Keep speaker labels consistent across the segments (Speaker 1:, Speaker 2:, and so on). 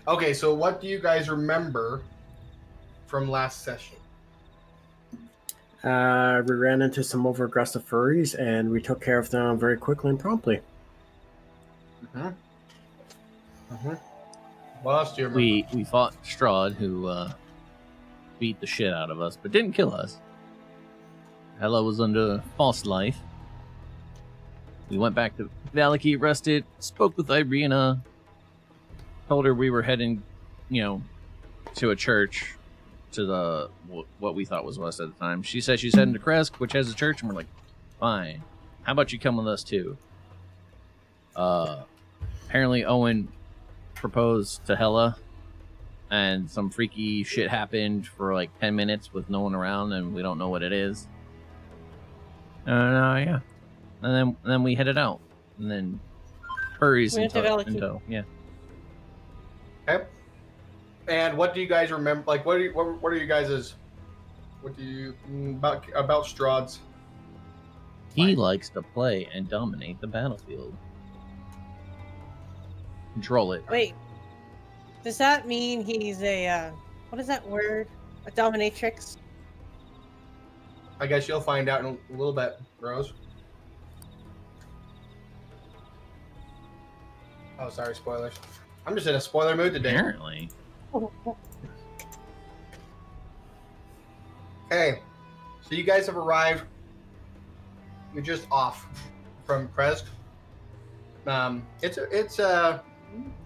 Speaker 1: Okay, so what do you guys remember from last session?
Speaker 2: We ran into some over-aggressive furries, and we took care of them very quickly and promptly.
Speaker 1: What else do you remember?
Speaker 3: We fought Strahd, who beat the shit out of us, but didn't kill us. Hela was under false life. We went back to Valaki, rested, spoke with Irina, told her we were heading, to a church, to the what we thought was west at the time. She said she's heading to Kresk, which has a church, and we're like, fine. How about you come with us too? Apparently Owen proposed to Hela, and some freaky shit happened for like 10 minutes with no one around, and we don't know what it is. Yeah. And then we headed out, and then furries in tow. Yeah.
Speaker 1: Okay. And what do you guys remember? Like, what are you guys's? What do you about Strahd's?
Speaker 3: He likes to play and dominate the battlefield. Control it.
Speaker 4: Wait, does that mean he's a what is that word? A dominatrix?
Speaker 1: I guess you'll find out in a little bit, Rose. Oh, sorry, spoilers. I'm just in a spoiler mood today.
Speaker 3: Apparently.
Speaker 1: Okay, so you guys have arrived. You're just off from Kresk. It's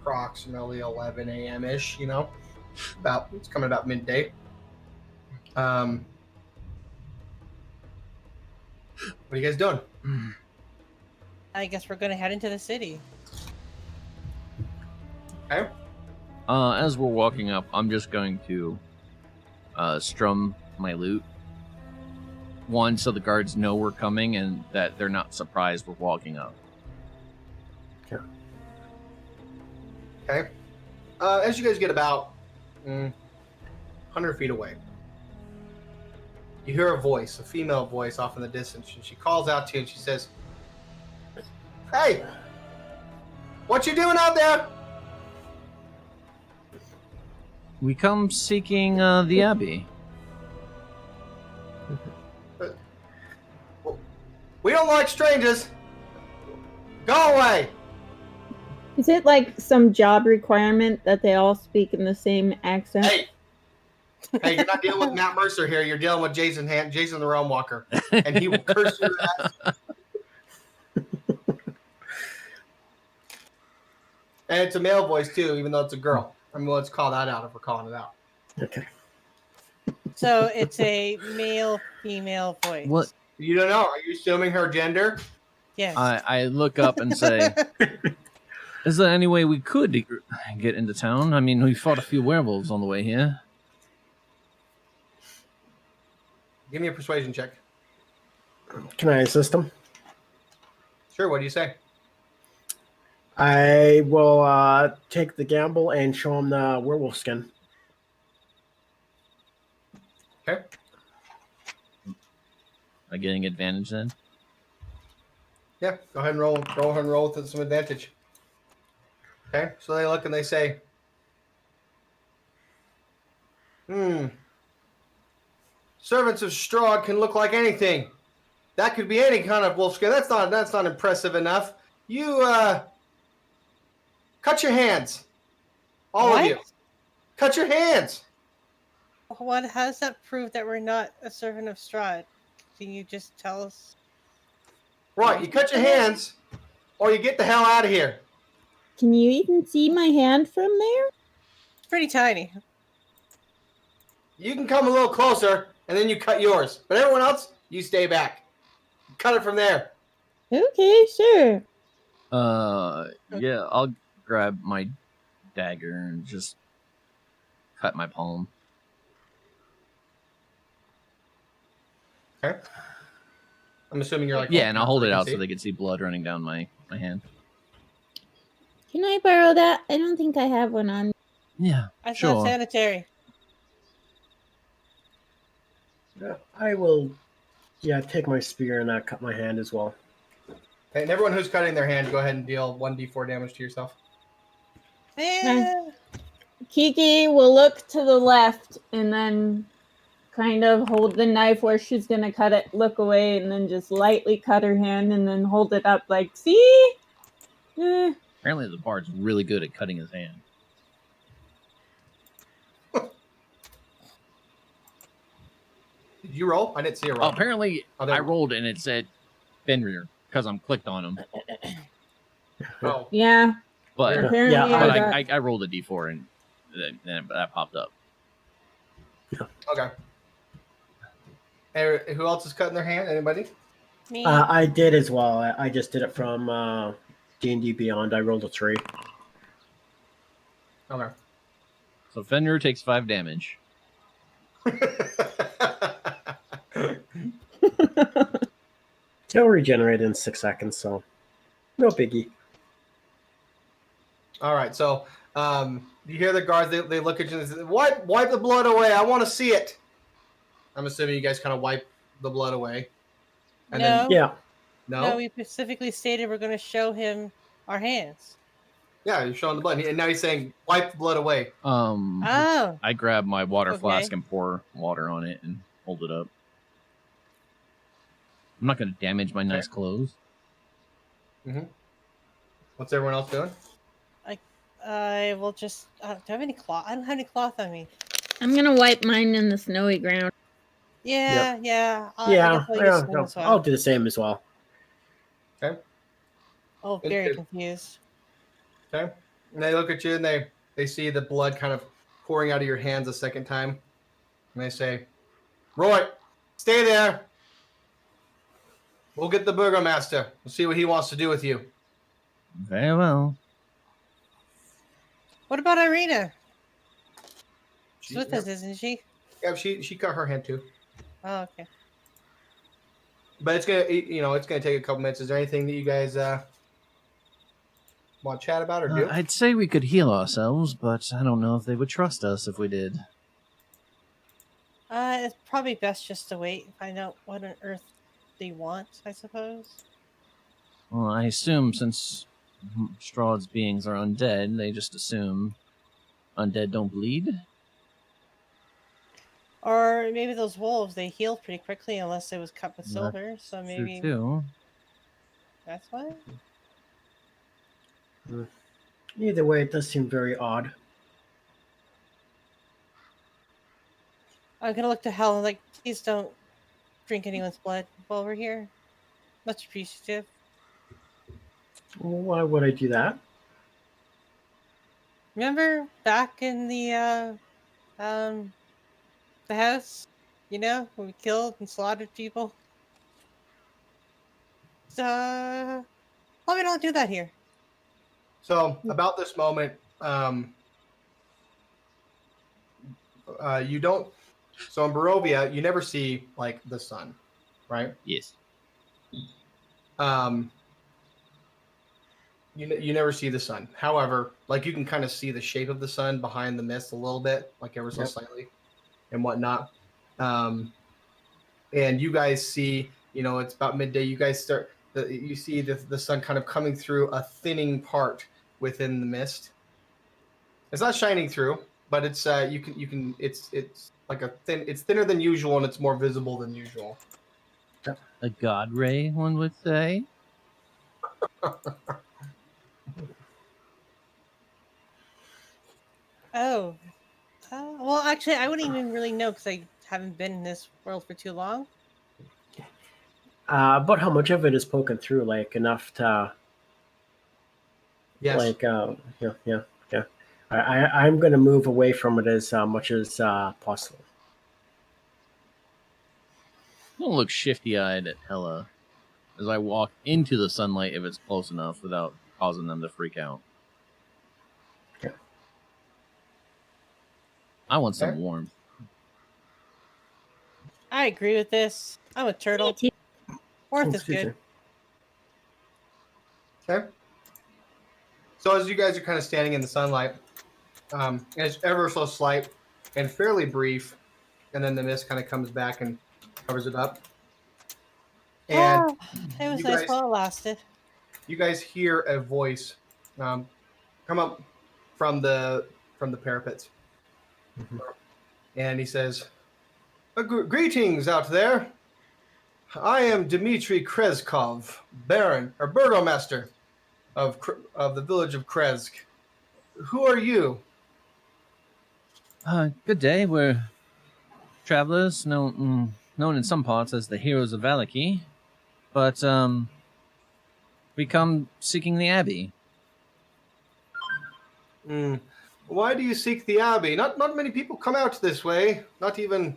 Speaker 1: approximately 11 a.m. ish. It's coming about midday. What are you guys doing?
Speaker 4: I guess we're gonna head into the city.
Speaker 1: Okay.
Speaker 3: As we're walking up, I'm just going to strum my loot. One, so the guards know we're coming and that they're not surprised we're walking up.
Speaker 1: Okay. As you guys get about 100 feet away, you hear a voice, a female voice off in the distance, and she calls out to you and she says, "Hey, what you doing out there?"
Speaker 3: We come seeking the Abbey.
Speaker 1: We don't like strangers. Go away.
Speaker 5: Is it like some job requirement that they all speak in the same accent?
Speaker 1: Hey, you're not dealing with Matt Mercer here. You're dealing with Jason the Realm Walker, and he will curse your ass. And it's a male voice too, even though it's a girl. I mean, let's call that out if we're calling it out.
Speaker 2: Okay.
Speaker 4: So it's a male-female voice.
Speaker 3: What?
Speaker 1: You don't know? Are you assuming her gender?
Speaker 4: Yes.
Speaker 3: I look up and say, is there any way we could get into town? I mean, we fought a few werewolves on the way here.
Speaker 1: Give me a persuasion check.
Speaker 2: Can I assist him?
Speaker 1: Sure, what do you say?
Speaker 2: I will take the gamble and show him the werewolf skin.
Speaker 1: Okay.
Speaker 3: Am I getting advantage then?
Speaker 1: Yeah, go ahead and roll with some advantage. Okay, so they look and they say, servants of Strahd can look like anything. That could be any kind of wolf skin. That's not impressive enough. You, cut your hands. All
Speaker 4: What?
Speaker 1: of you. Cut your hands.
Speaker 4: How does that prove that we're not a servant of Strahd? Can you just tell us?
Speaker 1: Right, you cut your hands, or you get the hell out of here.
Speaker 5: Can you even see my hand from there?
Speaker 4: It's pretty tiny.
Speaker 1: You can come a little closer, and then you cut yours. But everyone else, you stay back. Cut it from there.
Speaker 5: Okay, sure.
Speaker 3: Yeah, I'll grab my dagger and just cut my palm.
Speaker 1: Okay. I'm assuming you're like...
Speaker 3: Yeah, and I'll hold it out so they can see blood running down my hand.
Speaker 5: Can I borrow that? I don't think I have one on.
Speaker 3: Yeah,
Speaker 4: That's
Speaker 3: sure.
Speaker 4: not sanitary.
Speaker 2: I will, take my spear and cut my hand as well.
Speaker 1: Okay, and everyone who's cutting their hand, go ahead and deal 1d4 damage to yourself.
Speaker 4: Yeah.
Speaker 5: Kiki will look to the left and then kind of hold the knife where she's gonna cut it, look away, and then just lightly cut her hand and then hold it up like, see?
Speaker 3: Apparently the bard's really good at cutting his hand.
Speaker 1: Did you roll? I didn't see a roll.
Speaker 3: Oh, apparently
Speaker 1: there-
Speaker 3: I rolled and it said Fenrir because I'm clicked on him.
Speaker 1: Oh,
Speaker 5: Yeah.
Speaker 3: But,
Speaker 5: Apparently
Speaker 2: Yeah,
Speaker 3: but
Speaker 5: I got-
Speaker 3: I rolled a d4 and then that popped up.
Speaker 1: okay. Hey, who else is cutting their hand? Anybody?
Speaker 4: Me.
Speaker 2: I did as well. I just did it from D&D Beyond. I rolled a 3.
Speaker 1: Okay.
Speaker 3: So Fenrir takes 5 damage.
Speaker 2: He'll regenerate in 6 seconds, so no biggie.
Speaker 1: All right. So you hear the guards. They look at you and say, wipe the blood away. I want to see it. I'm assuming you guys kind of wipe the blood away. And
Speaker 4: No.
Speaker 1: then
Speaker 2: Yeah.
Speaker 1: no.
Speaker 4: We specifically stated we're going to show him our hands.
Speaker 1: Yeah, you're showing the blood, and now he's saying wipe the blood away.
Speaker 4: Oh.
Speaker 3: I grab my water
Speaker 4: Okay.
Speaker 3: flask and pour water on it and hold it up. I'm not going to damage my nice clothes.
Speaker 1: What's everyone else doing?
Speaker 4: I will just. Do I have any cloth? I don't have any cloth on me.
Speaker 5: I'm gonna wipe mine in the snowy ground.
Speaker 4: Yeah.
Speaker 2: Yeah,
Speaker 4: I guess I'll use snow as well.
Speaker 2: I'll do the same as well.
Speaker 1: Okay.
Speaker 4: Oh,
Speaker 1: Good,
Speaker 4: very
Speaker 1: good.
Speaker 4: confused.
Speaker 1: Okay. And they look at you and they see the blood kind of pouring out of your hands a second time. And they say, Roy, stay there. We'll get the burgomaster. We'll see what he wants to do with you.
Speaker 3: Very well.
Speaker 4: What about Irina? She's
Speaker 1: She-
Speaker 4: with us, isn't she?
Speaker 1: Yeah, she cut her hand too.
Speaker 4: Oh, okay.
Speaker 1: But it's gonna take a couple minutes. Is there anything that you guys want to chat about or do?
Speaker 3: I'd say we could heal ourselves, but I don't know if they would trust us if we did.
Speaker 4: It's probably best just to wait and find out what on earth they want, I suppose.
Speaker 3: Well, I assume since Strahd's beings are undead, they just assume undead don't bleed.
Speaker 4: Or maybe those wolves, they healed pretty quickly unless it was cut with
Speaker 3: That's
Speaker 4: silver. So
Speaker 3: True,
Speaker 4: maybe
Speaker 3: too.
Speaker 4: that's why.
Speaker 2: Either way, it does seem very odd.
Speaker 4: I'm gonna look to Helen like, please don't drink anyone's blood while we're here. Much appreciative.
Speaker 2: Well, why would I do that?
Speaker 4: Remember back in the house, when we killed and slaughtered people? So let me not do that here.
Speaker 1: So about this moment, you don't. So in Barovia, you never see like the sun, right?
Speaker 3: Yes.
Speaker 1: You never see the sun. However, like you can kind of see the shape of the sun behind the mist a little bit, like ever so
Speaker 2: Yep.
Speaker 1: slightly, and whatnot. And you guys see, it's about midday. You guys you see the sun kind of coming through a thinning part within the mist. It's not shining through, but it's it's like it's thinner than usual and it's more visible than usual.
Speaker 3: A god ray, one would say.
Speaker 4: Oh. Well, actually, I wouldn't even really know because I haven't been in this world for too long.
Speaker 2: But how much of it is poking through? Like enough to,
Speaker 1: Yes.
Speaker 2: yeah. I'm going to move away from it as much as possible.
Speaker 3: I'm gonna look shifty-eyed at Hella as I walk into the sunlight if it's close enough without causing them to freak out.
Speaker 2: Okay.
Speaker 3: I want some
Speaker 1: Okay.
Speaker 3: warmth.
Speaker 4: I agree with this. I'm a turtle. Warmth is
Speaker 2: Excuse
Speaker 4: good.
Speaker 2: me.
Speaker 1: Okay. So as you guys are kind of standing in the sunlight, it's ever so slight and fairly brief, and then the mist kind of comes back and covers it up. And
Speaker 4: It was
Speaker 1: you
Speaker 4: nice
Speaker 1: guys-
Speaker 4: while it lasted.
Speaker 1: you guys hear a voice come up from the from the parapets.
Speaker 2: Mhm.
Speaker 1: And he says, greetings out there. I am Dmitry Krezkov, Baron or Burgomaster of the village of Krezk. Who are you?
Speaker 3: Good day. We're travelers, known in some parts as the heroes of Valaki, but we come seeking the Abbey.
Speaker 1: Why do you seek the Abbey? Not many people come out this way. Not even.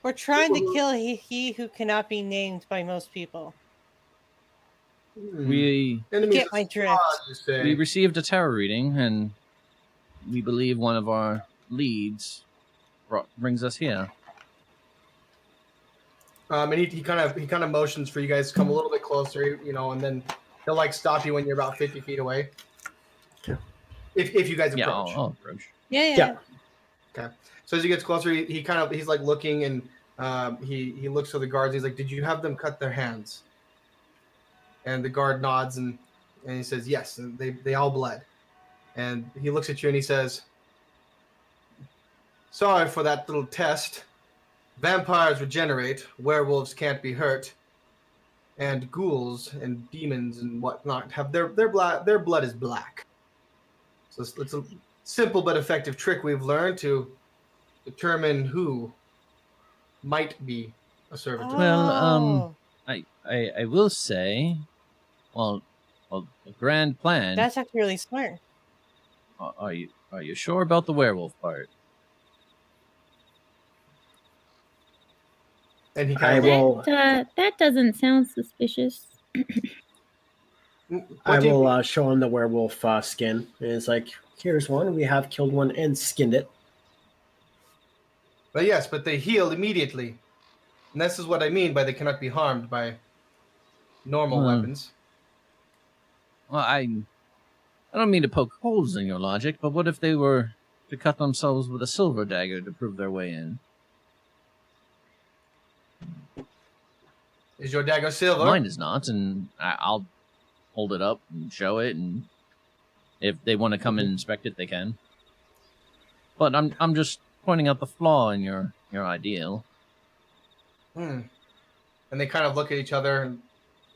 Speaker 4: We're trying to kill he who cannot be named by most people.
Speaker 3: We
Speaker 1: Enemies
Speaker 4: Get
Speaker 1: of
Speaker 4: my
Speaker 1: Strahd,
Speaker 4: drift.
Speaker 1: you say?
Speaker 3: we received a tarot reading, and we believe one of our leads brings us here.
Speaker 1: And he kind of motions for you guys to come a little bit closer, and then he'll like stop you when you're about 50 feet away.
Speaker 2: Okay.
Speaker 1: If you guys
Speaker 3: Yeah,
Speaker 1: approach.
Speaker 3: I'll approach.
Speaker 4: Yeah.
Speaker 1: Okay. So as he gets closer, he's like looking, and he looks for the guards. He's like, "Did you have them cut their hands?" And the guard nods and he says, "Yes." And they all bled. And he looks at you and he says, "Sorry for that little test. Vampires regenerate, werewolves can't be hurt, and ghouls and demons and whatnot have their blood is black. So it's a simple but effective trick we've learned to determine who might be a servant of
Speaker 3: Well, I will say, well, a grand plan.
Speaker 4: That's actually really smart.
Speaker 3: Are you sure about the werewolf part?
Speaker 1: And he
Speaker 2: I
Speaker 1: kind of
Speaker 2: will.
Speaker 5: That doesn't sound suspicious.
Speaker 2: I will show him the werewolf skin. And it's like, here's one. We have killed one and skinned it.
Speaker 1: But yes, but they heal immediately. And this is what I mean by they cannot be harmed by normal weapons.
Speaker 3: Well, I don't mean to poke holes in your logic, but what if they were to cut themselves with a silver dagger to prove their way in?
Speaker 1: Is your dagger silver?
Speaker 3: Mine is not, and I'll hold it up and show it, and if they want to come and inspect it, they can. But I'm just pointing out the flaw in your ideal.
Speaker 1: And they kind of look at each other and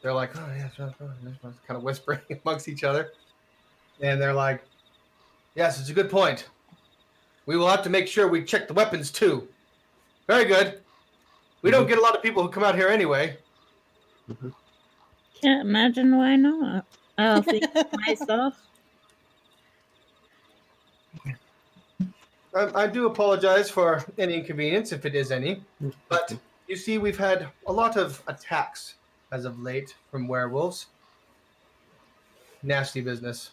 Speaker 1: they're like, "Oh yes," kind of whispering amongst each other. And they're like, "Yes, it's a good point. We will have to make sure we check the weapons too." Very good. We don't get a lot of people who come out here anyway.
Speaker 5: Can't imagine why not. I'll think myself.
Speaker 1: I do apologize for any inconvenience, if it is any. But you see, we've had a lot of attacks as of late from werewolves. Nasty business.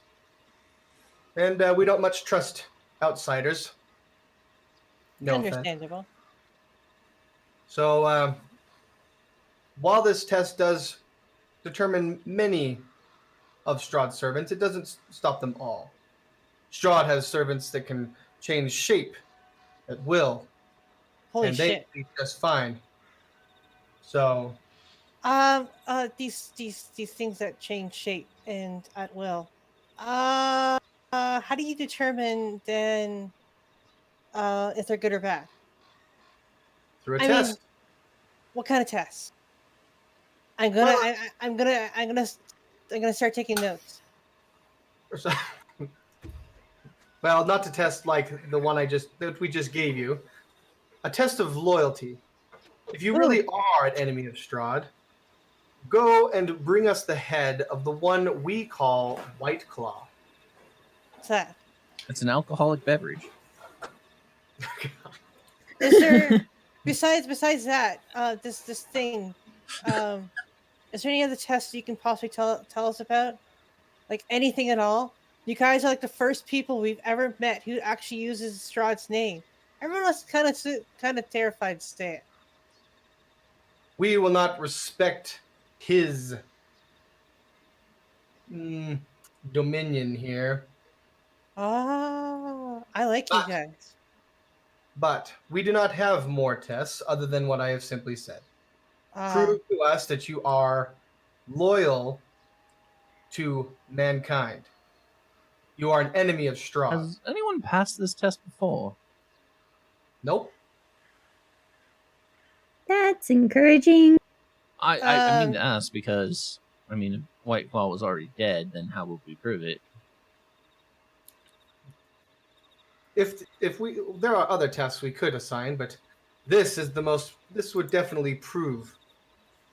Speaker 1: And we don't much trust outsiders. No offense.
Speaker 4: Understandable.
Speaker 1: So, while this test does determine many of Strahd's servants, it doesn't stop them all. Strahd has servants that can change shape at will,
Speaker 4: Holy
Speaker 1: and
Speaker 4: shit.
Speaker 1: they do just fine. So,
Speaker 4: These things that change shape and at will. How do you determine then if they're good or bad?
Speaker 1: through a
Speaker 4: I
Speaker 1: test.
Speaker 4: mean, what kind of test? I'm gonna start taking notes.
Speaker 1: Well, not to test like the one that we just gave you. A test of loyalty. If you really are an enemy of Strahd, go and bring us the head of the one we call White Claw.
Speaker 4: What's that?
Speaker 3: It's an alcoholic beverage.
Speaker 4: Is there besides that this thing? Is there any other tests you can possibly tell us about? Like anything at all? You guys are like the first people we've ever met who actually uses Strahd's name. Everyone else is kind of terrified to say it.
Speaker 1: We will not respect his dominion here.
Speaker 4: Oh, I like you guys.
Speaker 1: But we do not have more tests other than what I have simply said. Prove to us that you are loyal to mankind. You are an enemy of Strahd.
Speaker 3: Has anyone passed this test before?
Speaker 1: Nope.
Speaker 6: That's encouraging.
Speaker 3: I mean to ask because, I mean, if White Claw was already dead, then how would we prove it?
Speaker 1: If we there are other tests we could assign, but this is the most. This would definitely prove.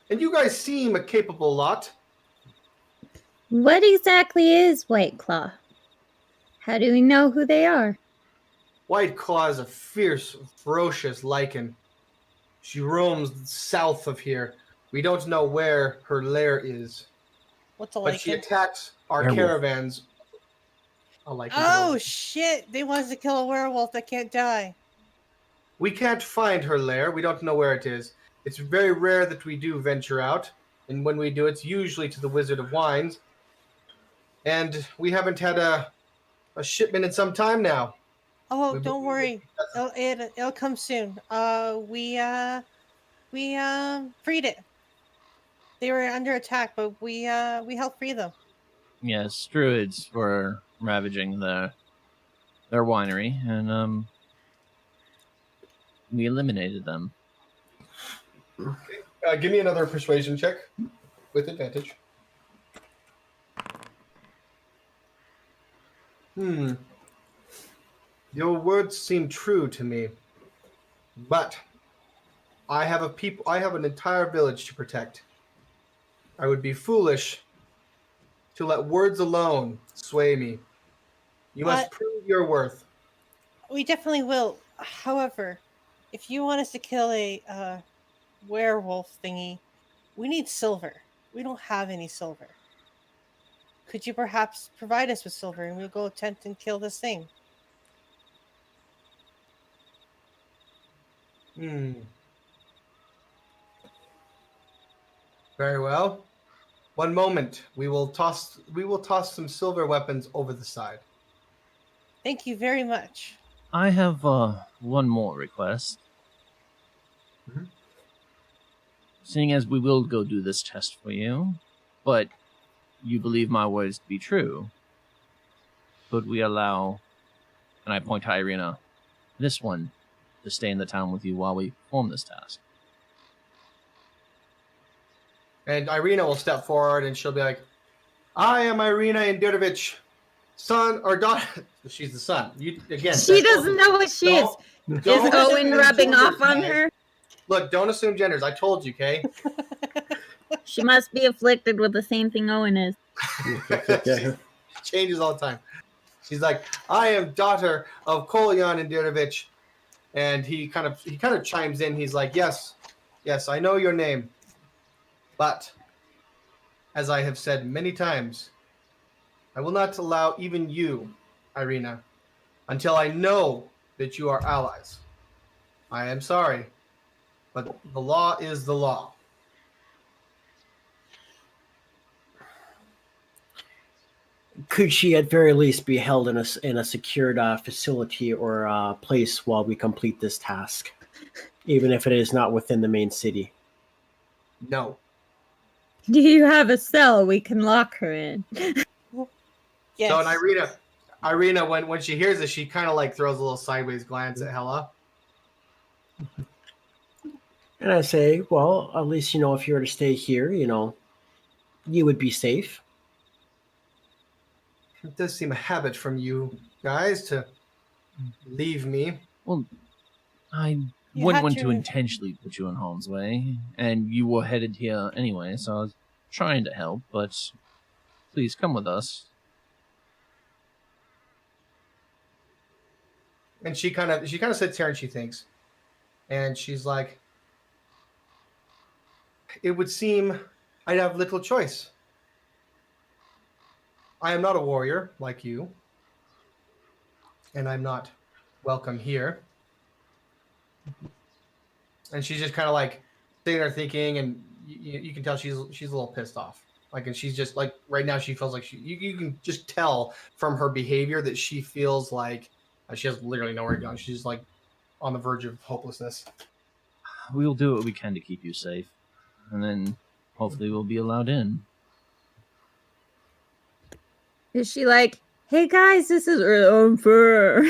Speaker 1: And you guys seem a capable lot.
Speaker 6: What exactly is White Claw? How do we know who they are?
Speaker 1: White Claw is a fierce, ferocious lichen. She roams south of here. We don't know where her lair is,
Speaker 4: What's a
Speaker 1: but she
Speaker 4: lichen?
Speaker 1: attacks our
Speaker 2: Werewolf.
Speaker 1: caravans. A lichen.
Speaker 4: Oh shit! They wanted to kill a werewolf that can't die.
Speaker 1: We can't find her lair. We don't know where it is. It's very rare that we do venture out, and when we do, it's usually to the Wizard of Wines. And we haven't had a shipment in some time now.
Speaker 4: Oh,
Speaker 1: We-
Speaker 4: don't worry. It'll come soon. We freed it. They were under attack, but we helped free them.
Speaker 3: Yes, Druids were ravaging their winery, and we eliminated them.
Speaker 1: Give me another persuasion check with advantage. Your words seem true to me, but I have an entire village to protect. I would be foolish to let words alone sway me. You must prove your worth.
Speaker 4: We definitely will. However, if you want us to kill a werewolf thingy, we need silver. We don't have any silver. Could you perhaps provide us with silver, and we'll go attempt and kill this thing?
Speaker 1: Very well. One moment. We will toss some silver weapons over the side.
Speaker 4: Thank you very much.
Speaker 3: I have one more request.
Speaker 1: Mhm.
Speaker 3: Seeing as we will go do this test for you, but you believe my words to be true, could we allow, and I point to Irina, this one, to stay in the town with you while we perform this task?
Speaker 1: And Irina will step forward and she'll be like, I am Irina Indirovich, son or daughter. She's the son. You again.
Speaker 6: She doesn't know what she is.
Speaker 1: Don't
Speaker 6: Is Owen
Speaker 1: assume
Speaker 6: rubbing
Speaker 1: genders,
Speaker 6: off on
Speaker 1: guys.
Speaker 6: her?
Speaker 1: Look, don't assume genders. I told you, Kay.
Speaker 6: She must be afflicted with the same thing Owen is.
Speaker 1: She changes all the time. She's like, I am daughter of Kolyan Indirovich. And he kind of chimes in. He's like, yes, I know your name. But, as I have said many times, I will not allow even you, Irina, until I know that you are allies. I am sorry, but the law is the law.
Speaker 2: Could she at very least be held in a secured facility or place while we complete this task, even if it is not within the main city?
Speaker 1: No.
Speaker 6: Do you have a cell we can lock her in?
Speaker 4: Yes.
Speaker 1: So, and Irina, when she hears this, she kind of like throws a little sideways glance at Hella.
Speaker 2: And I say, well, at least, if you were to stay here, you would be safe.
Speaker 1: It does seem a habit from you guys to leave me.
Speaker 3: Well, I
Speaker 4: You
Speaker 3: wouldn't
Speaker 4: had
Speaker 3: want to
Speaker 4: to-
Speaker 3: intentionally put you in harm's way, and you were headed here anyway, so I was trying to help, but please come with us.
Speaker 1: And she kind of sits here and she thinks, and she's like, it would seem I'd have little choice. I am not a warrior like you, and I'm not welcome here. And she's just kind of like sitting there thinking, and you can tell she's a little pissed off. Like, and she's just like right now she feels like you can just tell from her behavior that she feels like she has literally nowhere to go. She's just like on the verge of hopelessness.
Speaker 3: We will do what we can to keep you safe, and then hopefully we'll be allowed in.
Speaker 6: Is she like Hey guys, this is really unfair.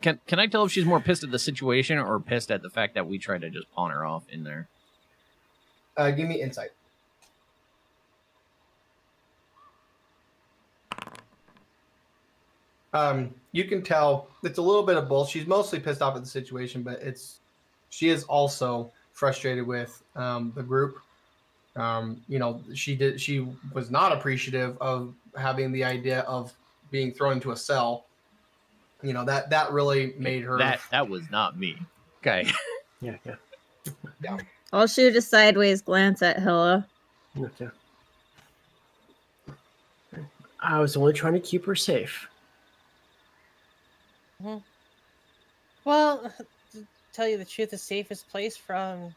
Speaker 3: Can I tell if she's more pissed at the situation or pissed at the fact that we tried to just pawn her off in there?
Speaker 1: Give me insight. You can tell it's a little bit of both. She's mostly pissed off at the situation, but she is also frustrated with the group. She was not appreciative of having the idea of being thrown into a cell. That really made her.
Speaker 3: That was not me. Okay.
Speaker 2: Yeah.
Speaker 6: I'll shoot a sideways glance at Hilla.
Speaker 2: Okay. I was only trying to keep her safe.
Speaker 4: Well, to tell you the truth, the safest place from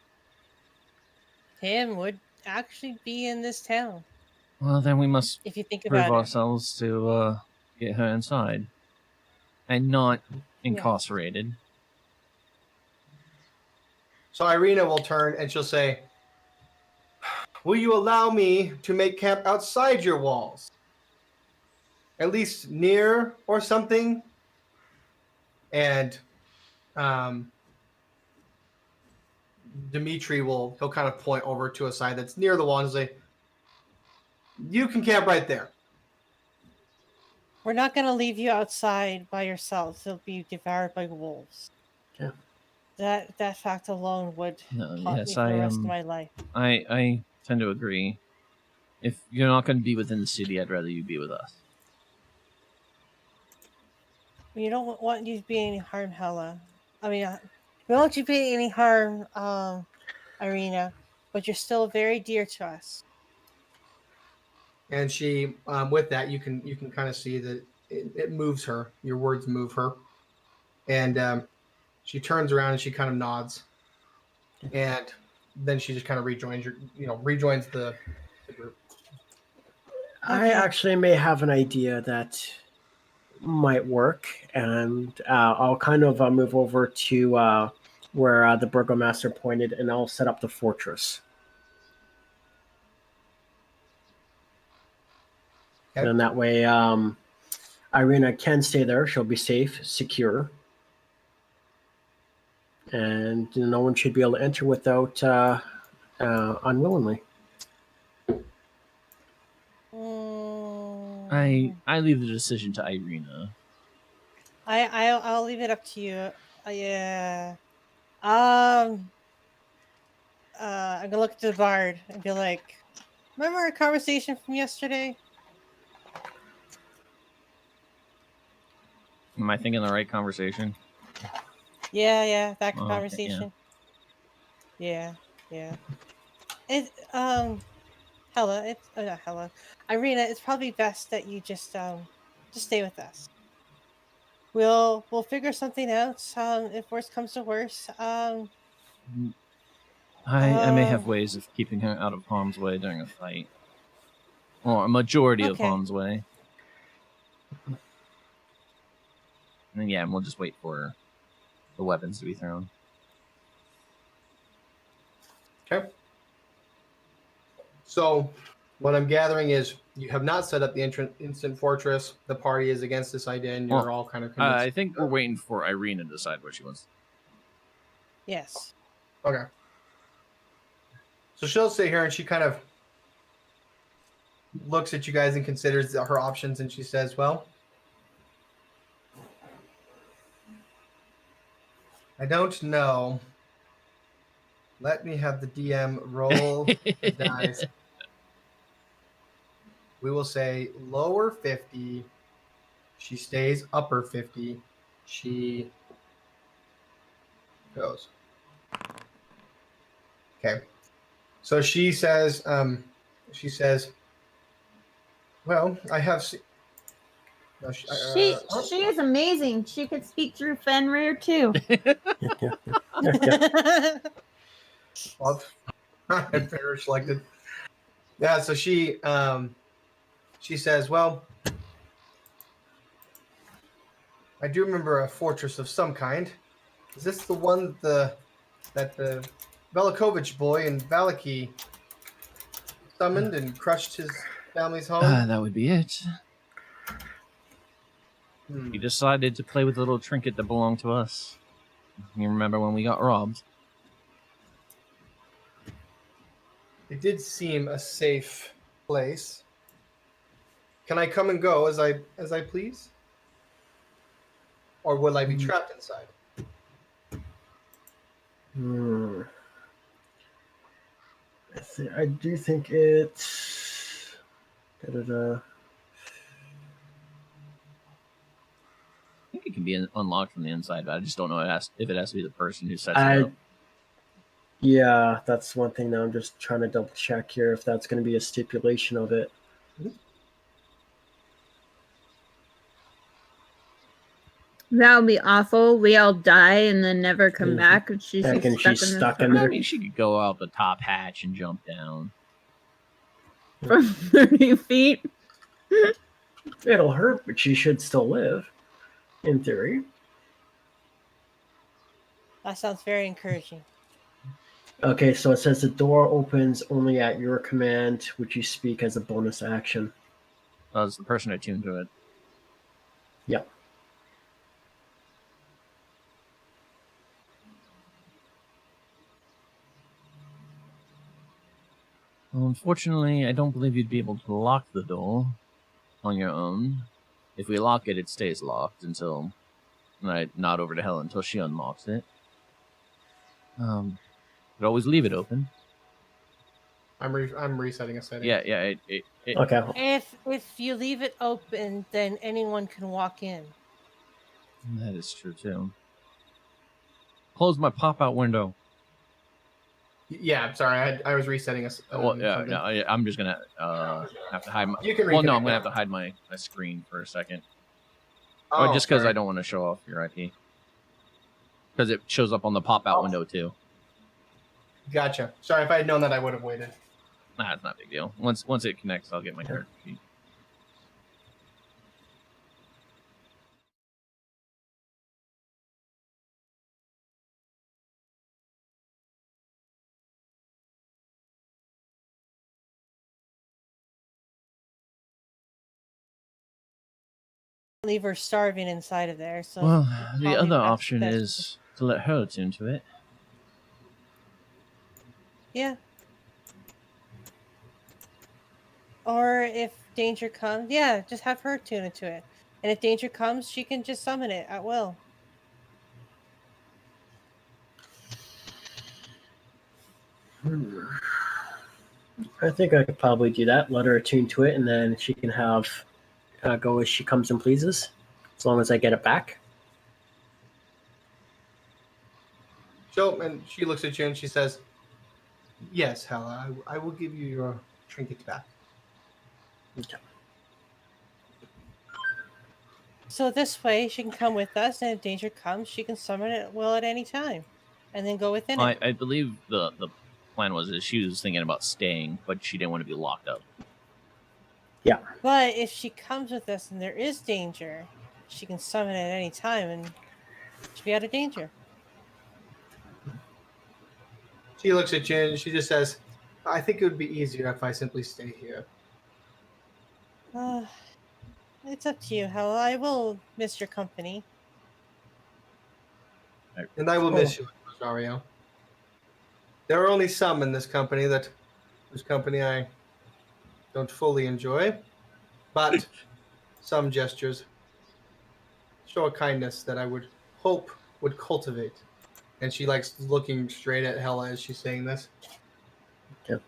Speaker 4: him would actually be in this town.
Speaker 3: Well, then we must
Speaker 4: If you think
Speaker 3: prove
Speaker 4: about it.
Speaker 3: ourselves to get her inside and not incarcerated.
Speaker 1: So Irina will turn and she'll say, "Will you allow me to make camp outside your walls? At least near or something?" And Dimitri he'll kind of point over to a side that's near the wall and say, "You can camp right there."
Speaker 4: We're not going to leave you outside by yourselves. They'll be devoured by wolves.
Speaker 2: Yeah.
Speaker 4: That fact alone would haunt me
Speaker 3: Yes,
Speaker 4: for the rest of my life.
Speaker 3: I tend to agree. If you're not going to be within the city, I'd rather you be with us.
Speaker 4: We don't want you to be any harm, Hella. I mean, we don't want you to be any harm, Irina, but you're still very dear to us.
Speaker 1: And she, with that, you can kind of see that it moves her. Your words move her, and she turns around and she kind of nods, and then she just kind of rejoins the group.
Speaker 2: I actually may have an idea that might work, and I'll kind of move over to where the burgomaster pointed, and I'll set up the fortress.
Speaker 1: Okay.
Speaker 2: And that way, Irina can stay there. She'll be safe, secure, and no one should be able to enter without unwillingly.
Speaker 3: I leave the decision to Irina.
Speaker 4: I'll leave it up to you. Yeah. I'm gonna look at the bard and be like, "Remember our conversation from yesterday?"
Speaker 3: Am I thinking the right conversation?
Speaker 4: Yeah, that
Speaker 3: Oh, okay,
Speaker 4: conversation. Yeah. It Hella, it's not Hella. Irina, it's probably best that you just stay with us. We'll figure something out. If worse comes to worse.
Speaker 3: I may have ways of keeping her out of harm's way during a fight. Or a majority of
Speaker 4: Okay.
Speaker 3: harm's way. And then, we'll just wait for the weapons to be thrown.
Speaker 1: Okay. So, what I'm gathering is you have not set up the instant fortress. The party is against this idea, and you're all kind of convinced.
Speaker 3: I think we're waiting for Irina to decide what she wants.
Speaker 4: Yes.
Speaker 1: Okay. So she'll sit here and she kind of looks at you guys and considers her options, and she says, "Well, I don't know. Let me have the DM roll the dice. We will say lower 50. She stays upper 50. She goes. Okay. So she says, well, I have seen. No,
Speaker 6: She is amazing. She could speak through Fenrir too.
Speaker 1: Well, I'm very selected. Yeah, so she says, well, I do remember a fortress of some kind. Is this the one that the Velikovich boy in Valaki summoned and crushed his Family's home?
Speaker 3: That would be it.
Speaker 1: Hmm.
Speaker 3: You decided to play with a little trinket that belonged to us. You remember when we got robbed?
Speaker 1: It did seem a safe place. Can I come and go as I please? Or will I be trapped inside?
Speaker 2: I do think it's. Da-da-da.
Speaker 3: I think it can be unlocked from the inside, but I just don't know if it has to be the person who sets it up.
Speaker 2: Yeah, that's one thing that I'm just trying to double check here if that's going to be a stipulation of it.
Speaker 6: That would be awful. We all die and then never come
Speaker 2: Mhm.
Speaker 6: back. And she's
Speaker 2: Heck, and
Speaker 6: just
Speaker 2: she's
Speaker 6: stuck
Speaker 2: stuck
Speaker 6: in
Speaker 2: in
Speaker 6: this
Speaker 3: I
Speaker 2: there.
Speaker 3: mean, she could go out the top hatch and jump down.
Speaker 6: from 30 feet.
Speaker 2: It'll hurt, but she should still live, in theory.
Speaker 4: That sounds very encouraging.
Speaker 2: Okay, so it says the door opens only at your command, which you speak as a bonus action.
Speaker 3: It's the person attuned to it.
Speaker 2: Yep.
Speaker 3: Well, unfortunately, I don't believe you'd be able to lock the door on your own. If we lock it, it stays locked until I nod over to Helen until she unlocks it. Could always leave it open.
Speaker 1: I'm resetting a setting.
Speaker 3: Yeah. It
Speaker 2: Okay.
Speaker 4: If you leave it open, then anyone can walk in.
Speaker 3: That is true too. Close my pop-out window.
Speaker 1: Yeah, I'm sorry. I was resetting us.
Speaker 3: Well, yeah, no, I'm just gonna have to hide my.
Speaker 1: You can
Speaker 3: Well, no,
Speaker 1: reconnect
Speaker 3: I'm gonna
Speaker 1: now.
Speaker 3: have to hide my screen for a second.
Speaker 1: Oh,
Speaker 3: Just because
Speaker 1: sorry.
Speaker 3: I don't want to show off your IP. Because it shows up on the pop-out window too.
Speaker 1: Gotcha. Sorry, if I had known that, I would have waited.
Speaker 3: Nah, it's not a big deal. Once it connects, I'll get my character sheet.
Speaker 4: Leave her starving inside of there. So
Speaker 3: Well, the
Speaker 4: probably
Speaker 3: other
Speaker 4: that's
Speaker 3: option
Speaker 4: best.
Speaker 3: is to let her attune to it.
Speaker 4: Yeah. Or if danger comes, yeah, just have her tune into it. And if danger comes, she can just summon it at will.
Speaker 2: I think I could probably do that. Let her attune to it, and then she can have go as she comes and pleases, as long as I get it back.
Speaker 1: And she looks at you and she says, "Yes, Hella, I will give you your trinket back."
Speaker 2: Okay.
Speaker 4: So this way, she can come with us, and if danger comes, she can summon it at will at any time, and then go within it.
Speaker 3: I believe the plan was that she was thinking about staying, but she didn't want to be locked up.
Speaker 2: Yeah.
Speaker 4: But if she comes with us and there is danger, she can summon it at any time, and she'll be out of danger.
Speaker 1: She looks at you and she just says, "I think it would be easier if I simply stay here."
Speaker 4: It's up to you, Hella. I will miss your company.
Speaker 1: And I will miss you, Rosario. There are only some in this company whose company I don't fully enjoy, but some gestures show a kindness that I would hope would cultivate. And she likes looking straight at Hella as she's saying this.
Speaker 2: Yep.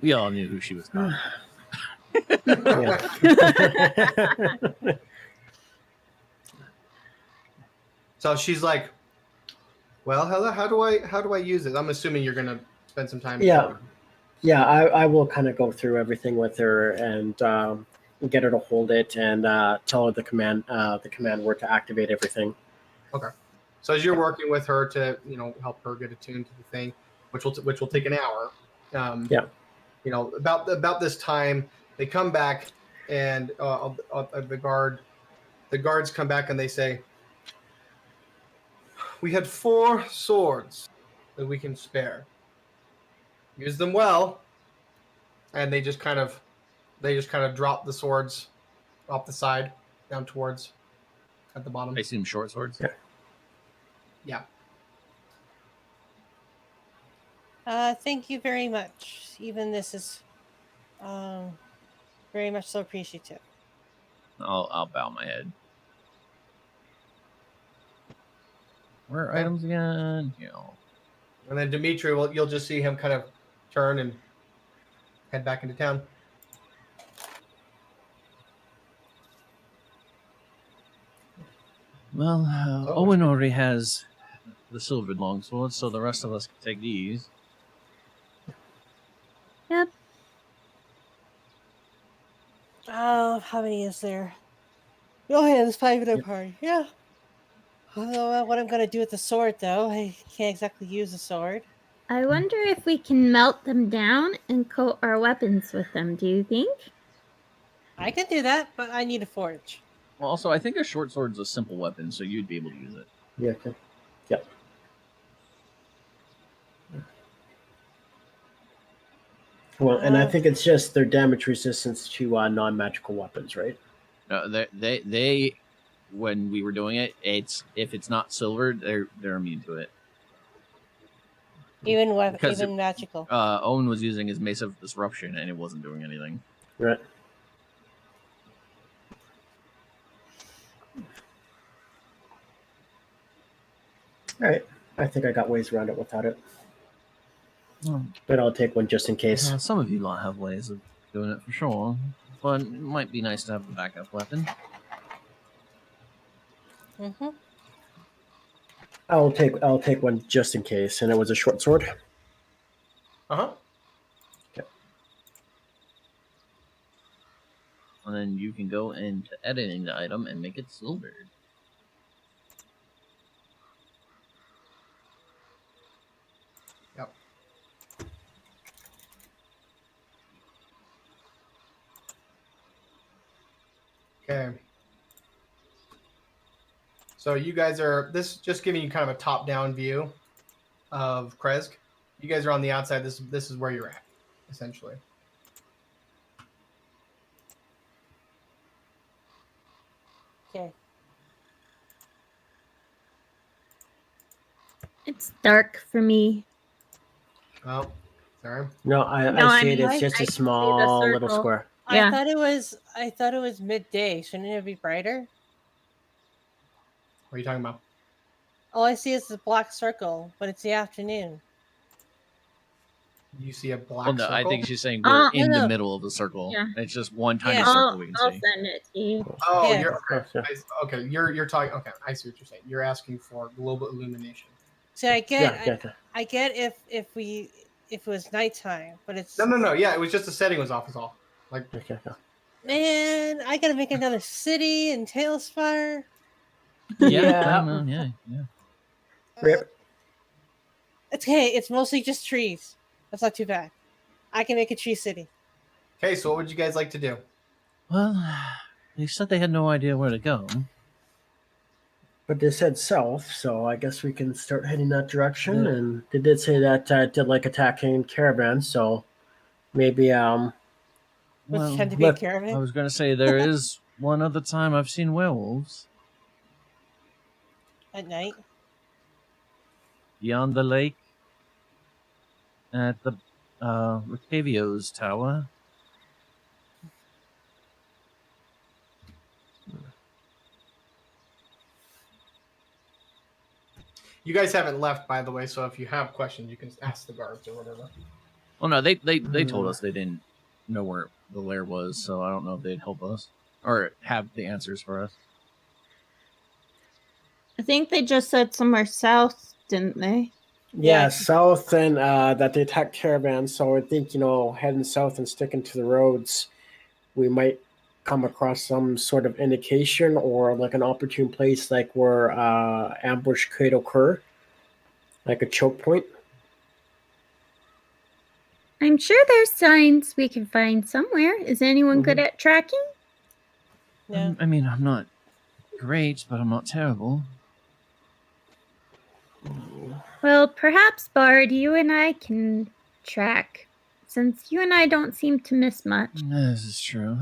Speaker 3: We all knew who she was talking
Speaker 2: Yeah.
Speaker 1: So she's like, "Well, Hella, how do I use it?" I'm assuming you're gonna spend some time.
Speaker 2: Yeah. Yeah, I will kind of go through everything with her and get her to hold it and tell her the command word to activate everything.
Speaker 1: Okay. So as you're working with her to help her get attuned to the thing, which will take an hour.
Speaker 2: Yeah.
Speaker 1: About this time they come back and the guards come back and they say, "We had 4 swords that we can spare. Use them well. And they just kind of drop the swords off the side down towards at the bottom.
Speaker 3: I assume short swords.
Speaker 1: Yeah.
Speaker 4: Thank you very much. Even this is very much so appreciative.
Speaker 3: I'll bow my head. Where are
Speaker 1: Okay.
Speaker 3: items again? Yeah.
Speaker 1: And then Dimitri, you'll just see him kind of turn and head back into town.
Speaker 3: Well,
Speaker 1: Oh,
Speaker 3: Owen already has the silvered longsword, so the rest of us can take these.
Speaker 6: Yep.
Speaker 4: Oh, how many is there? Oh yeah, there's 5 in our party. Yeah. I don't know what I'm gonna do with the sword though. I can't exactly use the sword.
Speaker 6: I wonder if we can melt them down and coat our weapons with them, do you think?
Speaker 4: I can do that, but I need a forge.
Speaker 3: Well, also, I think a short sword's a simple weapon, so you'd be able to use it.
Speaker 2: Yeah. Okay. Yep. Well, and I think it's just their damage resistance to non-magical weapons, right?
Speaker 3: No, they when we were doing it, if it's not silvered, they're immune to it.
Speaker 4: Even
Speaker 3: Because
Speaker 4: even magical.
Speaker 3: Owen was using his Mace of Disruption, and it wasn't doing anything.
Speaker 2: Right. All right. I think I got ways around it without it, but I'll take one just in case.
Speaker 3: Some of you lot have ways of doing it for sure, but it might be nice to have a backup weapon.
Speaker 4: Mm-hmm.
Speaker 2: I'll take one just in case, and it was a short sword.
Speaker 1: Uh-huh.
Speaker 3: And then you can go into editing the item and make it silvered.
Speaker 1: Yep. Okay. So you guys are just giving you kind of a top-down view of Kresk. You guys are on the outside. This is where you're at, essentially.
Speaker 4: Okay.
Speaker 6: It's dark for me.
Speaker 1: Oh, sorry.
Speaker 2: No, I see it. It's just
Speaker 6: I
Speaker 2: a
Speaker 6: can see the
Speaker 2: small little
Speaker 6: circle.
Speaker 2: square.
Speaker 6: Yeah.
Speaker 4: I thought it was midday. Shouldn't it be brighter?
Speaker 1: What are you talking about?
Speaker 4: All I see is the black circle, but it's the afternoon.
Speaker 1: You see a black
Speaker 3: Well, no,
Speaker 1: circle?
Speaker 3: I think she's saying we're in
Speaker 4: No.
Speaker 3: the middle of the circle.
Speaker 6: Yeah.
Speaker 3: It's just one tiny
Speaker 4: Yeah.
Speaker 3: circle we can
Speaker 6: I'll
Speaker 3: see.
Speaker 6: send it to you.
Speaker 1: Oh,
Speaker 4: Yeah.
Speaker 1: you're okay.
Speaker 2: Yeah.
Speaker 1: Okay, you're talking. Okay, I see what you're saying. You're asking for global illumination.
Speaker 4: See, I get,
Speaker 2: Yeah.
Speaker 4: I get if it was nighttime, but it's
Speaker 1: No. Yeah, it was just the setting was off. Is all. Like,
Speaker 2: Okay.
Speaker 4: man, I gotta make another city in Tailspire.
Speaker 3: Yeah.
Speaker 2: Rip.
Speaker 4: It's okay. It's mostly just trees. That's not too bad. I can make a tree city.
Speaker 1: okay, so what would you guys like to do?
Speaker 3: Well, they said they had no idea where to go.
Speaker 2: But they said south, so I guess we can start heading that direction.
Speaker 3: Yeah.
Speaker 2: And they did say that it did like attacking caravans, so maybe
Speaker 4: Which
Speaker 3: Well,
Speaker 4: tend to be a
Speaker 2: look,
Speaker 3: I
Speaker 4: caravan.
Speaker 3: was going to say there is one other time I've seen werewolves
Speaker 4: At night.
Speaker 3: beyond the lake at the Ricavio's tower.
Speaker 1: You guys haven't left, by the way, so if you have questions, you can ask the guards or whatever.
Speaker 3: Well, no, they told us they didn't know where the lair was, so I don't know if they'd help us or have the answers for us.
Speaker 5: I think they just said somewhere south, didn't they?
Speaker 2: yeah,
Speaker 4: Yeah.
Speaker 2: south, and that they attack caravans. So I think heading south and sticking to the roads, we might come across some sort of indication or like an opportune place, like where ambush could occur, like a choke point.
Speaker 6: I'm sure there's signs we can find somewhere. Is anyone good at tracking?
Speaker 4: No.
Speaker 3: I mean, I'm not great, but I'm not terrible.
Speaker 6: Well, perhaps, Bard, you and I can track, since you and I don't seem to miss much.
Speaker 3: This is true.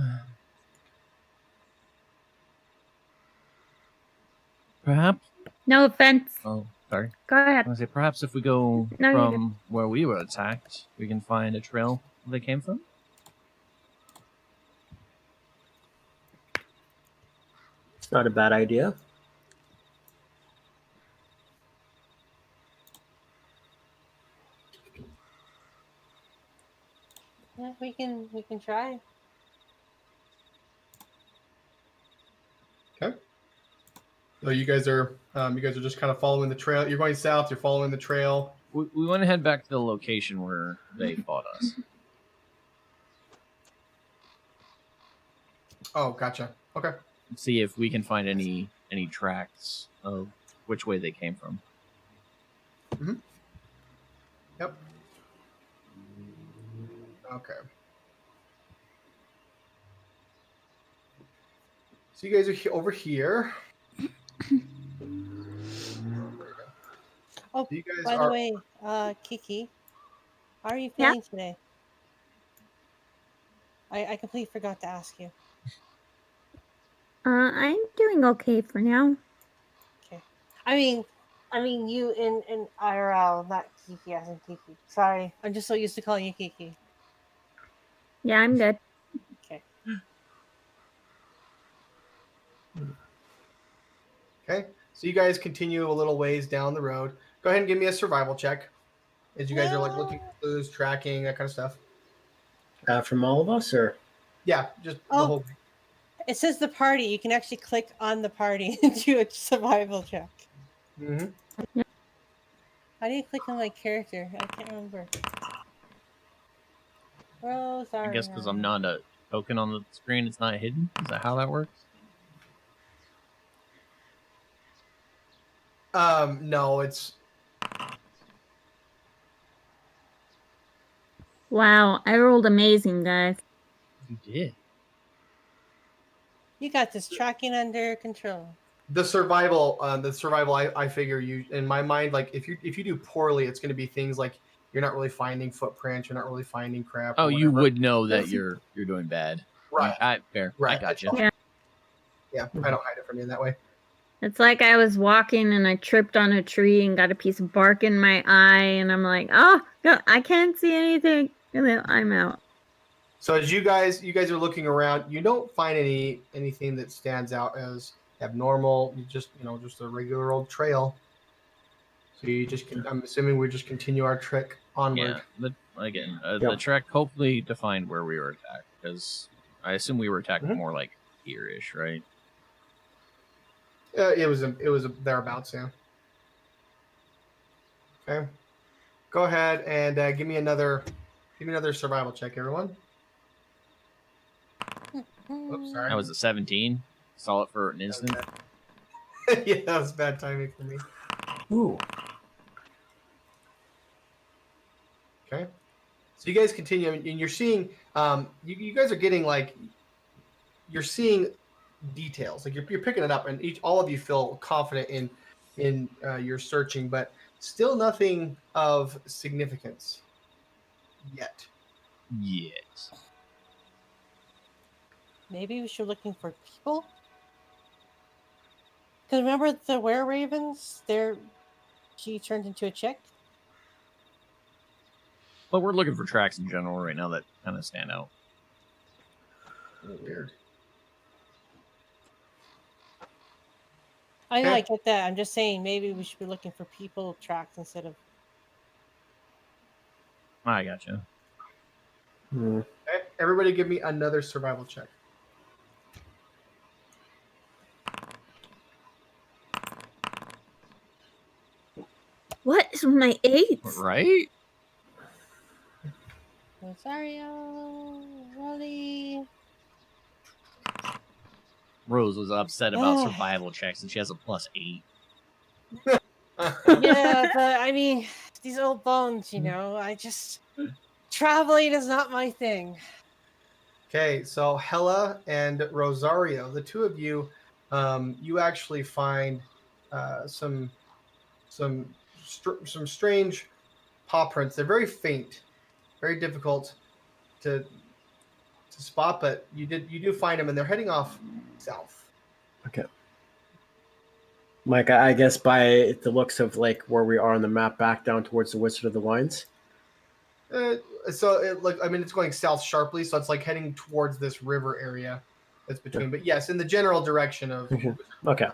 Speaker 3: Perhaps.
Speaker 6: No offense.
Speaker 3: Oh, sorry.
Speaker 6: Go ahead.
Speaker 3: I was gonna say perhaps if we go
Speaker 6: No, you're
Speaker 3: from where we were attacked, we can find a trail where they came from.
Speaker 2: It's not a bad idea.
Speaker 4: Yeah, we can try.
Speaker 1: Okay. So you guys are just kind of following the trail. You're going south. You're following the trail.
Speaker 3: We want to head back to the location where they fought us.
Speaker 1: Oh, gotcha. Okay.
Speaker 3: See if we can find any tracks of which way they came from.
Speaker 1: Yep. Okay. So you guys are over here.
Speaker 4: Oh,
Speaker 1: You guys
Speaker 4: by
Speaker 1: are
Speaker 4: the way, Kiki, how are you
Speaker 6: Yeah?
Speaker 4: feeling today? I completely forgot to ask you.
Speaker 6: I'm doing okay for now.
Speaker 4: Okay. I mean you in IRL, not Kiki as in Kiki. Sorry, I'm just so used to calling you Kiki.
Speaker 6: Yeah, I'm good.
Speaker 4: Okay.
Speaker 1: okay. So you guys continue a little ways down the road. Go ahead and give me a survival check. As you guys are like looking for clues, tracking, that kind of stuff.
Speaker 2: From all of us, or
Speaker 1: Yeah, just the
Speaker 4: Oh.
Speaker 1: whole.
Speaker 4: It says the party. You can actually click on the party and do a survival check.
Speaker 1: Mm-hmm.
Speaker 4: How do you click on my character? I can't remember. Rosario.
Speaker 3: I guess because I'm not a token on the screen, it's not hidden. Is that how that works?
Speaker 1: No, it's
Speaker 6: Wow, I rolled amazing, guys.
Speaker 3: You did.
Speaker 4: You got this tracking under control.
Speaker 1: the survival. I figure you in my mind, like if you do poorly, it's going to be things like you're not really finding footprints, you're not really finding crap. or
Speaker 3: Oh, you
Speaker 1: whatever.
Speaker 3: would know that
Speaker 1: That's-
Speaker 3: you're doing bad.
Speaker 1: Right.
Speaker 3: Fair.
Speaker 1: Right.
Speaker 3: I got you.
Speaker 6: Yeah.
Speaker 1: Yeah, I don't hide it from you that way.
Speaker 6: It's like I was walking and I tripped on a tree and got a piece of bark in my eye, and I'm like, oh, no, I can't see anything. And then I'm out.
Speaker 1: So as you guys are looking around, you don't find anything that stands out as abnormal. You just just a regular old trail. So you just I'm assuming we just continue our trek onward.
Speaker 3: Yeah. The trek hopefully defined where we were attacked, because I assume we were attacked more like here-ish, right?
Speaker 1: It was a thereabouts, yeah. Okay. Go ahead and give me another survival check, everyone. Oops, sorry.
Speaker 3: That was a 17. Saw it for an instant.
Speaker 1: Yeah, that was bad timing for me.
Speaker 2: ooh,
Speaker 1: Okay. So you guys continue, and you're seeing, you guys are getting you're seeing details, like you're picking it up, and all of you feel confident in your searching, but still nothing of significance yet.
Speaker 3: Yes.
Speaker 4: Maybe we should be looking for people. Because remember the were ravens? She turned into a chick.
Speaker 3: But we're looking for tracks in general right now that kind of stand out.
Speaker 1: Weird.
Speaker 4: I know,
Speaker 1: Okay.
Speaker 4: I get that. I'm just saying maybe we should be looking for people tracks instead of.
Speaker 3: I gotcha.
Speaker 2: hmm.
Speaker 1: Okay. Everybody, give me another survival check.
Speaker 6: What is my 8?
Speaker 3: Right?
Speaker 4: Rosario, Rolly.
Speaker 3: Rose was upset about survival checks, and she has a +8.
Speaker 4: Yeah, but I mean, these old bones, traveling is not my thing.
Speaker 1: Okay, so Hella and Rosario, the two of you, you actually find some strange paw prints. They're very faint, very difficult to spot, but you do find them, and they're heading off south.
Speaker 2: Okay. Mike, I guess by the looks of like where we are on the map, back down towards the Wizard of the Wines.
Speaker 1: So it's going south sharply, so it's like heading towards this river area that's between.
Speaker 2: Yeah.
Speaker 1: But yes, in the general direction of.
Speaker 2: Okay.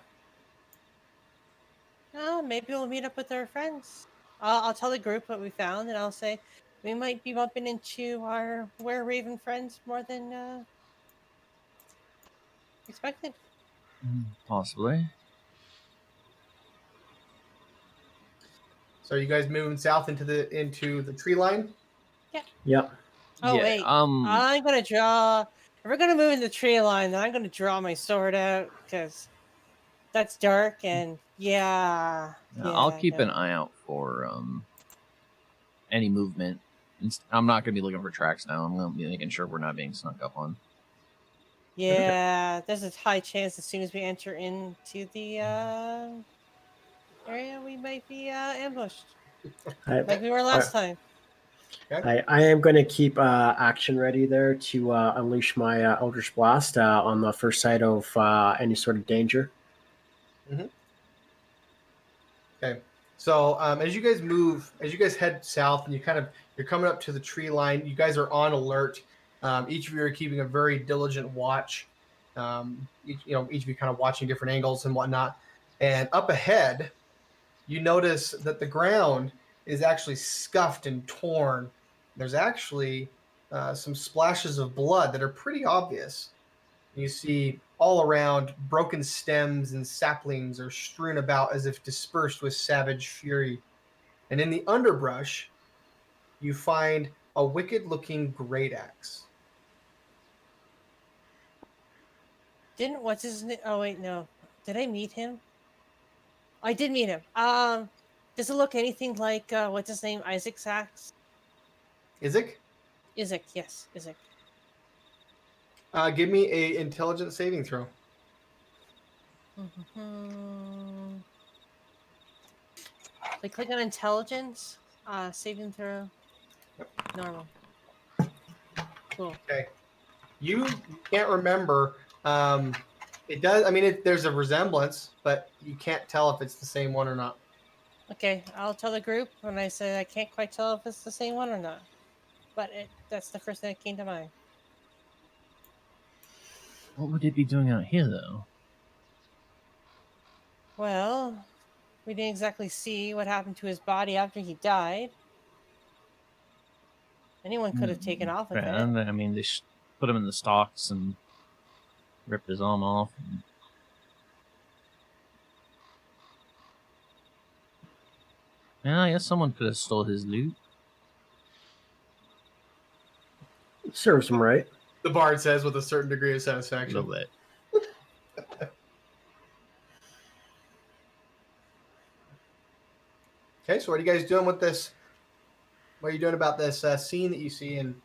Speaker 4: Oh, maybe we'll meet up with our friends. I'll tell the group what we found, and I'll say we might be bumping into our were-raven friends more than expected.
Speaker 3: Possibly.
Speaker 1: So are you guys moving south into the tree line?
Speaker 2: Yep.
Speaker 4: Oh
Speaker 3: Yeah,
Speaker 4: wait, I'm gonna draw. If we're gonna move in the tree line, then I'm gonna draw my sword out because that's dark and
Speaker 3: I'll keep an
Speaker 4: no.
Speaker 3: eye out for any movement. I'm not gonna be looking for tracks now. I'm gonna be making sure we're not being snuck up on.
Speaker 4: Yeah, there's a high chance as soon as we enter into the area, we might be ambushed, like we were last time.
Speaker 2: I am going to keep action ready there to unleash my Eldritch Blast on the first sight of any sort of danger.
Speaker 1: Okay. So as you guys head south, and you're coming up to the tree line. You guys are on alert. Each of you are keeping a very diligent watch. Each of you kind of watching different angles and whatnot. And up ahead, you notice that the ground is actually scuffed and torn. There's actually some splashes of blood that are pretty obvious. You see all around broken stems and saplings are strewn about as if dispersed with savage fury. And in the underbrush, you find a wicked-looking great axe.
Speaker 4: What's his name? Oh wait, no. Did I meet him? I did meet him. Does it look anything like what's his name? Isaac's axe?
Speaker 1: Isaac?
Speaker 4: Isaac, yes, Isaac.
Speaker 1: Give me a intelligence saving throw.
Speaker 4: We click on intelligence, saving throw, normal. Cool.
Speaker 1: Okay. You can't remember. It does. I mean, there's a resemblance, but you can't tell if it's the same one or not.
Speaker 4: Okay, I'll tell the group when I say I can't quite tell if it's the same one or not. But that's the first thing that came to mind.
Speaker 3: What would it be doing out here, though?
Speaker 4: Well, we didn't exactly see what happened to his body after he died. Anyone could have taken off with it.
Speaker 3: I mean, they put him in the stocks and ripped his arm off. Yeah, I guess someone could have stole his loot.
Speaker 2: Serves him right.
Speaker 1: The bard says with a certain degree of
Speaker 3: A
Speaker 1: satisfaction.
Speaker 3: little bit.
Speaker 1: Okay, so what are you guys doing with this? What are you doing about this scene that you see? And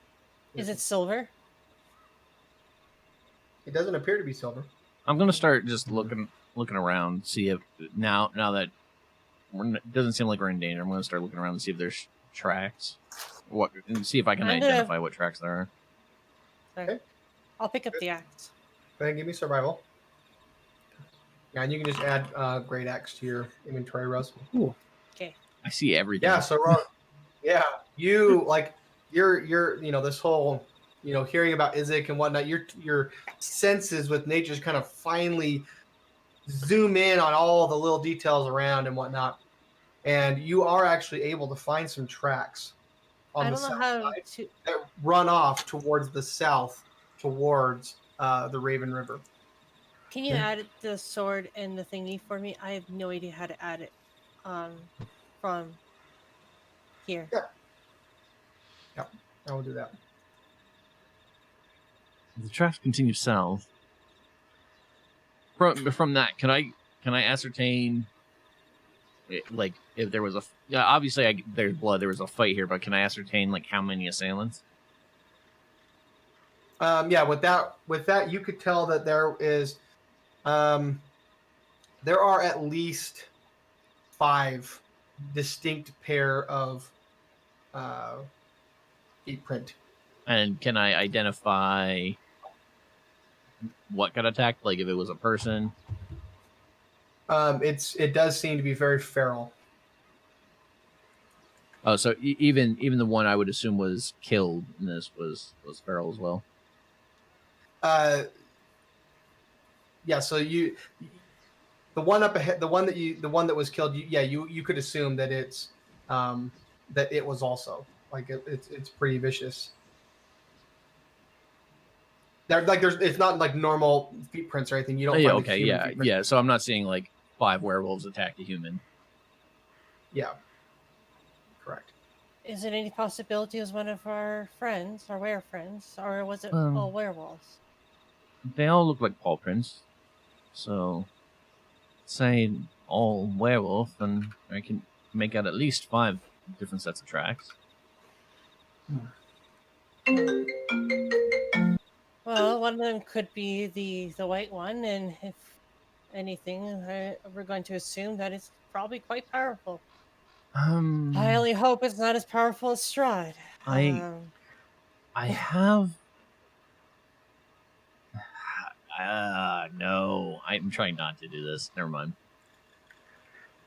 Speaker 4: Is it silver?
Speaker 1: it doesn't appear to be silver.
Speaker 3: I'm gonna start just looking around, see if now that it doesn't seem like we're in danger. I'm gonna start looking around and see if there's tracks. And see if I can identify what tracks there are.
Speaker 4: Okay. I'll pick up the axe.
Speaker 1: Go ahead and give me survival. Yeah, and you can just add great axe to your inventory, Rose.
Speaker 2: Ooh.
Speaker 4: Okay.
Speaker 3: I see everything.
Speaker 1: Yeah, so yeah, you're this whole hearing about Isaac and whatnot, your senses with nature's kind of finally zoom in on all the little details around and whatnot, and you are actually able to find some tracks on
Speaker 4: I
Speaker 1: the
Speaker 4: don't know
Speaker 1: south
Speaker 4: how
Speaker 1: side
Speaker 4: to.
Speaker 1: that run off towards the south, towards the Raven River.
Speaker 4: Can you add the sword and the thingy for me? I have no idea how to add it from here.
Speaker 1: Yeah, I will do that.
Speaker 3: The tracks continue south. From that, can I ascertain, like, if there was obviously there's blood, there was a fight here, but can I ascertain like how many assailants?
Speaker 1: Yeah, with that, you could tell that there is, there are at least 5 distinct pair of, feet print.
Speaker 3: And can I identify what got attacked? Like if it was a person?
Speaker 1: It does seem to be very feral.
Speaker 3: Oh, so even the one I would assume was killed in this was feral as well.
Speaker 1: Yeah. So the one up ahead, the one that was killed. You could assume that it's that it was also like it's pretty vicious. It's not like normal feet prints or anything. You don't.
Speaker 3: Yeah,
Speaker 1: find the
Speaker 3: okay,
Speaker 1: human
Speaker 3: yeah,
Speaker 1: feet prints.
Speaker 3: yeah. So I'm not seeing like 5 werewolves attack a human.
Speaker 1: Yeah. Correct.
Speaker 4: Is it any possibility it was one of our friends, our were friends, or was it
Speaker 3: Um,
Speaker 4: all werewolves?
Speaker 3: They all look like paw prints, so say all werewolf, and I can make out at least 5 different sets of tracks.
Speaker 4: Well, one of them could be the white one, and if anything, we're going to assume that it's probably quite powerful. I only hope it's not as powerful as Strahd.
Speaker 3: I have. No, I'm trying not to do this. Never mind.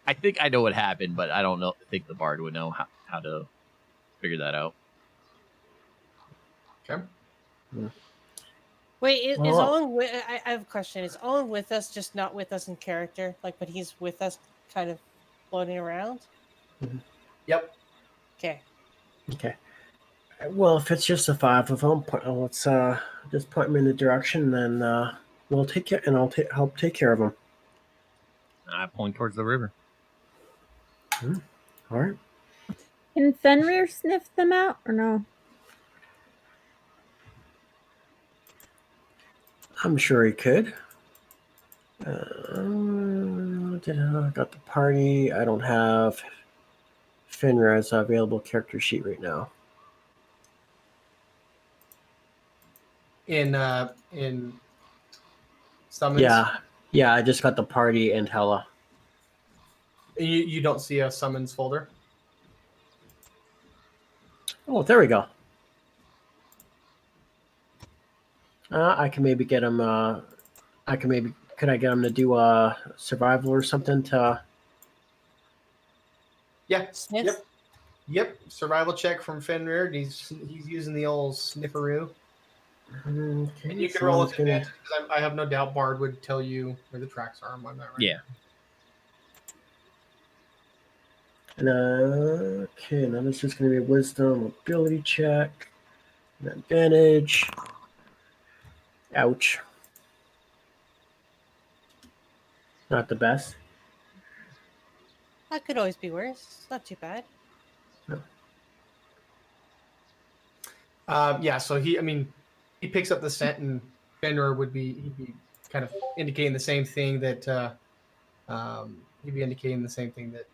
Speaker 3: I think I know what happened, but I don't know. I think the bard would know how to figure that out.
Speaker 1: Okay.
Speaker 4: Wait, is
Speaker 2: Well-
Speaker 4: Owen with? I have a question. Is Owen with us, just not with us in character? Like, but he's with us, kind of floating around.
Speaker 1: Yep.
Speaker 4: Okay.
Speaker 2: Okay. Well, if it's just the 5 of them, let's just point them in the direction, then we'll take care, and I'll help take care of them.
Speaker 3: I point towards the river.
Speaker 2: All right.
Speaker 5: Can Fenrir sniff them out or no?
Speaker 2: I'm sure he could. I got the party. I don't have Fenrir's available character sheet right now.
Speaker 1: In summons.
Speaker 2: Yeah. I just got the party and Hella.
Speaker 1: You don't see a summons folder.
Speaker 2: Oh, there we go. I can maybe get him. Could I get him to do a survival or something to?
Speaker 1: Yeah.
Speaker 4: Sniff?
Speaker 1: Yep. Survival check from Fenrir. He's using the old snifferoo.
Speaker 2: Okay,
Speaker 1: And you can
Speaker 2: so
Speaker 1: roll
Speaker 2: I'm
Speaker 1: with
Speaker 2: just gonna-
Speaker 1: advantage because I have no doubt Bard would tell you where the tracks are. Am I right?
Speaker 3: Yeah.
Speaker 2: And, okay, now this is going to be a wisdom ability check. An advantage. Ouch. Not the best.
Speaker 4: That could always be worse. It's not too bad.
Speaker 1: Yeah. So he picks up the scent, and Fenrir he'd be kind of indicating the same thing that he'd be indicating the same thing that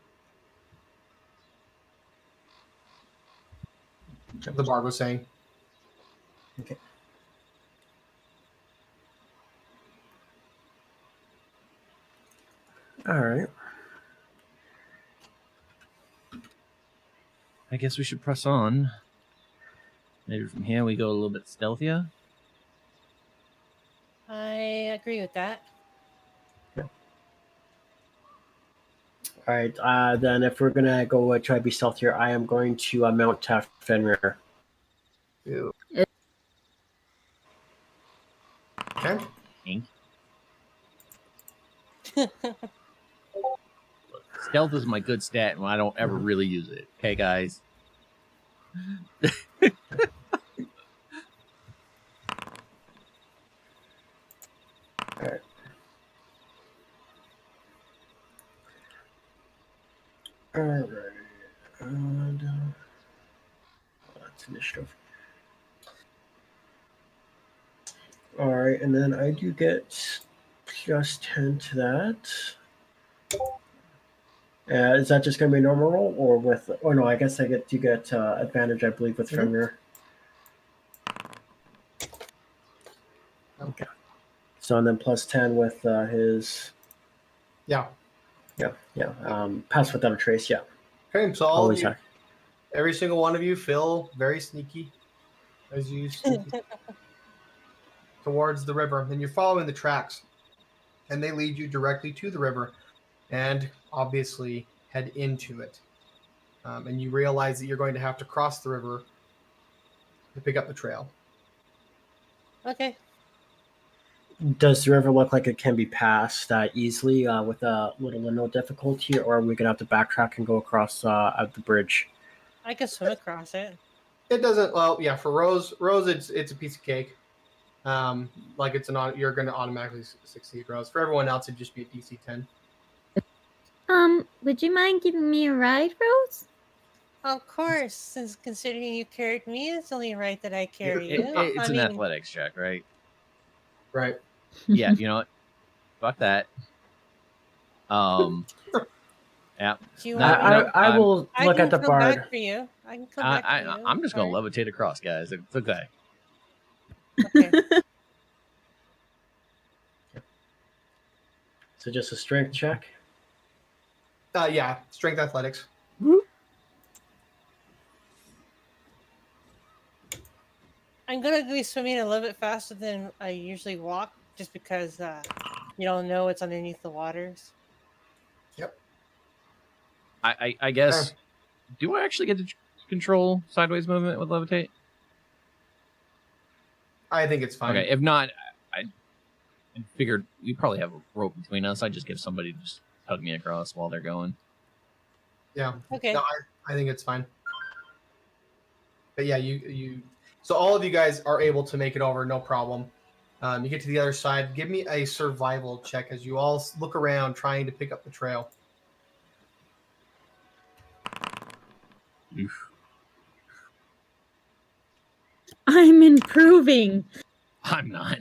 Speaker 1: the Bard was saying.
Speaker 2: Okay. All right.
Speaker 3: I guess we should press on. Maybe from here we go a little bit stealthier.
Speaker 4: I agree with that.
Speaker 2: All right. Then if we're gonna go try to be stealthier, I am going to mount Fenrir.
Speaker 1: Ew. Okay.
Speaker 3: Ink. Stealth is my good stat, and I don't ever really use it. Okay, guys.
Speaker 2: All right. And, that's initiative. All right, and then I do get plus 10 to that. Is that just going to be a normal roll, or with? Oh no, I guess I get advantage, I believe, with Fenrir. Okay. So and then plus 10 with his.
Speaker 1: Yeah.
Speaker 2: Pass without a trace. Yeah.
Speaker 1: Okay. So all of
Speaker 2: Always
Speaker 1: you,
Speaker 2: have.
Speaker 1: every single one of you feel very sneaky. as you sneak towards the river. And you're following the tracks, and they lead you directly to the river, and obviously head into it. And you realize that you're going to have to cross the river to pick up the trail.
Speaker 4: Okay.
Speaker 2: Does the river look like it can be passed easily with a little or no difficulty, or are we gonna have to backtrack and go across at the bridge?
Speaker 4: I can swim across it.
Speaker 1: It doesn't. Well, yeah. For Rose, it's a piece of cake. Like you're going to automatically succeed, Rose. For everyone else, it'd just be a DC 10.
Speaker 6: Would you mind giving me a ride, Rose?
Speaker 4: Of course, since considering you carried me, it's only right that I carry you.
Speaker 3: It's an athletics check, right?
Speaker 1: Right.
Speaker 3: Yeah, you know what? Fuck that. Yeah.
Speaker 4: Do you
Speaker 3: No,
Speaker 4: want me to-
Speaker 2: I will
Speaker 4: I
Speaker 2: look
Speaker 4: can
Speaker 2: at the
Speaker 4: come
Speaker 2: bard.
Speaker 4: back for you. I can come back for you.
Speaker 3: I'm just going to
Speaker 4: Bard.
Speaker 3: levitate across, guys. It's okay.
Speaker 4: Okay.
Speaker 2: So just a strength check.
Speaker 1: Yeah. Strength athletics.
Speaker 4: I'm gonna be swimming a little bit faster than I usually walk, just because you don't know what's underneath the waters.
Speaker 1: Yep.
Speaker 3: I guess. Do I actually get to control sideways movement with levitate?
Speaker 1: I think it's fine.
Speaker 3: Okay. If not, I figured we probably have a rope between us. I just give somebody to just tug me across while they're going.
Speaker 1: Yeah.
Speaker 4: Okay.
Speaker 1: No, I think it's fine. But yeah, you. So all of you guys are able to make it over, no problem. You get to the other side. Give me a survival check as you all look around trying to pick up the trail.
Speaker 3: Oof.
Speaker 6: I'm improving.
Speaker 3: I'm not.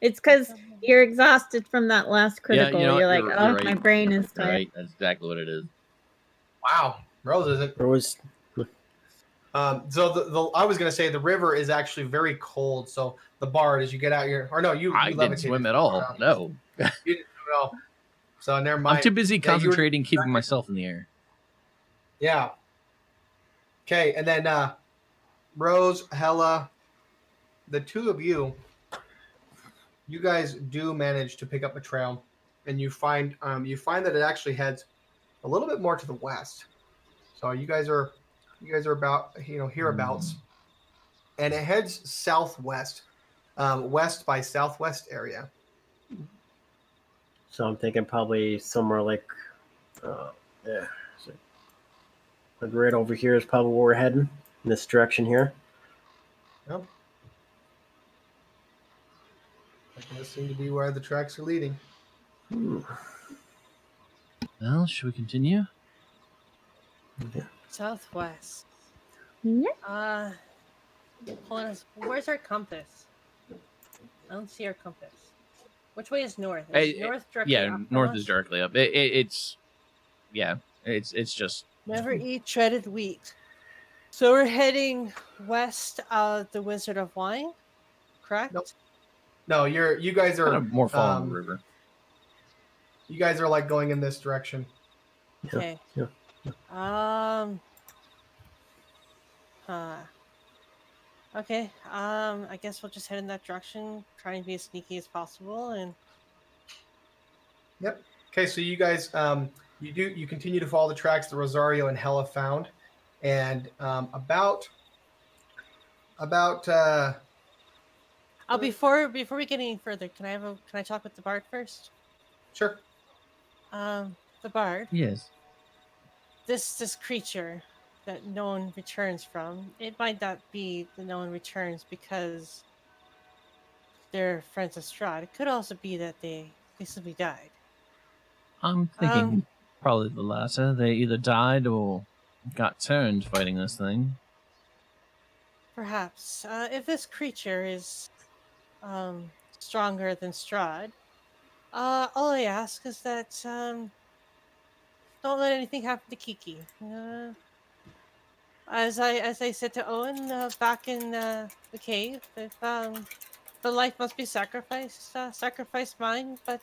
Speaker 6: It's because you're exhausted from that last critical.
Speaker 3: you know what?
Speaker 6: You're like,
Speaker 3: You're
Speaker 6: oh,
Speaker 3: right.
Speaker 6: my brain is
Speaker 3: You're
Speaker 6: tired.
Speaker 3: right. That's exactly what it is.
Speaker 1: Wow, Rose isn't.
Speaker 2: Rose.
Speaker 1: So I was gonna say the river is actually very cold. So the bard, as you get out here, or no, you
Speaker 3: I didn't
Speaker 1: levitated.
Speaker 3: swim at all. No.
Speaker 1: You didn't swim at all. So never mind.
Speaker 3: I'm too busy
Speaker 1: Yeah, you were-
Speaker 3: concentrating, keeping myself in the air.
Speaker 1: Yeah. Okay, and then Rose, Hella, the two of you guys do manage to pick up a trail, and you find that it actually heads a little bit more to the west. So you guys are about hereabouts, and it heads southwest, west by southwest area.
Speaker 2: So I'm thinking probably somewhere like, yeah. So, like right over here is probably where we're heading, in this direction here.
Speaker 1: Yep. That does seem to be where the tracks are leading.
Speaker 3: Well, should we continue?
Speaker 4: Southwest.
Speaker 6: Yeah.
Speaker 4: Hold on. Where's our compass? I don't see our compass. Which way is north? Is north directly up from
Speaker 3: north
Speaker 4: us?
Speaker 3: is directly up. It's just
Speaker 4: Never eat shredded wheat. So we're heading west of the Wizard of Wine, correct?
Speaker 1: Nope. No, you guys are
Speaker 3: kind of more following the river.
Speaker 1: You guys are like going in this direction.
Speaker 4: Okay.
Speaker 2: Yeah.
Speaker 4: Okay. I guess we'll just head in that direction, try and be as sneaky as possible, and
Speaker 1: Yep. Okay, so you guys, you continue to follow the tracks that Rosario and Hella found, and about.
Speaker 4: before we get any further, can I talk with the bard first?
Speaker 1: Sure.
Speaker 4: The bard.
Speaker 3: Yes.
Speaker 4: This creature that no one returns from, it might not be that no one returns because they're friends of Strahd. It could also be that they simply died.
Speaker 3: I'm thinking probably the latter. They either died or got turned fighting this thing.
Speaker 4: Perhaps. If this creature is stronger than Strahd, all I ask is that don't let anything happen to Kiki. As I said to Owen back in the cave, if the life must be sacrificed, sacrifice mine, but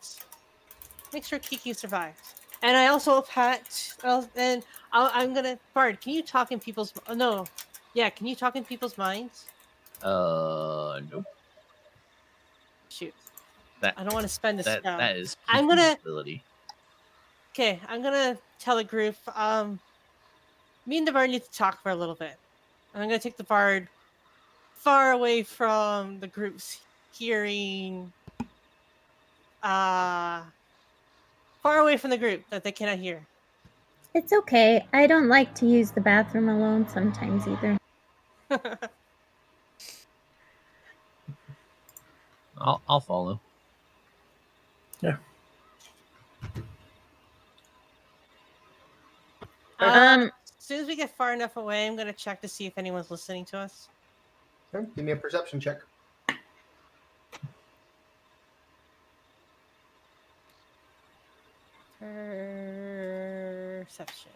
Speaker 4: make sure Kiki survives. And I also I'm gonna Bard. Can you talk in people's? No, yeah. Can you talk in people's minds?
Speaker 3: Nope.
Speaker 4: Shoot,
Speaker 3: That
Speaker 4: I don't want to spend a spell.
Speaker 3: that is
Speaker 4: I'm
Speaker 3: Kiki's
Speaker 4: gonna.
Speaker 3: ability.
Speaker 4: Okay, I'm gonna tell the group. Me and the Bard need to talk for a little bit. I'm gonna take the Bard far away from the group's hearing. Far away from the group that they cannot hear.
Speaker 6: It's okay. I don't like to use the bathroom alone sometimes either.
Speaker 3: I'll follow.
Speaker 2: Yeah.
Speaker 4: As soon as we get far enough away, I'm gonna check to see if anyone's listening to us.
Speaker 1: Okay, give me a perception check.
Speaker 4: Perception.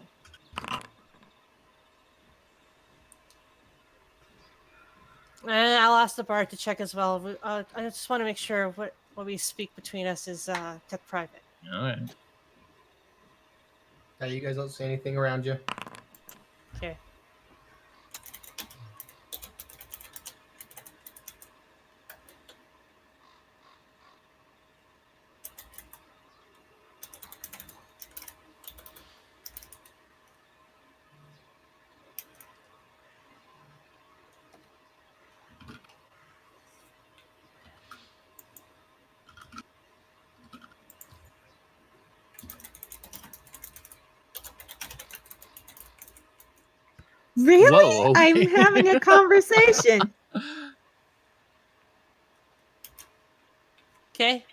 Speaker 4: And I'll ask the bard to check as well. I just want to make sure what we speak between us is kept private.
Speaker 3: All right.
Speaker 1: You guys don't see anything around you.
Speaker 4: Okay.
Speaker 6: Really?
Speaker 3: Whoa, okay.
Speaker 6: I'm having a conversation.
Speaker 4: Okay.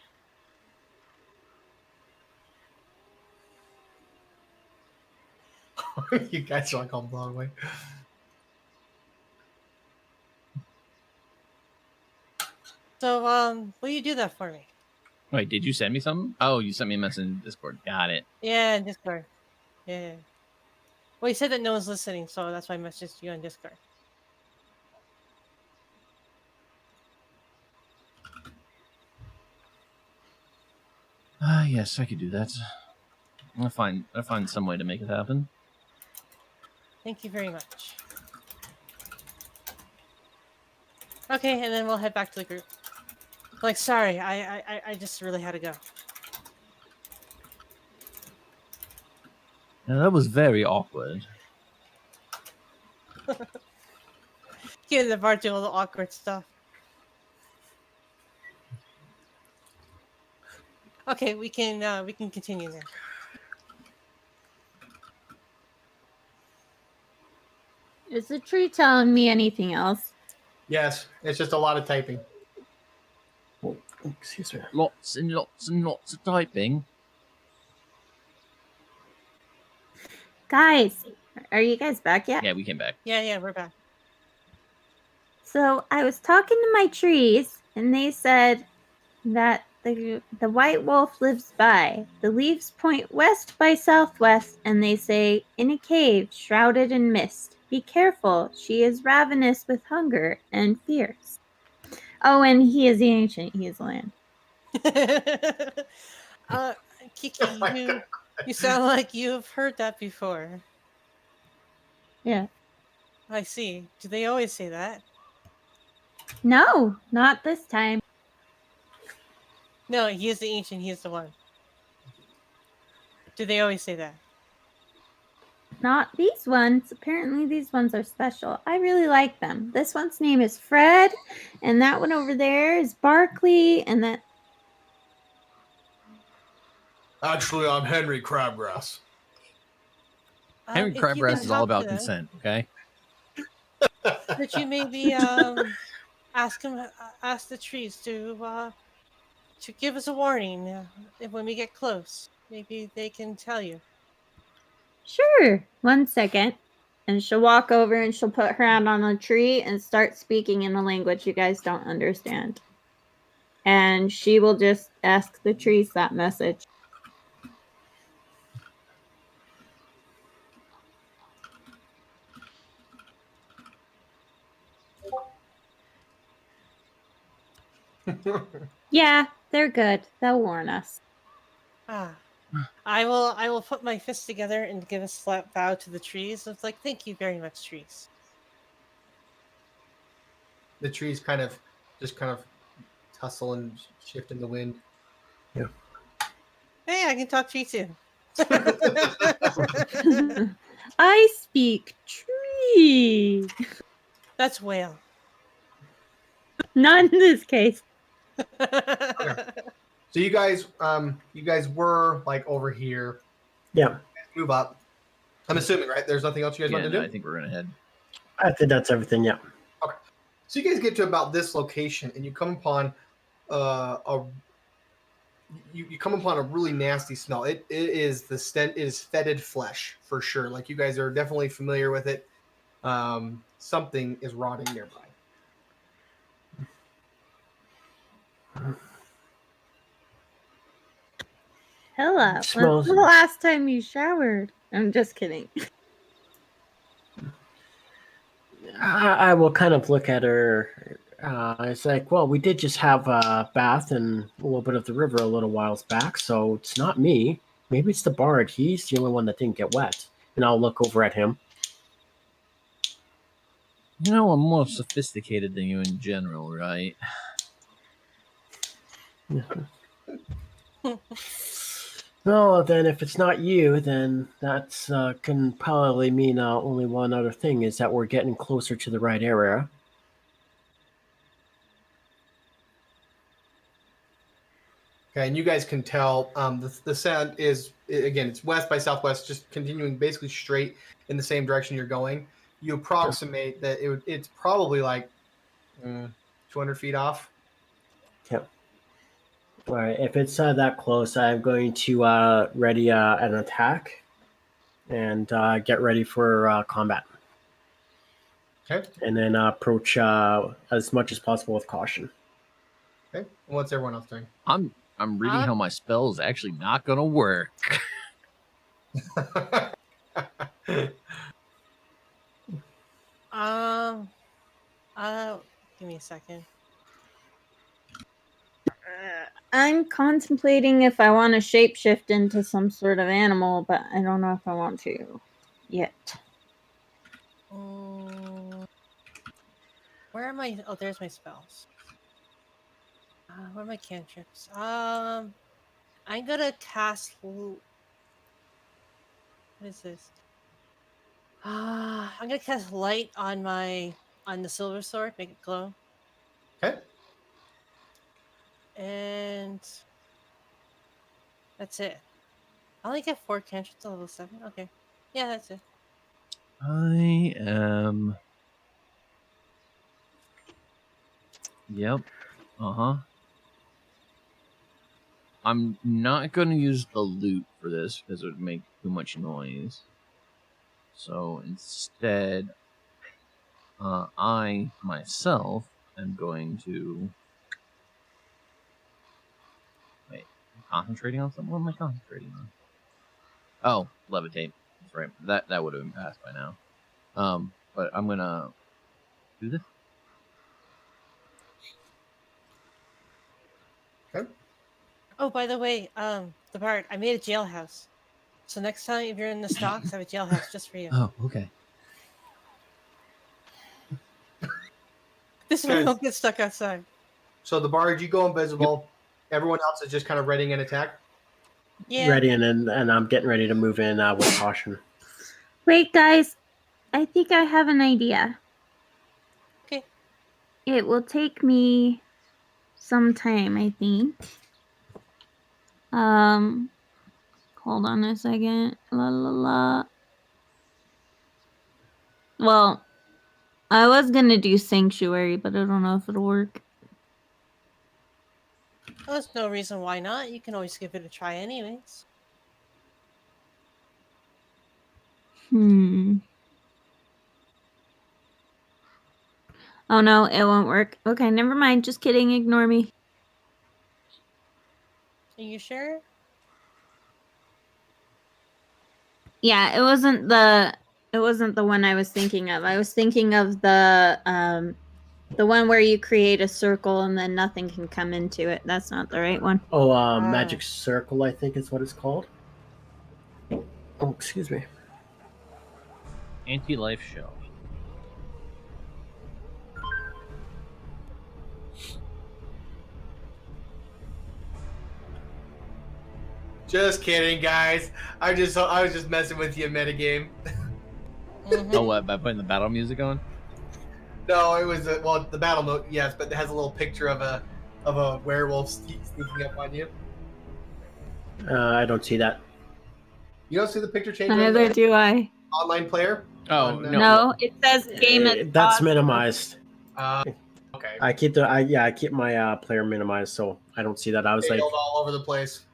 Speaker 1: You guys are like all blown away.
Speaker 4: So, will you do that for me?
Speaker 3: Wait, did you send me something? Oh, you sent me a message in Discord. Got it.
Speaker 4: Yeah, in Discord. Yeah. Well, you said that no one's listening, so that's why I messaged you on Discord.
Speaker 3: Yes, I could do that. I'll find some way to make it happen.
Speaker 4: Thank you very much. Okay, and then we'll head back to the group. Like, sorry, I just really had to go.
Speaker 3: Yeah, that was very awkward.
Speaker 4: Getting the bar do all the awkward stuff. Okay, we can continue now.
Speaker 6: Is the tree telling me anything else?
Speaker 1: Yes, it's just a lot of typing.
Speaker 2: Oh, excuse me.
Speaker 3: Lots and lots and lots of typing.
Speaker 6: Guys, are you guys back yet?
Speaker 3: Yeah, we came back.
Speaker 4: Yeah, we're back.
Speaker 6: So I was talking to my trees, and they said that the white wolf lives by. The leaves point west by southwest, and they say, in a cave shrouded in mist. Be careful, she is ravenous with hunger and fierce. Oh, and he is the ancient, he is land.
Speaker 4: Kiki, you sound like you've heard that before.
Speaker 6: Yeah.
Speaker 4: I see. Do they always say that?
Speaker 6: No, not this time.
Speaker 4: No, he is the ancient, he is the one. Do they always say that?
Speaker 6: Not these ones. Apparently these ones are special. I really like them. This one's name is Fred, and that one over there is Barkley, and that...
Speaker 1: Actually, I'm Henry Crabgrass.
Speaker 3: Henry
Speaker 4: If you
Speaker 3: Crabgrass
Speaker 4: can
Speaker 3: is all
Speaker 4: talk to
Speaker 3: about
Speaker 4: them,
Speaker 3: consent, okay?
Speaker 4: Could you maybe ask the trees to give us a warning when we get close? Maybe they can tell you.
Speaker 6: Sure. 1 second. And she'll walk over and she'll put her hand on a tree and start speaking in a language you guys don't understand. And she will just ask the trees that message. Yeah, they're good. They'll warn us.
Speaker 4: Ah, I will put my fists together and give a slap bow to the trees. It's like, thank you very much, trees.
Speaker 1: The trees kind of tussle and shift in the wind.
Speaker 4: Hey, I can talk to you too.
Speaker 6: I speak tree.
Speaker 4: That's whale.
Speaker 6: Not in this case.
Speaker 1: So you guys were like over here.
Speaker 2: Yeah,
Speaker 1: Move up. I'm assuming, right? There's nothing else you guys
Speaker 3: Yeah,
Speaker 1: want to
Speaker 3: no,
Speaker 1: do?
Speaker 3: I think we're gonna head.
Speaker 2: I think that's everything. Yeah.
Speaker 1: So you guys get to about this location, and you come upon you come upon a really nasty smell. It is it is fetid flesh for sure. Like you guys are definitely familiar with it. Something is rotting nearby.
Speaker 6: Hello. When's
Speaker 2: Smells-
Speaker 6: the last time you showered? I'm just kidding.
Speaker 2: I will kind of look at her. It's like, well, we did just have a bath in a little bit of the river a little whiles back, so it's not me. Maybe it's the bard. He's the only one that didn't get wet. And I'll look over at him.
Speaker 3: You know, I'm more sophisticated than you in general, right?
Speaker 2: Well, then if it's not you, then that's can probably mean only one other thing is that we're getting closer to the right area.
Speaker 1: Okay, and you guys can tell the sound is, again, it's west by southwest, just continuing basically straight in the same direction you're going. You approximate that it's probably like 200 feet off.
Speaker 2: Yep. All right. If it's that close, I'm going to ready an attack and get ready for combat.
Speaker 1: Okay.
Speaker 2: And then approach as much as possible with caution.
Speaker 1: Okay. And what's everyone else doing?
Speaker 3: I'm reading how my spell is actually not gonna work.
Speaker 4: Give me a second.
Speaker 6: I'm contemplating if I want to shapeshift into some sort of animal, but I don't know if I want to yet.
Speaker 4: Where am I? Oh, there's my spells. Where are my cantrips? I'm gonna cast. What is this? I'm gonna cast light on the silver sword, make it glow,
Speaker 1: Okay.
Speaker 4: and that's it. I only get 4 cantrips to level 7. Okay, yeah, that's it.
Speaker 3: I am. Yep. I'm not going to use the loot for this because it would make too much noise. So instead, I myself am going to. Wait, I'm concentrating on something? What am I concentrating on? Oh, levitate. That's right. That would have been passed by now. But I'm gonna do this.
Speaker 1: Okay.
Speaker 4: Oh, by the way, the bard, I made a jailhouse. So next time if you're in the stocks, I have a jailhouse just for you.
Speaker 3: Oh, okay.
Speaker 4: This way you
Speaker 1: Guys.
Speaker 4: don't get stuck outside.
Speaker 1: So the bard, you go invisible. Everyone else is just kind of readying an attack.
Speaker 4: Yeah.
Speaker 2: Ready, and I'm getting ready to move in with caution.
Speaker 6: Wait, guys. I think I have an idea.
Speaker 4: Okay.
Speaker 6: It will take me some time, I think. Hold on a second. La la la. Well, I was gonna do sanctuary, but I don't know if it'll work.
Speaker 4: Well, there's no reason why not. You can always give it a try anyways.
Speaker 6: Oh no, it won't work. Okay, never mind. Just kidding. Ignore me.
Speaker 4: Are you sure?
Speaker 6: Yeah, it wasn't the one I was thinking of. I was thinking of the one where you create a circle and then nothing can come into it. That's not the right one.
Speaker 2: Oh, magic circle, I think is what it's called. Oh, excuse me.
Speaker 3: Anti-life shell.
Speaker 1: Just kidding, guys. I was just messing with you metagame.
Speaker 4: Mhm.
Speaker 3: Oh, what? By putting the battle music on?
Speaker 1: No, it was the battle mode, yes, but it has a little picture of a werewolf sneaking up on you.
Speaker 2: I don't see that.
Speaker 1: You don't see the picture change on
Speaker 5: Neither
Speaker 1: the
Speaker 5: do I.
Speaker 1: online player?
Speaker 3: Oh,
Speaker 1: On,
Speaker 3: no.
Speaker 5: No, it says game is
Speaker 2: That's
Speaker 5: paused.
Speaker 2: minimized.
Speaker 1: Okay.
Speaker 2: I keep my player minimized, so I don't see that. I was like,
Speaker 1: Failed all over the place.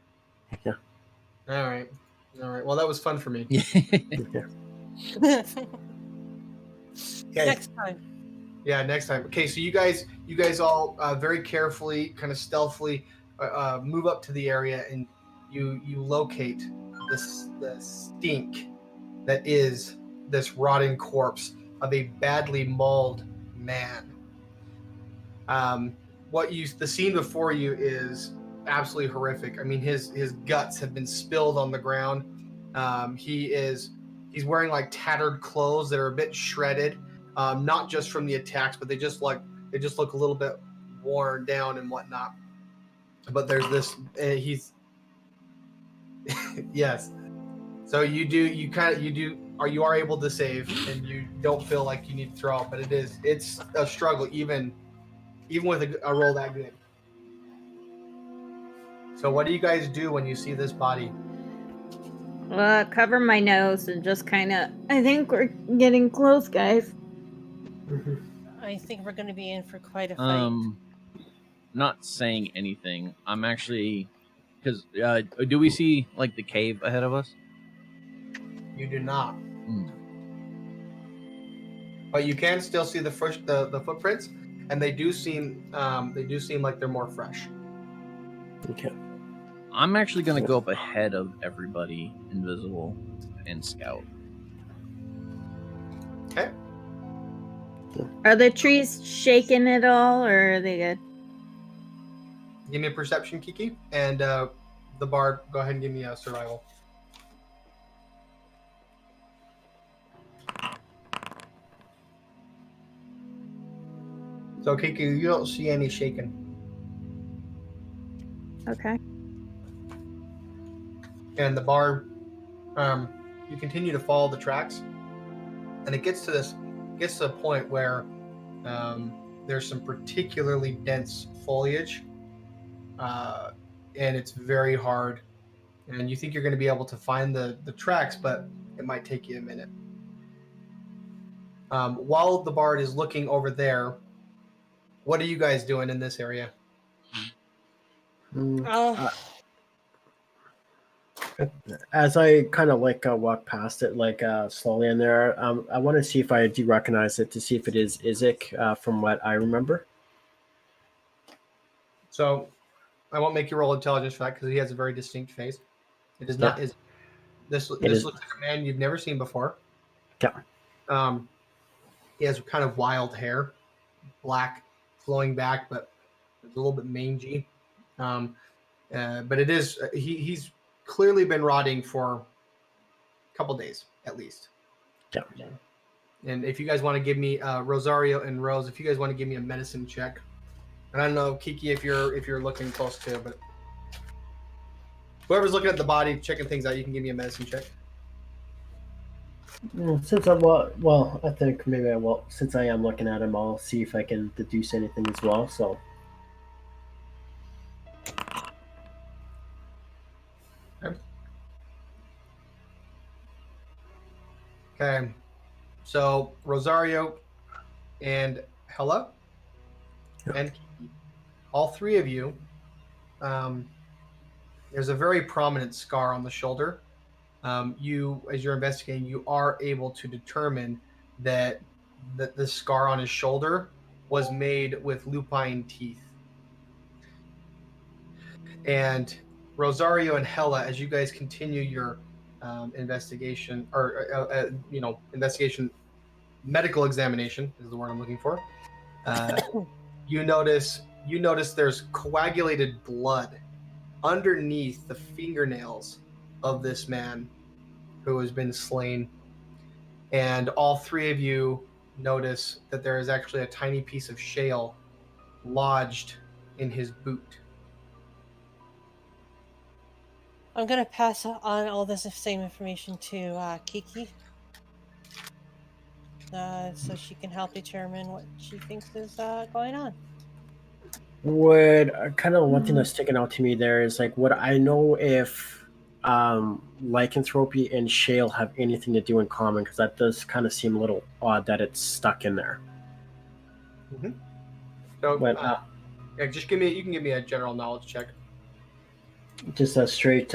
Speaker 2: Yeah.
Speaker 1: All right. Well, that was fun for me.
Speaker 2: yeah.
Speaker 1: Okay.
Speaker 4: Next time.
Speaker 1: Yeah, next time. Okay, so you guys all very carefully, kind of stealthily, move up to the area, and you locate the stink that is this rotting corpse of a badly mauled man. The scene before you is absolutely horrific. I mean, his guts have been spilled on the ground. He's wearing like tattered clothes that are a bit shredded. Not just from the attacks, but they just look a little bit worn down and whatnot. But there's this. He's yes. So you are able to save, and you don't feel like you need to throw out. But it's a struggle even with a roll that good. So what do you guys do when you see this body?
Speaker 5: Cover my nose and just kind of. I think we're getting close, guys.
Speaker 4: I think we're going to be in for quite a fight.
Speaker 3: Not saying anything. I'm actually, because do we see like the cave ahead of us?
Speaker 1: You do not. But you can still see the footprints, and they do seem like they're more fresh.
Speaker 2: Okay.
Speaker 3: I'm actually gonna go up ahead of everybody, invisible, and scout.
Speaker 1: Okay.
Speaker 5: Are the trees shaking at all, or are they good?
Speaker 1: Give me a perception, Kiki, and the bard. Go ahead and give me a survival. So, Kiki, you don't see any shaking.
Speaker 5: Okay.
Speaker 1: And the bard, you continue to follow the tracks, and it gets to a point where there's some particularly dense foliage, and it's very hard. And you think you're going to be able to find the tracks, but it might take you a minute. While the bard is looking over there, what are you guys doing in this area?
Speaker 2: As I kind of walk past it slowly in there, I want to see if I do recognize it, to see if it is Isaac from what I remember.
Speaker 1: So I won't make you roll intelligence for that because he has a very distinct face. It is not. This looks like a man you've never seen before.
Speaker 2: Yeah.
Speaker 1: He has kind of wild hair, black, flowing back, but it's a little bit mangy. But it is he's clearly been rotting for a couple days at least.
Speaker 2: Yeah.
Speaker 1: And if you guys want to give me Rosario and Rose, if you guys want to give me a medicine check, and I don't know, Kiki, if you're looking close to, but whoever's looking at the body, checking things out, you can give me a medicine check.
Speaker 2: Since I think maybe I will. Since I am looking at him, I'll see if I can deduce anything as well. So.
Speaker 1: Okay. So Rosario and Hella and Kiki, all three of you, there's a very prominent scar on the shoulder. You, as you're investigating, you are able to determine that the scar on his shoulder was made with lupine teeth. And Rosario and Hella, as you guys continue your investigation, or investigation, medical examination is the word I'm looking for. You notice there's coagulated blood underneath the fingernails of this man, who has been slain. And all three of you notice that there is actually a tiny piece of shale lodged in his boot.
Speaker 4: I'm gonna pass on all this same information to Kiki, so she can help determine what she thinks is going on.
Speaker 2: Would kind of one thing that's sticking out to me there is like, would I know if lycanthropy and shale have anything to do in common? Because that does kind of seem a little odd that it's stuck in there.
Speaker 1: Mm-hmm. So,
Speaker 2: But
Speaker 1: just you can give me a general knowledge check.
Speaker 2: just a straight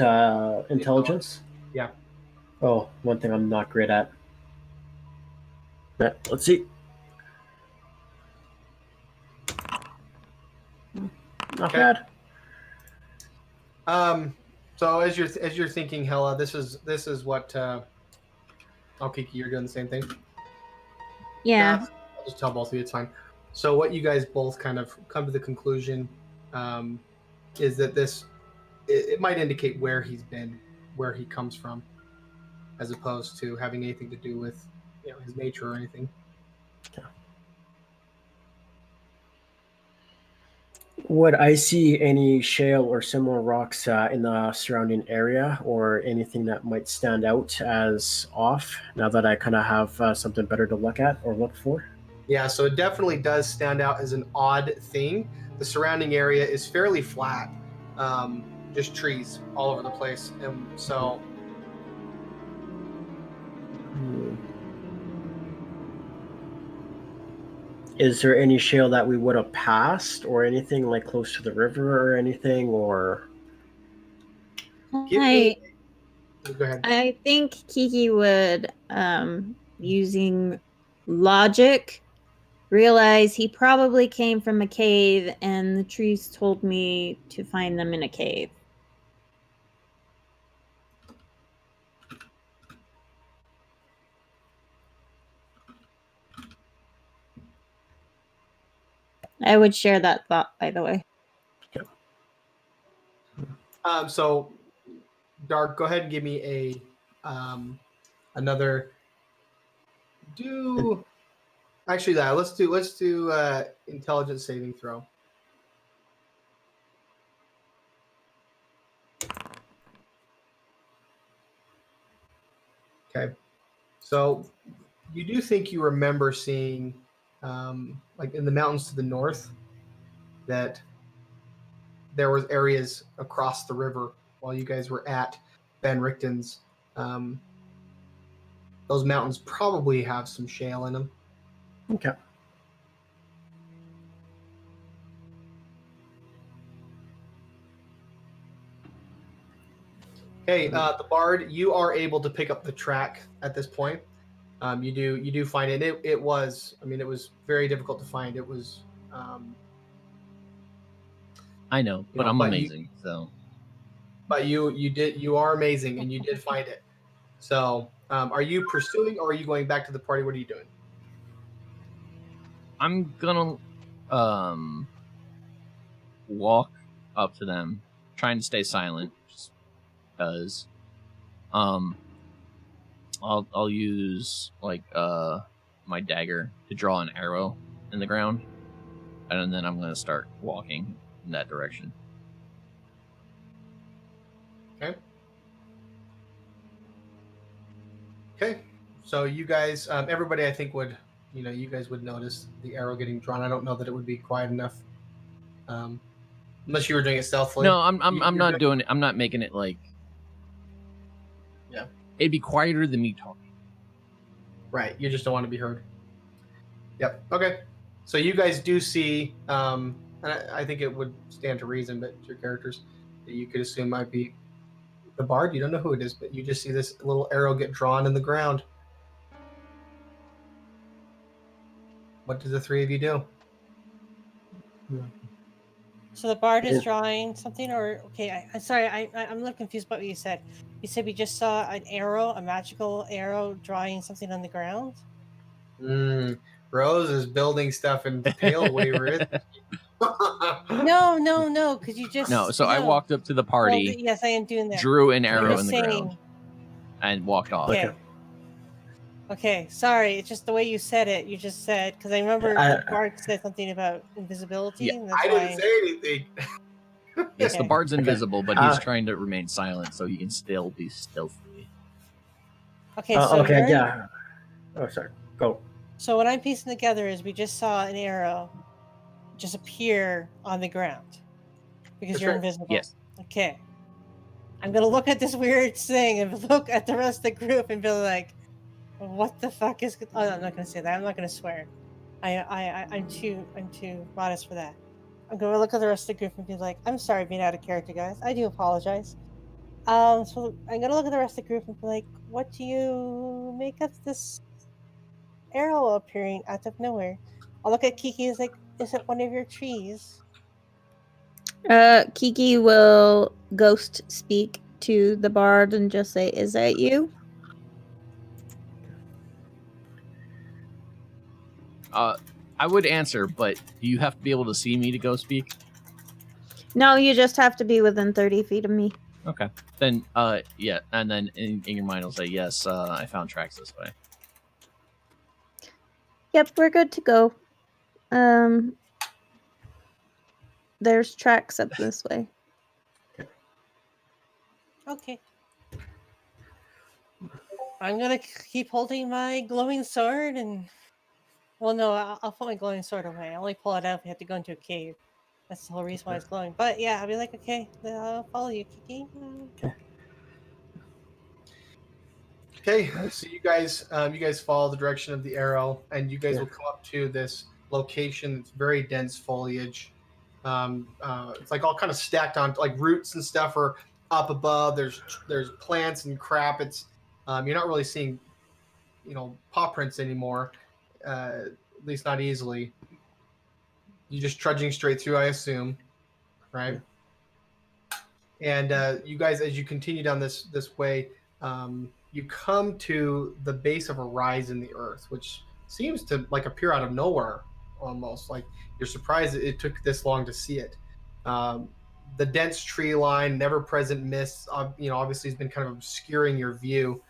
Speaker 2: intelligence.
Speaker 1: Yeah.
Speaker 2: Oh, one thing I'm not great at. Let's see. Not bad.
Speaker 1: So as you're thinking, Hella, this is what. Oh, Kiki, you're doing the same thing.
Speaker 6: Yeah.
Speaker 1: Nah, I'll just tell both of you. It's fine. So what you guys both kind of come to the conclusion is that it might indicate where he's been, where he comes from, as opposed to having anything to do with his nature or anything.
Speaker 2: Yeah. Would I see any shale or similar rocks in the surrounding area, or anything that might stand out as off? Now that I kind of have something better to look at or look for.
Speaker 1: Yeah, so it definitely does stand out as an odd thing. The surrounding area is fairly flat, just trees all over the place, and so.
Speaker 2: Is there any shale that we would have passed, or anything like close to the river or anything, or?
Speaker 1: Go ahead.
Speaker 6: I think Kiki would, using logic, realize he probably came from a cave, and the trees told me to find them in a cave. I would share that thought, by the way.
Speaker 1: So, Dark, go ahead and give me another. Actually, let's do intelligence saving throw. Okay, so you do think you remember seeing, like in the mountains to the north, that there was areas across the river while you guys were at Ben Richten's. Those mountains probably have some shale in them.
Speaker 2: Okay.
Speaker 1: Okay, the Bard, you are able to pick up the track at this point. You do find it. It was very difficult to find. It was.
Speaker 3: I know, but I'm amazing.
Speaker 1: But you are amazing, and you did find it. So, are you pursuing, or are you going back to the party? What are you doing?
Speaker 3: I'm gonna walk up to them, trying to stay silent, just because. I'll use like my dagger to draw an arrow in the ground, and then I'm gonna start walking in that direction.
Speaker 1: Okay. So you guys, everybody, I think you guys would notice the arrow getting drawn. I don't know that it would be quiet enough, unless you were doing it stealthily.
Speaker 3: No, I'm not doing it. I'm not making it like.
Speaker 1: Yeah.
Speaker 3: It'd be quieter than me talking.
Speaker 1: Right. You just don't want to be heard. Yep. Okay. So you guys do see, and I think it would stand to reason, but your characters that you could assume might be the Bard. You don't know who it is, but you just see this little arrow get drawn in the ground. What do the three of you do?
Speaker 4: So the Bard is drawing something, or okay? I'm sorry, I'm a little confused about what you said. You said we just saw an arrow, a magical arrow, drawing something on the ground.
Speaker 1: Rose is building stuff in Pale Wayward.
Speaker 4: No, because you just
Speaker 3: No. So I walked up to the party.
Speaker 4: Well, yes, I am doing that.
Speaker 3: Drew an arrow in the ground, and walked off.
Speaker 4: Okay. Okay, sorry. It's just the way you said it. You just said, because I remember Bart said something about invisibility,
Speaker 3: Yeah,
Speaker 4: and that's
Speaker 1: I
Speaker 4: why.
Speaker 1: didn't say anything.
Speaker 3: Yes, the
Speaker 4: Okay.
Speaker 3: bard's invisible, but he's trying to remain silent so he can still be stealthy.
Speaker 4: Okay, so
Speaker 2: okay, yeah. Oh, sorry. Go.
Speaker 4: So what I'm piecing together is we just saw an arrow just appear on the ground because
Speaker 1: That's
Speaker 4: you're
Speaker 1: right.
Speaker 4: invisible.
Speaker 3: Yes.
Speaker 4: Okay. I'm gonna look at this weird thing and look at the rest of the group and be like, "What the fuck is?" Oh, no, I'm not gonna say that. I'm not gonna swear. I'm too modest for that. I'm gonna look at the rest of the group and be like, "I'm sorry, being out of character, guys. I do apologize." So I'm gonna look at the rest of the group and be like, "What do you make of this arrow appearing out of nowhere?" I'll look at Kiki. Is like, "Is it one of your trees?"
Speaker 6: Kiki will ghost speak to the bard and just say, "Is that you?"
Speaker 3: I would answer, but do you have to be able to see me to go speak?
Speaker 6: No, you just have to be within 30 feet of me.
Speaker 3: Okay. Then, yeah, and then in your mind, will say, yes, I found tracks this way.
Speaker 6: Yep, we're good to go. There's tracks up this way.
Speaker 4: Okay. I'm gonna keep holding my glowing sword and. Well, no, I'll put my glowing sword away. I only pull it out if we have to go into a cave. That's the whole reason why it's glowing. But yeah, I'll be like, okay, I'll follow you, Kiki.
Speaker 1: Okay, so you guys follow the direction of the arrow, and you guys will come up to this location. It's very dense foliage. It's like all kind of stacked on, like roots and stuff are up above. There's plants and crap. It's you're not really seeing, paw prints anymore, at least not easily. You're just trudging straight through, I assume, right? And you guys, as you continue down this way, you come to the base of a rise in the earth, which seems to like appear out of nowhere, almost. Like you're surprised it took this long to see it. The dense tree line, never-present mist, obviously has been kind of obscuring your view.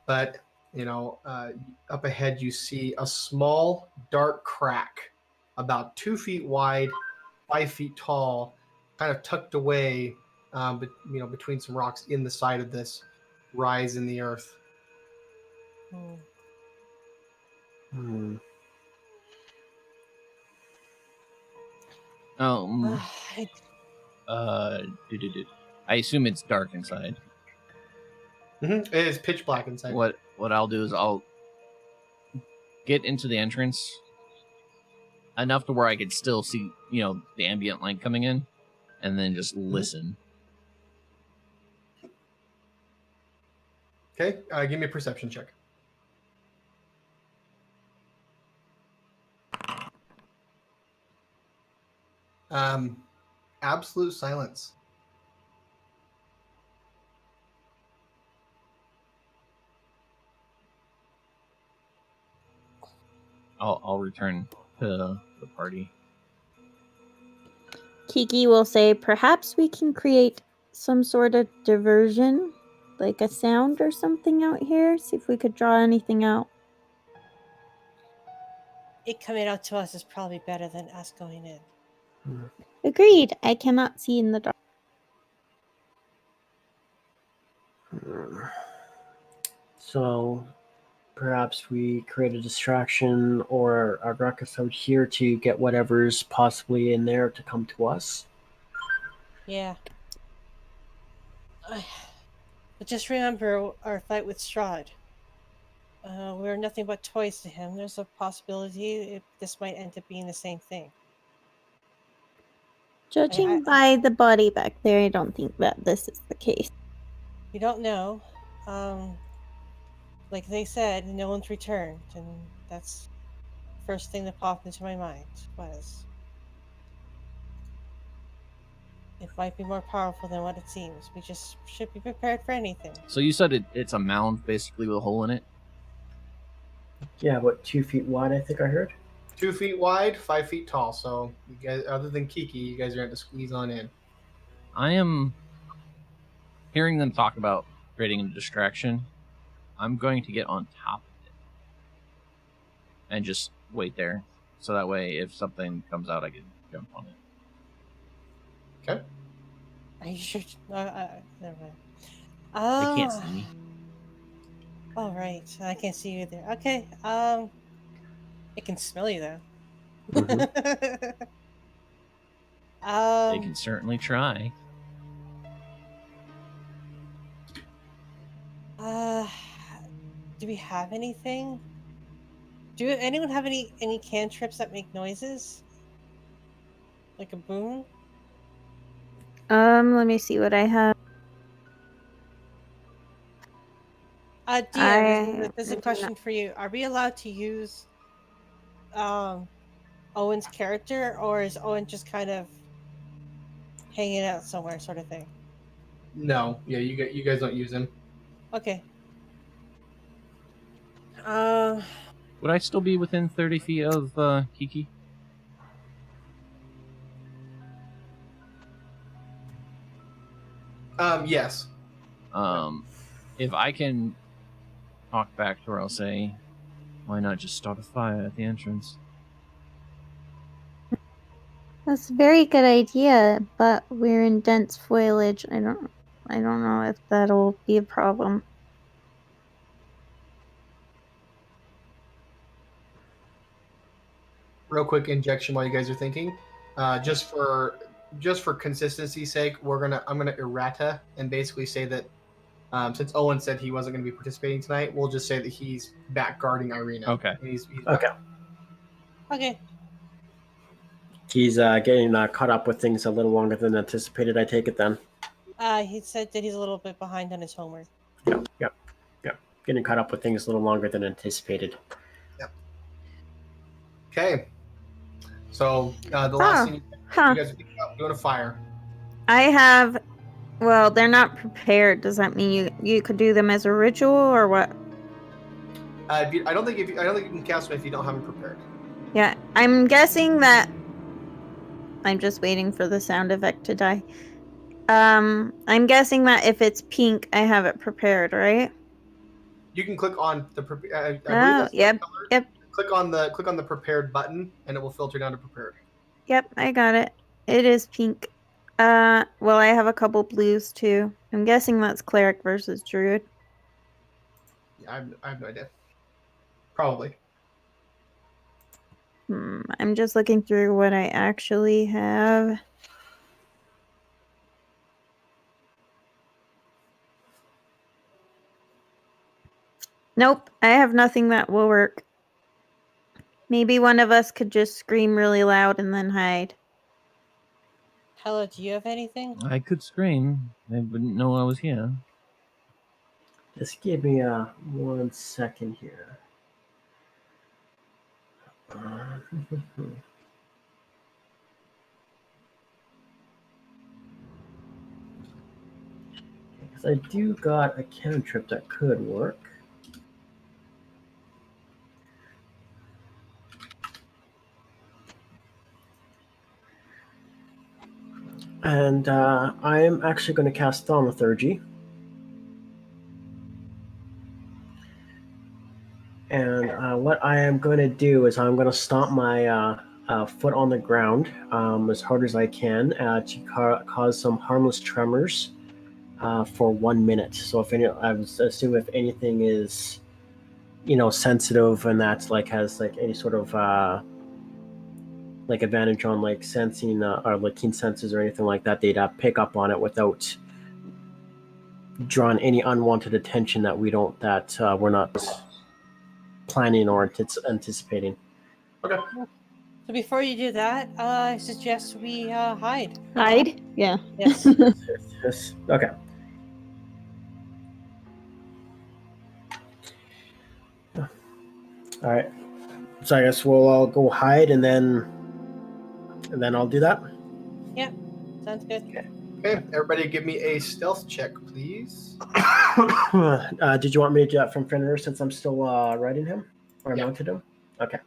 Speaker 1: But up ahead you see a small, dark crack, about 2 feet wide, 5 feet tall, kind of tucked away, but between some rocks in the side of this rise in the earth.
Speaker 3: I assume it's dark inside.
Speaker 1: It is pitch black inside.
Speaker 3: What I'll do is I'll get into the entrance enough to where I could still see, the ambient light coming in, and then just listen.
Speaker 1: Okay, give me a perception check. Absolute silence.
Speaker 3: I'll return to the party.
Speaker 6: Kiki will say, "Perhaps we can create some sort of diversion, like a sound or something out here. See if we could draw anything out."
Speaker 4: It coming out to us is probably better than us going in.
Speaker 6: Agreed. I cannot see in the dark.
Speaker 2: So perhaps we create a distraction or a ruckus out here to get whatever's possibly in there to come to us.
Speaker 4: Yeah. But just remember our fight with Strahd. We're nothing but toys to him. There's a possibility this might end up being the same thing.
Speaker 6: Judging by the body back there, I don't think that this is the case.
Speaker 4: You don't know. Like they said, no one's returned, and that's the first thing that popped into my mind was it might be more powerful than what it seems. We just should be prepared for anything.
Speaker 3: So you said it's a mound, basically, with a hole in it?
Speaker 2: Yeah, what, 2 feet wide, I think I heard?
Speaker 1: 2 feet wide, 5 feet tall. So you guys, other than Kiki, you guys are going to squeeze on in.
Speaker 3: I am hearing them talk about creating a distraction. I'm going to get on top of it and just wait there, so that way if something comes out, I can jump on it.
Speaker 1: Okay.
Speaker 4: Are you sure? Never mind.
Speaker 3: They can't see me.
Speaker 4: Oh, right. I can't see you either. Okay. It can smell you though.
Speaker 2: Mhm.
Speaker 3: They can certainly try.
Speaker 4: Uh, do we have anything? Do anyone have any cantrips that make noises? Like a boom?
Speaker 6: Let me see what I have.
Speaker 4: Dia, there's
Speaker 6: I
Speaker 4: a
Speaker 6: do not.
Speaker 4: question for you. Are we allowed to use um Owen's character, or is Owen just kind of hanging out somewhere, sort of thing?
Speaker 1: No, yeah, you guys don't use him.
Speaker 4: Okay. Uh,
Speaker 3: Would I still be within 30 feet of Kiki?
Speaker 1: Yes.
Speaker 3: If I can talk back to her, I'll say, why not just start a fire at the entrance?
Speaker 6: That's a very good idea, but we're in dense foliage. I don't know if that'll be a problem.
Speaker 1: Real quick injection while you guys are thinking. Just for consistency's sake, I'm gonna errata and basically say that since Owen said he wasn't gonna be participating tonight, we'll just say that he's back guarding Irina.
Speaker 3: Okay.
Speaker 1: And he's
Speaker 2: Okay.
Speaker 4: okay.
Speaker 2: He's getting caught up with things a little longer than anticipated, I take it then.
Speaker 4: He said that he's a little bit behind on his homework.
Speaker 2: Yep. Getting caught up with things a little longer than anticipated.
Speaker 1: Okay. So the last thing you
Speaker 6: Huh.
Speaker 1: guys are thinking about doing a fire.
Speaker 6: I have. Well, they're not prepared. Does that mean you could do them as a ritual or what?
Speaker 1: I don't think you can cast them if you don't have them prepared.
Speaker 6: Yeah, I'm guessing that. I'm just waiting for the sound effect to die. I'm guessing that if it's pink, I have it prepared, right?
Speaker 1: You can click on the. I believe
Speaker 6: Oh,
Speaker 1: that's the
Speaker 6: yep,
Speaker 1: color.
Speaker 6: yep,
Speaker 1: Click on the prepared button, and it will filter down to prepared.
Speaker 6: yep. I got it. It is pink. Well, I have a couple blues too. I'm guessing that's cleric versus druid.
Speaker 1: Yeah, I have no idea. Probably.
Speaker 6: I'm just looking through what I actually have. Nope, I have nothing that will work. Maybe one of us could just scream really loud and then hide.
Speaker 4: Hello, do you have anything?
Speaker 3: I could scream. They wouldn't know I was here.
Speaker 2: Just give me 1 second here. Because I do got a cantrip that could work. And I'm actually going to cast Thaumaturgy. And what I am going to do is I'm going to stomp my foot on the ground as hard as I can to cause some harmless tremors for 1 minute. So I would assume if anything is, sensitive and that's has any sort of advantage on sensing or keen senses or anything like that, they'd pick up on it without drawing any unwanted attention that we're not planning or anticipating.
Speaker 1: Okay.
Speaker 4: So before you do that, I suggest we hide.
Speaker 5: Hide? Yeah.
Speaker 4: Yes.
Speaker 2: Yes. Okay. All right. So I guess we'll all go hide, and then I'll do that.
Speaker 4: Yeah. Sounds good.
Speaker 1: Okay. Everybody, give me a stealth check, please.
Speaker 2: Did you want me to do that from Fenrir since I'm still riding him or
Speaker 1: Yeah.
Speaker 2: mounted him? Okay.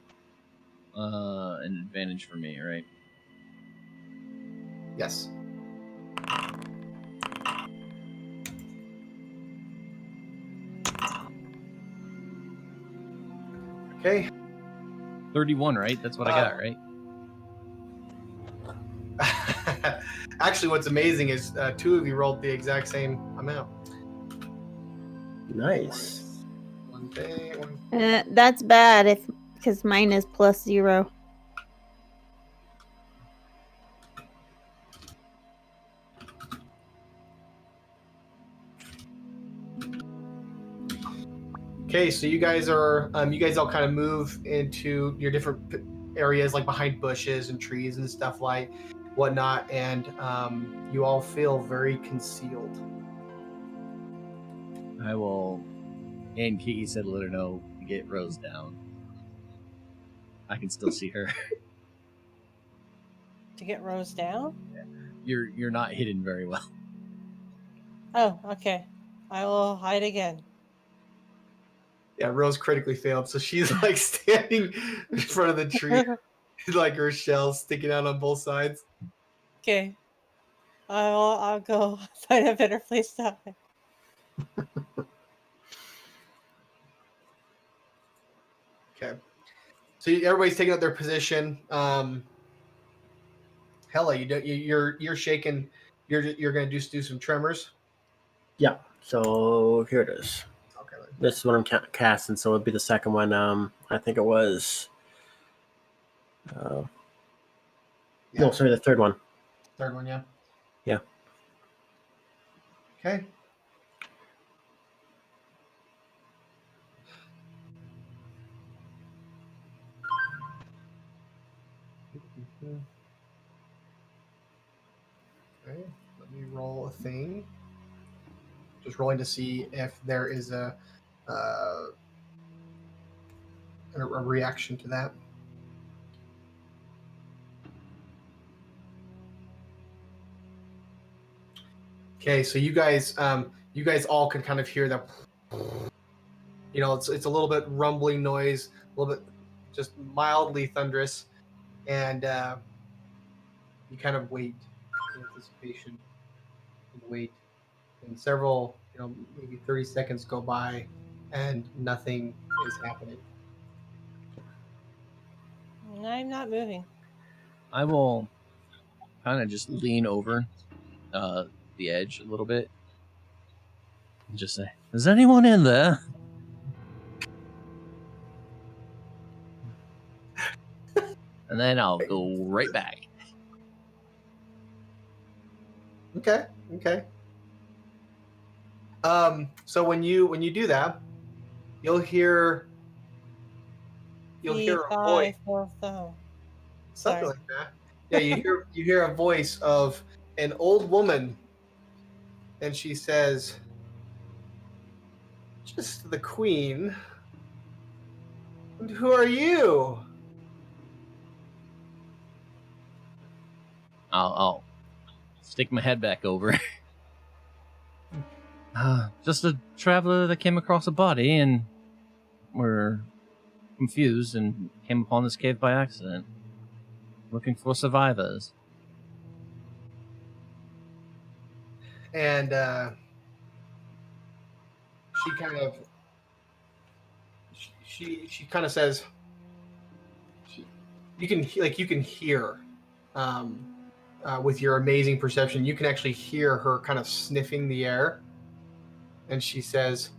Speaker 3: An advantage for me, right?
Speaker 1: Yes. Okay.
Speaker 3: 31, right? That's what I got, right?
Speaker 1: Actually, what's amazing is 2 of you rolled the exact same amount.
Speaker 2: Nice.
Speaker 1: One day, one.
Speaker 6: That's bad because mine is +0.
Speaker 1: Okay, so you guys are you guys all kind of move into your different areas, like behind bushes and trees and stuff like whatnot, and you all feel very concealed.
Speaker 3: I will. And Kiki said, "Let her know to get Rose down." I can still see her.
Speaker 4: To get Rose down?
Speaker 3: You're not hidden very well.
Speaker 4: Oh, okay. I will hide again.
Speaker 1: Yeah, Rose critically failed, so she's like standing in front of the tree, like her shells sticking out on both sides.
Speaker 4: Okay. I'll go find a better place to hide.
Speaker 1: Okay, so everybody's taking up their position. Hella, you're shaking. You're gonna do some tremors.
Speaker 2: Yeah. So here it is.
Speaker 1: Okay.
Speaker 2: This is what I'm casting. So it'd be the second one. I think it was. No, sorry, the third one.
Speaker 1: Third one, yeah.
Speaker 2: Yeah.
Speaker 1: Okay. Okay, let me roll a thing. Just rolling to see if there is a reaction to that. Okay, so you guys all can kind of hear that. You know, it's a little bit rumbling noise, a little bit just mildly thunderous, and you kind of wait in anticipation and wait. And several, maybe 30 seconds go by, and nothing is happening.
Speaker 4: I'm not moving.
Speaker 3: I will kind of just lean over the edge a little bit and just say, "Is anyone in there?" And then I'll go right back.
Speaker 1: Okay. So when you do that, you'll hear a voice, something like that. Yeah, you hear a voice of an old woman, and she says, "Just the queen. And who are you?"
Speaker 3: I'll stick my head back over. Just a traveler that came across a body and were confused and came upon this cave by accident, looking for survivors.
Speaker 1: And she kind of says, you can hear, with your amazing perception, you can actually hear her kind of sniffing the air, and she says,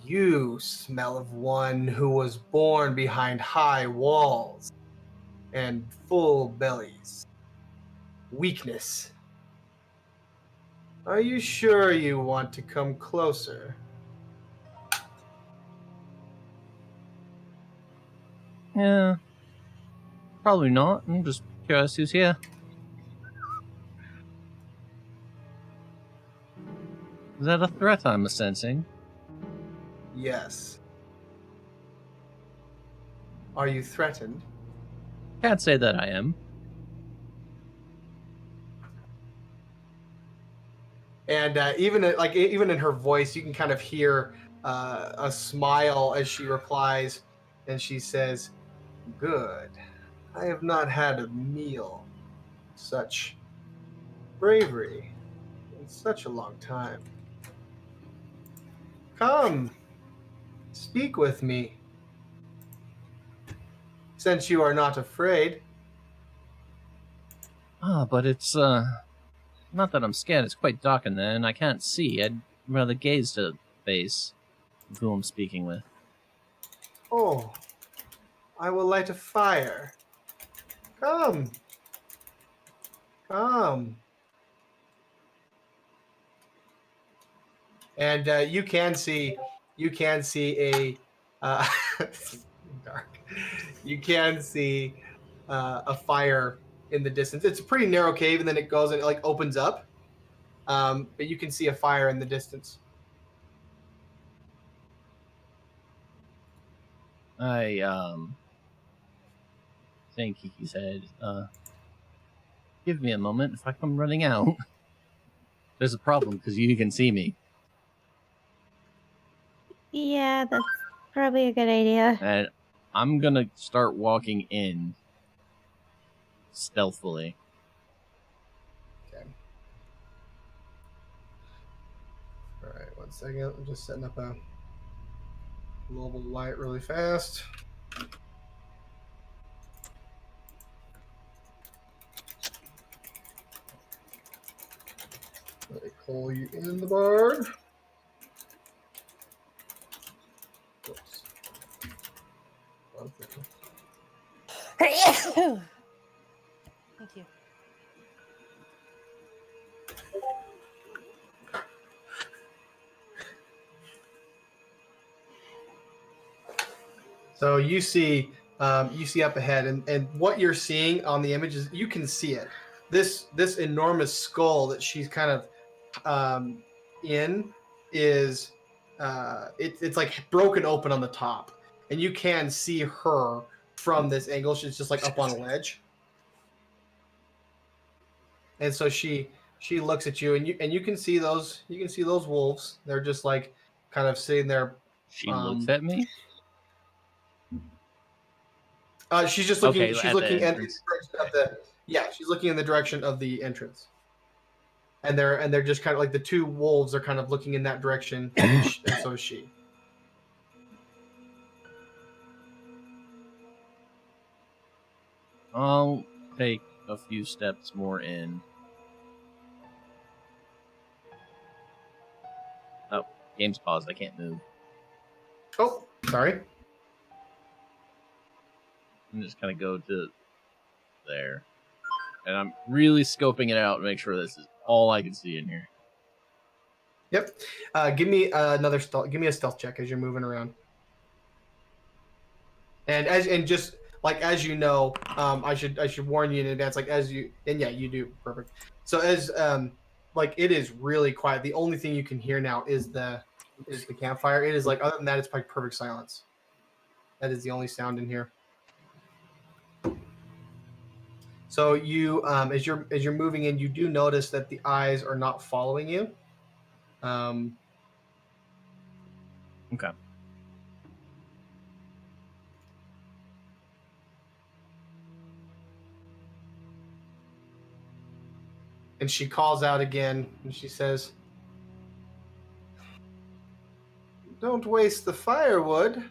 Speaker 1: "You smell of one who was born behind high walls and full bellies. Weakness. Are you sure you want to come closer?"
Speaker 3: Yeah, probably not. I'm just curious who's here. Is that a threat I'm sensing?
Speaker 1: Yes. Are you threatened?
Speaker 3: Can't say that I am.
Speaker 1: And even in her voice, you can kind of hear a smile as she replies, and she says, "Good. I have not had a meal of such bravery in such a long time. Come, Speak with me. Since you are not afraid.
Speaker 3: But it's, not that I'm scared. It's quite dark in there, and I can't see. I'd rather gaze to the face of who I'm speaking with.
Speaker 1: Oh, I will light a fire. Come. Come. And you can see a dark. You can see a fire in the distance. It's a pretty narrow cave, and then it goes and it like opens up. But you can see a fire in the distance.
Speaker 3: I saying Kiki's head, give me a moment if I come running out. There's a problem because you can see me.
Speaker 6: Yeah, that's probably a good idea.
Speaker 3: And I'm gonna start walking in stealthily.
Speaker 1: Okay. All right, 1 second. I'm just setting up a global light really fast. Let me pull you in the bard. Whoops. One thing.
Speaker 4: Thank you.
Speaker 1: So you see up ahead, and what you're seeing on the image is you can see it. This enormous skull that she's kind of in is it's like broken open on the top, and you can see her from this angle. She's just like up on a ledge, and so she looks at you, and you can see those wolves. They're just like kind of sitting there.
Speaker 3: She looks at me.
Speaker 1: She's just looking.
Speaker 3: Okay,
Speaker 1: she's
Speaker 3: at the
Speaker 1: looking at the
Speaker 3: entrance.
Speaker 1: direction of the. Yeah, she's looking in the direction of the entrance. And they're just kind of like the two wolves are kind of looking in that direction, and so is she.
Speaker 3: I'll take a few steps more in. Oh, game's paused. I can't move.
Speaker 1: Oh, sorry.
Speaker 3: I'm just gonna go to there. And I'm really scoping it out to make sure this is all I can see in here.
Speaker 1: Yep. Give me another stealth. Give me a stealth check as you're moving around. And just like as you know, I should warn you in advance. Like as you you do perfect. So as like it is really quiet. The only thing you can hear now is the campfire. It is like other than that, it's like perfect silence. That is the only sound in here. So you, as you're moving in, you do notice that the eyes are not following you.
Speaker 3: Okay.
Speaker 1: And she calls out again, and she says, "Don't waste the firewood.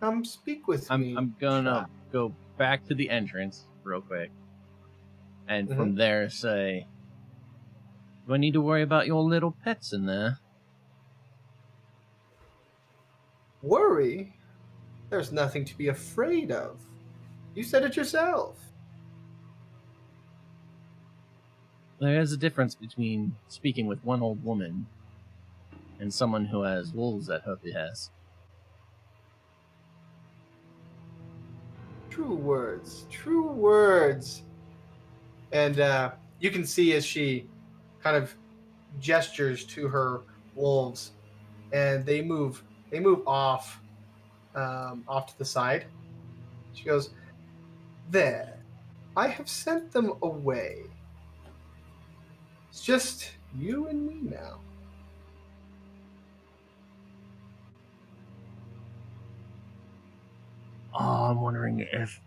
Speaker 1: Come speak with me."
Speaker 3: I'm gonna go back to the entrance real quick. And
Speaker 1: Mm-hmm.
Speaker 3: from there say, do I need to worry about your little pets in there?
Speaker 1: Worry? There's nothing to be afraid of. You said it yourself.
Speaker 3: There is a difference between speaking with one old woman and someone who has wolves at her behest.
Speaker 1: True words. True words. And you can see as she kind of gestures to her wolves, and they move off to the side. She goes, "There, I have sent them away. It's just you and me now."
Speaker 3: Oh, I'm wondering if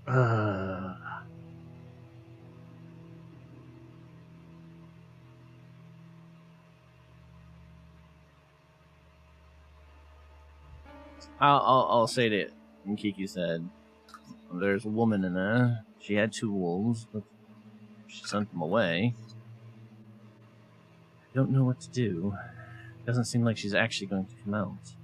Speaker 3: I'll say it. And Kiki said, "There's a woman in there. She had 2 wolves, but she sent them away. I don't know what to do. Doesn't seem like she's actually going to come out."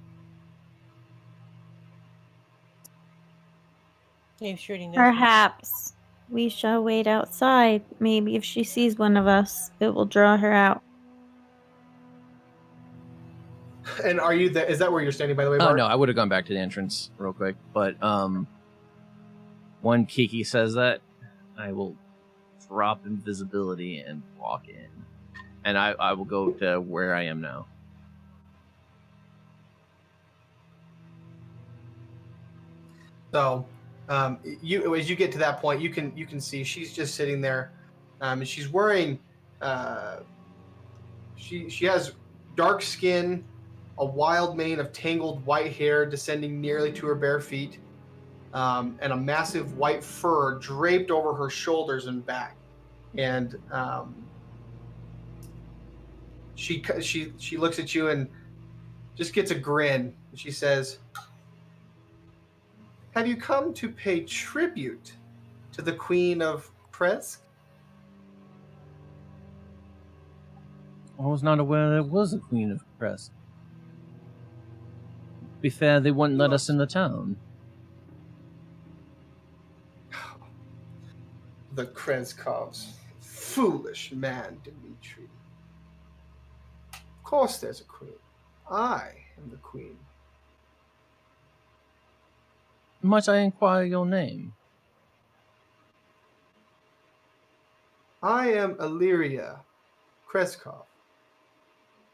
Speaker 4: I'm sure he knows.
Speaker 6: Perhaps we shall wait outside. Maybe if she sees one of us, it will draw her out.
Speaker 1: And are you is that where you're standing, by the way,
Speaker 3: Oh
Speaker 1: Bart?
Speaker 3: no, I would have gone back to the entrance real quick, but when Kiki says that, I will drop invisibility and walk in, and I will go to where I am now.
Speaker 1: So, you as you get to that point, you can see she's just sitting there, and she's wearing, she has dark skin, a wild mane of tangled white hair descending nearly to her bare feet, and a massive white fur draped over her shoulders and back, and she looks at you and just gets a grin. And she says, "Have you come to pay tribute to the Queen of Kresk?"
Speaker 3: I was not aware there was a Queen of Crest. To be fair, they wouldn't let us in the town.
Speaker 1: The Kreskovs. Foolish man, Dimitri. Of course there's a queen. I am the queen.
Speaker 3: Might I inquire your name?
Speaker 1: I am Illyria Kreskov,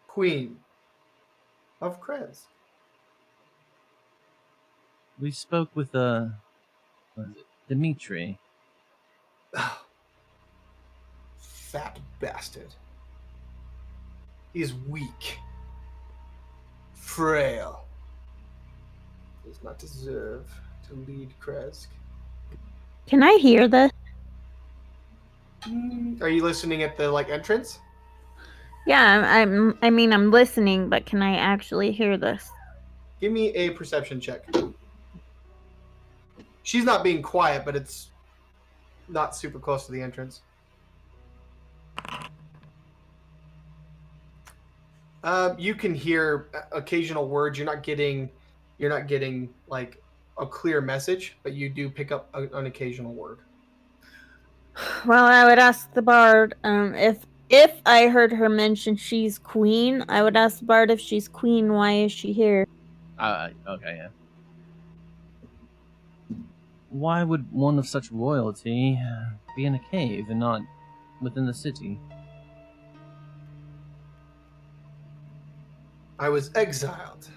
Speaker 1: queen of Kresk.
Speaker 3: We spoke with what is it, Dimitri.
Speaker 1: Fat bastard. He is weak, frail. Does not deserve to lead Kresk.
Speaker 6: Can I hear this?
Speaker 1: Are you listening at the entrance?
Speaker 6: Yeah, I'm listening, but can I actually hear this?
Speaker 1: Give me a perception check. She's not being quiet, but it's not super close to the entrance. You can hear occasional words. You're not getting like a clear message, but you do pick up an occasional word.
Speaker 6: Well, I would ask the bard if I heard her mention she's queen. I would ask the bard if she's queen. Why is she here?
Speaker 3: Okay, yeah. Why would one of such royalty be in a cave and not within the city?
Speaker 1: I was exiled.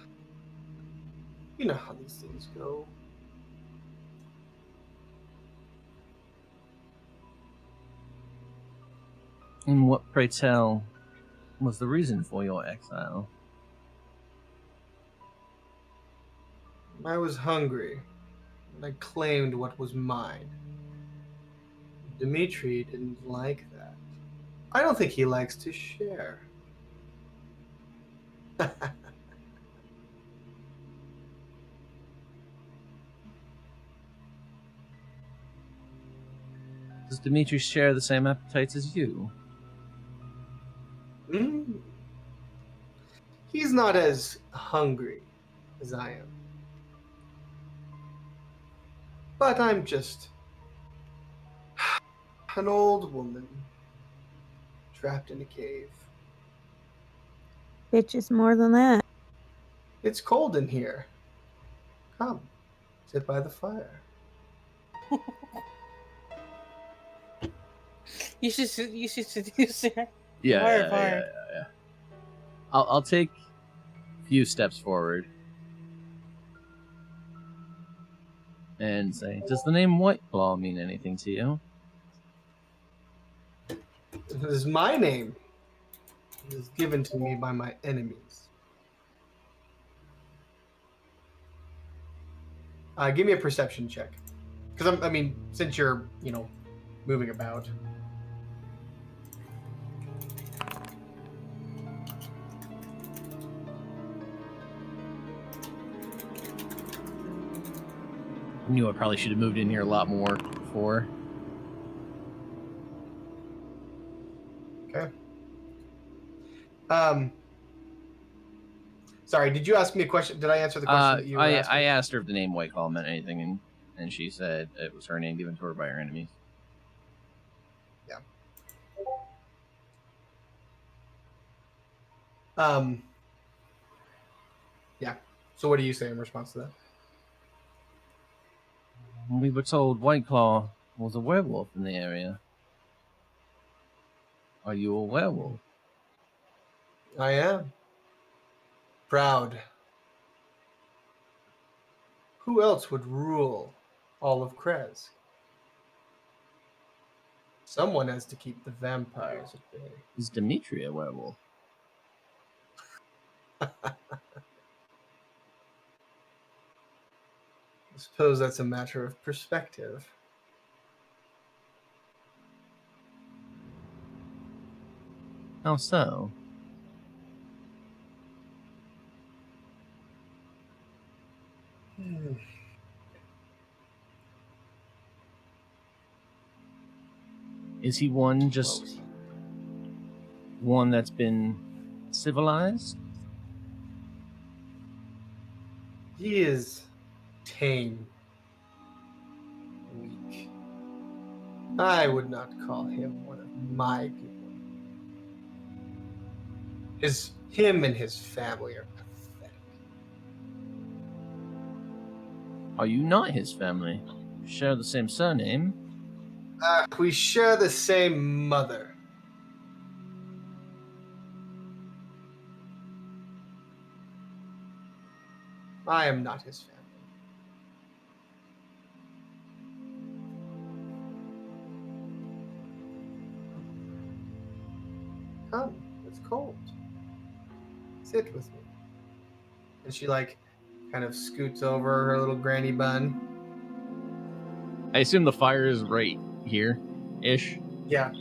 Speaker 1: You know how these things go.
Speaker 3: And what, pray tell, was the reason for your exile?
Speaker 1: I was hungry, and I claimed what was mine. Dimitri didn't like that. I don't think he likes to share.
Speaker 3: Does Dimitri share the same appetites as you?
Speaker 1: He's not as hungry as I am. But I'm just an old woman trapped in a cave.
Speaker 6: Bitch is more than that.
Speaker 1: It's cold in here. Come, sit by the fire.
Speaker 4: You should seduce her.
Speaker 3: Yeah. I'll take a few steps forward and say, does the name Whiteclaw mean anything to you?
Speaker 1: This is my name. It was given to me by my enemies. Give me a perception check. Because since you're, moving about.
Speaker 3: Knew I probably should have moved in here a lot more before.
Speaker 1: Okay. Sorry, did you ask me a question? Did I answer the question that you were asking?
Speaker 3: I asked her if the name White Claw meant anything, and she said it was her name given to her by her enemies.
Speaker 1: Yeah. Yeah. So what do you say in response to that?
Speaker 3: We were told White Claw was a werewolf in the area. Are you a werewolf?
Speaker 1: I am. Proud. Who else would rule all of Krez? Someone has to keep the vampires at bay.
Speaker 3: Is Dimitri a werewolf?
Speaker 1: I suppose that's a matter of perspective.
Speaker 3: How so? Is he just one that's been civilized?
Speaker 1: He is tame. Weak. I would not call him one of my people. Him and his family are pathetic.
Speaker 3: Are you not his family? You share the same surname.
Speaker 1: We share the same mother. I am not his family. Come, it's cold. Sit with me. And she kind of scoots over her little granny bun.
Speaker 3: I assume the fire is right here, ish.
Speaker 1: Yeah.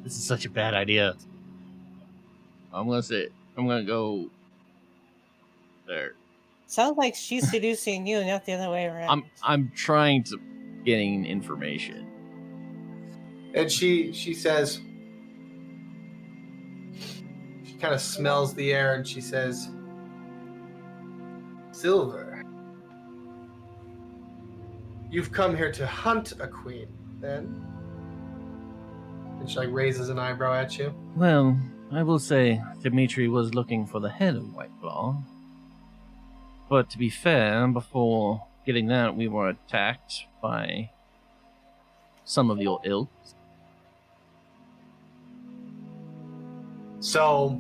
Speaker 3: This is such a bad idea. I'm gonna go there.
Speaker 4: Sounds like she's seducing you, not the other way around.
Speaker 3: I'm trying to getting information.
Speaker 1: And she says, she kind of smells the air and she says, Silver, you've come here to hunt a queen, then? And she raises an eyebrow at you.
Speaker 3: Well, I will say Dimitri was looking for the head of White Claw. But to be fair, before getting that, we were attacked by some of your ilk.
Speaker 1: So,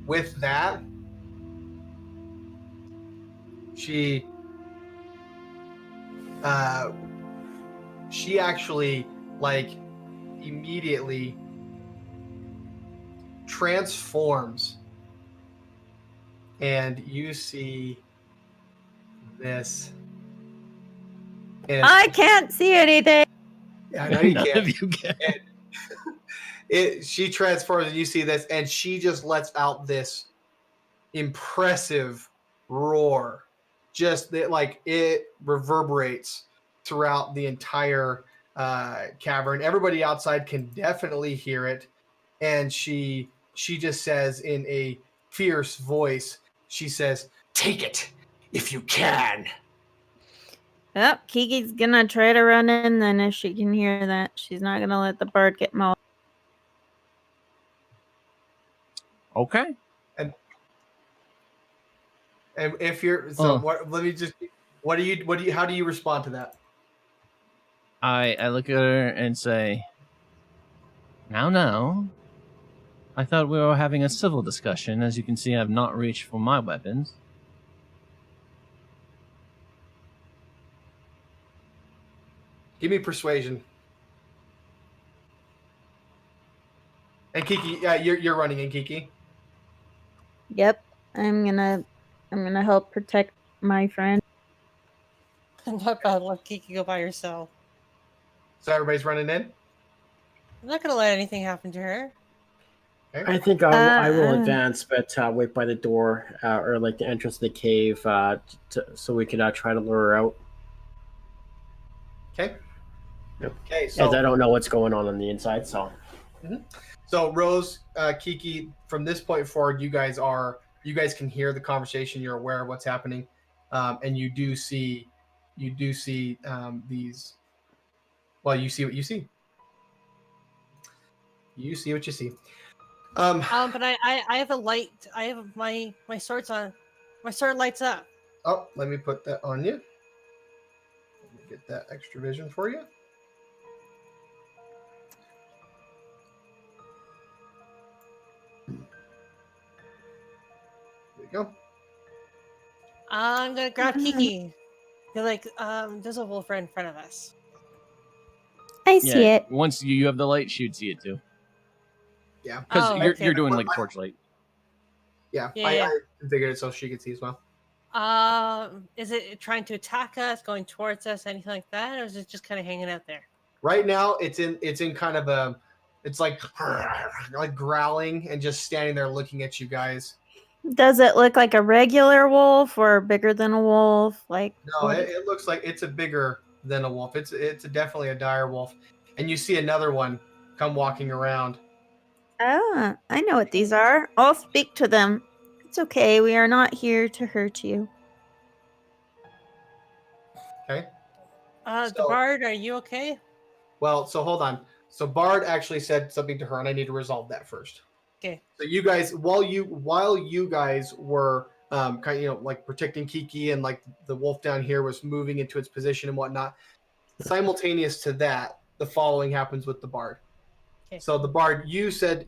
Speaker 1: with that, she actually immediately transforms, and you see this.
Speaker 6: I can't see anything.
Speaker 1: I know you
Speaker 3: None
Speaker 1: can't.
Speaker 3: of you can.
Speaker 1: She transforms, and you see this, and she just lets out this impressive roar. Just that, it reverberates throughout the entire cavern. Everybody outside can definitely hear it, and she just says in a fierce voice, she says, "Take it if you can."
Speaker 6: Oh, Kiki's gonna try to run in then if she can hear that. She's not gonna let the bird get mauled.
Speaker 3: Okay.
Speaker 1: And if you're how do you respond to that?
Speaker 3: I look at her and say, Now. I thought we were having a civil discussion. As you can see, I've not reached for my weapons.
Speaker 1: Give me persuasion. And Kiki, you're running in, Kiki.
Speaker 6: Yep, I'm gonna help protect my friend.
Speaker 4: I'm not about to let Kiki go by herself.
Speaker 1: So everybody's running in?
Speaker 4: I'm not gonna let anything happen to her.
Speaker 1: Okay.
Speaker 2: I think I will
Speaker 6: Uh,
Speaker 2: advance, but wait by the door or like the entrance of the cave, so we can try to lure her out.
Speaker 1: Okay.
Speaker 2: Yep.
Speaker 1: Okay.
Speaker 2: As I
Speaker 1: So,
Speaker 2: don't know what's going on the inside, so
Speaker 1: so Rose, Kiki, from this point forward, you guys can hear the conversation. You're aware of what's happening, and you do see these. Well, you see what you see. You see what you see.
Speaker 4: But I have a light. I have my sword's on. My sword lights up.
Speaker 1: Oh, let me put that on you. Let me get that extra vision for you. There you go.
Speaker 4: I'm gonna grab Kiki. You're like, there's a wolf right in front of us.
Speaker 6: I see
Speaker 3: Yeah,
Speaker 6: it.
Speaker 3: once you have the light, she'd see it too.
Speaker 1: Yeah.
Speaker 3: Because
Speaker 4: Oh,
Speaker 3: you're
Speaker 4: okay.
Speaker 3: doing like torchlight.
Speaker 1: Yeah.
Speaker 4: Yeah,
Speaker 1: I
Speaker 4: yeah.
Speaker 1: configured it so she could see as well.
Speaker 4: Is it trying to attack us, going towards us, anything like that, or is it just kind of hanging out there?
Speaker 1: Right now, it's in kind of a, it's like growling and just standing there looking at you guys.
Speaker 6: Does it look like a regular wolf or bigger than a wolf? Like
Speaker 1: No,
Speaker 6: what?
Speaker 1: it looks like it's a bigger than a wolf. It's definitely a dire wolf, and you see another one come walking around.
Speaker 6: Ah, I know what these are. I'll speak to them. It's okay. We are not here to hurt you.
Speaker 1: Okay.
Speaker 4: The
Speaker 1: So,
Speaker 4: bard, are you okay?
Speaker 1: well, so hold on. So Bard actually said something to her, and I need to resolve that first.
Speaker 4: Okay.
Speaker 1: So you guys, while you guys were kind of, like protecting Kiki, and like the wolf down here was moving into its position and whatnot, simultaneous to that, the following happens with the Bard.
Speaker 4: Okay.
Speaker 1: So the Bard, you said,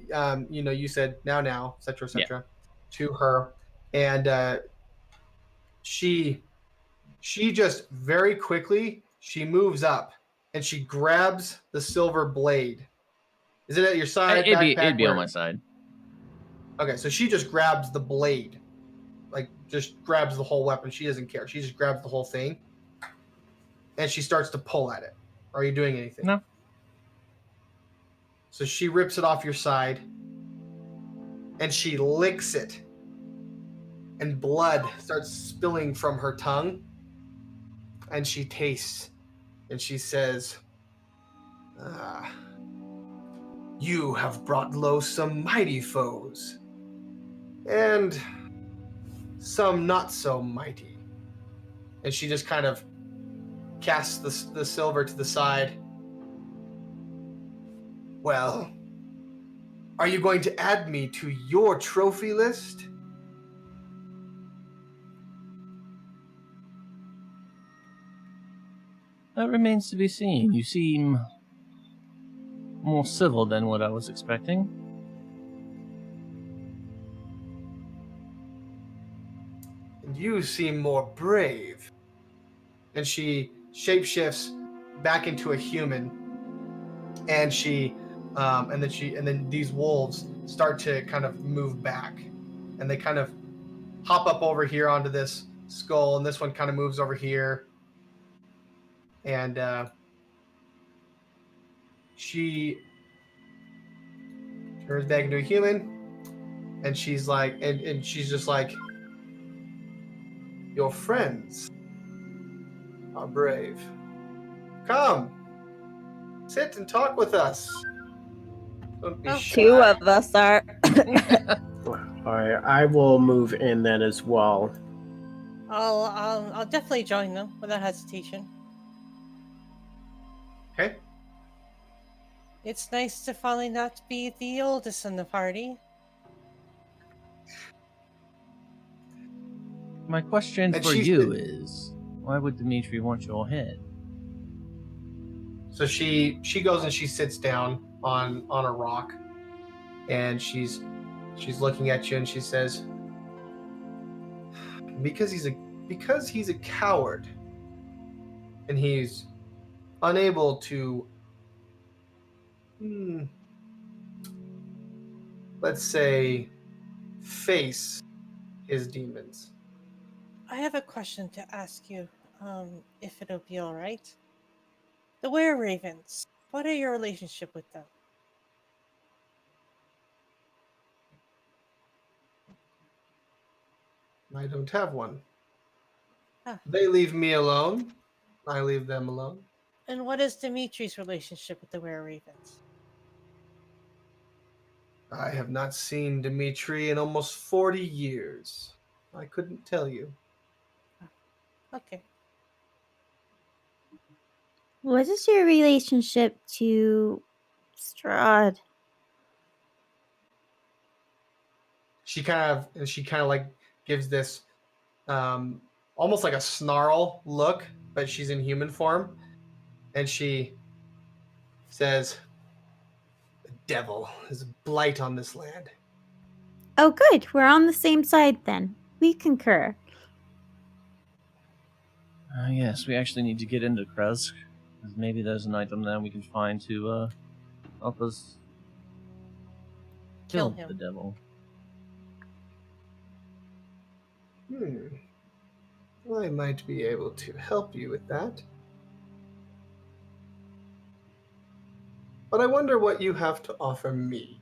Speaker 1: you said now, etc., to her, and she just very quickly she moves up and she grabs the silver blade. Is it at your side,
Speaker 3: It'd
Speaker 1: backpack?
Speaker 3: be on my side.
Speaker 1: Okay, so she just grabs the blade, like just grabs the whole weapon. She doesn't care. She just grabs the whole thing, and she starts to pull at it. Are you doing anything?
Speaker 3: No.
Speaker 1: So she rips it off your side, and she licks it, and blood starts spilling from her tongue, and she tastes, and she says, "Ah, you have brought low some mighty foes, and some not so mighty." And she just kind of casts the silver to the side. Well, are you going to add me to your trophy list?
Speaker 3: That remains to be seen. You seem more civil than what I was expecting.
Speaker 1: And you seem more brave. And she shapeshifts back into a human, and and then these wolves start to kind of move back, and they kind of hop up over here onto this skull, and this one kind of moves over here, and she turns back into a human, and she's like, and she's just like, your friends are brave. Come, sit and talk with us. Don't be shy.
Speaker 6: Two of us are.
Speaker 2: all right, I will move in then as well.
Speaker 4: I'll definitely join them without hesitation.
Speaker 1: Okay.
Speaker 4: It's nice to finally not be the oldest in the party.
Speaker 3: My question
Speaker 1: And
Speaker 3: for
Speaker 1: she's
Speaker 3: you
Speaker 1: been-
Speaker 3: is, why would Dimitri want your head?
Speaker 1: So she goes and she sits down on a rock, and she's looking at you, and she says, because he's a coward, and he's unable to, let's say, face his demons.
Speaker 4: I have a question to ask you, if it'll be all right. The were-ravens. What are your relationship with them?
Speaker 1: I don't have one.
Speaker 4: Ah.
Speaker 1: They leave me alone. I leave them alone.
Speaker 4: And what is Dimitri's relationship with the Were Ravens?
Speaker 1: I have not seen Dimitri in almost 40 years. I couldn't tell you.
Speaker 4: Okay.
Speaker 6: What is your relationship to Strahd?
Speaker 1: She kind of like gives this almost like a snarl look, but she's in human form, and she says, "The devil is a blight on this land."
Speaker 6: Oh, good. We're on the same side then. We concur.
Speaker 3: Yes, we actually need to get into Kresk. Maybe there's an item that we can find to help us
Speaker 4: Kill
Speaker 3: kill
Speaker 4: him.
Speaker 3: the devil.
Speaker 1: I might be able to help you with that. But I wonder what you have to offer me.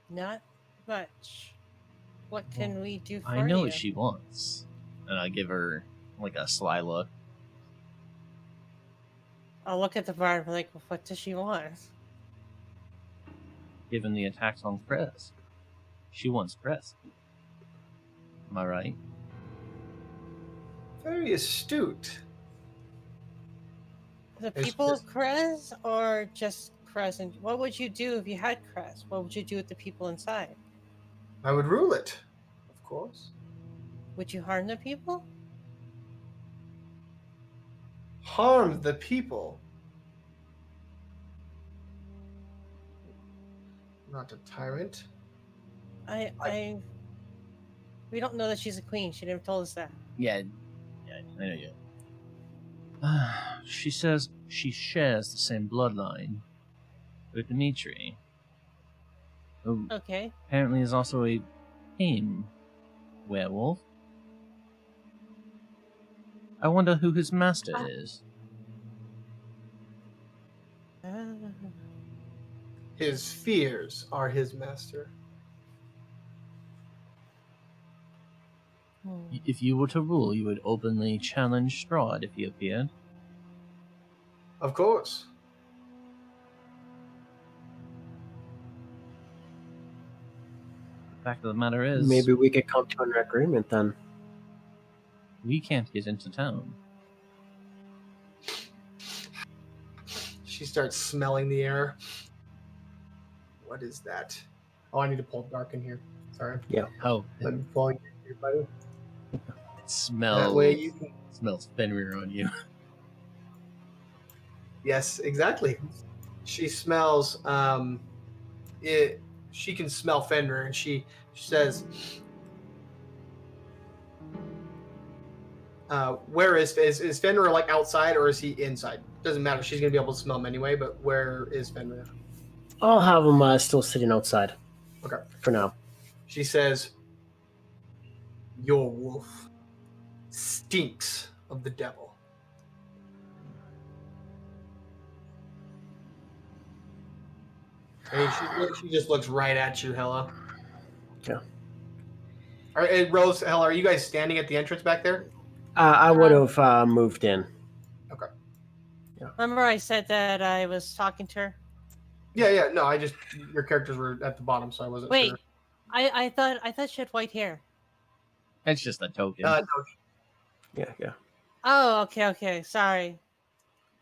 Speaker 4: Not much. What can we do for
Speaker 3: I know
Speaker 4: you?
Speaker 3: what she wants. And I give her like a sly look.
Speaker 4: I'll look at the bard and be like, well, what does she want?
Speaker 3: Given the attacks on Kresk. She wants Kresk. Am I right?
Speaker 1: Very astute.
Speaker 4: The
Speaker 1: It's
Speaker 4: people of
Speaker 1: just-
Speaker 4: Krez or just Krez? And what would you do if you had Krez? What would you do with the people inside?
Speaker 1: I would rule it, of course.
Speaker 4: Would you harm the people?
Speaker 1: Harm the people. Not a tyrant.
Speaker 4: We don't know that she's a queen. She never told us that.
Speaker 3: Yeah, I know you. She says she shares the same bloodline with Dimitri, who
Speaker 4: Okay.
Speaker 3: apparently is also a tame werewolf. I wonder who his master is.
Speaker 1: His fears are his master.
Speaker 3: If you were to rule, you would openly challenge Strahd if he appeared.
Speaker 1: Of course.
Speaker 3: The fact of the matter is,
Speaker 2: Maybe we could come to an agreement then.
Speaker 3: we can't get into town.
Speaker 1: She starts smelling the air. What is that? Oh, I need to pull dark in here. Sorry.
Speaker 3: Oh,
Speaker 1: Let me pull you here, buddy.
Speaker 3: it smells.
Speaker 1: That way you can...
Speaker 3: Smells Fenrir on you.
Speaker 1: Yes, exactly. She smells it. She can smell Fenrir, and she says, where is Fenrir, like outside or is he inside? Doesn't matter. She's gonna be able to smell him anyway, but where is Fenrir?
Speaker 2: I'll have him still sitting outside.
Speaker 1: Okay.
Speaker 2: For now.
Speaker 1: She says, your wolf stinks of the devil. And she just looks right at you, Hella.
Speaker 2: Yeah.
Speaker 1: All right, Rose, Hella, are you guys standing at the entrance back there?
Speaker 2: I would have moved in.
Speaker 1: Okay.
Speaker 4: Remember I said that I was talking to her?
Speaker 1: Yeah. No, your characters were at the bottom, so I wasn't
Speaker 4: Wait.
Speaker 1: sure.
Speaker 4: I thought she had white hair.
Speaker 3: It's just a token.
Speaker 1: No.
Speaker 2: Yeah.
Speaker 4: Oh, okay. Sorry.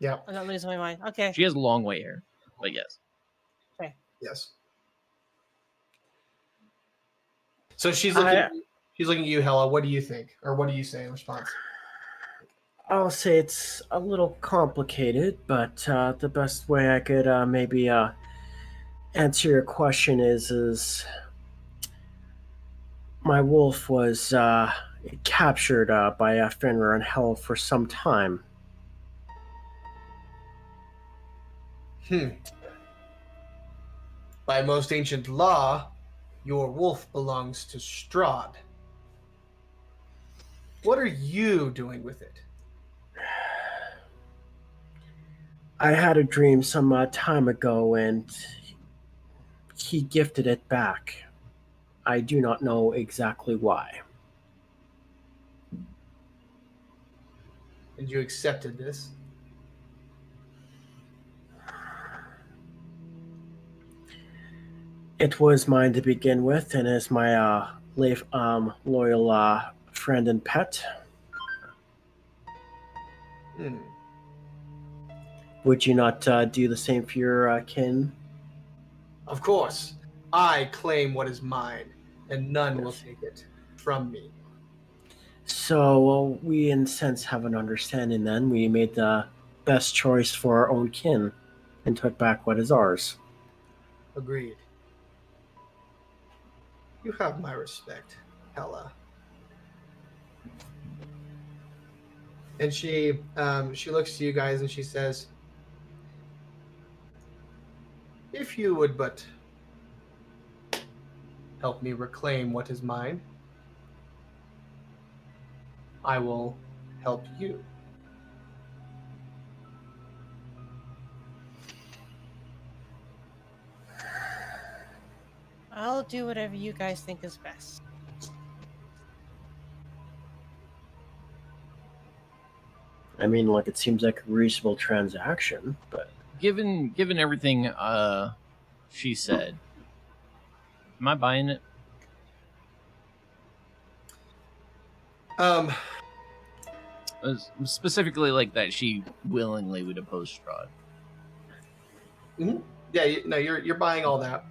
Speaker 1: Yeah.
Speaker 4: I'm not losing my mind. Okay.
Speaker 3: She has long white hair, but yes.
Speaker 1: Yes. So she's looking at you, Hella. What do you think? Or what do you say in response?
Speaker 2: I'll say it's a little complicated, but the best way I could maybe answer your question is my wolf was captured by Fenrir and held for some time.
Speaker 1: By most ancient law, your wolf belongs to Strahd. What are you doing with it?
Speaker 2: I had a dream some time ago, and he gifted it back. I do not know exactly why.
Speaker 1: And you accepted this.
Speaker 2: It was mine to begin with, and as my loyal friend and pet,
Speaker 1: Hmm.
Speaker 2: would you not do the same for your kin?
Speaker 1: Of course, I claim what is mine, and none will
Speaker 2: Yes.
Speaker 1: take it from me.
Speaker 2: So we, in a sense, have an understanding. Then we made the best choice for our own kin, and took back what is ours.
Speaker 1: Agreed. You have my respect, Hella. And she looks to you guys and she says, "If you would but help me reclaim what is mine, I will help you."
Speaker 4: I'll do whatever you guys think is best.
Speaker 2: I mean, like, it seems like a reasonable transaction, but
Speaker 3: Given everything she said, am I buying it?
Speaker 1: Um,
Speaker 3: Specifically, like that she willingly would oppose Strahd.
Speaker 1: yeah, no, you're buying all that.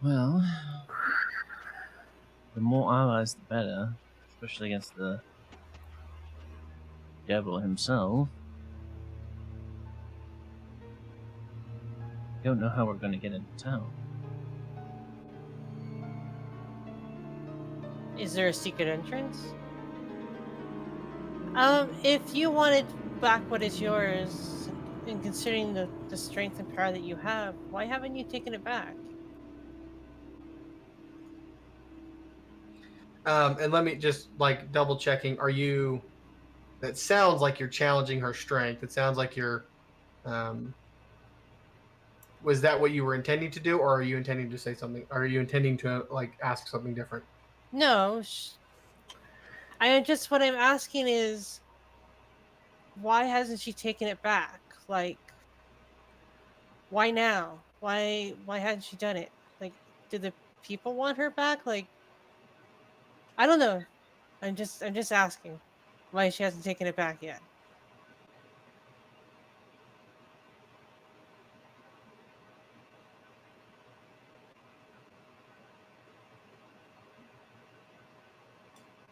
Speaker 3: Well, the more allies, the better, especially against the devil himself. Don't know how we're going to get into town.
Speaker 4: Is there a secret entrance? If you wanted back what is yours, and considering the strength and power that you have, why haven't you taken it back?
Speaker 1: And let me just like double checking. Are you? That sounds like you're challenging her strength. It sounds like you're. Was that what you were intending to do, or are you intending to say something? Are you intending to like ask something different?
Speaker 4: No, what I'm asking is, why hasn't she taken it back? Like, why now? Why hadn't she done it? Like, do the people want her back? Like, I don't know. I'm just asking why she hasn't taken it back yet.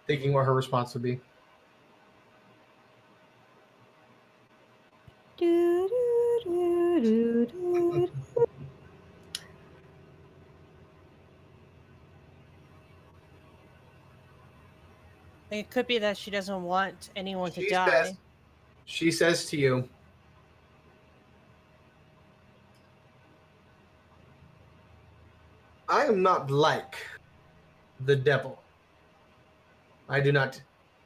Speaker 1: Thinking what her response would be.
Speaker 4: Like, it could be that she doesn't want anyone to
Speaker 1: She
Speaker 4: die.
Speaker 1: says, she says to you, "I am not like the devil. I do not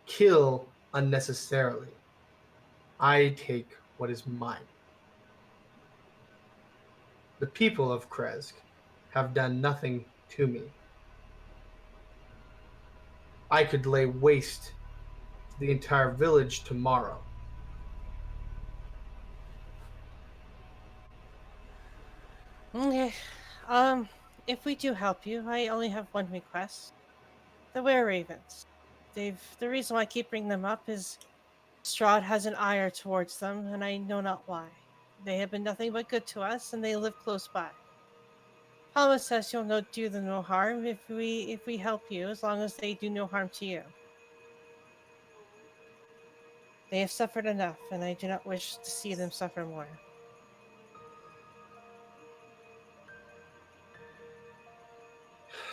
Speaker 1: kill unnecessarily. I take what is mine. The people of Kresk have done nothing to me. I could lay waste to the entire village tomorrow.
Speaker 4: Okay. If we do help you, I only have one request. The Were Ravens. The reason why I keep bringing them up is Strahd has an ire towards them, and I know not why. They have been nothing but good to us, and they live close by. Promise says you'll do them no harm if we help you, as long as they do no harm to you. They have suffered enough, and I do not wish to see them suffer more."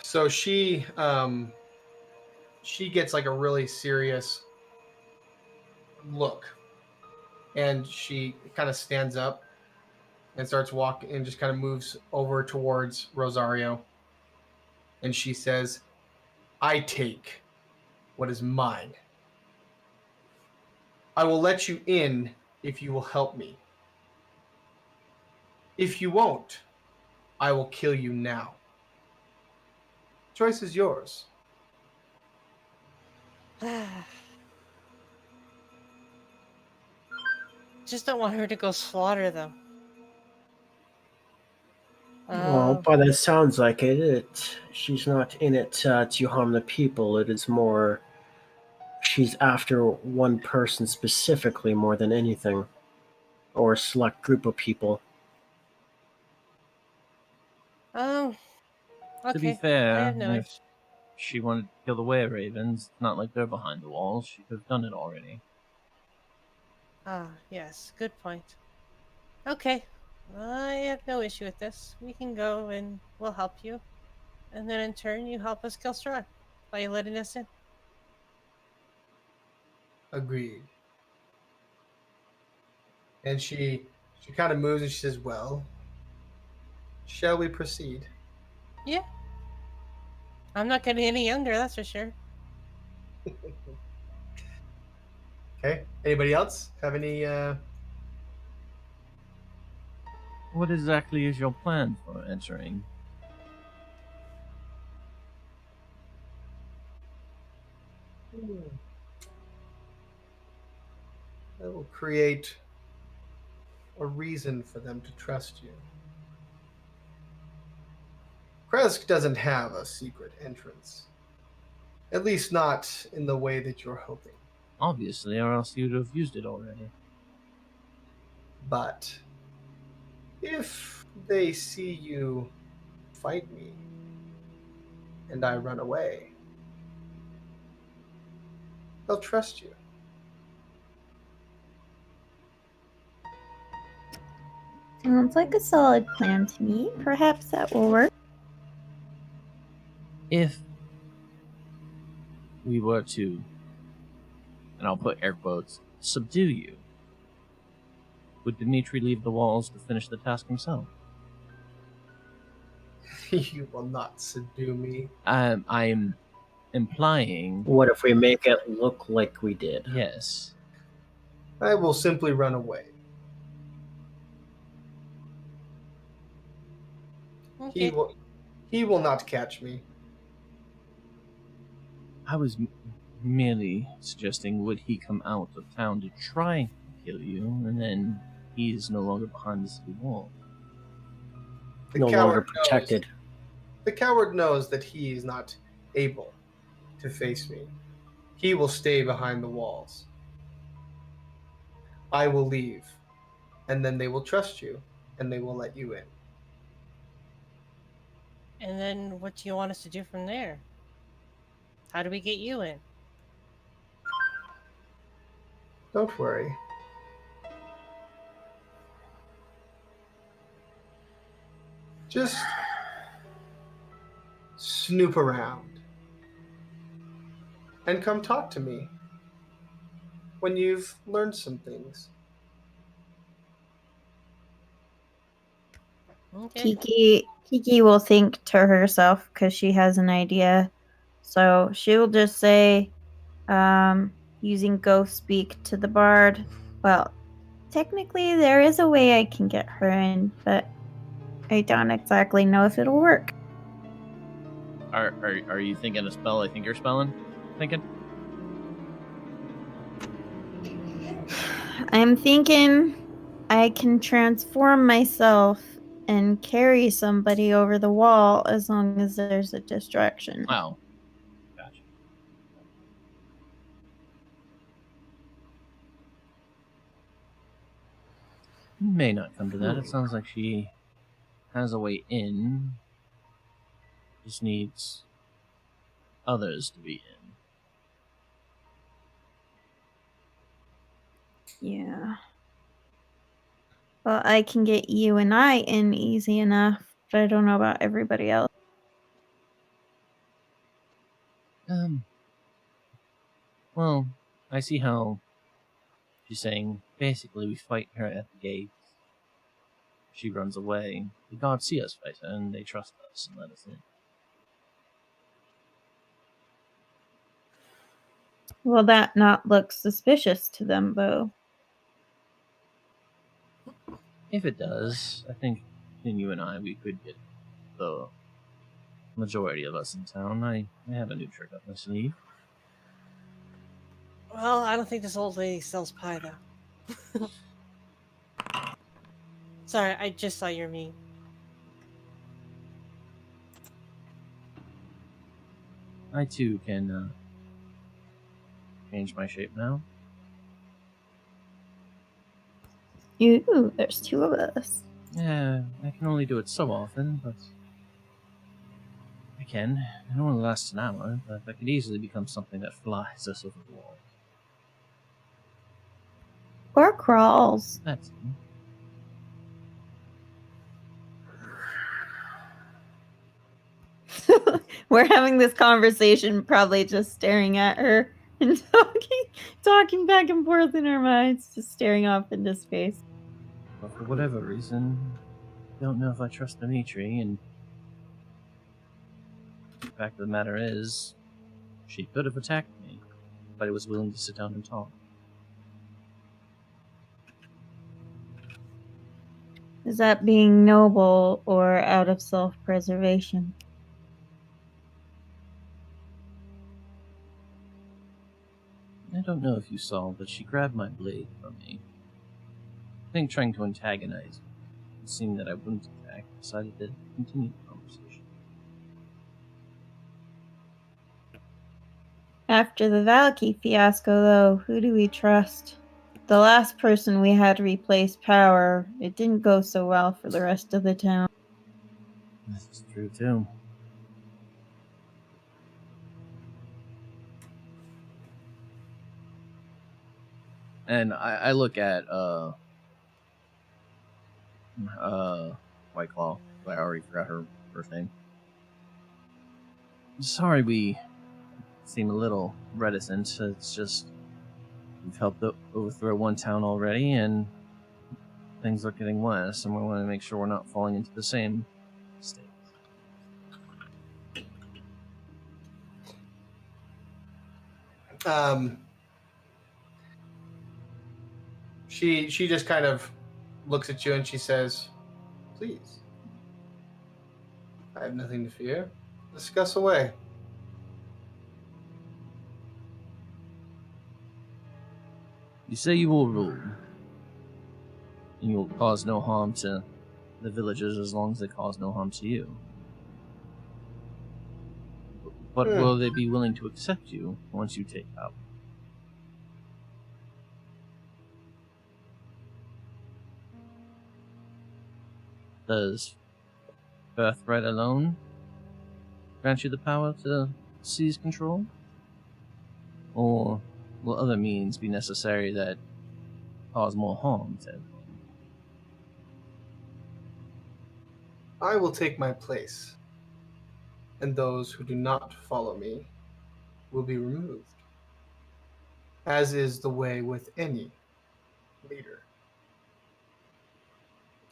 Speaker 1: So she gets like a really serious look, and she kind of stands up and starts walking and just kind of moves over towards Rosario, and she says, "I take what is mine." I will let you in if you will help me. If you won't, I will kill you now. Choice is yours.
Speaker 4: Just don't want her to go slaughter them.
Speaker 2: Well, but it sounds like she's not in it to harm the people. It is more she's after one person specifically more than anything, or a select group of people.
Speaker 4: Okay.
Speaker 3: To be
Speaker 4: I
Speaker 3: fair,
Speaker 4: have no.
Speaker 3: if she wanted to kill the were ravens, it's not like they're behind the walls. She could have done it already.
Speaker 4: Yes. Good point. Okay. I have no issue with this. We can go and we'll help you. And then in turn, you help us kill Strahd by letting us in.
Speaker 1: Agreed. And she kind of moves and she says, well, shall we proceed?
Speaker 4: Yeah. I'm not getting any younger, that's for sure.
Speaker 1: Okay. Anybody else have any
Speaker 3: What exactly is your plan for entering?
Speaker 1: that will create a reason for them to trust you? Kresk doesn't have a secret entrance. At least not in the way that you're hoping.
Speaker 3: Obviously, or else you'd have used it already.
Speaker 1: But if they see you fight me and I run away, they'll trust you.
Speaker 6: Sounds like a solid plan to me. Perhaps that will work.
Speaker 3: If we were to, and I'll put air quotes, subdue you, would Dimitri leave the walls to finish the task himself?
Speaker 1: You will not subdue me.
Speaker 3: I'm implying,
Speaker 2: What if we make it look like we did?
Speaker 3: yes.
Speaker 1: I will simply run away.
Speaker 4: Okay.
Speaker 1: He will not catch me.
Speaker 3: I was merely suggesting, would he come out of town to try and kill you, and then he is no longer behind the city wall?
Speaker 1: The
Speaker 2: No
Speaker 1: coward
Speaker 2: longer
Speaker 1: knows-
Speaker 2: protected.
Speaker 1: The coward knows that he is not able to face me. He will stay behind the walls. I will leave, and then they will trust you, and they will let you in.
Speaker 4: And then what do you want us to do from there? How do we get you in?
Speaker 1: Don't worry. Just snoop around and come talk to me when you've learned some things.
Speaker 4: Okay.
Speaker 6: Kiki will think to herself because she has an idea. So she will just say, using ghost speak to the bard. Well, technically there is a way I can get her in, but I don't exactly know if it'll work.
Speaker 3: Are you thinking a spell I think you're spelling? Thinking?
Speaker 6: I'm thinking I can transform myself and carry somebody over the wall as long as there's a distraction.
Speaker 3: Wow. Gotcha. May not come to that. It sounds like she has a way in. Just needs others to be in.
Speaker 6: Yeah. Well, I can get you and I in easy enough, but I don't know about everybody else.
Speaker 3: Well, I see how she's saying basically we fight her at the gates. She runs away. The gods see us fight her and they trust us and let us in.
Speaker 6: Will that not look suspicious to them, though?
Speaker 3: If it does, I think between you and I, we could get the majority of us in town. I have a new trick up my sleeve.
Speaker 4: Well, I don't think this old lady sells pie, though. Sorry, I just saw your meme.
Speaker 3: I too can change my shape now.
Speaker 6: Ooh, there's two of us.
Speaker 3: Yeah, I can only do it so often, but I can. It only lasts an hour, but I could easily become something that flies us over the wall.
Speaker 6: Or crawls.
Speaker 3: That's it.
Speaker 6: We're having this conversation, probably just staring at her and talking back and forth in our minds, just staring off into space.
Speaker 3: But for whatever reason, I don't know if I trust Dimitri, and the fact of the matter is, she could have attacked me, but I was willing to sit down and talk.
Speaker 6: Is that being noble or out of self-preservation?
Speaker 3: I don't know if you saw, but she grabbed my blade from me. I think trying to antagonize me. And seeing that I wouldn't attack, I decided to continue the conversation.
Speaker 6: After the Valky fiasco, though, who do we trust? The last person we had replace power, it didn't go so well for the rest of the town.
Speaker 3: This is true, too. And I look at, White Claw. I already forgot her first name. Sorry we seem a little reticent. It's just, we've helped overthrow one town already, and things are getting worse, and we want to make sure we're not falling into the same mistake.
Speaker 1: She just kind of looks at you and she says, "Please. I have nothing to fear. Discuss away."
Speaker 3: You say you will rule, and you will cause no harm to the villagers as long as they cause no harm to you. But will they be willing to accept you once you take power? Does birthright alone grant you the power to seize control? Or will other means be necessary that cause more harm to everyone?
Speaker 1: I will take my place, and those who do not follow me will be removed, as is the way with any leader.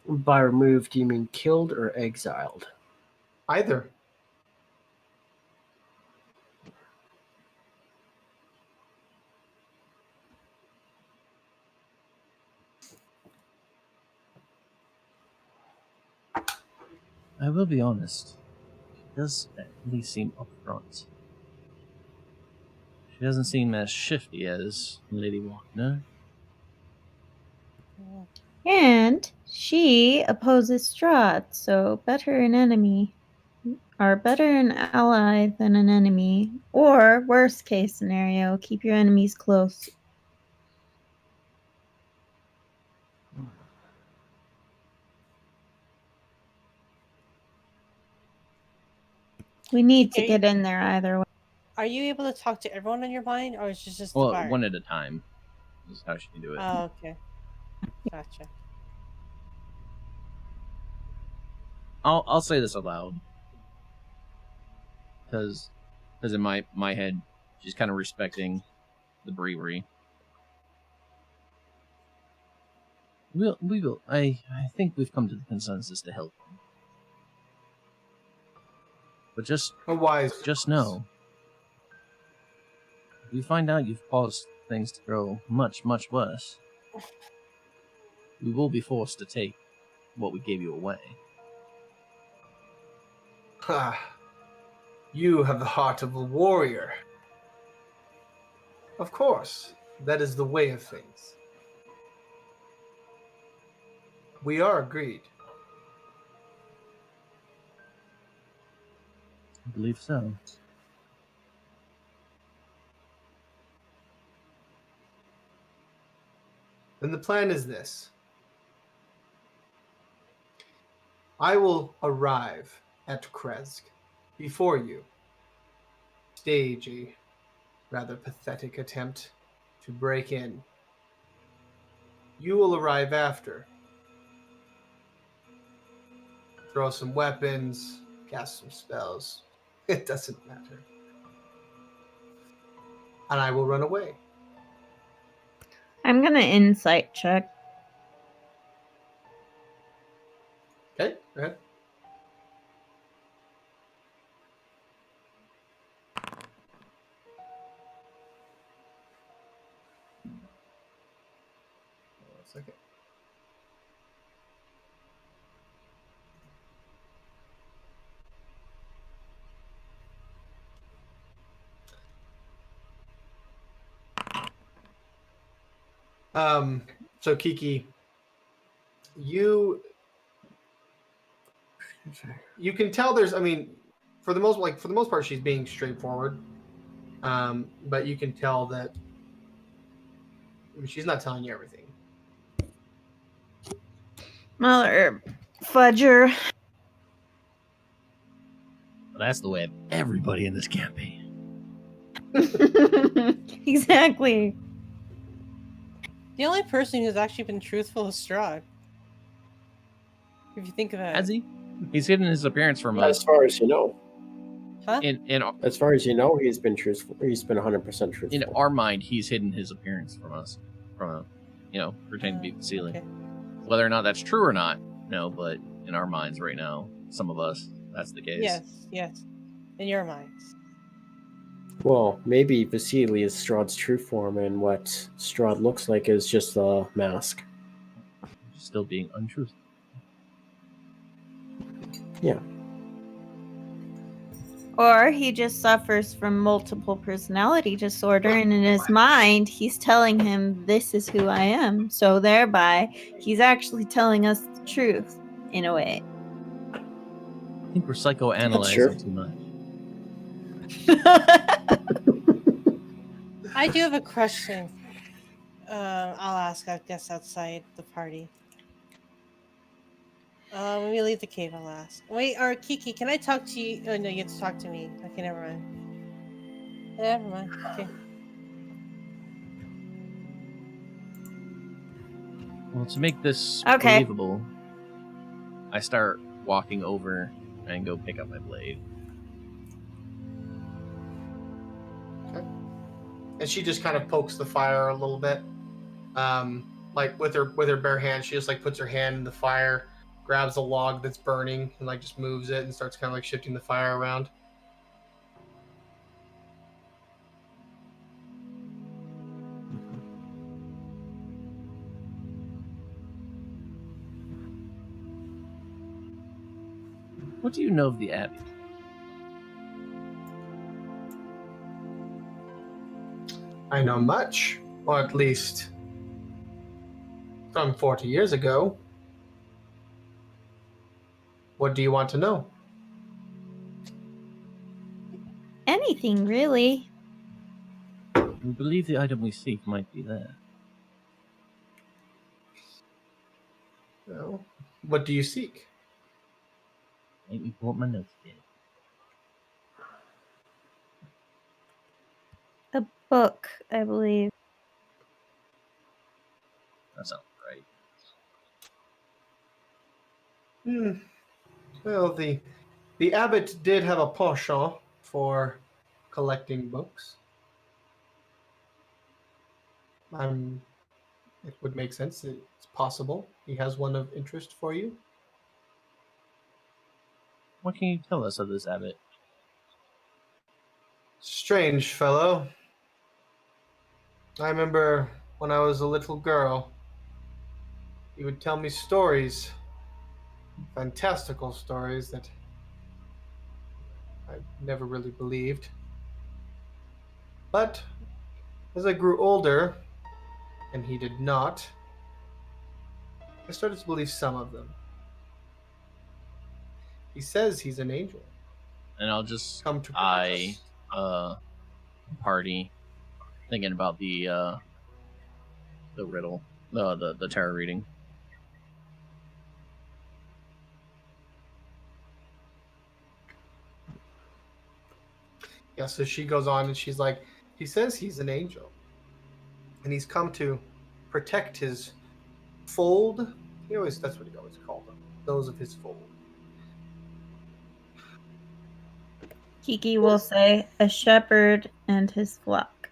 Speaker 2: By removed, do you mean killed or exiled?
Speaker 1: Either.
Speaker 3: I will be honest. She does at least seem upfront. She doesn't seem as shifty as Lady Wagner.
Speaker 6: And she opposes Strahd, so better an enemy. Or better an ally than an enemy. Or, worst case scenario, keep your enemies close. We need to get in there either way.
Speaker 4: Are you able to talk to everyone on your mind, or is it just the
Speaker 3: Well,
Speaker 4: bard?
Speaker 3: one at a time is how she can do it.
Speaker 4: Oh, okay. Gotcha.
Speaker 3: I'll say this aloud. Because in my head, she's kind of respecting the bravery. We will. I think we've come to the consensus to help them. But just
Speaker 1: A wise.
Speaker 3: know If we find out you've caused things to grow much, much worse, we will be forced to take what we gave you away.
Speaker 1: You have the heart of a warrior. Of course, that is the way of things. We are agreed.
Speaker 3: I believe so.
Speaker 1: Then the plan is this. I will arrive at Kresk before you, stage a rather pathetic attempt to break in. You will arrive after. Throw some weapons, cast some spells. It doesn't matter. And I will run away.
Speaker 6: I'm gonna insight check.
Speaker 1: Okay, go ahead. One second. So Kiki, you can tell there's, for the most part she's being straightforward. But you can tell that she's not telling you everything.
Speaker 6: Mother fudger.
Speaker 3: That's the way of everybody in this campaign.
Speaker 6: Exactly.
Speaker 4: The only person who's actually been truthful is Strahd. If you think about
Speaker 3: Has
Speaker 4: it.
Speaker 3: he? He's hidden his appearance from us.
Speaker 2: As far as you know.
Speaker 4: Huh?
Speaker 2: As far as you know, he's been truthful. He's been 100% truthful.
Speaker 3: In our mind, he's hidden his appearance from us, pretending to be Vasily.
Speaker 4: Okay.
Speaker 3: Whether or not that's true or not, no. But in our minds right now, some of us, that's the case.
Speaker 4: Yes. In your minds.
Speaker 2: Well, maybe Vasily is Strahd's true form, and what Strahd looks like is just a mask.
Speaker 3: Still being untruthful.
Speaker 2: Yeah.
Speaker 6: Or he just suffers from multiple personality disorder, and in his mind, he's telling him, this is who I am. So thereby, he's actually telling us the truth, in a way.
Speaker 3: I think we're psychoanalyzing too much.
Speaker 4: I do have a question. I'll ask, I guess, outside the party. When we leave the cave, I'll ask. Wait, or Kiki, can I talk to you? Oh, no, you have to talk to me. Okay, never mind. Never mind. Okay.
Speaker 3: Well, to make this
Speaker 6: Okay.
Speaker 3: believable, I start walking over and go pick up my blade.
Speaker 1: And she just kind of pokes the fire a little bit. Like with her bare hand, she just like puts her hand in the fire, grabs a log that's burning, and like just moves it and starts kind of like shifting the fire around.
Speaker 3: What do you know of the Abbey?
Speaker 1: I know much, or at least from 40 years ago. What do you want to know?
Speaker 6: Anything, really.
Speaker 3: We believe the item we seek might be there.
Speaker 1: Well, what do you seek?
Speaker 3: Ain't me brought my notes yet.
Speaker 6: A book, I believe.
Speaker 3: That sounds right.
Speaker 1: Well, the abbot did have a penchant for collecting books. It would make sense. It's possible he has one of interest for you.
Speaker 3: What can you tell us of this abbot?
Speaker 1: Strange fellow. I remember when I was a little girl, he would tell me stories, fantastical stories that I never really believed. But as I grew older, and he did not, I started to believe some of them. He says he's an angel.
Speaker 3: And I'll just
Speaker 1: Come to protect
Speaker 3: eye
Speaker 1: us.
Speaker 3: party, thinking about the riddle, the tarot reading.
Speaker 1: Yeah, so she goes on and she's like, he says he's an angel. And he's come to protect his fold. That's what he always called them. Those of his fold.
Speaker 6: Kiki will say, a shepherd and his flock.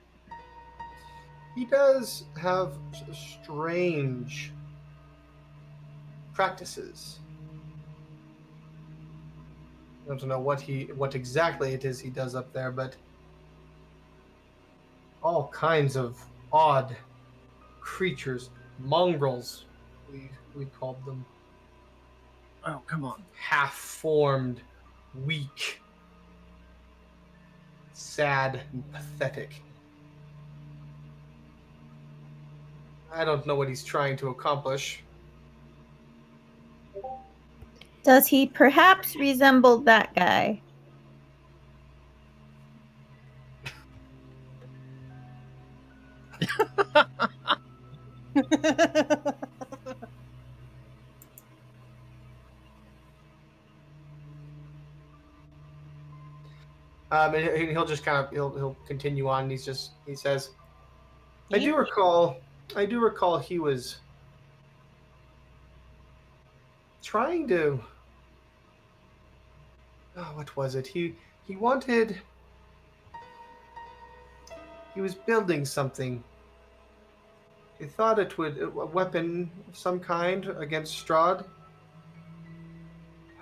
Speaker 1: He does have strange practices. I don't know what exactly it is he does up there, but all kinds of odd creatures, mongrels, we called them.
Speaker 3: Oh, come on.
Speaker 1: Half-formed, weak, sad, and pathetic. I don't know what he's trying to accomplish.
Speaker 6: Does he perhaps resemble that guy?
Speaker 1: And he'll just kind of he'll continue on. And he says, I do recall he was trying to. Oh, what was it? He wanted. He was building something. He thought it would a weapon of some kind against Strahd.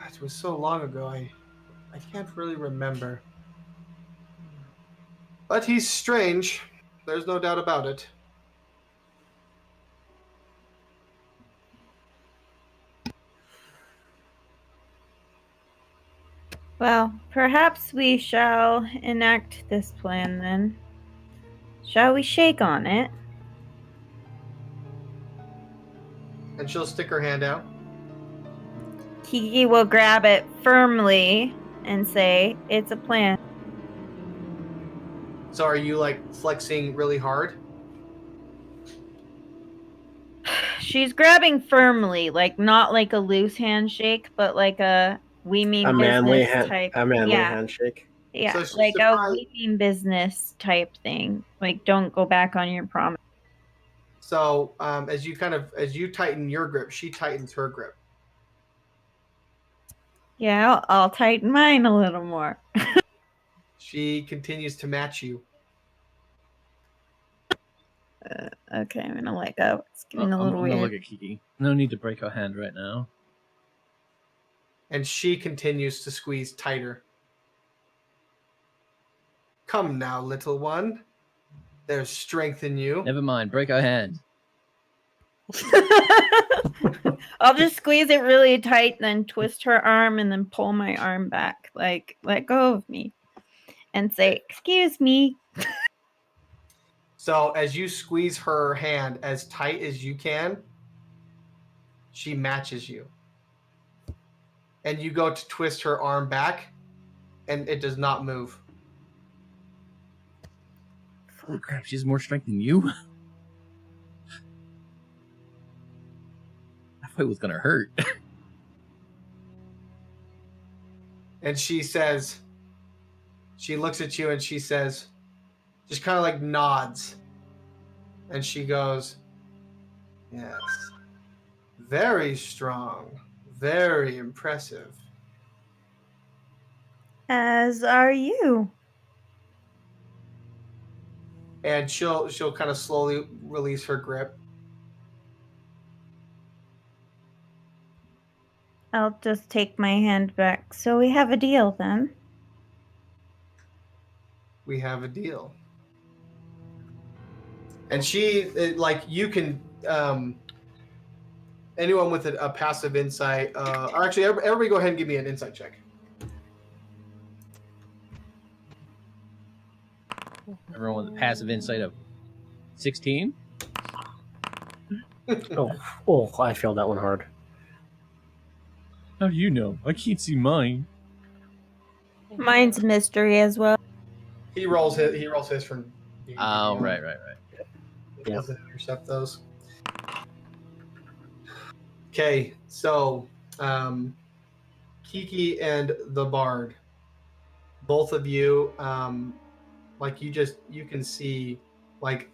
Speaker 1: It was so long ago. I can't really remember. But he's strange. There's no doubt about it.
Speaker 6: Well, perhaps we shall enact this plan then. Shall we shake on it?
Speaker 1: And she'll stick her hand out.
Speaker 6: Kiki will grab it firmly and say, it's a plan.
Speaker 1: So are you like flexing really hard?
Speaker 6: She's grabbing firmly, like not like a loose handshake, but like a we mean
Speaker 2: A
Speaker 6: business
Speaker 2: manly
Speaker 6: type.
Speaker 2: handshake.
Speaker 6: Yeah,
Speaker 1: So she's
Speaker 6: like a
Speaker 1: surprised-
Speaker 6: we mean business type thing. Like don't go back on your promise.
Speaker 1: So as you tighten your grip, she tightens her grip.
Speaker 6: Yeah, I'll tighten mine a little more.
Speaker 1: She continues to match you.
Speaker 6: Okay, I'm gonna let go. It's getting a
Speaker 3: I'm
Speaker 6: little
Speaker 3: gonna
Speaker 6: weird.
Speaker 3: look at Kiki. No need to break her hand right now.
Speaker 1: And she continues to squeeze tighter. Come now, little one. There's strength in you.
Speaker 3: Never mind, break her hand.
Speaker 6: I'll just squeeze it really tight, then twist her arm, and then pull my arm back. Like, let go of me. And say, excuse me.
Speaker 1: So as you squeeze her hand as tight as you can, she matches you. And you go to twist her arm back, and it does not move.
Speaker 3: Oh crap, she has more strength than you? That fight was gonna hurt.
Speaker 1: And she says, she looks at you and she says, just kind of like nods. And she goes, yes, very strong, very impressive.
Speaker 6: As are you.
Speaker 1: And she'll kind of slowly release her grip.
Speaker 6: I'll just take my hand back. So we have a deal then.
Speaker 1: We have a deal. And you can, anyone with a passive insight, or actually, everybody go ahead and give me an insight check.
Speaker 3: Everyone with a passive insight of 16.
Speaker 2: Oh, I failed that one hard.
Speaker 3: How do you know? I can't see mine.
Speaker 6: Mine's a mystery as well.
Speaker 1: He rolls his from.
Speaker 3: Oh, right.
Speaker 1: He doesn't intercept those. Okay, so Kiki and the Bard, both of you, you can see, like,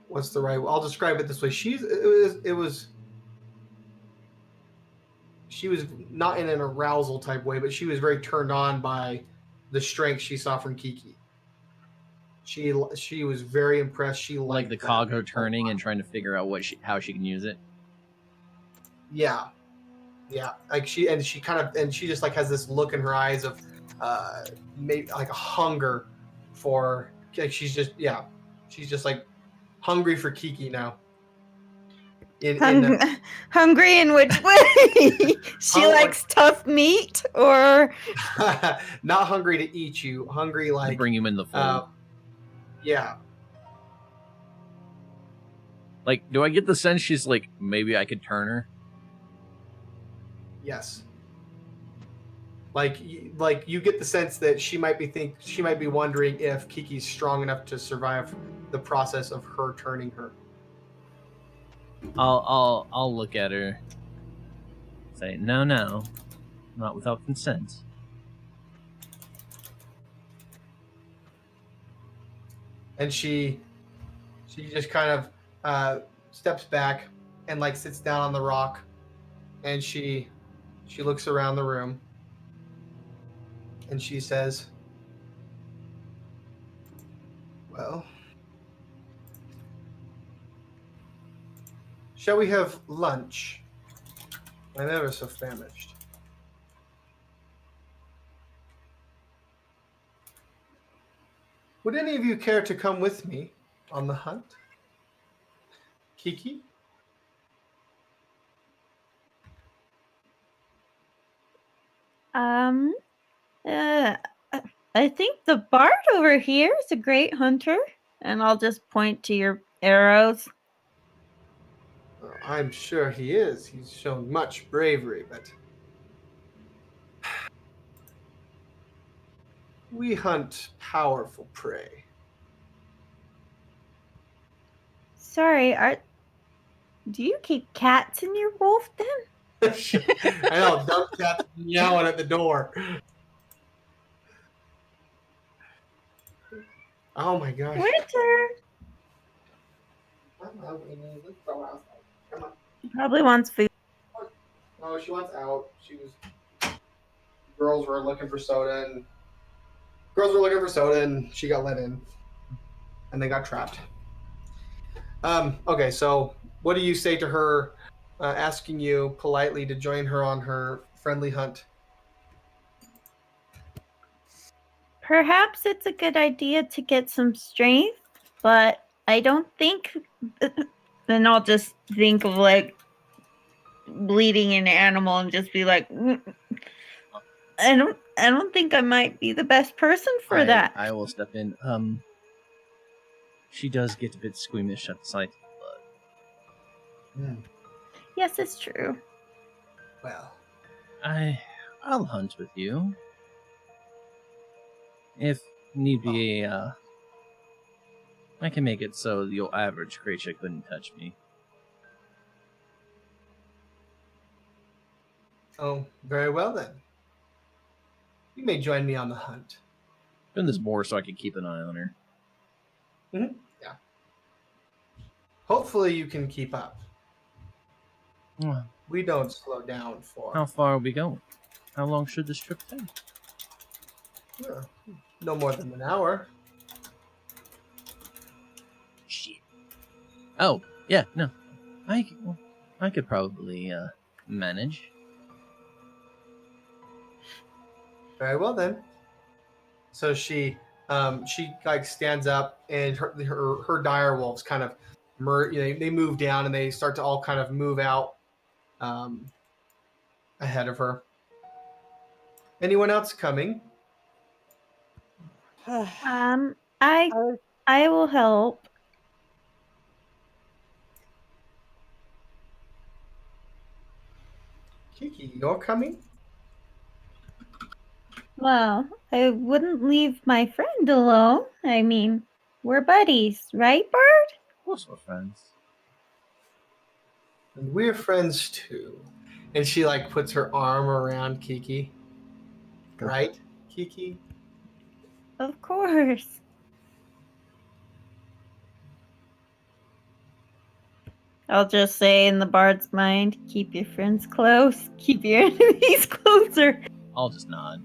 Speaker 1: what's the right? I'll describe it this way. She was not in an arousal type way, but she was very turned on by the strength she saw from Kiki. She was very impressed. She
Speaker 3: Like the cog are turning and trying to figure out how she can use it.
Speaker 1: Yeah. Like she just like has this look in her eyes of maybe like a hunger for, like, she's just like hungry for Kiki now.
Speaker 6: Hungry in which way? She likes tough meat, or
Speaker 1: not hungry to eat you, hungry like
Speaker 3: to bring him in the fold.
Speaker 1: Yeah.
Speaker 3: Like, do I get the sense she's like, maybe I could turn her?
Speaker 1: Yes. Like you get the sense that she might be wondering if Kiki's strong enough to survive the process of her turning her.
Speaker 3: I'll look at her. Say, no, not without consent.
Speaker 1: And she just kind of steps back and like sits down on the rock, and she looks around the room, and she says, "Well, shall we have lunch? I'm ever so famished." Would any of you care to come with me on the hunt? Kiki?
Speaker 6: I think the bard over here is a great hunter, and I'll just point to your arrows.
Speaker 1: I'm sure he is. He's shown much bravery, but we hunt powerful prey.
Speaker 6: Sorry, do you keep cats in your wolf den?
Speaker 1: I know, dumb cat's yelling at the door. Oh my gosh.
Speaker 6: Winter.
Speaker 1: I'm hungry. Let's go outside. Come on.
Speaker 6: She probably wants food.
Speaker 1: No, she wants out. Girls were looking for soda, and she got let in, and they got trapped. Okay, so what do you say to her, asking you politely to join her on her friendly hunt?
Speaker 6: Perhaps it's a good idea to get some strength, but I don't think. Then I'll just think of like bleeding an animal and just be like, I don't think I might be the best person for that.
Speaker 3: I will step in. She does get a bit squeamish at the sight of blood.
Speaker 6: Yes, it's true.
Speaker 1: Well,
Speaker 3: I'll hunt with you. If need be, I can make it so your average creature couldn't touch me.
Speaker 1: oh, very well then. You may join me on the hunt.
Speaker 3: Doing this more so I can keep an eye on her.
Speaker 1: Mm-hmm. Yeah. Hopefully you can keep up. We don't slow down for...
Speaker 3: How far are we going? How long should this trip take?
Speaker 1: No more than an hour.
Speaker 3: Shit. Oh, yeah, no. I could probably manage.
Speaker 1: Very well then. So she She like stands up, and her dire wolves kind of they move down, and they start to all kind of move out ahead of her. Anyone else coming?
Speaker 6: I
Speaker 4: I-
Speaker 6: I will help.
Speaker 1: Kiki, you're coming?
Speaker 6: Well, I wouldn't leave my friend alone. I mean, we're buddies, right, Bird?
Speaker 3: Of course we're friends.
Speaker 1: And we're friends too. And she like puts her arm around Kiki. Right, Kiki?
Speaker 6: Of course. I'll just say in the bard's mind, keep your friends close, keep your enemies closer.
Speaker 3: I'll just nod.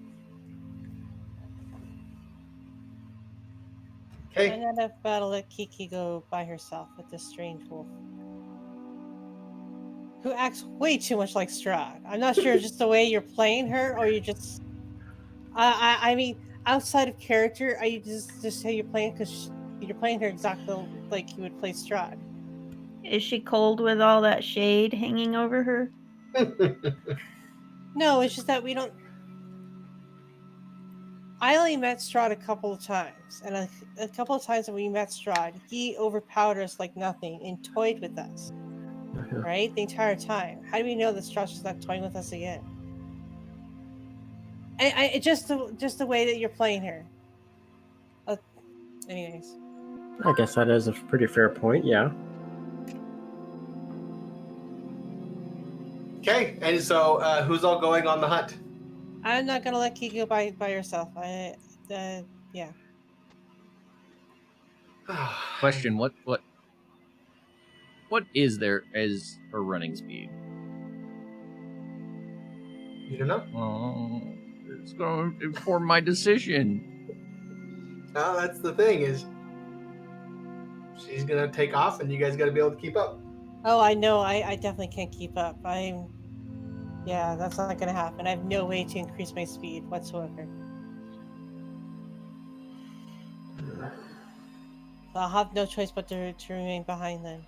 Speaker 1: Okay.
Speaker 4: I'm not about to let Kiki go by herself with this strange wolf. Who acts way too much like Strahd. I'm not sure just the way you're playing her, or you just... I mean, outside of character, are you just how you're playing? Because you're playing her exactly like you would play Strahd.
Speaker 6: Is she cold with all that shade hanging over her?
Speaker 4: No, it's just that we don't... I only met Strahd a couple of times, and a couple of times when we met Strahd, he overpowered us like nothing and toyed with us, right? The entire time. How do we know that Strahd's just not toying with us again? I just the way that you're playing her. Anyways,
Speaker 2: I guess that is a pretty fair point. Yeah.
Speaker 1: Okay, and so who's all going on the hunt?
Speaker 4: I'm not gonna let Kiki go by herself. Yeah.
Speaker 3: Question: What is there as her running speed?
Speaker 1: You don't know?
Speaker 3: Oh, it's going to inform my decision.
Speaker 1: No, that's the thing is she's gonna take off, and you guys got to be able to keep up.
Speaker 4: Oh, I know. I definitely can't keep up. Yeah, that's not gonna happen. I have no way to increase my speed whatsoever. So I'll have no choice but to remain behind then.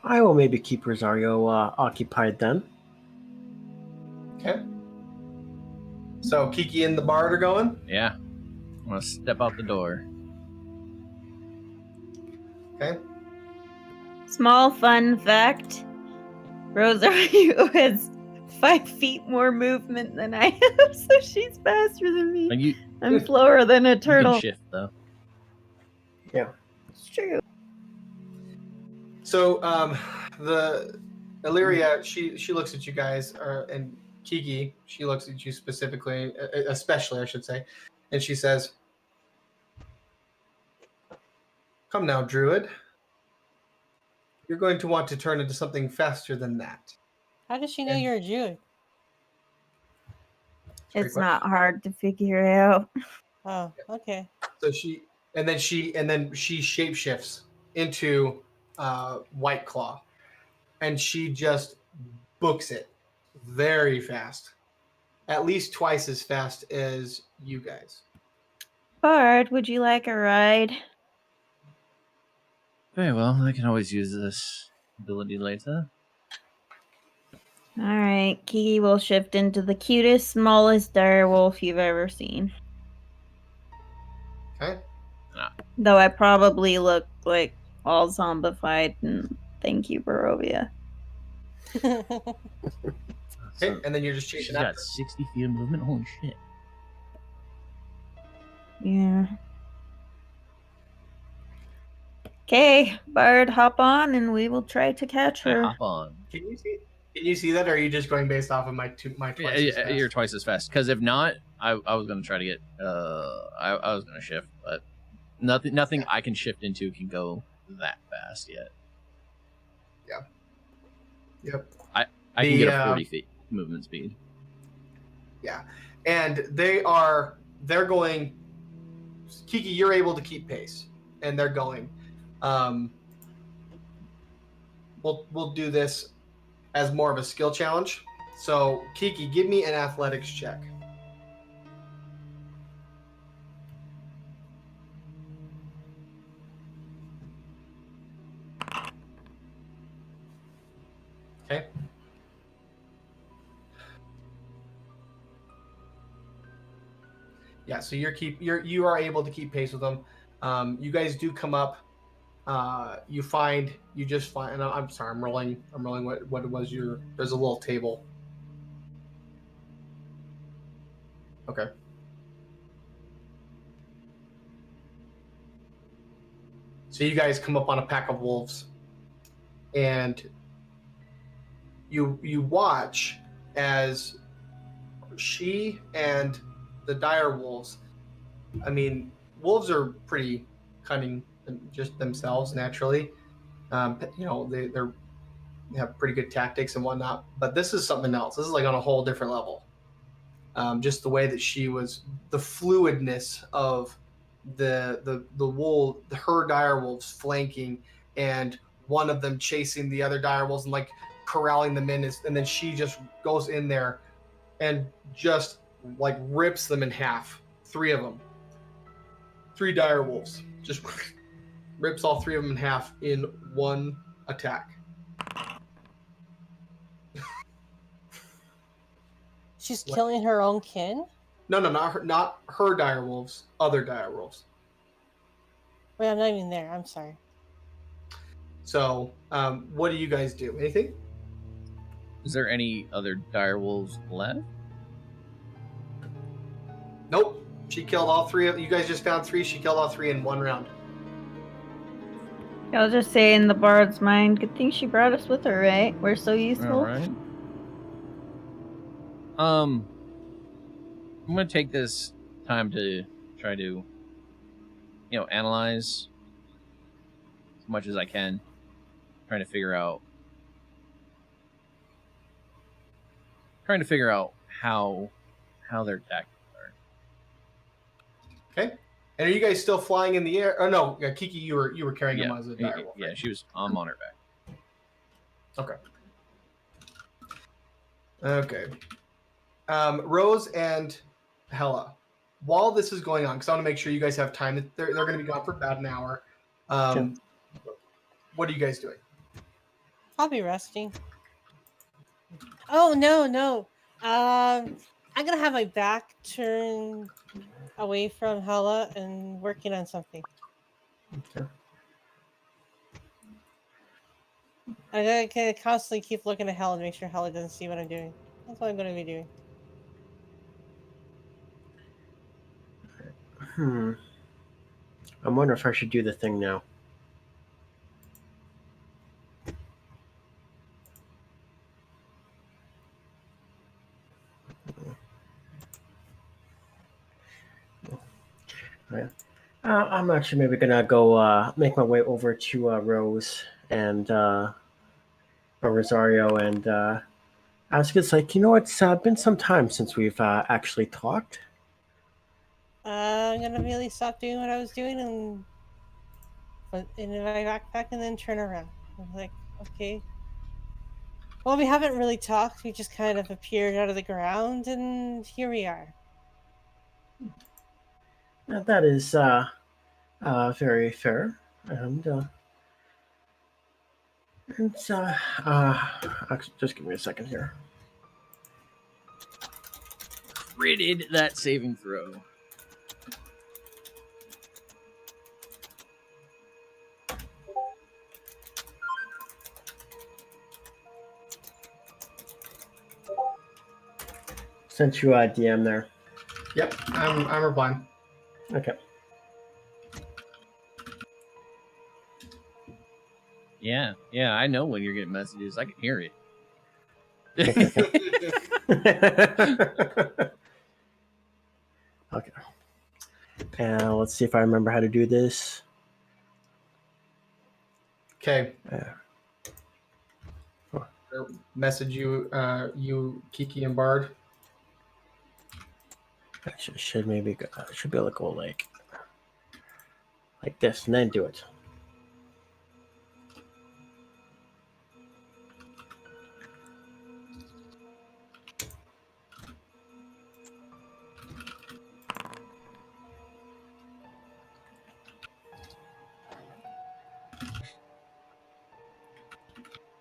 Speaker 2: I will maybe keep Rosario occupied then.
Speaker 1: Okay. So Kiki and the bard are going.
Speaker 3: Yeah, I'm gonna step out the door.
Speaker 1: Okay.
Speaker 6: Small fun fact, Rosario has 5 feet more movement than I have, so she's faster than me.
Speaker 3: And you
Speaker 6: I'm slower than a
Speaker 3: can
Speaker 6: turtle.
Speaker 3: shift though.
Speaker 6: It's true.
Speaker 1: So the Illyria, she looks at you guys, and Kiki, she looks at you specifically, especially I should say, and she says, "Come now, Druid. You're going to want to turn into something faster than that."
Speaker 4: How does she know
Speaker 1: And-
Speaker 4: you're a Druid?
Speaker 6: It's not hard to figure out.
Speaker 4: Oh, okay.
Speaker 1: So she shapeshifts into White Claw, and she just books it very fast, at least twice as fast as you guys.
Speaker 6: Bard, would you like a ride?
Speaker 3: Very well. I can always use this ability later.
Speaker 6: Alright, Kiki will shift into the cutest, smallest direwolf you've ever seen.
Speaker 1: Okay.
Speaker 6: Though I probably look like all zombified, and thank you, Barovia.
Speaker 1: Okay, and then you're just
Speaker 3: She's
Speaker 1: chasing
Speaker 3: got
Speaker 1: after.
Speaker 3: 60 feet of movement. Holy shit!
Speaker 6: Yeah. Okay, Bard, hop on and we will try to catch
Speaker 3: I
Speaker 6: her.
Speaker 3: hop on.
Speaker 1: Can you see that, or are you just going based off of my twice as fast?
Speaker 3: You're twice as fast. Because if not, I was gonna try to get. I was gonna shift, but nothing I can shift into can go that fast yet.
Speaker 1: Yep.
Speaker 3: I can get a 40 feet movement speed.
Speaker 1: Yeah, and they're going. Kiki, you're able to keep pace, and they're going. We'll do this as more of a skill challenge. So Kiki, give me an athletics check. Yeah, so you are able to keep pace with them. You guys do come up. You just find. And I'm sorry, I'm rolling. What it was your? There's a little table. Okay. So you guys come up on a pack of wolves, and you watch as she and the dire wolves. I mean, wolves are pretty cunning just themselves naturally. They have pretty good tactics and whatnot. But this is something else. This is like on a whole different level. Just the way that she was, the fluidness of the wool, her dire wolves flanking, and one of them chasing the other dire wolves and like corralling them in, and then she just goes in there and just like rips them in half. 3 of them, 3 dire wolves, just rips all 3 of them in half in one attack.
Speaker 4: She's killing her own kin?
Speaker 1: No, not her dire wolves, other dire wolves.
Speaker 4: Wait, I'm not even there. I'm sorry.
Speaker 1: So, what do you guys do? Anything?
Speaker 3: Is there any other dire wolves left?
Speaker 1: Nope. She killed all 3 of you guys. Just found 3. She killed all 3 in 1 round.
Speaker 7: I'll just say in the bard's mind, good thing she brought us with her, right? We're so useful.
Speaker 3: All right. I'm gonna take this time to try to, analyze as much as I can, trying to figure out how their tactics are.
Speaker 1: Okay. And are you guys still flying in the air? Oh no, Kiki, you were carrying him as a dire wolf.
Speaker 3: Yeah,
Speaker 1: right?
Speaker 3: she was. I'm on her back.
Speaker 1: Okay. Rose and Hella, while this is going on, because I want to make sure you guys have time. They're going to be gone for about an hour. What are you guys doing?
Speaker 4: I'll be resting. Oh, no. I'm going to have my back turned away from Hella and working on something.
Speaker 1: Okay.
Speaker 4: I can constantly keep looking at Hella to make sure Hella doesn't see what I'm doing. That's what I'm going to be doing.
Speaker 2: I wonder if I should do the thing now. Yeah. I'm actually maybe gonna go make my way over to Rose and Rosario and ask. It's like, it's been some time since we've actually talked.
Speaker 4: I'm going to really stop doing what I was doing and put it in my backpack and then turn around. I'm like, okay. Well, we haven't really talked. We just kind of appeared out of the ground, and here we are.
Speaker 2: That is very fair. And actually, just give me a second here.
Speaker 3: Critted that saving throw.
Speaker 2: Sent you a DM there.
Speaker 1: Yep, I'm replying.
Speaker 2: Okay.
Speaker 3: Yeah, I know when you're getting messages. I can hear it.
Speaker 2: Okay. And let's see if I remember how to do this.
Speaker 1: Okay.
Speaker 2: Oh.
Speaker 1: Message you, Kiki and Bard.
Speaker 2: Actually, should be able to go like this and then do it.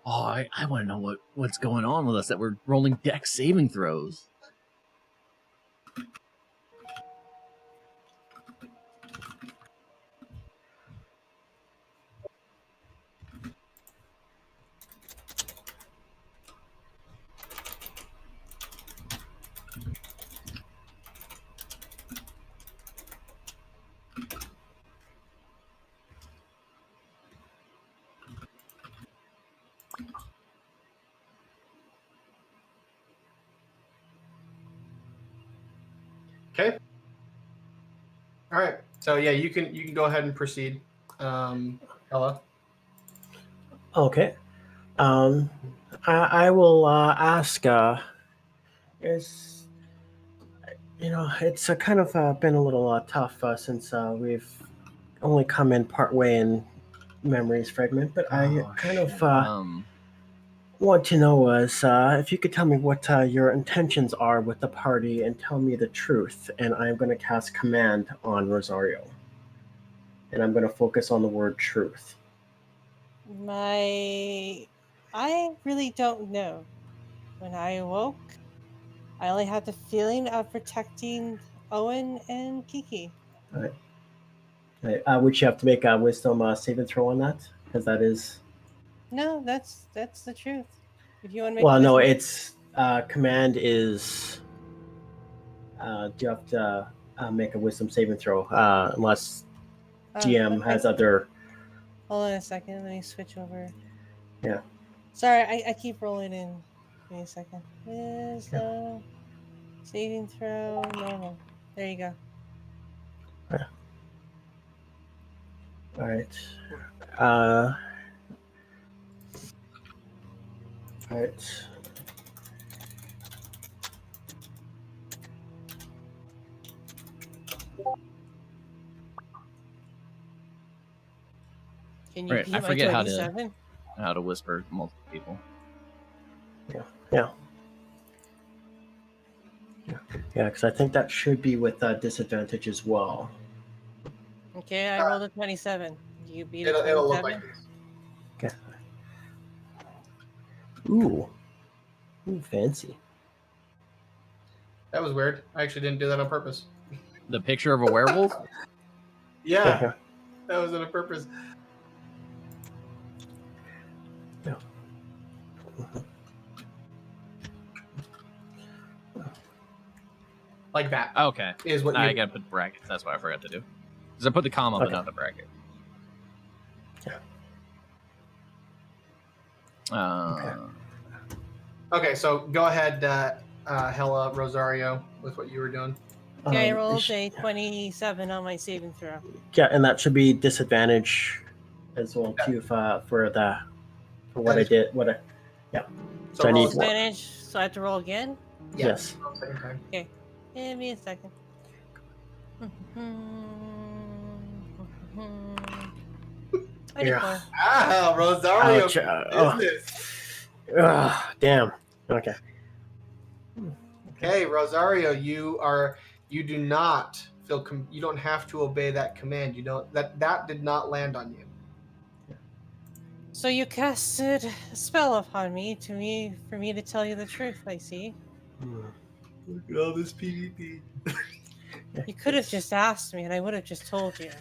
Speaker 3: Oh, I want to know what's going on with us, that we're rolling dex saving throws.
Speaker 1: Okay. All right. So yeah, you can go ahead and proceed. Ella.
Speaker 2: Okay. I will ask. Is it's kind of been a little tough since we've only come in part way in memories fragment, but I kind of want to know is if you could tell me what your intentions are with the party and tell me the truth. And I'm going to cast command on Rosario, and I'm going to focus on the word truth.
Speaker 4: I really don't know. When I awoke, I only had the feeling of protecting Owen and Kiki.
Speaker 2: All right. Would you have to make a wisdom saving throw on that? Because that is.
Speaker 4: No, that's the truth. If you want to make
Speaker 2: Well,
Speaker 4: a
Speaker 2: no,
Speaker 4: wisdom-
Speaker 2: it's command is. Do you have to make a wisdom saving throw unless GM
Speaker 4: okay.
Speaker 2: has other.
Speaker 4: Hold on a second. Let me switch over.
Speaker 2: Yeah.
Speaker 4: Sorry, I keep rolling in. Give me a second. Wisdom saving throw normal. There you go.
Speaker 2: Yeah. All right. All right.
Speaker 4: Can you
Speaker 3: Right,
Speaker 4: beat
Speaker 3: I
Speaker 4: my
Speaker 3: forget
Speaker 4: 27?
Speaker 3: how to whisper to multiple people.
Speaker 2: Yeah. Yeah, because I think that should be with disadvantage as well.
Speaker 4: Okay, I rolled a 27. You beat a
Speaker 1: It'll
Speaker 4: 27?
Speaker 1: look like this.
Speaker 2: Okay. Ooh, fancy.
Speaker 1: That was weird. I actually didn't do that on purpose.
Speaker 3: The picture of a werewolf?
Speaker 1: Yeah,
Speaker 2: Okay.
Speaker 1: that was on purpose.
Speaker 2: Yeah.
Speaker 1: Like that
Speaker 3: Okay.
Speaker 1: is what
Speaker 3: I
Speaker 1: you.
Speaker 3: gotta put brackets. That's what I forgot to do. Because I put the comma, but
Speaker 2: Okay.
Speaker 3: not the bracket.
Speaker 2: Yeah.
Speaker 1: Okay, so go ahead, Hella Rosario, with what you were doing.
Speaker 4: Okay, I rolled a 27 on my saving throw.
Speaker 2: Yeah, and that should be disadvantage as well too for what I did.
Speaker 1: So
Speaker 2: So I
Speaker 1: roll
Speaker 2: need
Speaker 4: Disadvantage, so I have to roll again?
Speaker 2: Yes.
Speaker 1: Roll second time.
Speaker 4: Okay, give me a second. 24.
Speaker 1: Ah, Rosario
Speaker 2: Ouch,
Speaker 1: business.
Speaker 2: damn. Okay.
Speaker 1: Okay, Rosario, you do not feel you don't have to obey that command. You don't that did not land on you.
Speaker 4: So you casted a spell upon me for me to tell you the truth, I see.
Speaker 1: Look at all this PvP.
Speaker 4: You could have just asked me and I would have just told you.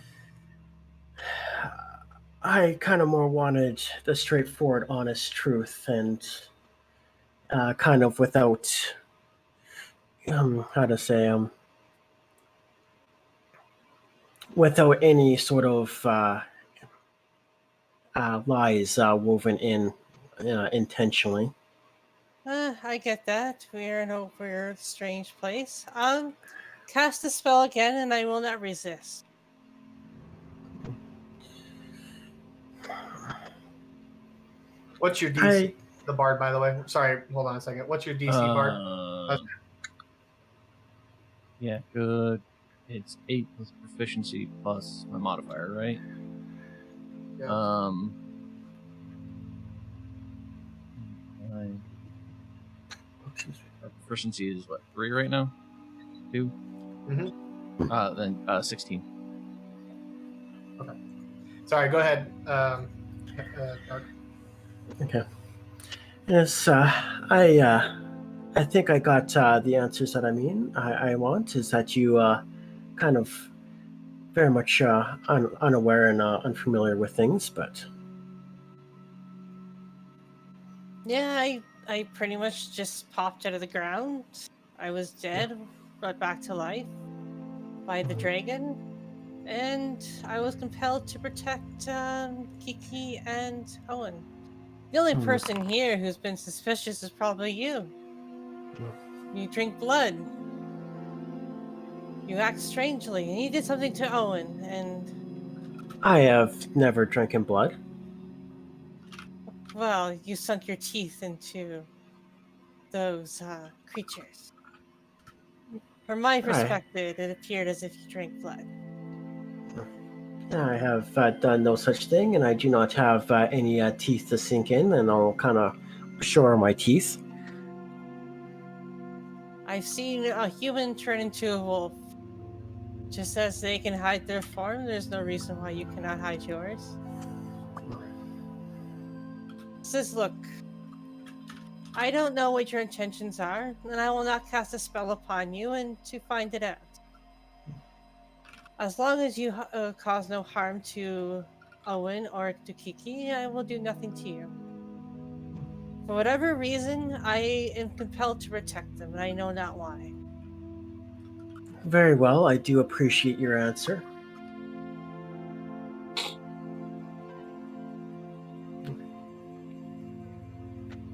Speaker 2: I kind of more wanted the straightforward, honest truth, and kind of without how to say without any sort of lies woven in intentionally.
Speaker 4: I get that. We're in a weird, strange place. Cast the spell again and I will not resist.
Speaker 1: What's your DC? The bard, by the way. Sorry, hold on a second. What's your DC, bard?
Speaker 3: Yeah, good. It's 8 plus proficiency plus my modifier, right?
Speaker 1: Yeah.
Speaker 3: Proficiency is what, 3 right now? 2?
Speaker 1: Mm-hmm.
Speaker 3: Then 16.
Speaker 1: Okay. Sorry, go ahead. Dark.
Speaker 2: Okay. Yes, I think I got the answers that I want. Is that you kind of very much unaware and unfamiliar with things, but
Speaker 4: Yeah, I pretty much just popped out of the ground. I was dead, brought back to life by the dragon, and I was compelled to protect Kiki and Owen. The only person here who's been suspicious is probably you. You drink blood. You act strangely, and you did something to Owen, and,
Speaker 2: I have never drinking blood.
Speaker 4: well, you sunk your teeth into those creatures. From my perspective, it appeared as if you drank blood.
Speaker 2: I have done no such thing, and I do not have any teeth to sink in, and I'll kind of show my teeth.
Speaker 4: I've seen a human turn into a wolf. Just as they can hide their form, there's no reason why you cannot hide yours. Says, look, I don't know what your intentions are, and I will not cast a spell upon you and to find it out. As long as you cause no harm to Owen or to Kiki, I will do nothing to you. For whatever reason, I am compelled to protect them, and I know not why.
Speaker 2: Very well, I do appreciate your answer.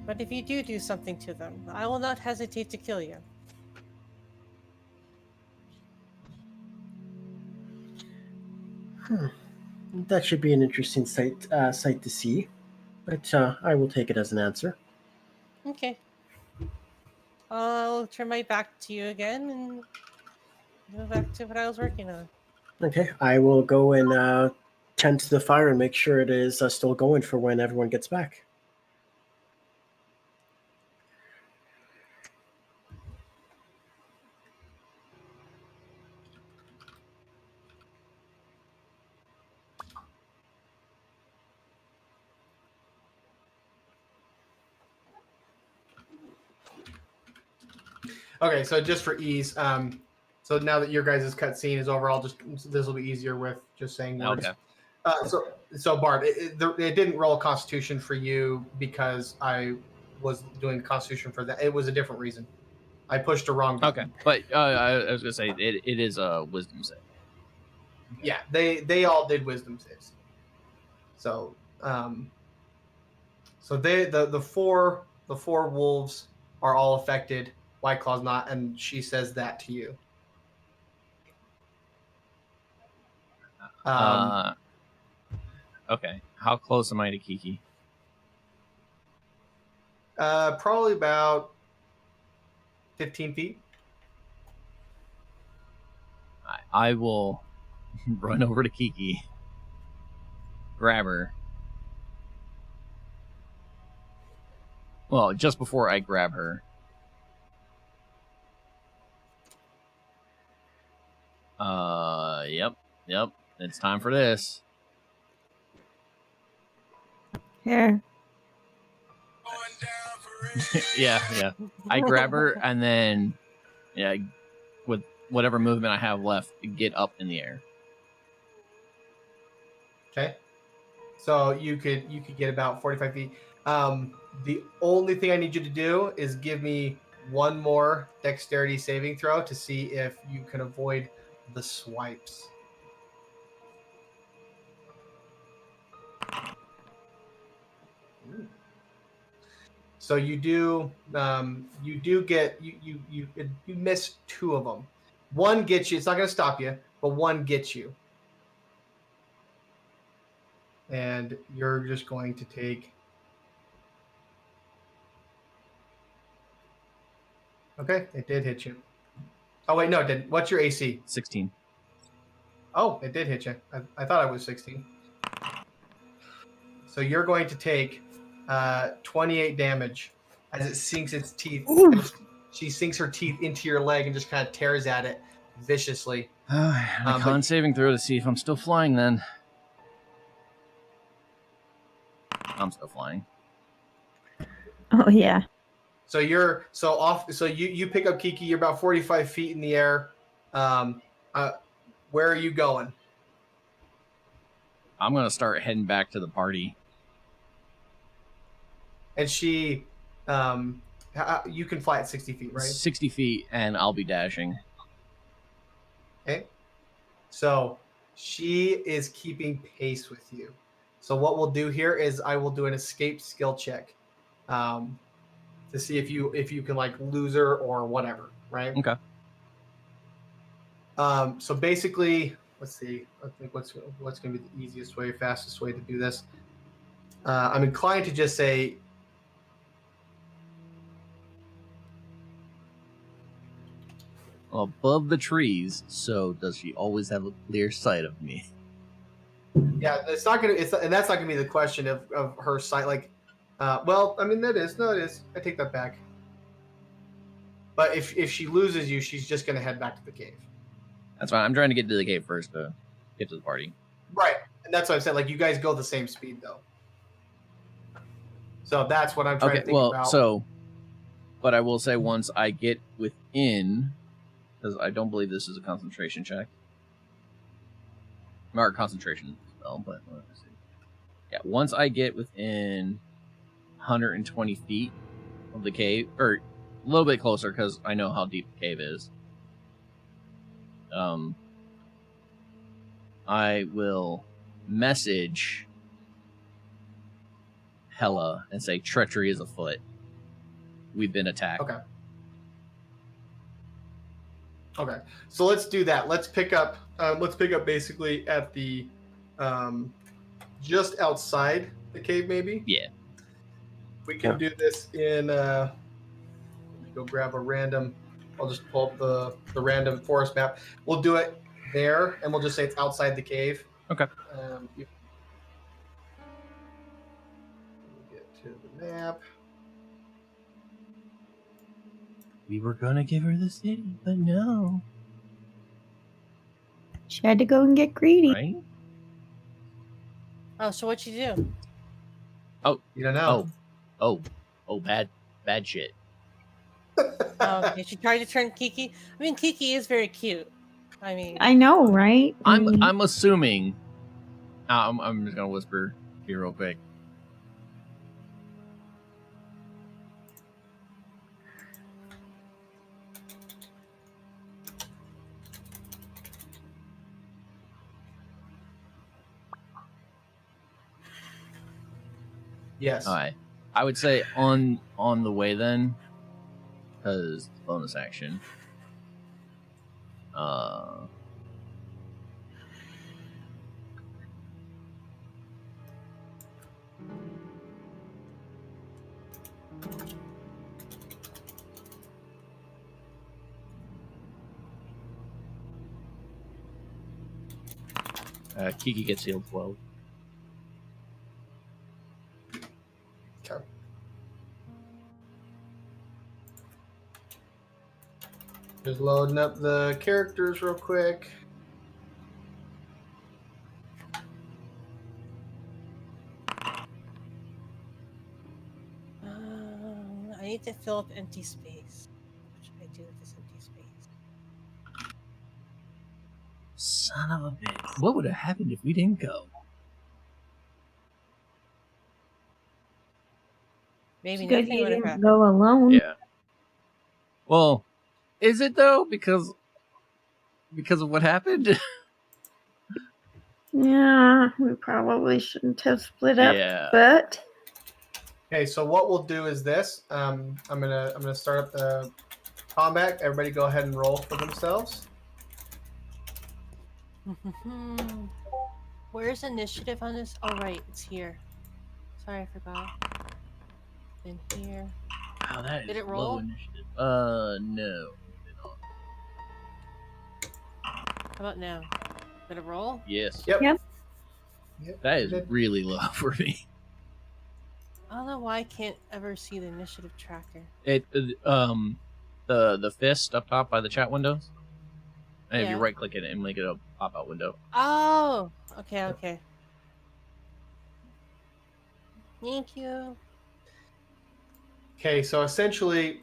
Speaker 4: But if you do something to them, I will not hesitate to kill you.
Speaker 2: That should be an interesting sight to see, but I will take it as an answer.
Speaker 4: Okay. I'll turn my back to you again and go back to what I was working on.
Speaker 2: Okay, I will go and tend to the fire and make sure it is still going for when everyone gets back.
Speaker 1: Okay, so just for ease, so now that your guys' cutscene is over, this will be easier with just saying words.
Speaker 3: Okay.
Speaker 1: So Bart, it didn't roll Constitution for you because I was doing Constitution for that. It was a different reason. I pushed a wrong button.
Speaker 3: Okay, but I was gonna say it is a wisdom save.
Speaker 1: Yeah, they all did wisdom saves. So the four wolves are all affected. White Claw's not, and she says that to you.
Speaker 3: Okay. How close am I to Kiki?
Speaker 1: Probably about 15 feet.
Speaker 3: I will run over to Kiki, grab her. Well, just before I grab her, yep, it's time for this.
Speaker 7: Here.
Speaker 3: yeah. I grab her and then, with whatever movement I have left, get up in the air.
Speaker 1: Okay. So you could get about 45 feet. The only thing I need you to do is give me one more dexterity saving throw to see if you can avoid the swipes. So you miss two of them. One gets you. It's not going to stop you, but one gets you. And you're just going to take. Okay, it did hit you. Oh wait, no, it didn't. What's your AC?
Speaker 3: 16.
Speaker 1: Oh, it did hit you. I thought I was 16. So you're going to take 28 damage as it sinks its teeth. She sinks her teeth into your leg and just kind of tears at it viciously.
Speaker 3: A con saving throw to see if I'm still flying then. I'm still flying.
Speaker 7: Oh yeah.
Speaker 1: So you pick up Kiki. You're about 45 feet in the air. Where are you going?
Speaker 3: I'm gonna start heading back to the party.
Speaker 1: And she, you can fly at 60 feet, right?
Speaker 3: 60 feet, and I'll be dashing.
Speaker 1: Okay. So she is keeping pace with you. So what we'll do here is I will do an escape skill check, to see if you can like lose her or whatever, right?
Speaker 3: Okay.
Speaker 1: So basically, let's see. I think what's going to be the easiest way, fastest way to do this. I'm inclined to just say,
Speaker 3: Above the trees, so does she always have a clear sight of me?
Speaker 1: yeah, it's not going to, and that's not going to be the question of her sight. Like, well, I mean, it is. I take that back. But if she loses you, she's just going to head back to the cave.
Speaker 3: That's fine. I'm trying to get to the cave first to get to the party.
Speaker 1: Right, and that's what I'm saying. Like, you guys go the same speed, though. So that's what I'm trying to think about.
Speaker 3: But I will say once I get within, because I don't believe this is a concentration check. Or a concentration spell, but let's see. Yeah, once I get within 120 feet of the cave, or a little bit closer, because I know how deep the cave is. I will message Hella and say treachery is afoot. We've been attacked.
Speaker 1: Okay. So let's do that. Let's pick up basically at the just outside the cave, maybe.
Speaker 3: Yeah.
Speaker 1: We can do this in. Let me go grab a random. I'll just pull up the random forest map. We'll do it there, and we'll just say it's outside the cave.
Speaker 3: Okay.
Speaker 1: Get to the map.
Speaker 3: We were gonna give her the city, but no.
Speaker 7: She had to go and get greedy.
Speaker 3: Right?
Speaker 4: Oh, so what'd you do?
Speaker 3: Oh,
Speaker 1: You don't know.
Speaker 3: Oh, bad shit.
Speaker 4: Oh, okay. She tried to turn Kiki. I mean, Kiki is very cute. I mean,
Speaker 7: I know, right?
Speaker 3: I'm assuming. I'm just gonna whisper here real quick.
Speaker 1: Yes.
Speaker 3: All right. I would say on the way then, because bonus action. Kiki gets healed 12.
Speaker 1: Okay. Just loading up the characters real quick.
Speaker 4: I need to fill up empty space. What should I do with this empty space?
Speaker 3: Son of a bitch. What would have happened if we didn't go?
Speaker 4: Maybe
Speaker 7: It's good
Speaker 4: nothing
Speaker 7: you
Speaker 4: would have
Speaker 7: didn't
Speaker 4: happened.
Speaker 7: go alone.
Speaker 3: Yeah. Well, is it though? Because of what happened?
Speaker 7: Yeah, we probably shouldn't have split up.
Speaker 3: Yeah.
Speaker 7: But
Speaker 1: Okay, so what we'll do is this. I'm gonna start up the combat. Everybody, go ahead and roll for themselves.
Speaker 4: Where's initiative on this? Oh, right, it's here. Sorry, I forgot. In here.
Speaker 3: Wow, that is
Speaker 4: Did it
Speaker 3: low
Speaker 4: roll?
Speaker 3: initiative. No.
Speaker 4: How about now? Did it roll?
Speaker 3: Yes.
Speaker 1: Yep.
Speaker 7: Yep.
Speaker 1: Yep.
Speaker 3: That is really low for me.
Speaker 4: I don't know why I can't ever see the initiative tracker.
Speaker 3: It the fist up top by the chat windows. And if you
Speaker 4: Yeah.
Speaker 3: right click it and make it a pop out window.
Speaker 4: Oh, okay. Thank you.
Speaker 1: Okay, so essentially,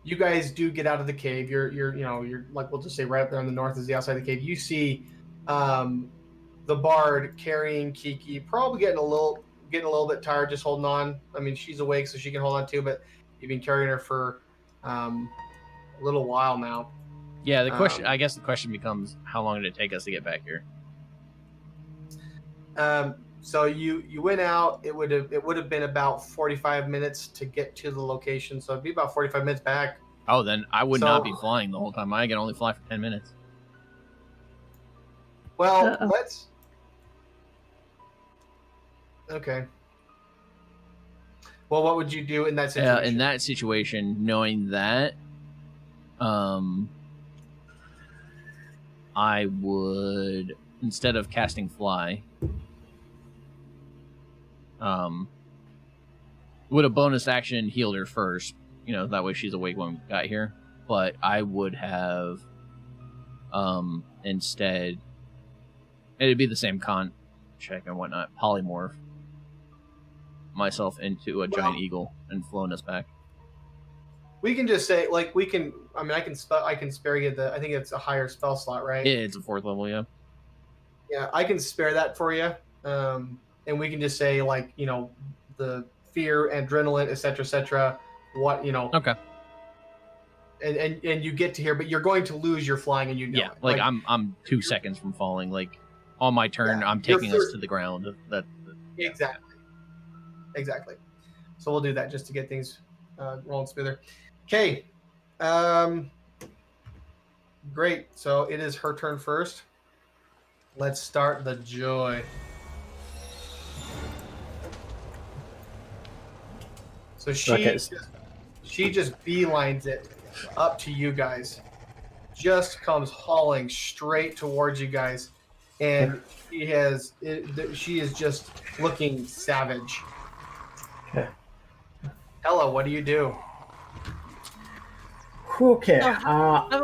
Speaker 1: you guys do get out of the cave. You're like, we'll just say right up there on the north is the outside of the cave. You see the bard carrying Kiki, probably getting a little bit tired, just holding on. I mean, she's awake, so she can hold on too, but you've been carrying her for a little while now.
Speaker 3: Yeah, the question I guess the question becomes how long did it take us to get back here?
Speaker 1: So you went out. It would have been about 45 minutes to get to the location. So it'd be about 45 minutes back.
Speaker 3: Oh, then I would not be flying the whole time. I can only fly for 10 minutes.
Speaker 1: Well,
Speaker 7: Uh-oh.
Speaker 1: let's. Okay. Well, what would you do in that situation?
Speaker 3: In that situation, knowing that, I would, instead of casting fly, would a bonus action healed her first. That way she's awake when we got here. But I would have, instead, it'd be the same con check and whatnot, polymorph myself into a giant eagle and flown us back.
Speaker 1: We can just say, like, we can. I mean, I can spare you the. I think it's a higher spell slot, right?
Speaker 3: Yeah, it's a 4th level, yeah.
Speaker 1: Yeah, I can spare that for you, and we can just say, like, the fear, adrenaline, etc. What
Speaker 3: Okay.
Speaker 1: And you get to here, but you're going to lose your flying, and
Speaker 3: Yeah,
Speaker 1: it.
Speaker 3: like I'm 2 seconds from falling. Like on my turn,
Speaker 1: Yeah,
Speaker 3: I'm taking us to the ground.
Speaker 1: Exactly. So we'll do that just to get things rolling smoother. Okay. Great. So it is her turn first. Let's start the joy. So she just beelines it up to you guys. Just comes hauling straight towards you guys, and she is just looking savage.
Speaker 2: Okay.
Speaker 1: Ella, what do you do?
Speaker 2: Okay.
Speaker 4: Wait, hold on. I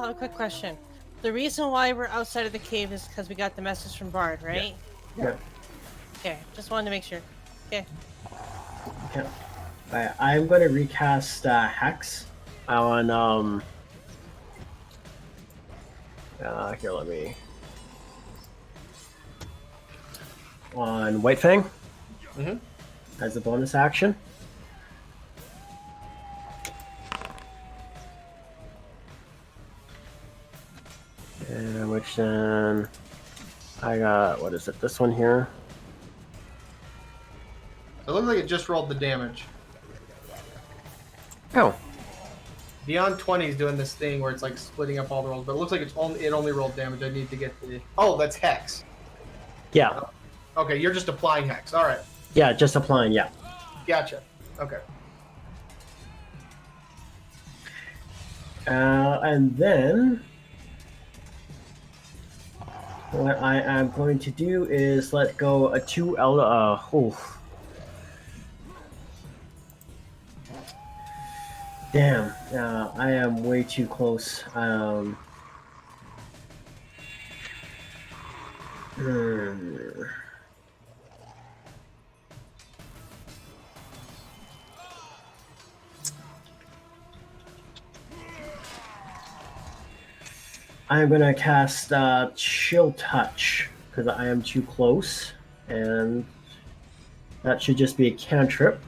Speaker 4: have a quick question. The reason why we're outside of the cave is because we got the message from Bard, right?
Speaker 2: Yeah.
Speaker 4: Okay, just wanted to make sure. Okay.
Speaker 2: Okay. I'm going to recast Hex on here. Let me on White Fang as a bonus action. And which then I got, what is it? This one here.
Speaker 1: It looks like it just rolled the damage.
Speaker 2: Oh.
Speaker 1: Beyond 20 is doing this thing where it's like splitting up all the rolls, but it looks like it only rolled damage. I need to get the. Oh, that's Hex.
Speaker 2: Yeah.
Speaker 1: Okay, you're just applying Hex. All right.
Speaker 2: Yeah, just applying. Yeah.
Speaker 1: Gotcha. Okay.
Speaker 2: And then what I am going to do is let go a 2 Damn, I am way too close. I'm gonna cast Chill Touch because I am too close, and that should just be a cantrip.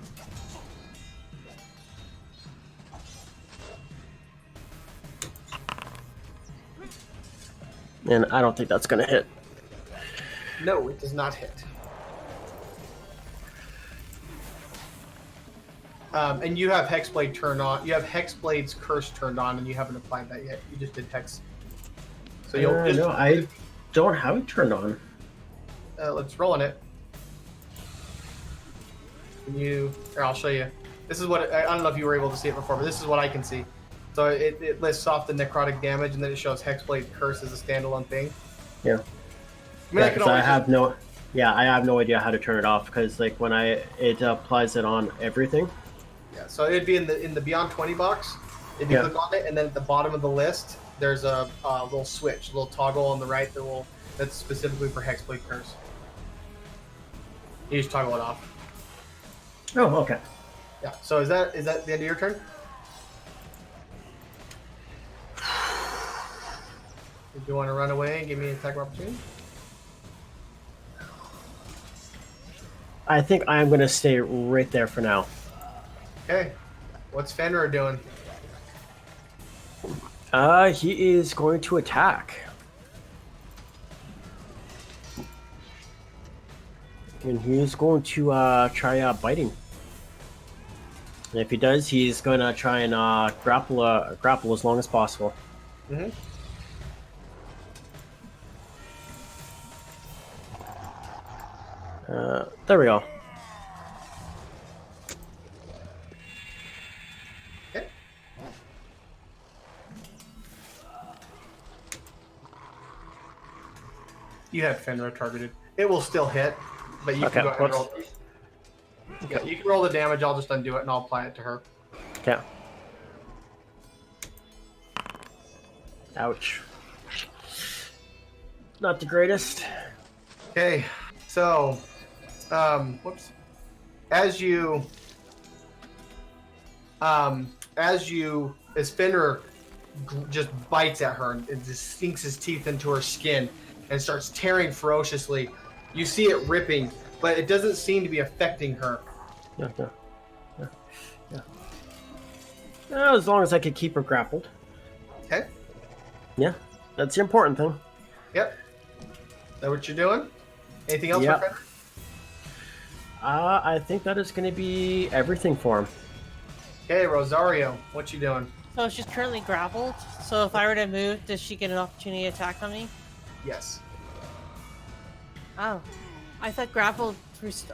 Speaker 2: And I don't think that's gonna hit.
Speaker 1: No, it does not hit. And you have Hexblade turned on. You have Hexblade's curse turned on, and you haven't applied that yet. You just did Hex. So you'll just.
Speaker 2: No, I don't have it turned on.
Speaker 1: Let's roll on it. Here, I'll show you. This is what I don't know if you were able to see it before, but this is what I can see. So it lists off the necrotic damage, and then it shows Hexblade Curse as a standalone thing.
Speaker 2: Yeah. I have no idea how to turn it off because like when it applies it on everything.
Speaker 1: Yeah. So it'd be in the Beyond 20 box. If you click on it, and then at the bottom of the list, there's a little switch, a little toggle on the right that's specifically for Hexblade Curse. You just toggle it off.
Speaker 2: Oh, okay.
Speaker 1: Yeah. So is that the end of your turn? Do you want to run away and give me an attack of opportunity?
Speaker 2: I think I'm going to stay right there for now.
Speaker 1: Okay. What's Fenrir doing?
Speaker 2: He is going to attack. And he's going to try biting. And if he does, he's going to try and grapple as long as possible.
Speaker 1: Mm-hmm.
Speaker 2: There we go.
Speaker 1: Okay. You had Fenrir targeted. It will still hit, but you
Speaker 2: Okay,
Speaker 1: can go ahead and
Speaker 2: what's-
Speaker 1: roll. Yeah, you can roll the damage. I'll just undo it and I'll apply it to her.
Speaker 2: Okay. Ouch. Not the greatest.
Speaker 1: Okay, so, whoops. As Fenrir just bites at her and just sinks his teeth into her skin and starts tearing ferociously, you see it ripping, but it doesn't seem to be affecting her.
Speaker 2: Yeah. As long as I could keep her grappled.
Speaker 1: Okay.
Speaker 2: Yeah, that's the important thing.
Speaker 1: Yep. Is that what you're doing? Anything else?
Speaker 2: Yep.
Speaker 1: For Fenrir?
Speaker 2: I think that is going to be everything for him.
Speaker 1: Okay, Rosario, what you doing?
Speaker 4: So she's currently grappled. So if I were to move, does she get an opportunity to attack on me?
Speaker 1: Yes.
Speaker 4: Oh, I thought grappled,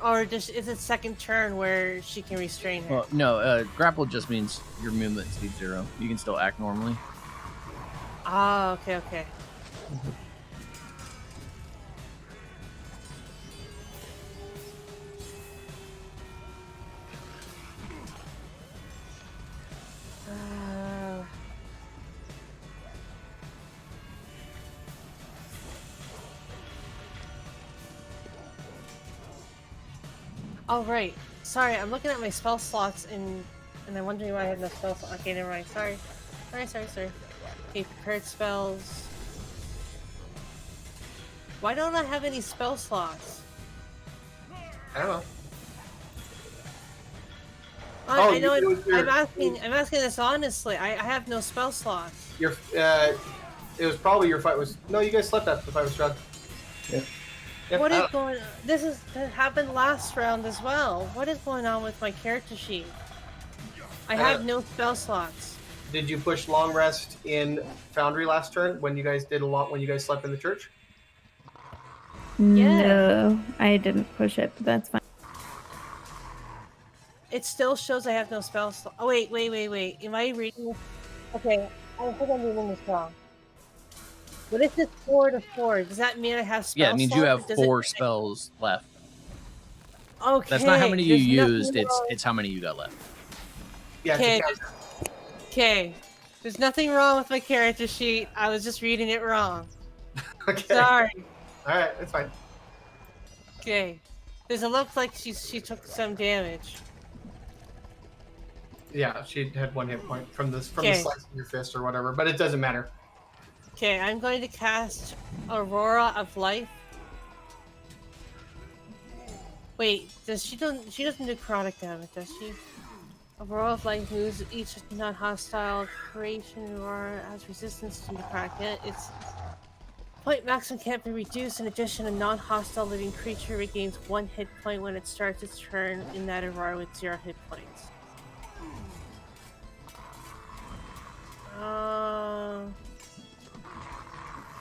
Speaker 4: or is it second turn where she can restrain her?
Speaker 3: Well, no, grapple just means your movement speed 0. You can still act normally.
Speaker 4: Ah, okay. Oh, right. Sorry, I'm looking at my spell slots and I'm wondering why I have no spell slots. Okay, never mind. Sorry. Okay, prepared spells. Why don't I have any spell slots?
Speaker 1: I don't know.
Speaker 4: I know.
Speaker 1: you're-
Speaker 4: I'm asking this honestly. I have no spell slots.
Speaker 1: Your it was probably your fight was. No, you guys slept after the fight was Strahd.
Speaker 2: Yeah.
Speaker 1: Yeah,
Speaker 4: What
Speaker 1: I
Speaker 4: is
Speaker 1: don't-
Speaker 4: going on? That happened last round as well. What is going on with my character sheet? I have no spell slots.
Speaker 1: Did you push long rest in Foundry last turn when you guys did when you guys slept in the church?
Speaker 4: Yeah.
Speaker 7: No, I didn't push it, but that's fine.
Speaker 4: It still shows I have no spell slot. Oh wait. Am I reading this? Okay, I think I'm reading this wrong. What is this 4 to 4? Does that mean I have spell
Speaker 3: Yeah, it means you
Speaker 4: slots,
Speaker 3: have
Speaker 4: or does it-
Speaker 3: 4 spells left.
Speaker 4: Okay.
Speaker 3: That's not how many you
Speaker 4: there's nothing
Speaker 3: used,
Speaker 4: wrong-
Speaker 3: it's how many you got left.
Speaker 1: Yeah.
Speaker 4: Okay,
Speaker 1: it's a counter.
Speaker 4: Okay. There's nothing wrong with my character sheet. I was just reading it wrong.
Speaker 1: Okay.
Speaker 4: Sorry.
Speaker 1: All right, that's fine.
Speaker 4: Okay. Does it look like she took some damage?
Speaker 1: Yeah, she had 1 hit point from the
Speaker 4: Okay.
Speaker 1: slice of your fist or whatever, but it doesn't matter.
Speaker 4: Okay, I'm going to cast Aurora of Life. Wait, she doesn't do necrotic damage, does she? Aurora of Life moves each non-hostile creation Aurora has resistance to necrotic. Its point maximum can't be reduced. In addition, a non-hostile living creature regains 1 hit point when it starts its turn in that Aurora with 0 hit points.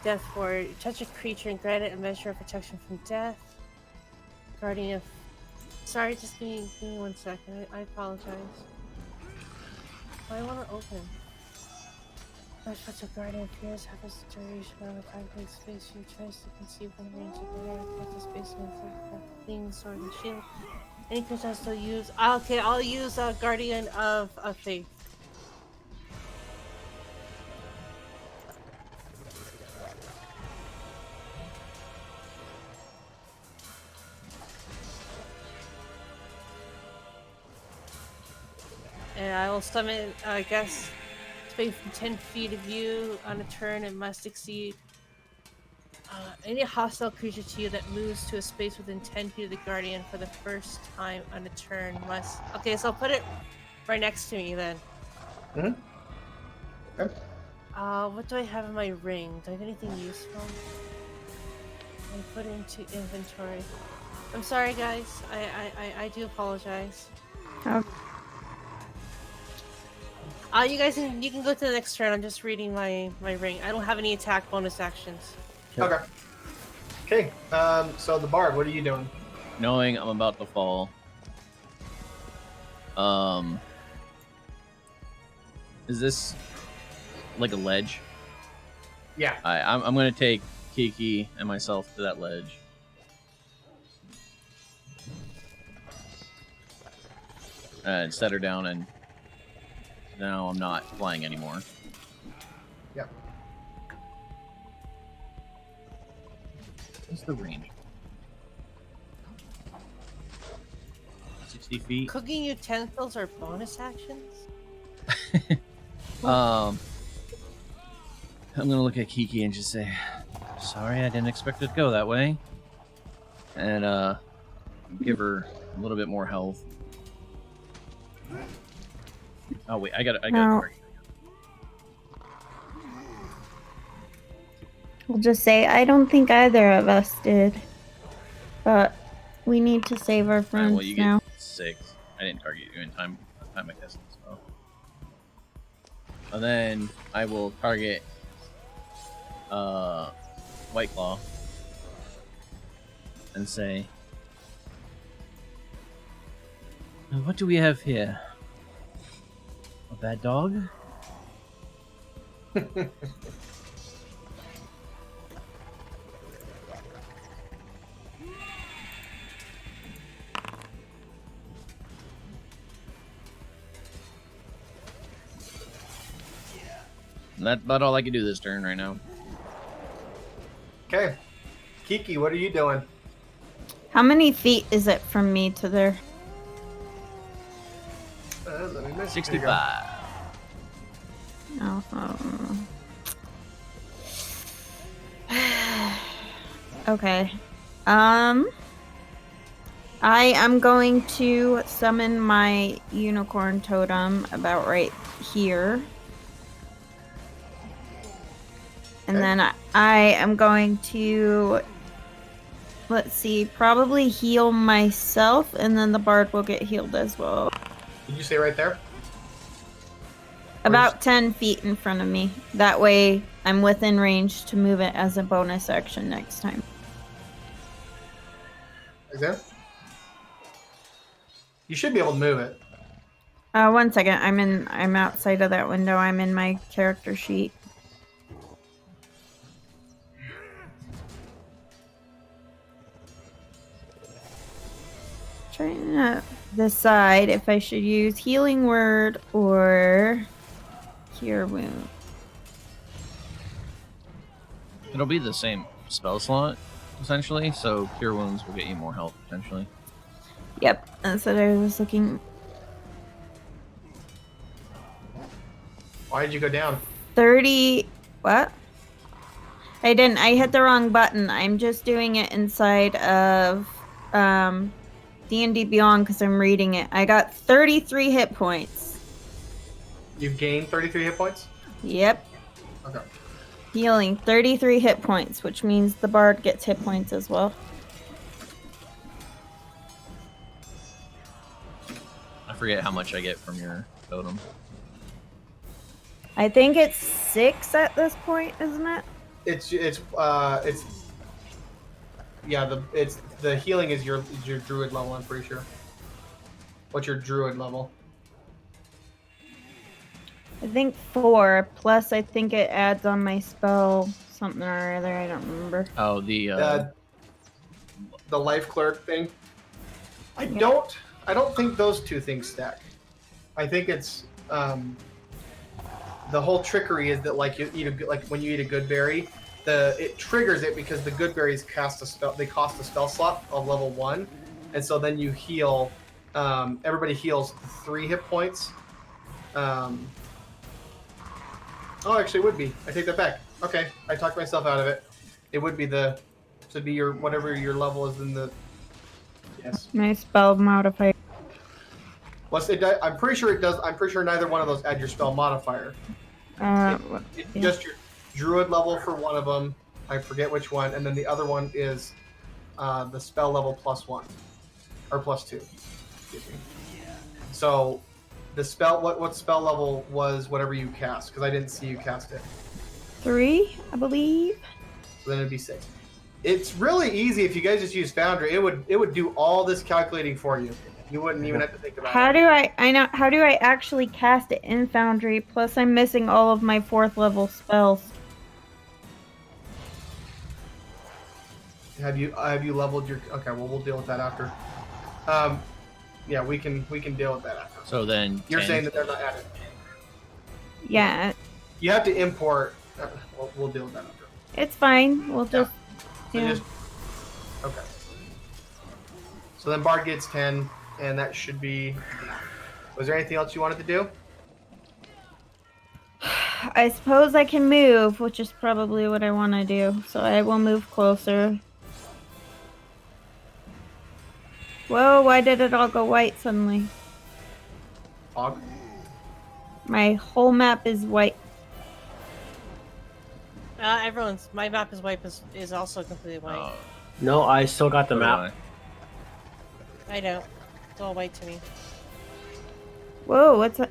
Speaker 4: Death Ward. Touch a creature and grant it a measure of protection from death. Guardian of... Sorry, just give me 1 second. I apologize. I want to open. Such a guardian appears have this duration on a time place space you tries to conceive when range of the air with the space and things, sword and shield. Any creature I still use. Okay, I'll use Guardian of Faith. And I will summon, I guess, space from 10 feet of you on a turn. It must exceed any hostile creature to you that moves to a space within 10 feet of the Guardian for the first time on a turn must... Okay, so I'll put it right next to me then.
Speaker 1: Mm-hmm. Okay.
Speaker 4: What do I have in my ring? Do I have anything useful? I put it into inventory. I'm sorry, guys. I do apologize.
Speaker 7: Oh.
Speaker 4: You guys you can go to the next turn. I'm just reading my ring. I don't have any attack bonus actions.
Speaker 1: Okay. Okay. So the bard, what are you doing?
Speaker 3: knowing I'm about to fall. Is this like a ledge?
Speaker 1: Yeah.
Speaker 3: I'm gonna take Kiki and myself to that ledge. And set her down, and now I'm not flying anymore.
Speaker 1: Yep.
Speaker 3: What's the range? 60 feet.
Speaker 4: Cooking utensils are bonus actions?
Speaker 3: I'm gonna look at Kiki and just say, sorry, I didn't expect it to go that way. And give her a little bit more health. Oh wait, I got
Speaker 6: No. We'll just say, I don't think either of us did. But we need to save our friends
Speaker 3: Alright, well, you
Speaker 6: now.
Speaker 3: get 6. I didn't target you in time I guess. So. And then I will target White Claw and say, what do we have here? A bad dog? And that's about all I can do this turn right now.
Speaker 1: Okay. Kiki, what are you doing?
Speaker 7: How many feet is it from me to there?
Speaker 1: Let me measure.
Speaker 3: 65.
Speaker 7: Oh. Okay. I am going to summon my unicorn totem about right here. And
Speaker 1: Okay.
Speaker 7: then I am going to, let's see, probably heal myself, and then the bard will get healed as well.
Speaker 1: Did you say right there?
Speaker 7: About 10 feet in front of me. That way I'm within range to move it as a bonus action next time.
Speaker 1: Is there? You should be able to move it.
Speaker 7: 1 second. I'm outside of that window. I'm in my character sheet. Trying to decide if I should use healing word or cure wound.
Speaker 3: It'll be the same spell slot, essentially, so Cure Wounds will get you more health, potentially.
Speaker 7: Yep, that's what I was looking.
Speaker 1: Why did you go down?
Speaker 7: 30. What? I didn't. I hit the wrong button. I'm just doing it inside of D&D Beyond because I'm reading it. I got 33 hit points.
Speaker 1: You've gained 33 hit points?
Speaker 7: Yep.
Speaker 1: Okay.
Speaker 7: Healing 33 hit points, which means the bard gets hit points as well.
Speaker 3: I forget how much I get from your totem.
Speaker 7: I think it's 6 at this point, isn't it?
Speaker 1: It's yeah, the healing is your druid level, I'm pretty sure. What's your druid level?
Speaker 7: I think 4, plus I think it adds on my spell something or other, I don't remember.
Speaker 3: Oh,
Speaker 1: The life cleric thing. I
Speaker 7: Yeah.
Speaker 1: don't think those two things stack. I think it's the whole trickery is that like when you eat a good berry, it triggers it because the good berries cast a spell. They cost a spell slot of level 1, and so then you heal. Everybody heals 3 hit points. Oh, actually, it would be. I take that back. Okay, I talked myself out of it. It would be should be your whatever your level is in the. Yes.
Speaker 7: My spell modifier.
Speaker 1: I'm pretty sure it does. I'm pretty sure neither one of those add your spell modifier. It's
Speaker 7: Yeah.
Speaker 1: just your druid level for one of them. I forget which one, and then the other one is the spell level +1 or +2. Excuse me. So the spell, what spell level was whatever you cast? Because I didn't see you cast it.
Speaker 7: 3, I believe.
Speaker 1: So then it'd be 6. It's really easy if you guys just use Foundry. It would do all this calculating for you. You wouldn't even have to think about
Speaker 7: How
Speaker 1: it.
Speaker 7: do how do I actually cast it in Foundry? Plus I'm missing all of my 4th level spells.
Speaker 1: Have you leveled your? Okay, well we'll deal with that after. Yeah, we can deal with that after.
Speaker 3: So then
Speaker 1: You're
Speaker 3: 10.
Speaker 1: saying that they're not added.
Speaker 7: Yeah,
Speaker 1: You have to import. We'll deal with that after.
Speaker 7: it's fine. We'll just
Speaker 1: So
Speaker 7: yeah.
Speaker 1: Okay. So then Bard gets 10, and that should be. Was there anything else you wanted to do?
Speaker 7: I suppose I can move, which is probably what I want to do. So I will move closer. Whoa, why did it all go white suddenly?
Speaker 1: Fog.
Speaker 7: My whole map is white.
Speaker 4: My map is white is also completely white.
Speaker 3: Oh,
Speaker 2: No, I still got the
Speaker 3: so do
Speaker 2: map.
Speaker 4: I know. It's all white to me.
Speaker 7: Whoa, what's that?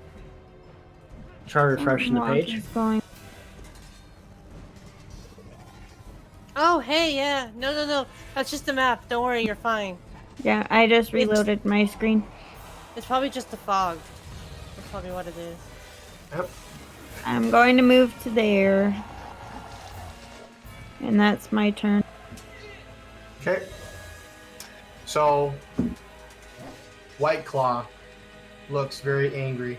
Speaker 2: Try refreshing the
Speaker 7: What
Speaker 2: page.
Speaker 7: is going?
Speaker 4: Oh, hey, yeah. No. That's just the map. Don't worry, you're fine.
Speaker 7: Yeah, I just reloaded my screen.
Speaker 4: It's probably just the fog. That's probably what it is.
Speaker 1: Yep.
Speaker 7: I'm going to move to there. And that's my turn.
Speaker 1: Okay. So, White Claw looks very angry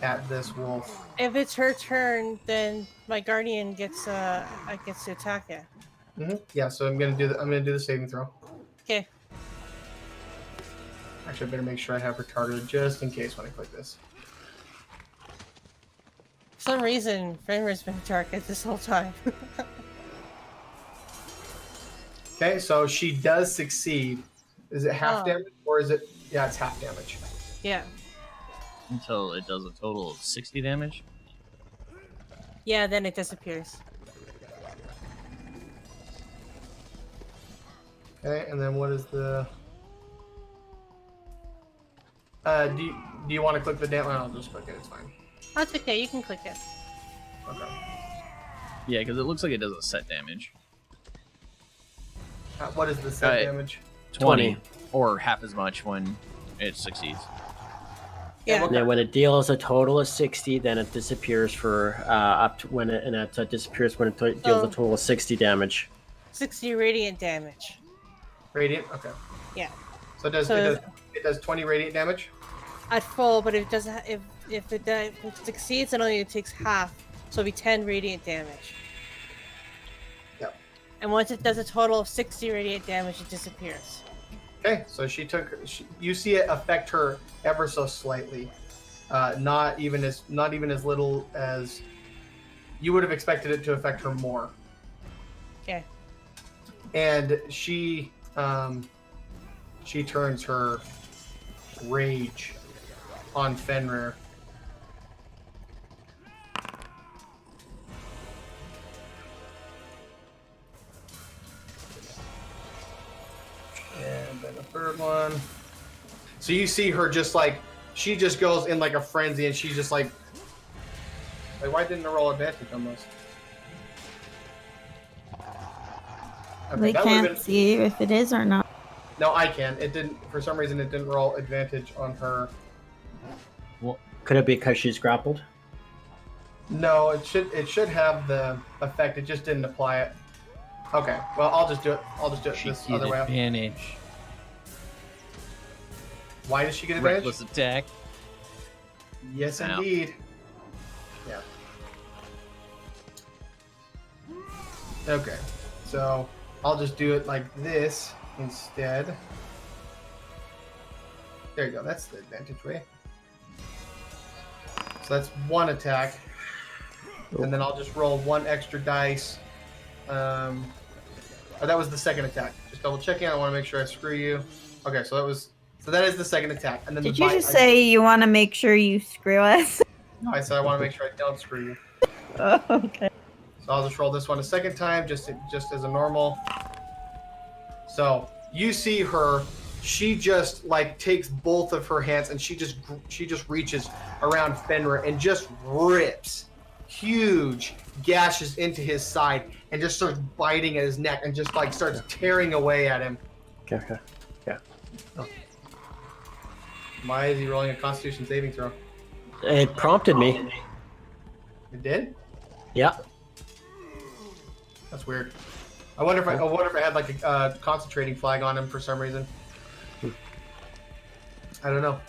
Speaker 1: at this wolf.
Speaker 4: If it's her turn, then my guardian gets to attack it.
Speaker 1: Yeah. So I'm gonna do the saving throw.
Speaker 4: Okay.
Speaker 1: Actually, I better make sure I have retarded just in case when I click this.
Speaker 4: For some reason, Fenrir's been targeted this whole time.
Speaker 1: Okay, so she does succeed. Is it half
Speaker 4: Oh.
Speaker 1: damage or is it? Yeah, it's half damage.
Speaker 4: Yeah.
Speaker 3: Until it does a total of 60 damage.
Speaker 4: Yeah, then it disappears.
Speaker 1: Okay, and then what is the? Do you want to click the damage? I'll just click it. It's fine.
Speaker 4: That's okay, you can click it.
Speaker 1: Okay.
Speaker 3: Yeah, because it looks like it does a set damage.
Speaker 1: What is the set
Speaker 3: Uh,
Speaker 1: damage?
Speaker 3: 20. Or half as much when it succeeds.
Speaker 4: Yeah.
Speaker 2: And then when it deals a total of 60, then it disappears for up to when it disappears when it deals a total of 60 damage.
Speaker 4: 60 radiant damage.
Speaker 1: Radiant. Okay.
Speaker 4: Yeah.
Speaker 1: So it does 20 radiant damage.
Speaker 4: At full, but if it doesn't, if it succeeds, it only takes half, so it'll be 10 radiant damage.
Speaker 1: Yep.
Speaker 4: And once it does a total of 60 radiant damage, it disappears.
Speaker 1: Okay, so you see it affect her ever so slightly, not even as little as you would have expected it to affect her more.
Speaker 4: Okay.
Speaker 1: And she turns her rage on Fenrir. And then a third one. So you see her just like, she just goes in like a frenzy and she's just like why didn't I roll advantage on this? Okay,
Speaker 7: We
Speaker 1: that would've
Speaker 7: can't
Speaker 1: been-
Speaker 7: see if it is or not.
Speaker 1: No, I can. It didn't, for some reason it didn't roll advantage on her.
Speaker 2: Could it be because she's grappled?
Speaker 1: No, it should have the effect. It just didn't apply it. Okay, well I'll just do it.
Speaker 3: She
Speaker 1: this
Speaker 3: get
Speaker 1: other way.
Speaker 3: advantage.
Speaker 1: Why does she get advantage?
Speaker 3: Reckless attack.
Speaker 1: Yes,
Speaker 3: Ow.
Speaker 1: indeed. Yeah. Okay, so I'll just do it like this instead. There you go. That's the advantage way. So that's one attack, and then I'll just roll one extra dice. Oh, that was the second attack. Just double checking. I want to make sure I screw you. Okay, so that is the second attack, and then
Speaker 7: Did
Speaker 1: the
Speaker 7: you
Speaker 1: bite,
Speaker 7: just say you want to make sure you screw us?
Speaker 1: No, I said I want to make sure I don't screw you.
Speaker 7: Oh, okay.
Speaker 1: So I'll just roll this one a second time, just as a normal. So you see her. She just like takes both of her hands and she just reaches around Fenrir and just rips huge gashes into his side and just starts biting at his neck and just like starts tearing away at him.
Speaker 2: Okay. Yeah.
Speaker 1: Why is he rolling a Constitution saving throw?
Speaker 2: It prompted me.
Speaker 1: It did?
Speaker 2: Yeah.
Speaker 1: That's weird. I wonder if I had like a concentrating flag on him for some reason. I don't know.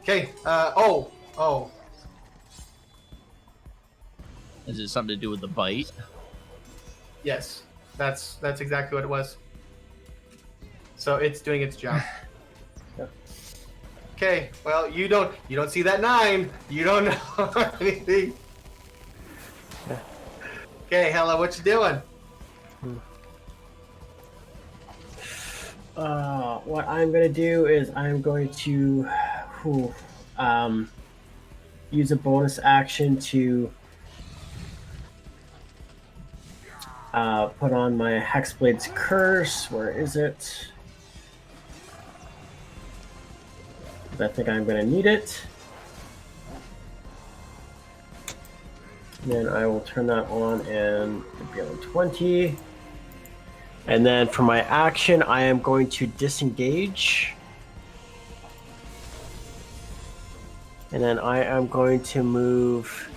Speaker 1: Okay. Oh.
Speaker 3: Is it something to do with the bite?
Speaker 1: Yes. That's exactly what it was. So it's doing its job. Okay. Well, you don't see that 9. You don't know anything. Okay, Hella, what you doing?
Speaker 2: What I'm going to do is I'm going to use a bonus action to put on my Hexblade's Curse. Where is it? I think I'm going to need it. And then I will turn that on and it'll be on 20. And then for my action, I am going to disengage. And then I am going to move.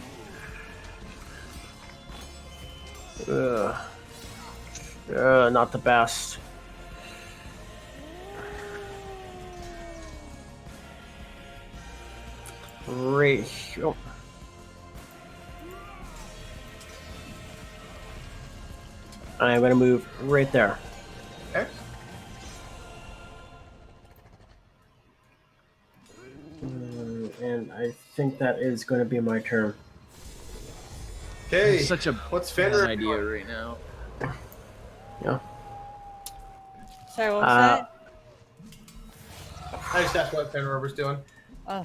Speaker 2: Not the best. Right. Oh. I'm going to move right there.
Speaker 1: Okay.
Speaker 2: And I think that is going to be my turn.
Speaker 1: Okay.
Speaker 3: Such a
Speaker 1: What's
Speaker 3: bad
Speaker 1: Fenrir
Speaker 3: idea
Speaker 1: doing?
Speaker 3: right now.
Speaker 2: Yeah.
Speaker 4: Sorry, what was that?
Speaker 1: I just asked what Fenrir was doing.
Speaker 4: Oh,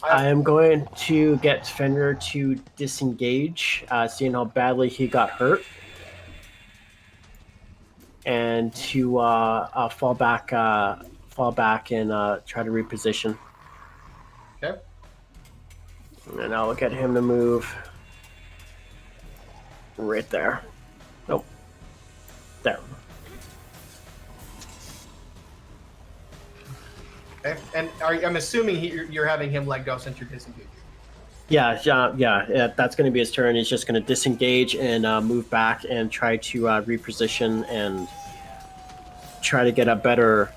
Speaker 2: I am going to get Fenrir to disengage, seeing how badly he got hurt, and to fall back and try to reposition.
Speaker 1: Okay.
Speaker 2: And I'll get him to move right there. Nope. There.
Speaker 1: Okay. And I'm assuming you're having him let go since you're disengaged.
Speaker 2: Yeah, that's going to be his turn. He's just going to disengage and move back and try to reposition and try to get a better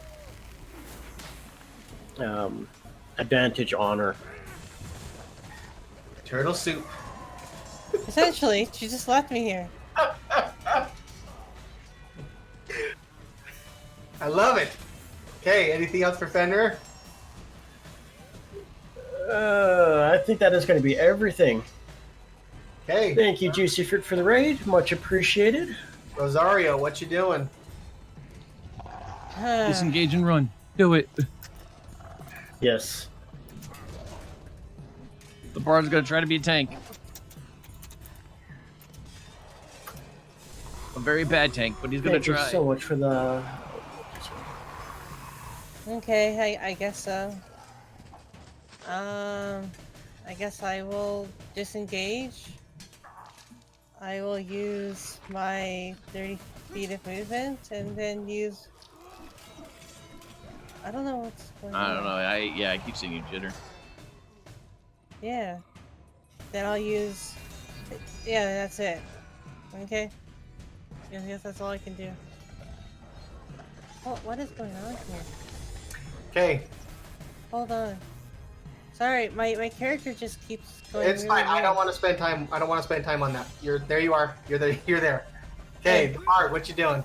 Speaker 2: advantage on her.
Speaker 1: Turtle soup.
Speaker 4: essentially, she just left me here.
Speaker 1: I love it. Okay, anything else for Fenrir?
Speaker 2: I think that is going to be everything.
Speaker 1: Okay.
Speaker 2: Thank you, Juicy Fruit, for the raid. Much appreciated.
Speaker 1: Rosario, what you doing?
Speaker 3: Disengage and run. Do it.
Speaker 2: Yes.
Speaker 3: The bard's gonna try to be a tank. A very bad tank, but he's gonna
Speaker 2: Thank you
Speaker 3: try.
Speaker 2: so much for the...
Speaker 4: Okay, I guess so. I guess I will disengage. I will use my 30 feet of movement and then use... I don't know what's going on.
Speaker 3: I don't know. I keep seeing you jitter.
Speaker 4: Yeah. Then I'll use... Yeah, that's it. Okay? I guess that's all I can do. What is going on here?
Speaker 1: Okay,
Speaker 4: Hold on. Sorry, my character just keeps going.
Speaker 1: it's
Speaker 4: really
Speaker 1: fine. I
Speaker 4: weird.
Speaker 1: don't want to spend time. I don't want to spend time on that. There you are. You're there. You're there. Okay,
Speaker 4: Hey.
Speaker 1: Bard, what you doing?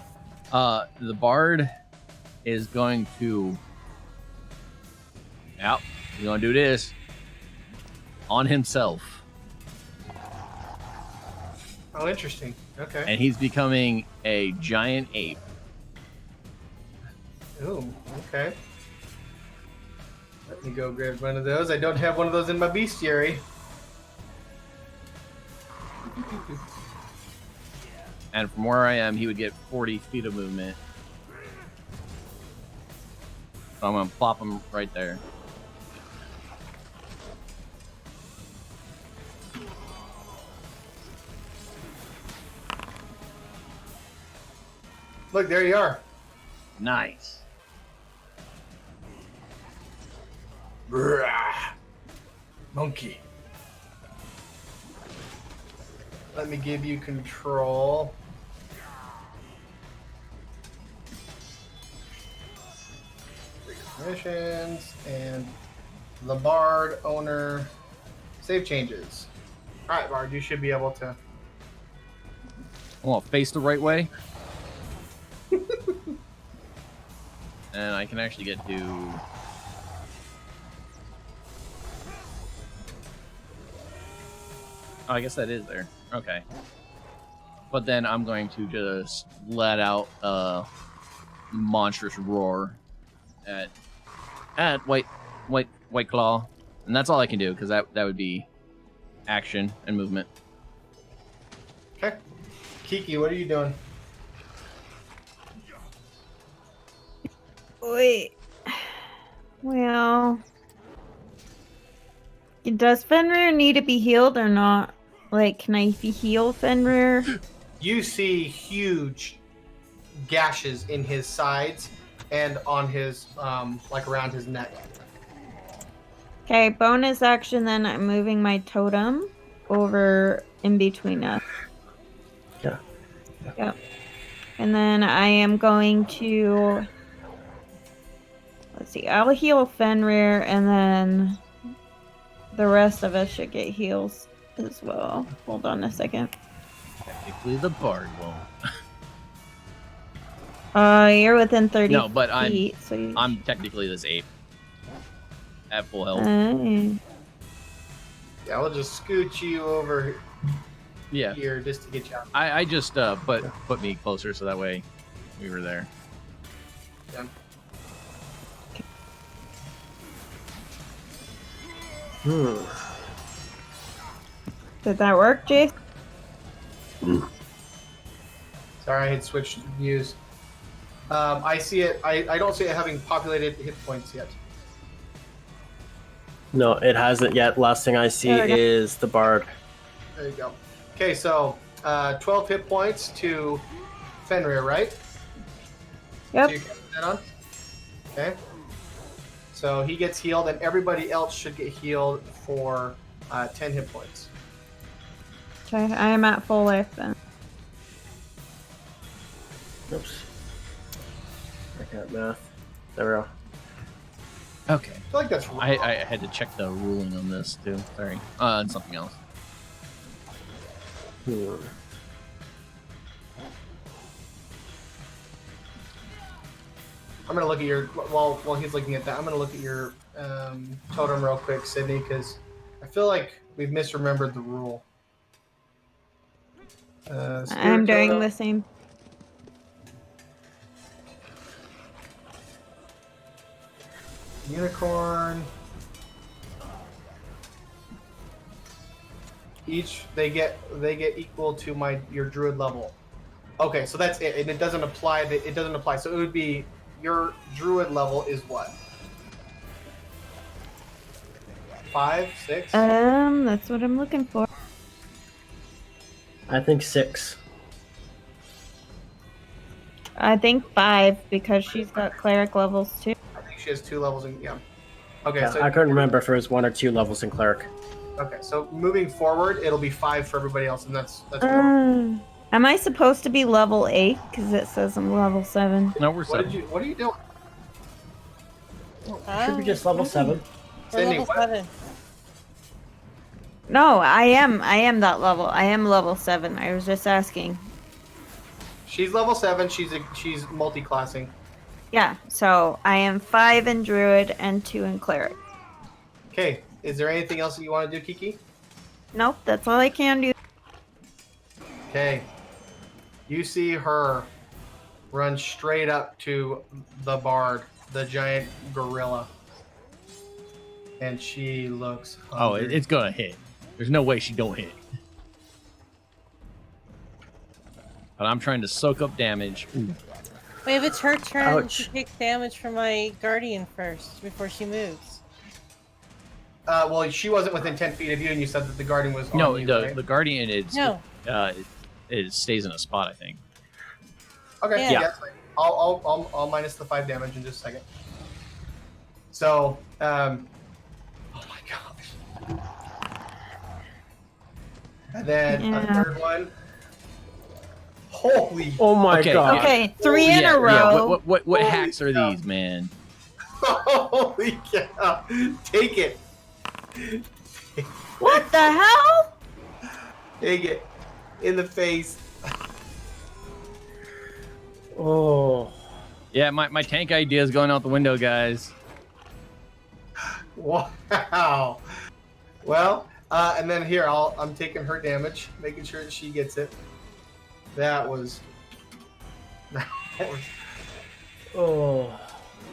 Speaker 3: The bard is going to... Yep, he's gonna do this on himself.
Speaker 1: Oh, interesting. Okay.
Speaker 3: And he's becoming a giant ape.
Speaker 1: Ooh, okay. Let me go grab one of those. I don't have one of those in my bestiary.
Speaker 3: And from where I am, he would get 40 feet of movement. So I'm gonna plop him right there.
Speaker 1: Look, there you are.
Speaker 3: Nice.
Speaker 1: Brah. Monkey. Let me give you control. Missions and the Bard owner save changes. All right, Bard, you should be able to.
Speaker 3: I want to face the right way. And I can actually get to... Oh, I guess that is there. Okay. But then I'm going to just let out a monstrous roar at White Claw. And that's all I can do, because that would be action and movement.
Speaker 1: Okay. Kiki, what are you doing?
Speaker 7: Wait. Well, does Fenrir need to be healed or not? Like, can I heal Fenrir?
Speaker 1: You see huge gashes in his sides and on his, like around his neck.
Speaker 7: Okay, bonus action then I'm moving my totem over in between us.
Speaker 2: Yeah.
Speaker 7: Yep. And then I am going to... Let's see, I'll heal Fenrir and then the rest of us should get heals as well. Hold on a second.
Speaker 3: Technically, the Bard won't.
Speaker 7: You're within 30
Speaker 3: No, but
Speaker 7: feet, so you...
Speaker 3: I'm technically this ape. At full health.
Speaker 1: Yeah, I'll just scoot you over
Speaker 3: Yeah.
Speaker 1: here just to get you out.
Speaker 3: I just put me closer so that way we were there.
Speaker 1: Yeah.
Speaker 7: Did that work, Jace?
Speaker 1: Sorry, I had switched views. I see it. I don't see it having populated hit points yet.
Speaker 2: No, it hasn't yet. Last thing I see
Speaker 7: There we go.
Speaker 2: is the Bard.
Speaker 1: There you go. Okay, so 12 hit points to Fenrir, right?
Speaker 7: Yep.
Speaker 1: So you got that on? Okay. So he gets healed, and everybody else should get healed for 10 hit points.
Speaker 7: Okay, I am at full life then.
Speaker 2: Oops. I can't math. There we go.
Speaker 3: Okay.
Speaker 1: I feel like that's wrong.
Speaker 3: I had to check the ruling on this too. Sorry. And something else.
Speaker 1: I'm gonna look at your while he's looking at that. I'm gonna look at your totem real quick, Sydney, because I feel like we've misremembered the rule.
Speaker 7: I'm doing
Speaker 1: totem.
Speaker 7: the same.
Speaker 1: Unicorn. Each they get equal to your druid level. Okay, so that's it, and it doesn't apply. It doesn't apply. So it would be your druid level is what? 5, 6?
Speaker 7: That's what I'm looking for.
Speaker 2: I think 6.
Speaker 7: I think 5 because she's got cleric levels too.
Speaker 1: I think she has 2 levels in yeah. Okay,
Speaker 2: Yeah,
Speaker 1: so
Speaker 2: I couldn't remember if it was 1 or 2 levels in Cleric.
Speaker 1: okay, so moving forward, it'll be 5 for everybody else, and that's
Speaker 7: Am I supposed to be level 8? Because it says I'm level 7.
Speaker 3: No, we're
Speaker 1: what
Speaker 3: set.
Speaker 1: are you doing?
Speaker 2: Should be just level 7.
Speaker 4: We're
Speaker 1: Sydney,
Speaker 4: level
Speaker 1: what?
Speaker 4: 7.
Speaker 7: No, I am that level. I am level 7. I was just asking.
Speaker 1: She's level 7. She's multi-classing.
Speaker 7: Yeah, so I am 5 in Druid and 2 in Cleric.
Speaker 1: Okay, is there anything else that you want to do, Kiki?
Speaker 7: Nope, that's all I can do.
Speaker 1: Okay. You see her run straight up to the Bard, the giant gorilla. And she looks
Speaker 3: Oh,
Speaker 1: hungry.
Speaker 3: it's gonna hit. There's no way she don't hit. But I'm trying to soak up damage. Ooh.
Speaker 4: Wait, if it's her turn,
Speaker 2: Ouch.
Speaker 4: she takes damage from my guardian first before she moves.
Speaker 1: Well, she wasn't within 10 feet of you, and you said that the guardian was
Speaker 3: No,
Speaker 1: on you,
Speaker 3: the
Speaker 1: right?
Speaker 3: the guardian is
Speaker 4: No.
Speaker 3: it stays in a spot, I think.
Speaker 1: Okay,
Speaker 4: Yeah.
Speaker 1: yeah. That's fine. I'll minus the 5 damage in just a second. So, oh my gosh. And then a third one. Holy.
Speaker 2: Oh my
Speaker 3: Okay,
Speaker 2: god.
Speaker 7: Okay, 3 in
Speaker 3: yeah,
Speaker 7: a row.
Speaker 3: Yeah. What
Speaker 1: Holy
Speaker 3: hacks are
Speaker 1: cow.
Speaker 3: these, man?
Speaker 1: Holy cow. Take it.
Speaker 7: What the hell?
Speaker 1: Take it. In the face.
Speaker 2: Oh.
Speaker 3: Yeah, my tank idea is going out the window, guys.
Speaker 1: Wow. Well, and then here I'm taking her damage, making sure that she gets it. That was.
Speaker 2: Oh.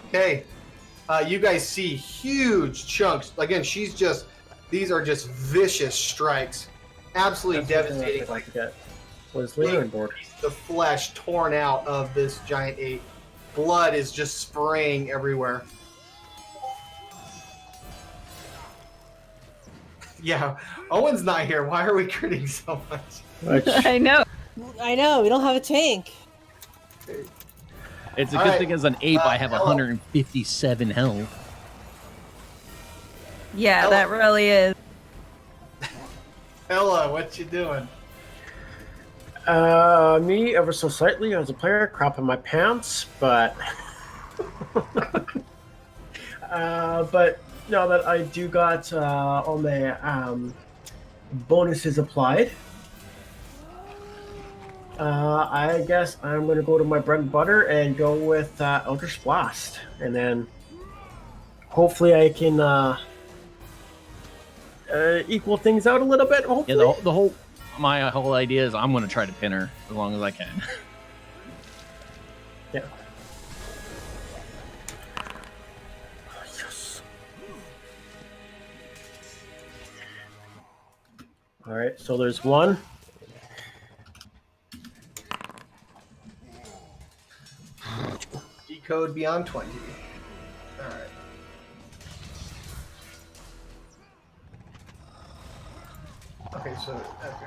Speaker 1: Okay. You guys see huge chunks. Again, these are just vicious strikes. Absolutely devastating.
Speaker 2: Like get was later on board.
Speaker 1: The flesh torn out of this giant ape. Blood is just spraying everywhere. Yeah, Owen's not here. Why are we critting so much?
Speaker 7: I know.
Speaker 4: I know, we don't have a tank.
Speaker 3: It's a
Speaker 1: All
Speaker 3: good
Speaker 1: right.
Speaker 3: thing as an ape, I have
Speaker 1: Hello.
Speaker 3: 157 health.
Speaker 7: Yeah,
Speaker 1: Hello.
Speaker 7: that really is.
Speaker 1: Ella, what you doing?
Speaker 2: Me ever so slightly as a player, crap in my pants, but but now that I do got all my bonuses applied, I guess I'm gonna go to my bread and butter and go with Eldritch Blast, and then hopefully I can equal things out a little bit. Hopefully.
Speaker 3: Yeah, my whole idea is I'm going to try to pin her as long as I can.
Speaker 2: Yeah. Yes. All right, so there's one.
Speaker 1: Decode beyond 20. All right. Okay, so okay.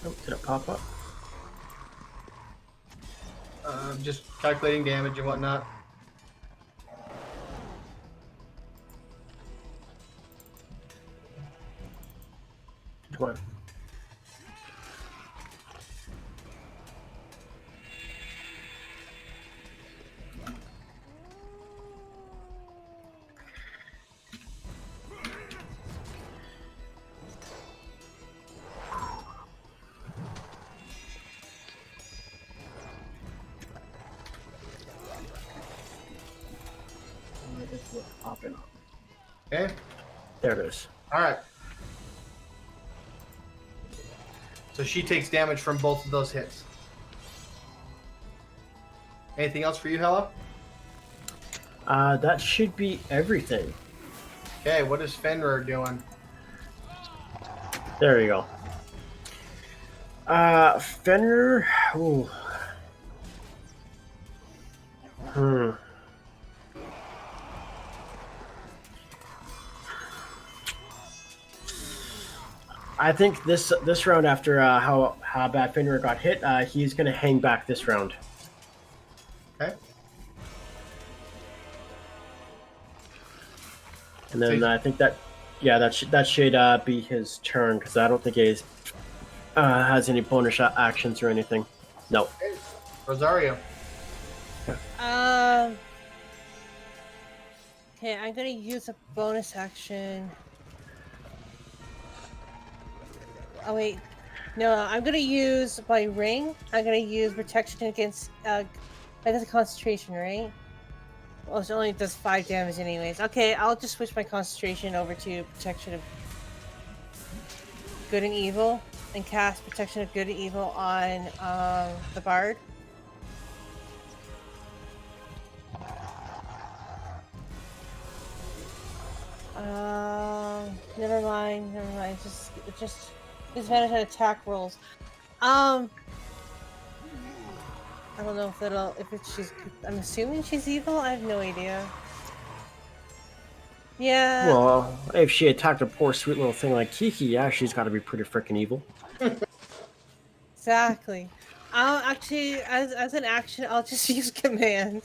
Speaker 2: Oh, did it pop up?
Speaker 1: Just calculating damage and whatnot.
Speaker 2: Come on. Popping up.
Speaker 1: Okay.
Speaker 2: There it is.
Speaker 1: All right. So she takes damage from both of those hits. Anything else for you, Hella?
Speaker 2: That should be everything.
Speaker 1: Okay, what is Fenrir doing?
Speaker 2: There you go. Fenrir. Ooh. I think this round, after how bad Fenrir got hit, he's gonna hang back this round.
Speaker 1: Okay.
Speaker 2: And then I think that should be his turn, because I don't think he has any bonus actions or anything. No.
Speaker 1: Okay. Rosario.
Speaker 4: Okay, I'm gonna use a bonus action. Oh wait, no, I'm gonna use my ring. I'm gonna use protection against. That's a concentration, right? Well, it only does 5 damage, anyways. Okay, I'll just switch my concentration over to protection of good and evil, and cast protection of good and evil on the bard. Never mind. Just disadvantage on attack rolls. I don't know if she's. I'm assuming she's evil. I have no idea. Yeah.
Speaker 2: Well, if she attacked a poor sweet little thing like Kiki, yeah, she's got to be pretty freaking evil.
Speaker 4: Exactly. I'll actually, as an action, I'll just use command,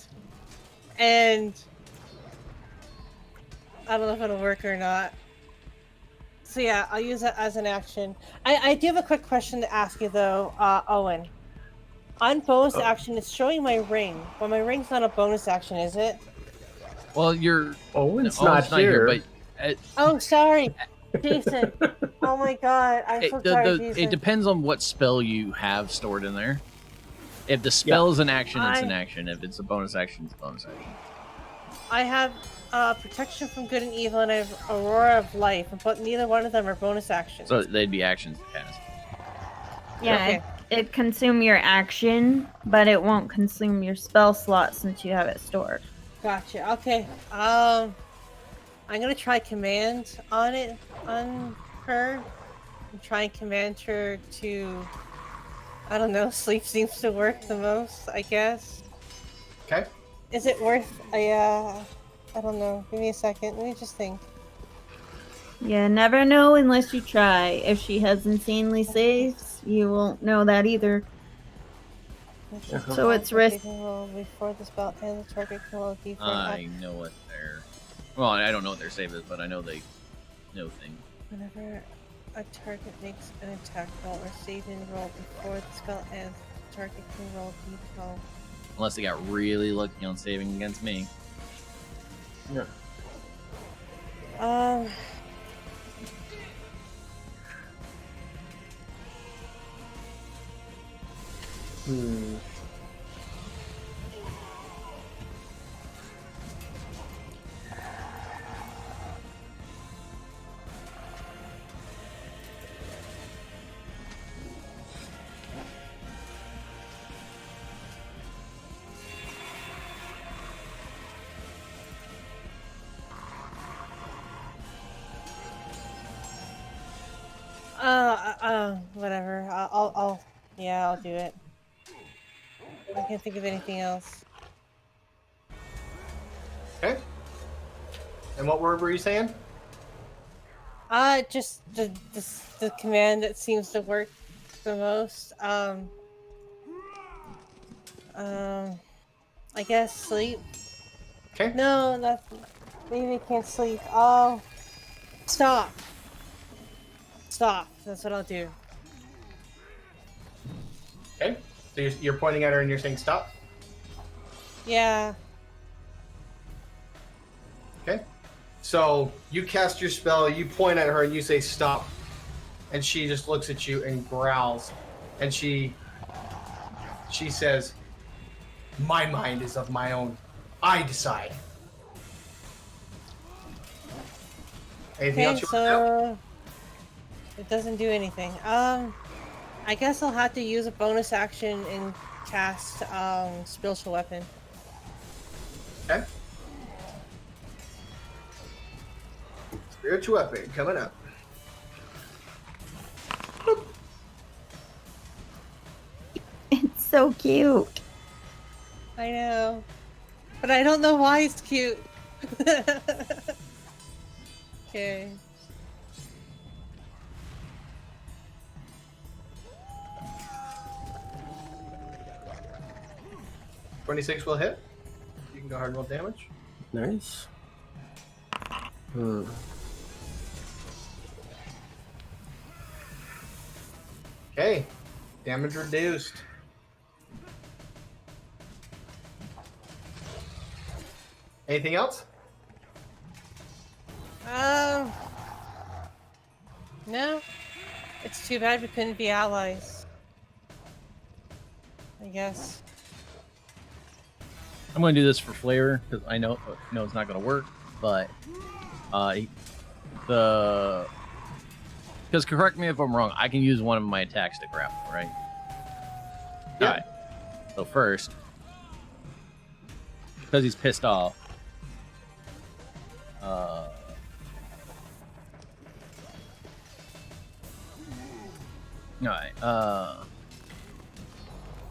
Speaker 4: and I don't know if it'll work or not. So yeah, I'll use it as an action. I do have a quick question to ask you though, Owen. On bonus action, it's showing my ring, but my ring's not a bonus action, is it?
Speaker 3: Well,
Speaker 2: Owen's not here.
Speaker 3: but
Speaker 4: Oh, sorry, Jason. Oh my God, I'm so sorry, Jason.
Speaker 3: it depends on what spell you have stored in there. If the spell is an action, it's an action. If it's a bonus action, it's a bonus action.
Speaker 4: I have protection from good and evil, and I have Aurora of Life, but neither one of them are bonus actions.
Speaker 3: So they'd be actions to cast.
Speaker 7: Yeah,
Speaker 4: Okay.
Speaker 7: it consume your action, but it won't consume your spell slot since you have it stored.
Speaker 4: Gotcha. Okay. I'm gonna try command on her. And try and command her to. I don't know. Sleep seems to work the most, I guess.
Speaker 1: Okay.
Speaker 4: Is it worth? I don't know. Give me a second. Let me just think.
Speaker 7: You never know unless you try. If she has insanely saves, you won't know that either. So it's risk.
Speaker 4: Roll before the spell ends. The target can roll a d4.
Speaker 3: I know what their. Well, I don't know what their save is, but I know they know things.
Speaker 4: Whenever a target makes an attack roll or saving roll before the spell ends, the target can roll d12.
Speaker 3: Unless they got really lucky on saving against me.
Speaker 2: Yeah.
Speaker 4: Whatever. I'll do it. I can't think of anything else.
Speaker 1: Okay. And what word were you saying?
Speaker 4: Just the command that seems to work the most. I guess sleep.
Speaker 1: Okay.
Speaker 4: No, maybe I can't sleep. Oh, stop. Stop. That's what I'll do.
Speaker 1: Okay. So you're pointing at her and you're saying stop?
Speaker 4: Yeah.
Speaker 1: Okay. So you cast your spell, you point at her and you say stop. And she just looks at you and growls. And she says, "My mind is of my own. I decide." Anything else you want to know?
Speaker 4: So it doesn't do anything. I guess I'll have to use a bonus action and cast spiritual weapon.
Speaker 1: Okay. Spiritual weapon coming up.
Speaker 7: It's so cute.
Speaker 4: I know, but I don't know why it's cute. Okay.
Speaker 1: $26 will hit. You can go ahead and roll damage.
Speaker 2: Nice.
Speaker 1: Okay. Damage reduced. Anything else?
Speaker 4: No. It's too bad we couldn't be allies. I guess.
Speaker 3: I'm going to do this for flavor because I know it's not going to work, but because correct me if I'm wrong, I can use one of my attacks to grapple, right?
Speaker 1: Yeah.
Speaker 3: All right. So first, because he's pissed off. All right.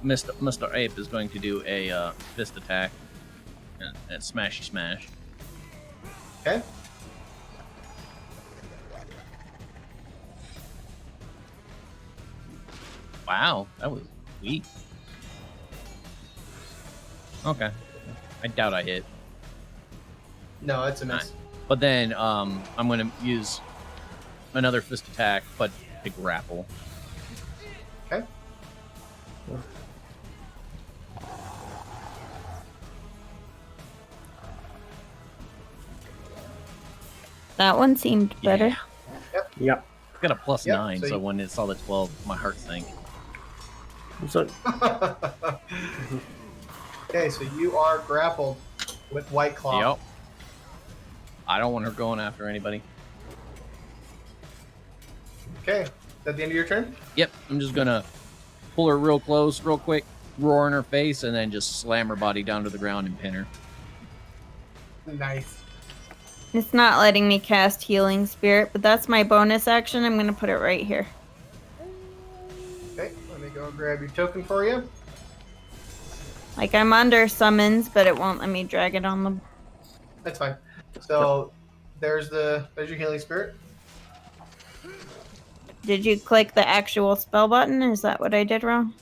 Speaker 3: Mr. Ape is going to do a fist attack and smashy smash.
Speaker 1: Okay.
Speaker 3: Wow, that was weak. Okay. I doubt I hit.
Speaker 1: No, it's a miss.
Speaker 3: But then I'm going to use another fist attack, but to grapple.
Speaker 1: Okay.
Speaker 7: That one seemed better.
Speaker 3: Yeah.
Speaker 2: Yep.
Speaker 3: I got a plus
Speaker 1: Yep,
Speaker 3: 9,
Speaker 1: so
Speaker 3: so
Speaker 1: you-
Speaker 3: when it saw the 12, my heart sank.
Speaker 2: So,
Speaker 1: Okay, so you are grappled with White Claw.
Speaker 3: Yep. I don't want her going after anybody.
Speaker 1: Okay, is that the end of your turn?
Speaker 3: Yep, I'm just going to pull her real close, real quick, roar in her face, and then just slam her body down to the ground and pin her.
Speaker 1: Nice.
Speaker 7: It's not letting me cast Healing Spirit, but that's my bonus action. I'm going to put it right here.
Speaker 1: Okay, let me go grab your token for you.
Speaker 7: Like, I'm under summons, but it won't let me drag it on the...
Speaker 1: That's fine. So there's your healing spirit.
Speaker 7: Did you click the actual spell button? Is that what I did wrong?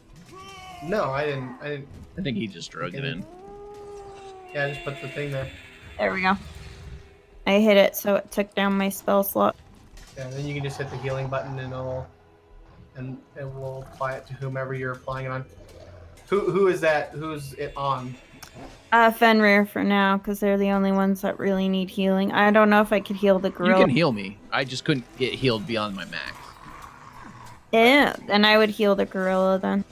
Speaker 1: No, I didn't.
Speaker 3: I think he just drug it in.
Speaker 1: Yeah, I just put the thing there.
Speaker 7: There we go. I hit it, so it took down my spell slot.
Speaker 1: Yeah, then you can just hit the healing button and it will apply it to whomever you're applying it on. Who is that? Who's it on?
Speaker 7: Fenrir for now, because they're the only ones that really need healing. I don't know if I could heal the
Speaker 3: You
Speaker 7: gorilla.
Speaker 3: can heal me. I just couldn't get healed beyond my max.
Speaker 7: Yeah, then I would heal the gorilla then.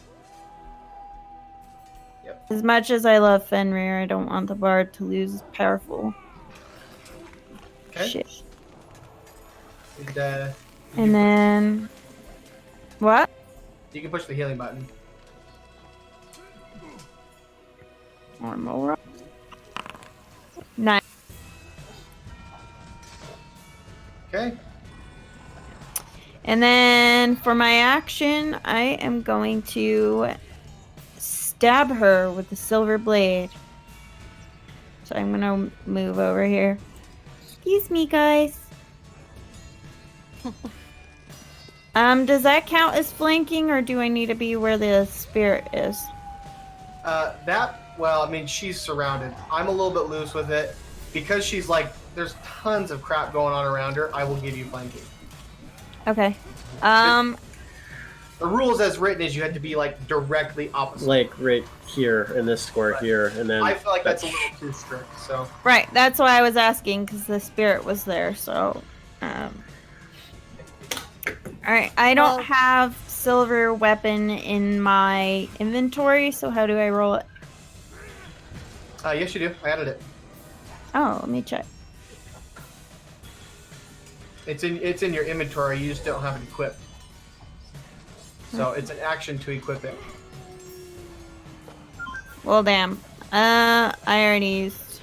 Speaker 1: Yep.
Speaker 7: As much as I love Fenrir, I don't want the bard to lose his powerful
Speaker 1: Okay.
Speaker 7: shit.
Speaker 1: And,
Speaker 7: And then... What?
Speaker 1: you can push the healing button.
Speaker 7: Or more. Nice.
Speaker 1: Okay.
Speaker 7: And then for my action, I am going to stab her with the silver blade. So I'm gonna move over here. Excuse me, guys. Does that count as flanking, or do I need to be where the spirit is?
Speaker 1: Well, I mean, she's surrounded. I'm a little bit loose with it. Because she's like, there's tons of crap going on around her, I will give you flanking.
Speaker 7: Okay.
Speaker 1: The rules as written is you had to be like directly opposite.
Speaker 2: like right here in this square
Speaker 1: Right.
Speaker 2: here, and then
Speaker 1: I feel like that's a little too strict, so.
Speaker 7: Right, that's why I was asking, because the spirit was there, so... Alright, I don't
Speaker 4: Well-
Speaker 7: have silver weapon in my inventory, so how do I roll it?
Speaker 1: Yes, you do. I added it.
Speaker 7: Oh, let me check.
Speaker 1: It's in your inventory. You just don't have it equipped. So it's an action to equip it.
Speaker 7: Well, damn. I already used...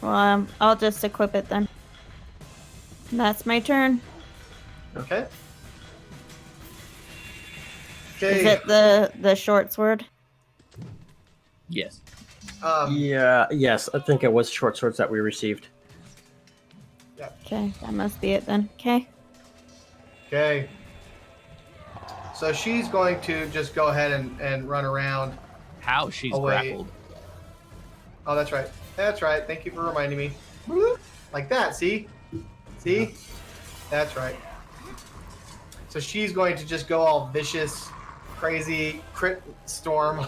Speaker 7: Well, I'll just equip it then. That's my turn.
Speaker 1: Okay.
Speaker 7: Is
Speaker 1: Okay.
Speaker 7: it the short sword?
Speaker 3: Yes.
Speaker 2: yes, I think it was short swords that we received.
Speaker 7: Okay, that must be it then. Okay.
Speaker 1: Okay. So she's going to just go ahead and run around.
Speaker 3: How she's
Speaker 1: Away.
Speaker 3: grappled.
Speaker 1: Oh, that's right. That's right. Thank you for reminding me. Bloop. Like that. See? See? That's right. So she's going to just go all vicious, crazy crit storm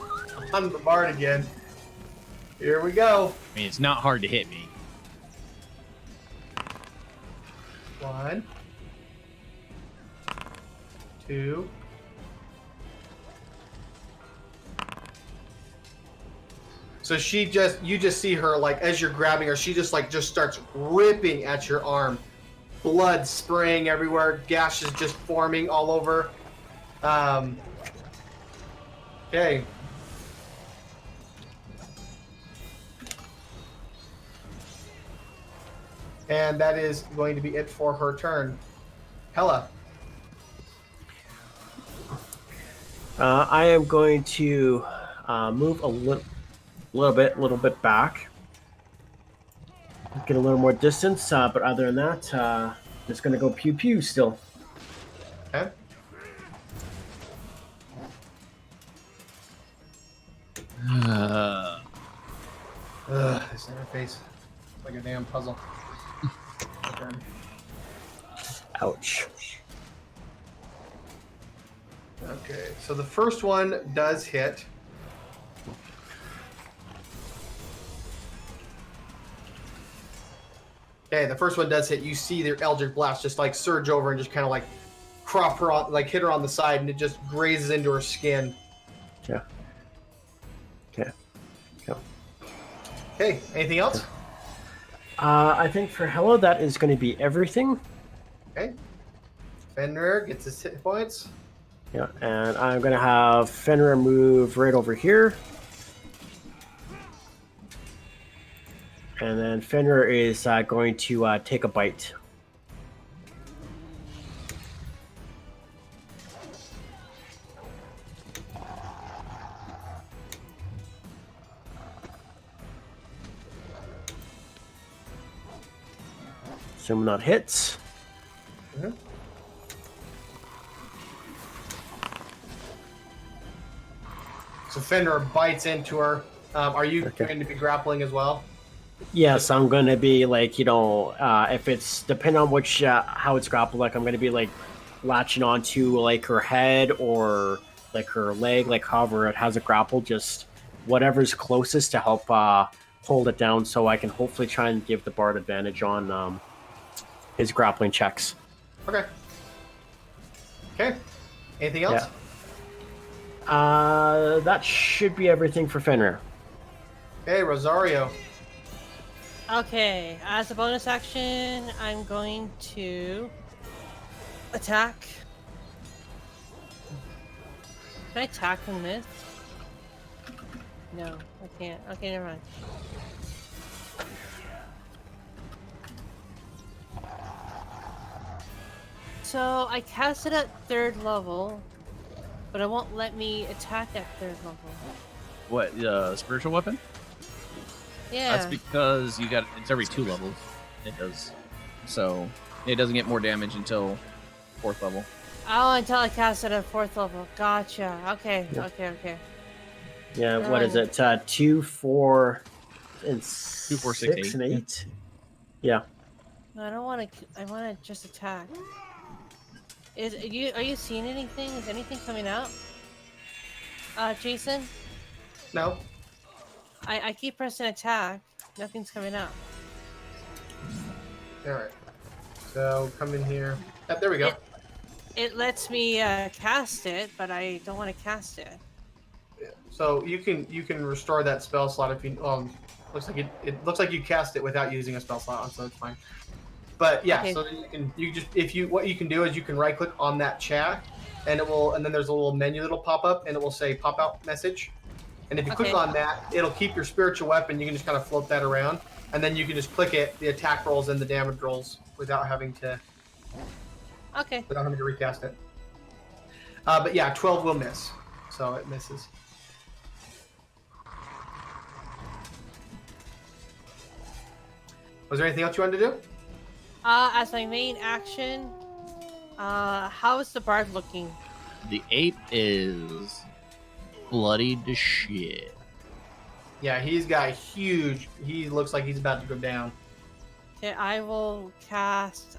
Speaker 1: on the bard again. Here we go.
Speaker 3: I mean, it's not hard to hit me.
Speaker 1: 1, 2. So you just see her, like, as you're grabbing her, she just starts ripping at your arm. Blood spraying everywhere, gashes just forming all over. Okay. And that is going to be it for her turn. Hella.
Speaker 2: I am going to move a little bit back, get a little more distance. But other than that, just gonna go pew pew still.
Speaker 1: Okay. This interface. Like a damn puzzle. Okay.
Speaker 2: Ouch.
Speaker 1: Okay, so the first one does hit. Okay, the first one does hit. You see their Eldritch Blast just like surge over and just kind of like crop her on, like hit her on the side, and it just grazes into her skin.
Speaker 2: Yeah. Okay. Go.
Speaker 1: Okay, anything else?
Speaker 2: I think for Hello, that is going to be everything.
Speaker 1: Okay. Fenrir gets his hit points.
Speaker 2: Yeah, and I'm going to have Fenrir move right over here. And then Fenrir is going to take a bite. Assuming that hits.
Speaker 1: Mm-hmm. So Fenrir bites into her. Are you
Speaker 2: Okay.
Speaker 1: going to be grappling as well?
Speaker 2: Yes, I'm going to be like, if it's depending on which how it's grappled, like I'm going to be like latching onto like her head or like her leg, like however it has a grapple, just whatever's closest to help hold it down, so I can hopefully try and give the bard advantage on his grappling checks.
Speaker 1: Okay. Okay. Anything else?
Speaker 2: Yeah. That should be everything for Fenrir.
Speaker 1: Okay, Rosario.
Speaker 4: Okay, as a bonus action, I'm going to attack. Can I attack from this? No, I can't. Okay, never mind. So I cast it at 3rd level, but it won't let me attack at 3rd level.
Speaker 3: What, spiritual weapon?
Speaker 4: Yeah.
Speaker 3: That's because it's every 2 levels. It does. So it doesn't get more damage until 4th level.
Speaker 4: Oh, until I cast it at 4th level. Gotcha. Okay,
Speaker 2: Yeah.
Speaker 4: okay.
Speaker 2: Yeah, what is it? 2, 4, and
Speaker 3: 2, 4,
Speaker 2: 6, and 8? Yeah.
Speaker 4: No, I don't want to. I want to just attack. Are you seeing anything? Is anything coming out? Jason?
Speaker 1: No.
Speaker 4: I keep pressing attack. Nothing's coming out.
Speaker 1: All right. So come in here. There we go.
Speaker 4: It lets me cast it, but I don't want to cast it.
Speaker 1: Yeah. So you can restore that spell slot if you looks like it looks like you cast it without using a spell slot, so it's fine. But yeah,
Speaker 4: Okay.
Speaker 1: so what you can do is you can right click on that chat, and then there's a little menu that'll pop up, and it will say pop out message. And if you click
Speaker 4: Okay.
Speaker 1: on that, it'll keep your spiritual weapon. You can just kind of float that around, and then you can just click it, the attack rolls and the damage rolls without having to
Speaker 4: Okay.
Speaker 1: recast it. But yeah, 12 will miss, so it misses. Was there anything else you wanted to do?
Speaker 4: As my main action, how is the bard looking?
Speaker 3: The ape is bloody to shit.
Speaker 1: Yeah, he's got huge. He looks like he's about to go down.
Speaker 4: Okay, I will cast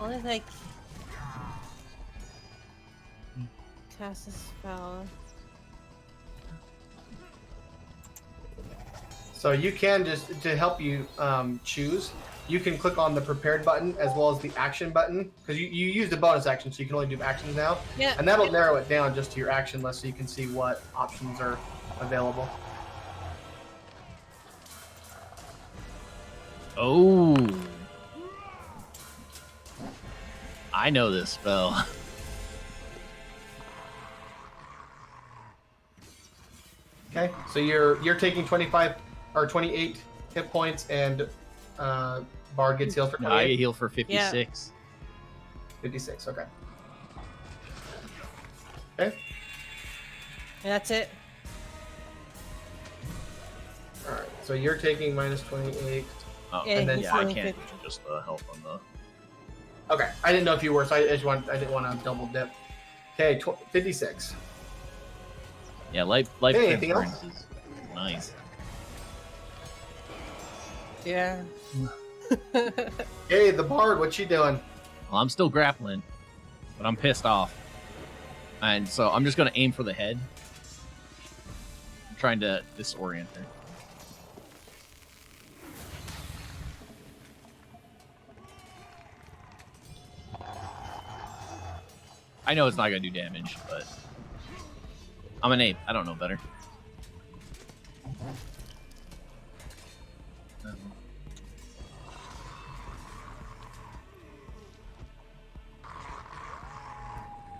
Speaker 4: only like cast a spell.
Speaker 1: So you can just to help you choose. You can click on the prepared button as well as the action button because you used a bonus action, so you can only do actions now.
Speaker 4: Yeah.
Speaker 1: And that'll narrow it down just to your action list, so you can see what options are available.
Speaker 3: Oh. I know this spell.
Speaker 1: Okay, so you're taking 25 or 28 hit points, and Bard gets healed for
Speaker 3: No, I
Speaker 1: 28.
Speaker 3: heal for 56.
Speaker 1: 56. Okay. Okay.
Speaker 4: And that's it.
Speaker 1: All right. So you're taking minus 28.
Speaker 3: Oh,
Speaker 4: Yeah,
Speaker 1: and then
Speaker 4: he's
Speaker 3: yeah, I
Speaker 4: healing
Speaker 3: can't
Speaker 4: 50.
Speaker 3: just help on the.
Speaker 1: Okay, I didn't know if you were, so I didn't want to double dip. Okay, 56.
Speaker 3: Yeah, life
Speaker 1: Hey, anything
Speaker 3: transference is nice.
Speaker 4: Yeah.
Speaker 1: Hey, the bard, what you doing?
Speaker 3: Well, I'm still grappling, but I'm pissed off, and so I'm just gonna aim for the head. I'm trying to disorient her. I know it's not gonna do damage, but I'm an ape. I don't know better.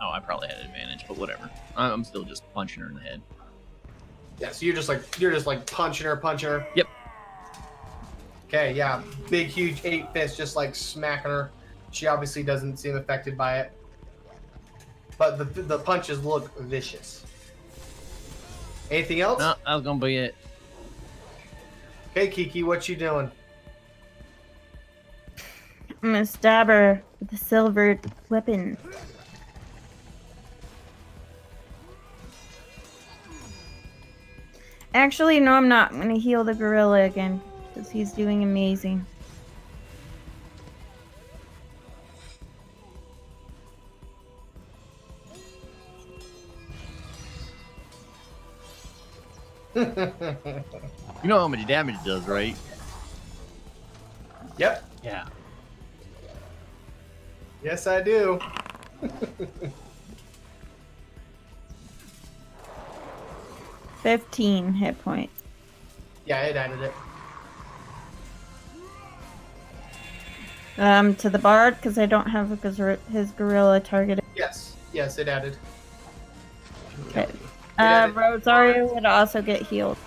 Speaker 3: Oh, I probably had advantage, but whatever. I'm still just punching her in the head.
Speaker 1: Yeah, so you're just like punching her.
Speaker 3: Yep.
Speaker 1: Okay, yeah, big huge 8 fist just like smacking her. She obviously doesn't seem affected by it, but the punches look vicious. Anything else?
Speaker 3: No, that was gonna be it.
Speaker 1: Hey, Kiki, what you doing?
Speaker 7: I'm gonna stab her with a silver weapon. Actually, no, I'm not. I'm gonna heal the gorilla again because he's doing amazing.
Speaker 3: You know how much damage it does, right?
Speaker 1: Yep.
Speaker 3: Yeah.
Speaker 1: Yes, I do.
Speaker 7: 15 hit points.
Speaker 1: Yeah, it added it.
Speaker 7: To the bard because I don't have his gorilla targeted.
Speaker 1: Yes, it added.
Speaker 7: Okay.
Speaker 1: added.
Speaker 7: Rosario would also get healed.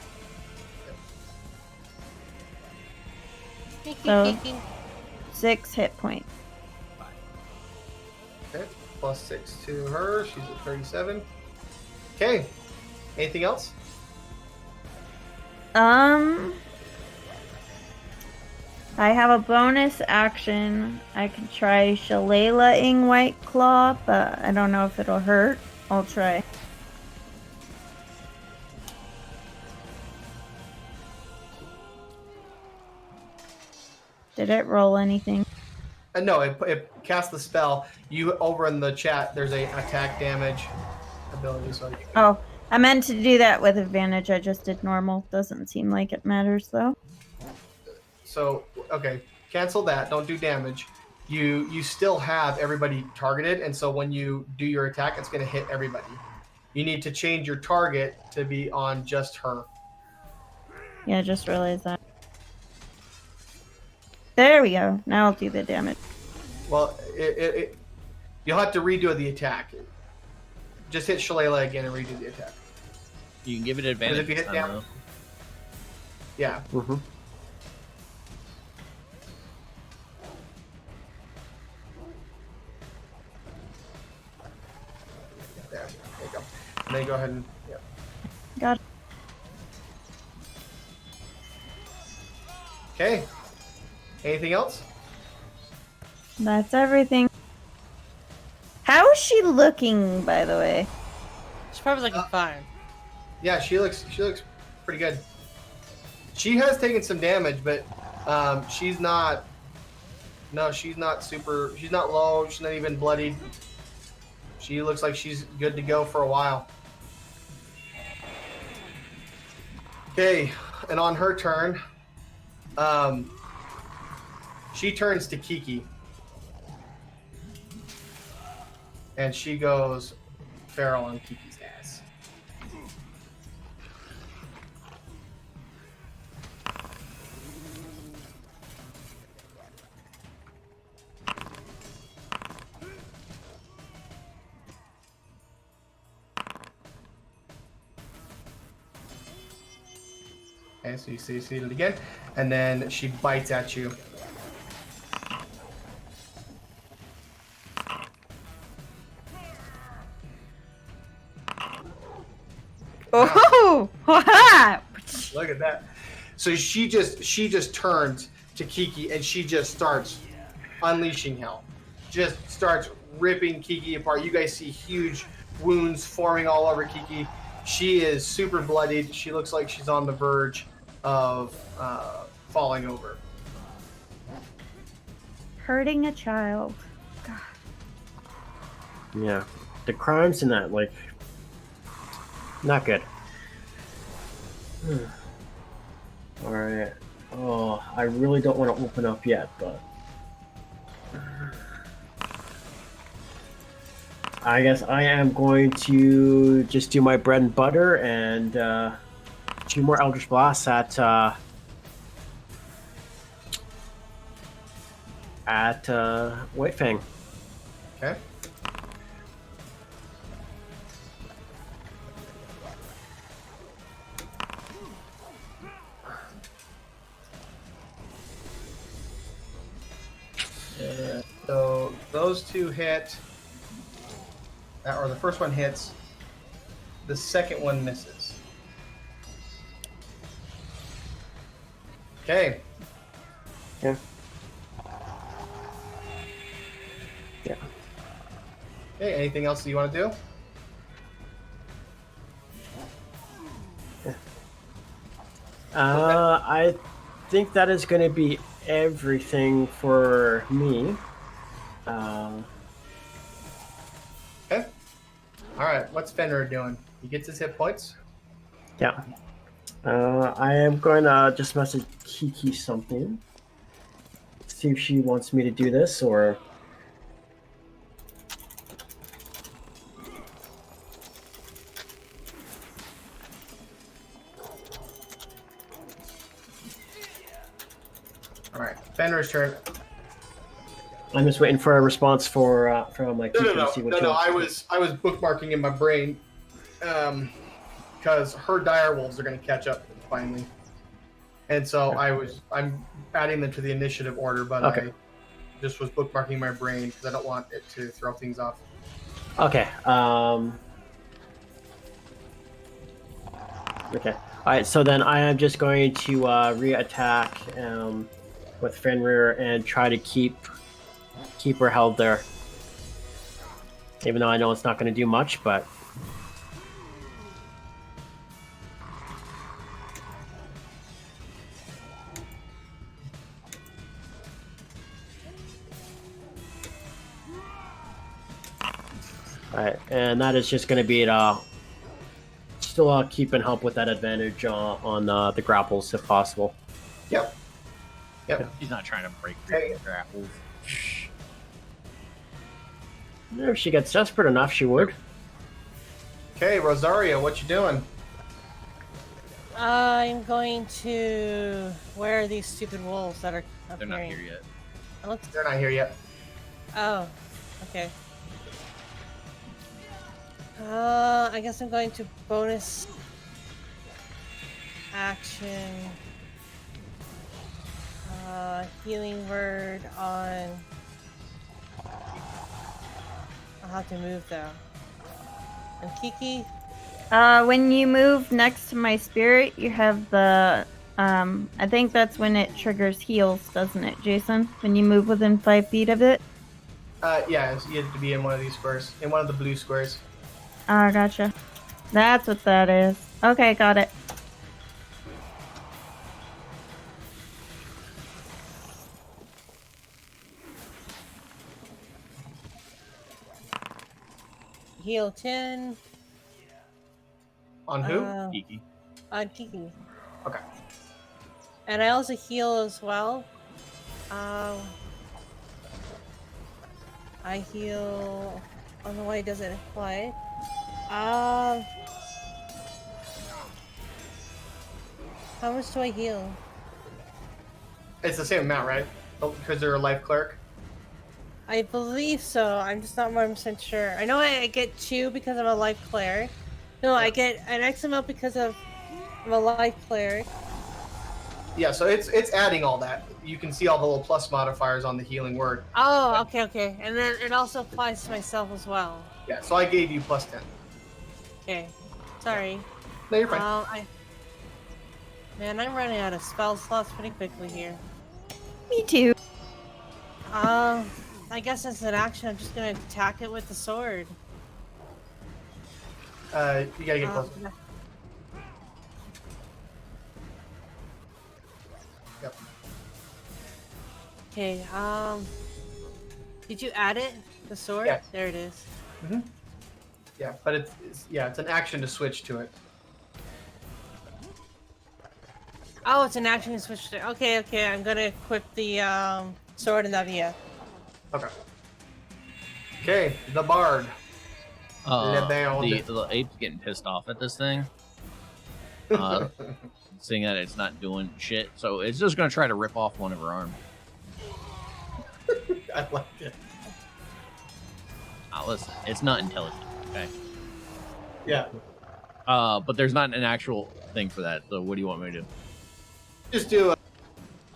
Speaker 7: So- 6 hit points.
Speaker 1: Okay, plus 6 to her. She's at 37. Okay. Anything else?
Speaker 7: I have a bonus action. I can try Shillelagh-ing White Claw, but I don't know if it'll hurt. I'll try. Did it roll anything?
Speaker 1: No, it cast the spell. You over in the chat, there's a attack damage ability, so you can.
Speaker 7: Oh, I meant to do that with advantage. I just did normal. Doesn't seem like it matters though.
Speaker 1: So okay, cancel that. Don't do damage. You still have everybody targeted, and so when you do your attack, it's going to hit everybody. You need to change your target to be on just her.
Speaker 7: Yeah, I just realized that. There we go. Now I'll do the damage.
Speaker 1: Well, you'll have to redo the attack. Just hit Shillelagh again and redo the attack.
Speaker 3: You can give it advantage.
Speaker 1: If you hit
Speaker 3: this time,
Speaker 1: down-
Speaker 3: though.
Speaker 1: Yeah.
Speaker 2: Mm-hmm.
Speaker 1: There you go. And then go ahead and yeah.
Speaker 7: Got it.
Speaker 1: Okay. Anything else?
Speaker 7: That's everything. How is she looking, by the way?
Speaker 4: She's probably looking fine.
Speaker 1: Yeah, she looks pretty good. She has taken some damage, but she's not. No, she's not super. She's not low. She's not even bloodied. She looks like she's good to go for a while. Okay, and on her turn, she turns to Kiki, and she goes feral on Kiki's ass. Okay, so you see it again, and then she bites at you.
Speaker 7: Oh! Ha!
Speaker 1: Look at that. So she just turns to Kiki, and she just starts unleashing hell. Just starts ripping Kiki apart. You guys see huge wounds forming all over Kiki. She is super bloodied. She looks like she's on the verge of falling over.
Speaker 7: Hurting a child. God.
Speaker 2: Yeah. The crimes in that, like, not good. Alright. Oh, I really don't want to open up yet, but I guess I am going to just do my bread and butter and 2 more Eldritch Blasts at White Fang.
Speaker 1: Okay. So those 2 hit, or the first one hits, the second one misses. Okay.
Speaker 2: Yeah. Yeah.
Speaker 1: Okay, anything else that you want to do?
Speaker 2: I think that is going to be everything for me.
Speaker 1: Okay. All right. What's Fenrir doing? He gets his hit points.
Speaker 2: Yeah. I am going to just message Kiki something. See if she wants me to do this or.
Speaker 1: All right. Fenrir's turn.
Speaker 2: I'm just waiting for a response from like Kiki to see what
Speaker 1: No. I was bookmarking in my brain, because her direwolves are going to catch up finally, and so I'm adding them to the initiative order, but
Speaker 2: okay.
Speaker 1: I just was bookmarking my brain because I don't want it to throw things off.
Speaker 2: Okay. Okay. All right. So then I am just going to re-attack with Fenrir and try to keep her held there. Even though I know it's not going to do much, but. Alright, and that is just going to be it. Still keeping help with that advantage on the grapples if possible.
Speaker 1: Yep.
Speaker 3: He's not trying to break
Speaker 1: Hey.
Speaker 3: the grapples.
Speaker 2: If she gets desperate enough, she would.
Speaker 1: Okay, Rosario, what you doing?
Speaker 4: I'm going to. Where are these stupid wolves that are up
Speaker 3: They're not here yet.
Speaker 1: They're not here yet.
Speaker 4: Oh, okay. I guess I'm going to bonus action healing word on. I'll have to move though. And Kiki?
Speaker 7: When you move next to my spirit, you have the I think that's when it triggers heals, doesn't it, Jason? When you move within 5 feet of it?
Speaker 1: Yeah, you have to be in one of these squares, in one of the blue squares.
Speaker 7: Ah, gotcha. That's what that is. Okay, got it.
Speaker 4: Heal 10.
Speaker 1: On who?
Speaker 3: Kiki.
Speaker 4: On Kiki.
Speaker 1: Okay.
Speaker 4: And I also heal as well. I heal. I don't know why it doesn't apply. How much do I heal?
Speaker 1: It's the same amount, right? Because they're a life cleric.
Speaker 4: I believe so. I'm just not 100% sure. I know I get 2 because I'm a life cleric. No, I get an X amount because I'm a life cleric.
Speaker 1: Yeah, so it's adding all that. You can see all the little plus modifiers on the healing word.
Speaker 4: Oh, okay. And then it also applies to myself as well.
Speaker 1: Yeah, so I gave you plus 10.
Speaker 4: Okay. Sorry.
Speaker 1: No, you're fine.
Speaker 4: Man, I'm running out of spell slots pretty quickly here.
Speaker 7: Me too.
Speaker 4: I guess as an action, I'm just gonna attack it with the sword.
Speaker 1: You gotta get closer.
Speaker 4: Yeah.
Speaker 1: Yep.
Speaker 4: Okay. Did you add it? The sword?
Speaker 1: Yes.
Speaker 4: There it is.
Speaker 1: Mm-hmm. Yeah, but it's an action to switch to it.
Speaker 4: Oh, it's an action to switch to. Okay. I'm gonna equip the sword and that'll be it.
Speaker 1: Okay. Okay, the bard.
Speaker 3: The ape's getting pissed off at this thing. Seeing that it's not doing shit, so it's just gonna try to rip off one of her arms.
Speaker 1: I like it.
Speaker 3: Listen, it's not intelligent, okay?
Speaker 1: Yeah.
Speaker 3: But there's not an actual thing for that. So what do you want me to do?
Speaker 1: Just do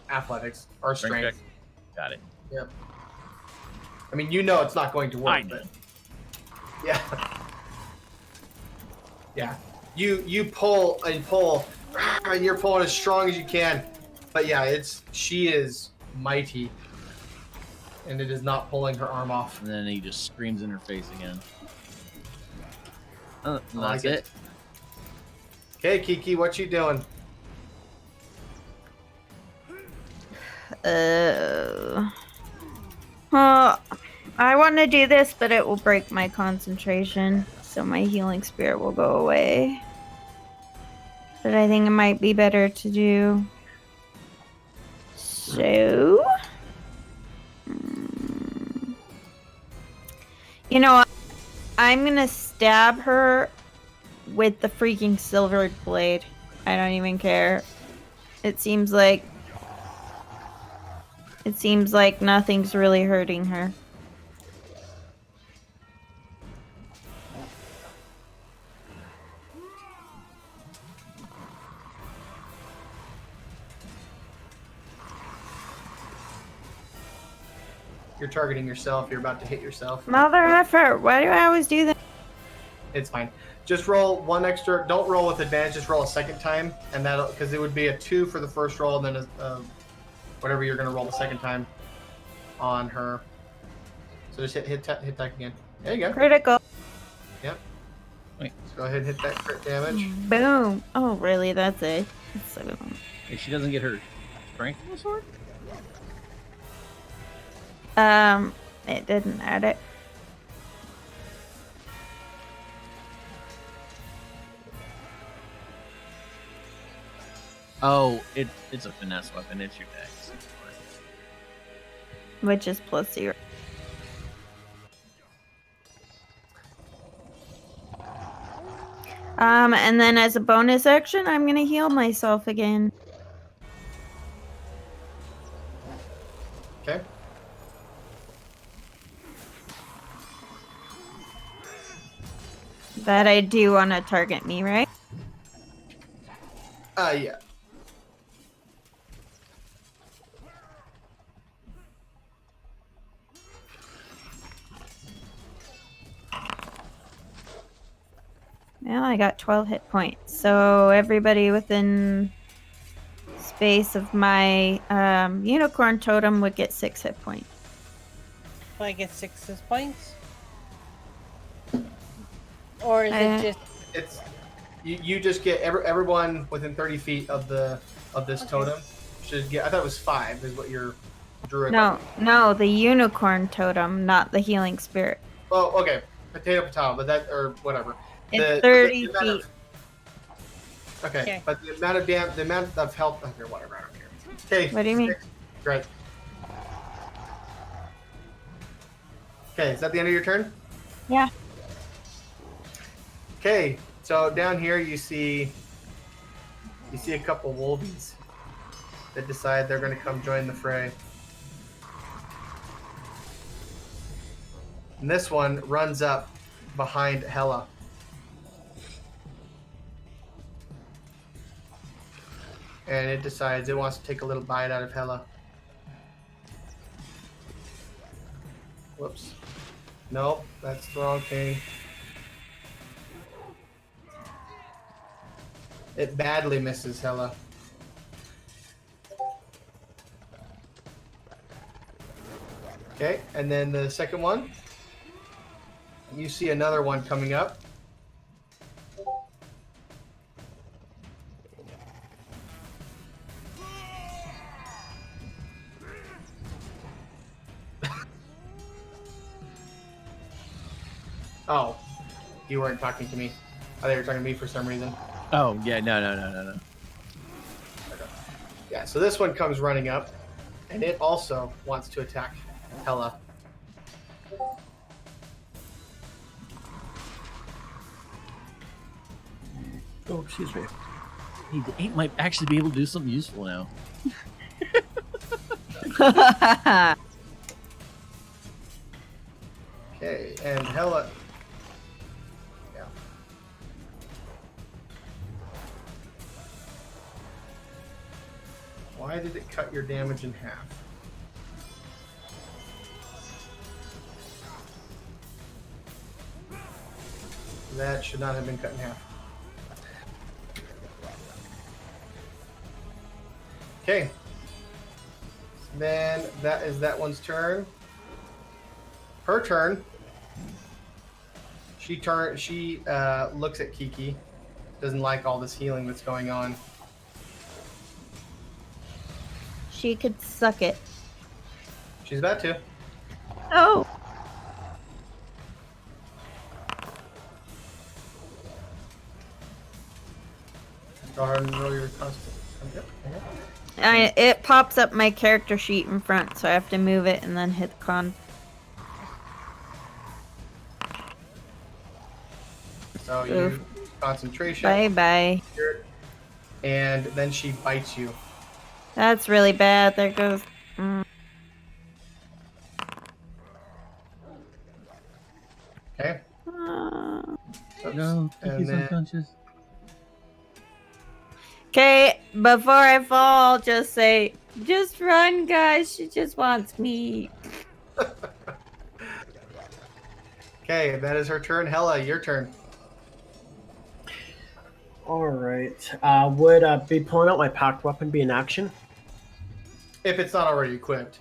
Speaker 1: athletics or strength.
Speaker 3: Check? Got it.
Speaker 1: Yep. I mean, you know it's not going to work.
Speaker 3: I know.
Speaker 1: But yeah. Yeah. You pull and pull, and you're pulling as strong as you can. But yeah, she is mighty, and it is not pulling her arm off.
Speaker 3: And then he just screams in her face again. And
Speaker 1: like
Speaker 3: that's it.
Speaker 1: Okay, Kiki, what you doing?
Speaker 7: I want to do this, but it will break my concentration, so my healing spirit will go away. But I think it might be better to do. So, you know what? I'm gonna stab her with the freaking silvered blade. I don't even care. It seems like nothing's really hurting her.
Speaker 1: You're targeting yourself. You're about to hit yourself.
Speaker 7: Mother effer, why do I always do that?
Speaker 1: It's fine. Just roll one extra. Don't roll with advantage. Just roll a second time, and that'll because it would be a 2 for the first roll, and then whatever you're gonna roll the second time on her. So just hit that again. There you go.
Speaker 7: Critical.
Speaker 1: Yep.
Speaker 3: Wait.
Speaker 1: Let's go ahead and hit that crit damage.
Speaker 7: Boom. Oh, really? That's it.
Speaker 3: Hey, she doesn't get her strength on the sword?
Speaker 7: It didn't add it.
Speaker 3: Oh, it's a finesse weapon. It's your dex.
Speaker 7: Which is +0. And then as a bonus action, I'm gonna heal myself again.
Speaker 1: Okay.
Speaker 7: That I do want to target me, right?
Speaker 1: Yeah.
Speaker 7: Well, I got 12 hit points. So everybody within space of my unicorn totem would get 6 hit points.
Speaker 4: Will I get 6 points? Or is it just...
Speaker 1: It's you just get everyone within 30 feet of this totem should get. I thought it was 5 is what your druid.
Speaker 7: No, the unicorn totem, not the healing spirit.
Speaker 1: Oh, okay. Potato, but that or whatever.
Speaker 7: It's 30
Speaker 1: the amount
Speaker 7: feet.
Speaker 1: Okay, but the amount of health. Okay, whatever. I don't care. Okay.
Speaker 7: What do you mean?
Speaker 1: Great. Okay, is that the end of your turn?
Speaker 7: Yeah.
Speaker 1: Okay, so down here you see a couple wolvies that decide they're going to come join the fray. And this one runs up behind Hela. And it decides it wants to take a little bite out of Hela. Whoops. Nope, that's the wrong thing. It badly misses Hela. Okay, and then the second one. You see another one coming up. Oh, you weren't talking to me. I thought you were talking to me for some reason.
Speaker 3: Oh, yeah, no.
Speaker 1: Okay. Yeah, so this one comes running up, and it also wants to attack Hella.
Speaker 2: Oh, excuse me.
Speaker 3: Hey, the 8 might actually be able to do something useful now.
Speaker 1: Okay, and Hella. Yeah. Why did it cut your damage in half? That should not have been cut in half. Okay. Then that is that one's turn. Her turn. She looks at Kiki. Doesn't like all this healing that's going on.
Speaker 7: She could suck it.
Speaker 1: She's about to.
Speaker 7: Oh.
Speaker 1: Go ahead and roll your constant. Yep.
Speaker 7: It pops up my character sheet in front, so I have to move it and then hit con.
Speaker 1: So you concentration.
Speaker 7: Bye bye.
Speaker 1: And then she bites you.
Speaker 7: That's really bad. There goes.
Speaker 1: Okay. Oops.
Speaker 3: No,
Speaker 1: And
Speaker 3: Kiki's
Speaker 1: then-
Speaker 3: unconscious.
Speaker 7: Okay, before I fall, just say, just run, guys. She just wants me.
Speaker 1: Okay, that is her turn. Hella, your turn.
Speaker 2: All right. Would be pulling out my packed weapon be an action?
Speaker 1: If it's not already equipped.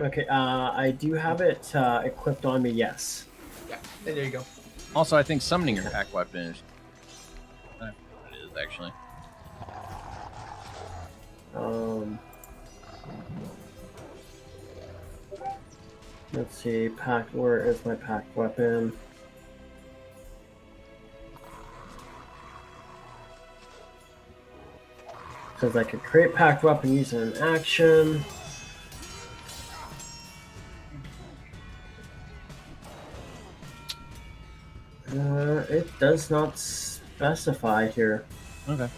Speaker 2: Okay. I do have it equipped on me. Yes.
Speaker 1: Yeah, and there you go.
Speaker 3: Also, I think summoning your pack weapon is... I don't know what it is, actually.
Speaker 2: Let's see. Packed. Where is my packed weapon? Says I could create packed weapon using an action. It does not specify here.
Speaker 3: Okay.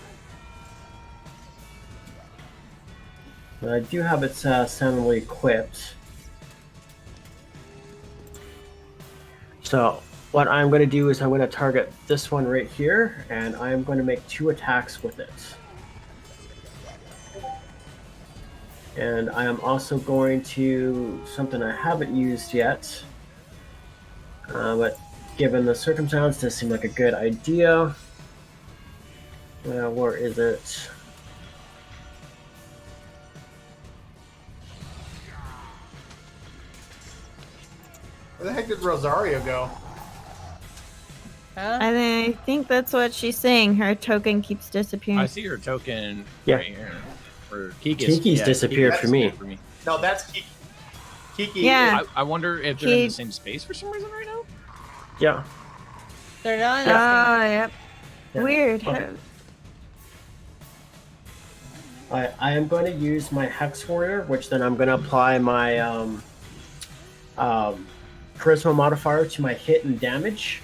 Speaker 2: But I do have it similarly equipped. So what I'm going to do is I'm going to target this one right here, and I'm going to make 2 attacks with it. And I am also going to, something I haven't used yet, but given the circumstance, this seemed like a good idea. Where is it?
Speaker 1: Where the heck did Rosario go?
Speaker 4: Huh?
Speaker 7: I think that's what she's saying. Her token keeps disappearing.
Speaker 3: I see your token
Speaker 2: Yeah.
Speaker 3: right here. For Kiki's
Speaker 2: disappeared for me.
Speaker 3: Oh,
Speaker 1: No, that's Kiki. Kiki.
Speaker 7: Yeah.
Speaker 3: I wonder if they're in the same space for some reason right now?
Speaker 2: Yeah.
Speaker 4: They're not.
Speaker 7: Oh, yep.
Speaker 2: Yeah.
Speaker 7: Weird.
Speaker 2: Okay. I am going to use my Hex Warrior, which then I'm going to apply my Charisma modifier to my hit and damage.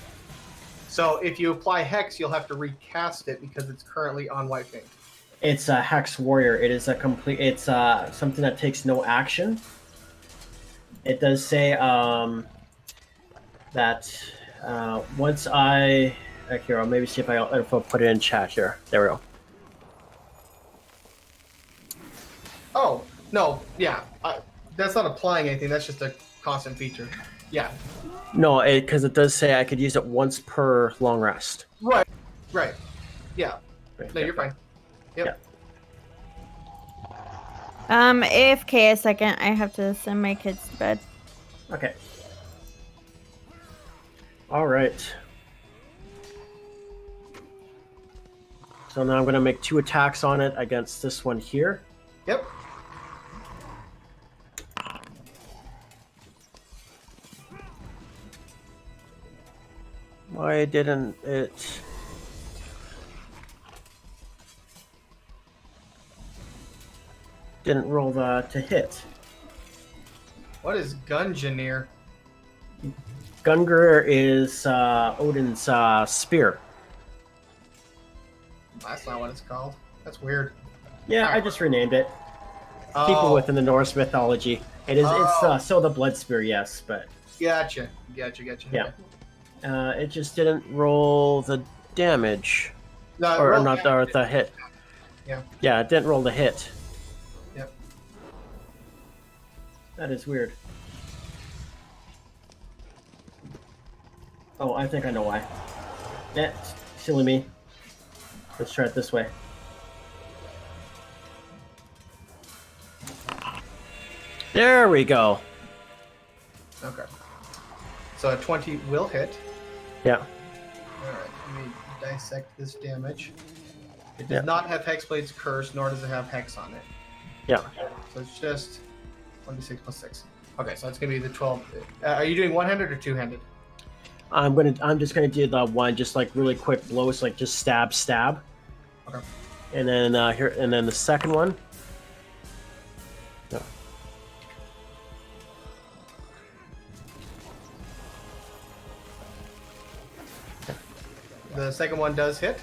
Speaker 1: So if you apply Hex, you'll have to recast it because it's currently on White Paint.
Speaker 2: It's a Hex Warrior. It is a complete. It's something that takes no action. It does say that once I here, I'll maybe see if I'll put it in chat here. There we go.
Speaker 1: Oh, no, yeah. That's not applying anything. That's just a constant feature. Yeah.
Speaker 2: No, because it does say I could use it once per long rest.
Speaker 1: Right. Yeah.
Speaker 2: Right,
Speaker 1: No,
Speaker 2: yeah.
Speaker 1: you're fine. Yep.
Speaker 7: AFK a second. I have to send my kids to bed.
Speaker 2: Okay. All right. So now I'm going to make 2 attacks on it against this one here.
Speaker 1: Yep.
Speaker 2: Why didn't it... Didn't roll to hit.
Speaker 1: What is Gungeneer?
Speaker 2: Gungnir is Odin's spear.
Speaker 1: That's not what it's called. That's weird.
Speaker 2: Yeah, I just renamed it. People
Speaker 1: Oh,
Speaker 2: within the Norse mythology. It's still the blood spear, yes, but
Speaker 1: gotcha.
Speaker 2: Yeah. It just didn't roll the damage,
Speaker 1: No,
Speaker 2: or
Speaker 1: roll
Speaker 2: not
Speaker 1: damage.
Speaker 2: the hit.
Speaker 1: Yeah.
Speaker 2: Yeah, it didn't roll the hit.
Speaker 1: Yep.
Speaker 2: That is weird. Oh, I think I know why. Yeah, silly me. Let's try it this way. There we go.
Speaker 1: Okay. So a 20 will hit.
Speaker 2: Yeah.
Speaker 1: All right. Let me dissect this damage. It does
Speaker 2: Yeah.
Speaker 1: not have Hexblade's Curse, nor does it have Hex on it.
Speaker 2: Yeah.
Speaker 1: So it's just 1d6 plus 6. Okay, so it's gonna be the 12. Are you doing one-handed or two-handed?
Speaker 2: I'm just gonna do the one, just like really quick blows, like just stab.
Speaker 1: Okay.
Speaker 2: And then and then the second one. Yeah.
Speaker 1: The second one does hit.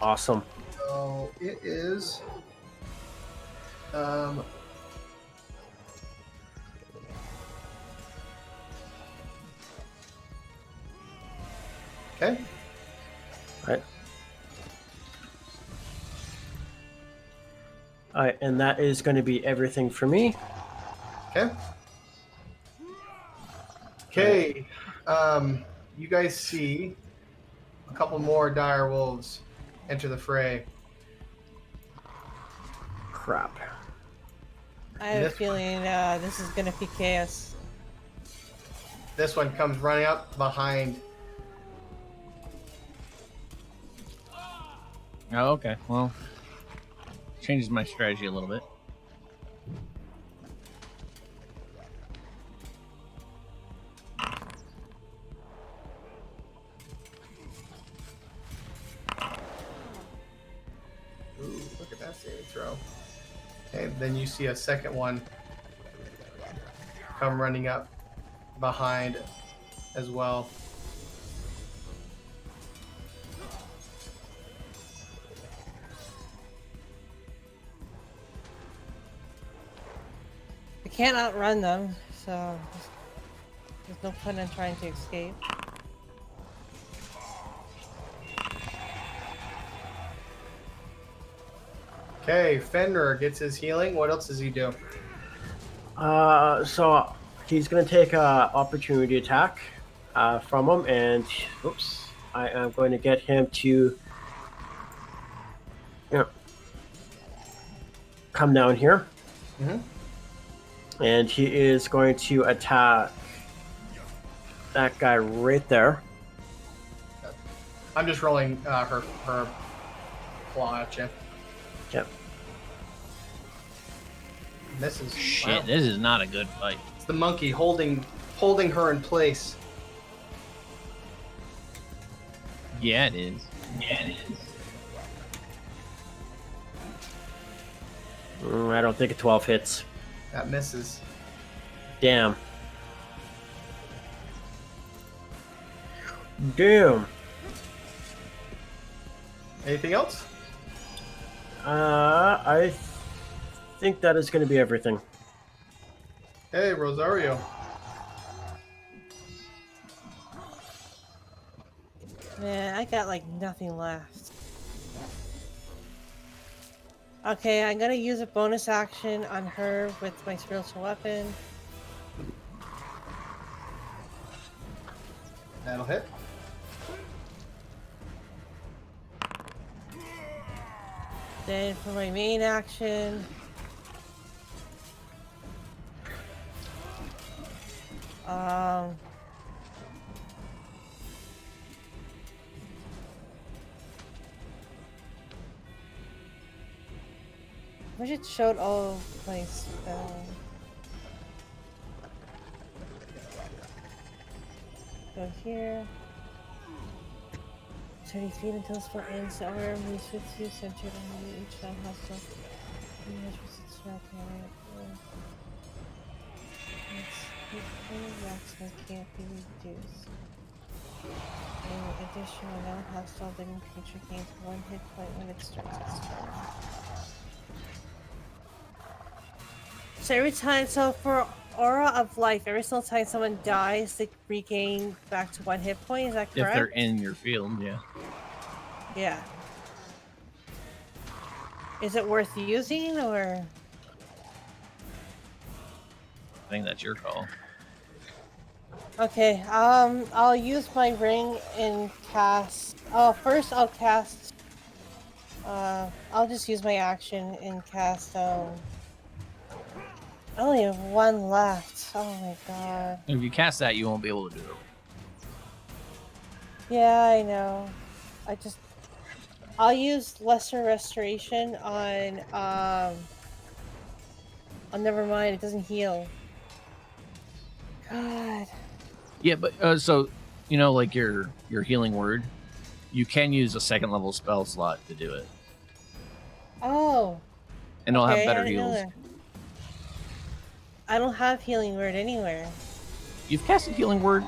Speaker 2: Awesome.
Speaker 1: So it is. Okay.
Speaker 2: Right. All right, and that is going to be everything for me.
Speaker 1: Okay. Okay. You guys see a couple more dire wolves enter the fray.
Speaker 2: Crap.
Speaker 4: I have a
Speaker 1: This-
Speaker 4: feeling this is gonna be chaos.
Speaker 1: This one comes running up behind.
Speaker 3: Oh, okay. Well, changes my strategy a little bit.
Speaker 1: Ooh, look at that saving throw. Okay, then you see a second one come running up behind as well.
Speaker 4: I can't outrun them, so there's no point in trying to escape.
Speaker 1: Okay, Fenrir gets his healing. What else does he do?
Speaker 2: So he's going to take a opportunity attack from him, and oops, I am going to get him to come down here, and he is going to attack that guy right there.
Speaker 1: I'm just rolling her claw at you.
Speaker 2: Yep.
Speaker 1: Misses.
Speaker 3: Shit,
Speaker 1: Wow.
Speaker 3: this is not a good fight.
Speaker 1: It's the monkey holding her in place.
Speaker 3: Yeah, it is.
Speaker 2: I don't think a 12 hits.
Speaker 1: That misses.
Speaker 2: Damn.
Speaker 1: Anything else?
Speaker 2: I think that is going to be everything.
Speaker 1: Hey, Rosario.
Speaker 4: Man, I got like nothing left. Okay, I'm gonna use a bonus action on her with my spiritual weapon.
Speaker 1: That'll hit.
Speaker 4: Then for my main action, wish it showed all my spells. Go here. 30 feet until spell ends. The aura moves with you, centered on you each time hostile. You have to smell the maximum can't be reduced. In addition, a non-hostile living creature gains 1 hit point when it starts its turn. So every time, so for Aura of Life, every single time someone dies, they regain back to 1 hit point. Is that correct?
Speaker 3: If they're in your field, yeah.
Speaker 4: Yeah. Is it worth using, or?
Speaker 3: I think that's your call.
Speaker 4: Okay, I'll use my ring and cast. Oh, first I'll cast. I'll just use my action and cast. I only have 1 left. Oh my god.
Speaker 3: If you cast that, you won't be able to do it.
Speaker 4: Yeah, I know. I'll use Lesser Restoration on. Oh, never mind. It doesn't heal. God.
Speaker 3: Yeah, but so you know, like your healing word, you can use a 2nd level spell slot to do it,
Speaker 4: Oh.
Speaker 3: and it'll
Speaker 4: Okay,
Speaker 3: have better
Speaker 4: I didn't know
Speaker 3: heals.
Speaker 4: that. I don't have healing word anywhere.
Speaker 3: You've casted healing word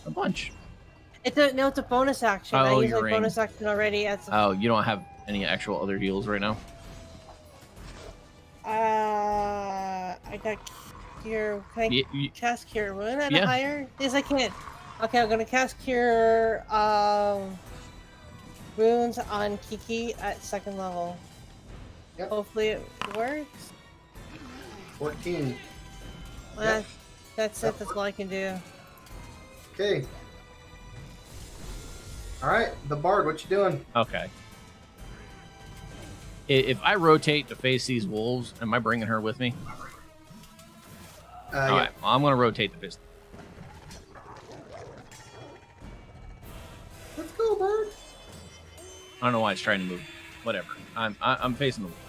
Speaker 3: a bunch.
Speaker 4: It's a bonus action. I
Speaker 3: Oh,
Speaker 4: used
Speaker 3: your
Speaker 4: my
Speaker 3: ring.
Speaker 4: bonus action already.
Speaker 3: Oh, you don't have any actual other heals right now?
Speaker 4: I got cure. Can I cast cure wound at a
Speaker 3: Yeah.
Speaker 4: higher? Yes, I can. Okay, I'm gonna cast cure wounds on Kiki at 2nd level.
Speaker 1: Yep.
Speaker 4: Hopefully it works.
Speaker 1: 14.
Speaker 4: Well,
Speaker 1: Yep.
Speaker 4: that's it. That's all I can do.
Speaker 1: Okay. All right, the bard. What you doing?
Speaker 3: Okay. If I rotate to face these wolves, am I bringing her with me? All
Speaker 1: Yeah.
Speaker 3: right, well, I'm gonna rotate to face.
Speaker 1: Let's go, bird.
Speaker 3: I don't know why it's trying to move. Whatever. I'm facing the wolf.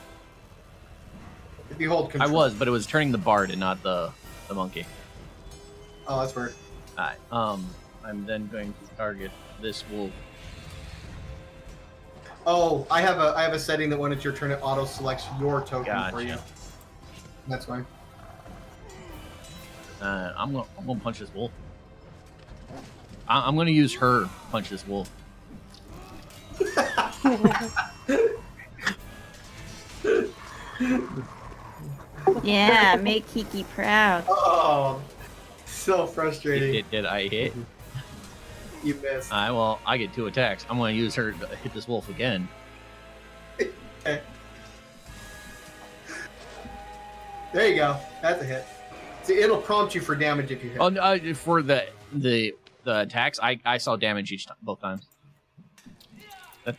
Speaker 1: If you hold
Speaker 3: I
Speaker 1: control.
Speaker 3: was, but it was turning the bard and not the monkey.
Speaker 1: Oh, that's weird.
Speaker 3: All right. I'm then going to target this wolf.
Speaker 1: Oh, I have a setting that when it's your turn, it auto selects your token for you.
Speaker 3: Gotcha.
Speaker 1: That's fine.
Speaker 3: I'm gonna punch this wolf. I'm gonna use her to punch this wolf.
Speaker 7: Yeah, make Kiki proud.
Speaker 1: Oh, so frustrating.
Speaker 3: Did I hit?
Speaker 1: You missed.
Speaker 3: Well, I get 2 attacks. I'm gonna use her to hit this wolf again.
Speaker 1: Okay. There you go. That's a hit. See, it'll prompt you for damage if you hit.
Speaker 3: Oh, no, for the attacks, I saw damage each time, both times.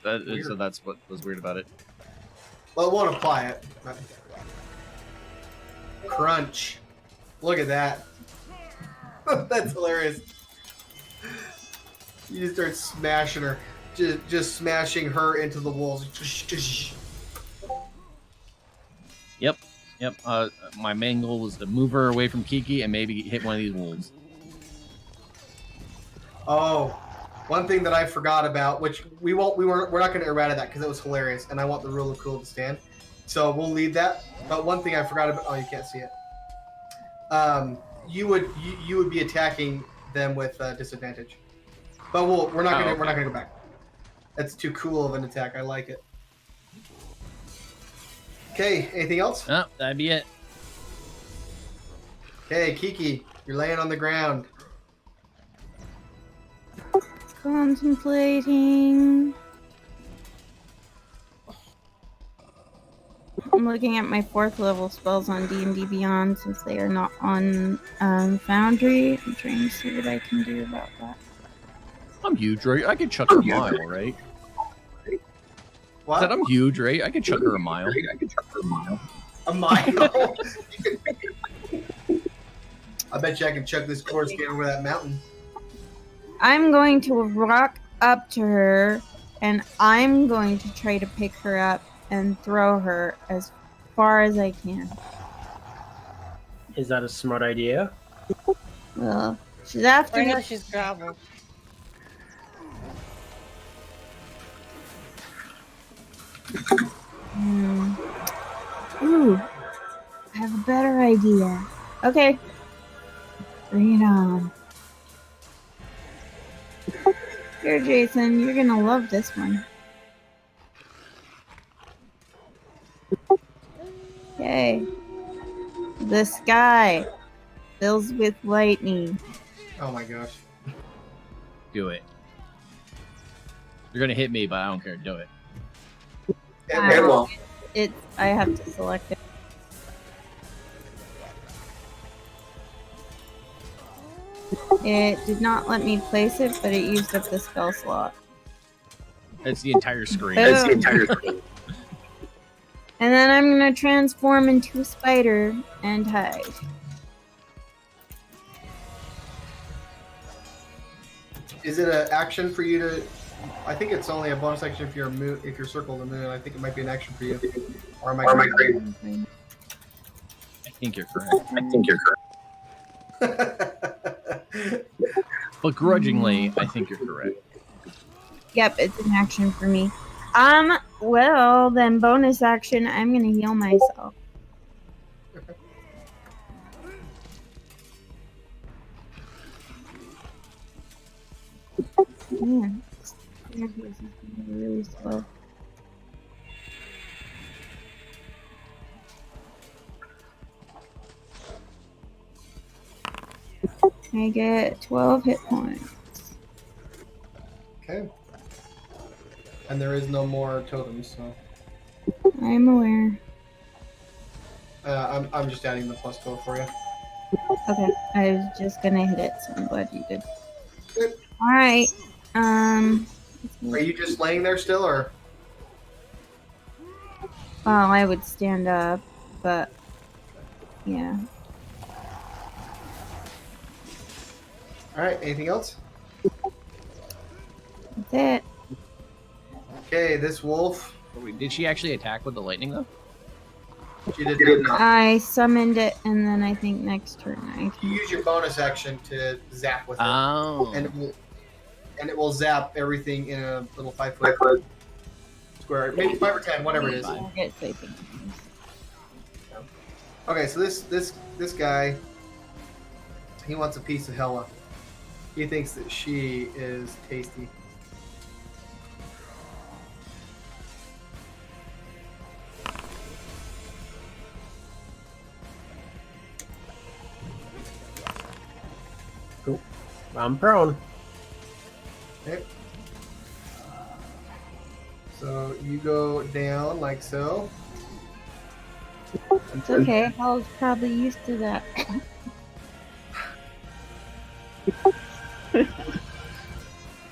Speaker 3: So that's what was weird about it.
Speaker 1: Well, it won't apply it. But... Crunch. Look at that. That's hilarious. You just start smashing her. Just smashing her into the walls.
Speaker 3: Yep. My main goal was to move her away from Kiki and maybe hit one of these wolves.
Speaker 1: Oh, one thing that I forgot about, which we're not going to errata that because it was hilarious, and I want the rule of cool to stand. So we'll leave that. But one thing I forgot about. Oh, you can't see it. You would be attacking them with disadvantage. But we're not gonna go back. That's too cool of an attack. I like it. Okay, anything else?
Speaker 3: Oh, that'd be it.
Speaker 1: Okay, Kiki, you're laying on the ground.
Speaker 7: Contemplating. I'm looking at my 4th level spells on D&D Beyond since they are not on Foundry. I'm trying to see what I can do about that.
Speaker 3: I'm huge, right? I could chuck her a mile, right?
Speaker 1: What?
Speaker 3: I said I'm huge, right? I could chuck her a mile.
Speaker 1: A mile? I bet you I can chuck this cord scan over that mountain.
Speaker 7: I'm going to rock up to her, and I'm going to try to pick her up and throw her as far as I can.
Speaker 2: Is that a smart idea?
Speaker 7: Well, she's after
Speaker 4: Right now
Speaker 7: me.
Speaker 4: she's gravel.
Speaker 7: Ooh, I have a better idea. Okay, bring it on. Here, Jason, you're gonna love this one. Okay. The sky fills with lightning.
Speaker 1: Oh my gosh.
Speaker 3: Do it. You're gonna hit me, but I don't care. Do it.
Speaker 1: It won't.
Speaker 7: I have to select it. It did not let me place it, but it used up the spell slot.
Speaker 3: It's the entire screen.
Speaker 7: Boom. And then I'm gonna transform into a spider and hide.
Speaker 1: Is it an action for you to? I think it's only a bonus action if you're if you're circled the moon. I think it might be an action for you. Or am I crazy?
Speaker 3: I think you're correct. But grudgingly, I think you're correct.
Speaker 7: Yep, it's an action for me. Well, then bonus action, I'm gonna heal myself. Man, this is really slow. I get 12 hit points.
Speaker 1: Okay. And there is no more totems, so
Speaker 7: I'm aware.
Speaker 1: I'm just adding the plus 12 for you.
Speaker 7: Okay, I was just gonna hit it, so I'm glad you did.
Speaker 1: Good.
Speaker 7: All right.
Speaker 1: Are you just laying there still, or?
Speaker 7: Well, I would stand up, but yeah.
Speaker 1: All right. Anything else?
Speaker 7: That's it.
Speaker 1: Okay. This wolf.
Speaker 3: Wait, did she actually attack with the lightning though?
Speaker 1: She did not.
Speaker 7: I summoned it, and then I think next turn I
Speaker 1: You
Speaker 7: can.
Speaker 1: use your bonus action to zap with it,
Speaker 3: Oh.
Speaker 1: and it will zap everything in a little 5-foot square, maybe 5 or 10, whatever it is.
Speaker 7: I'll get sleeping.
Speaker 1: Okay, so this guy, he wants a piece of Hella. He thinks that she is tasty.
Speaker 2: Cool. I'm prone.
Speaker 1: Okay. So you go down like so.
Speaker 7: It's okay. I was probably used to that.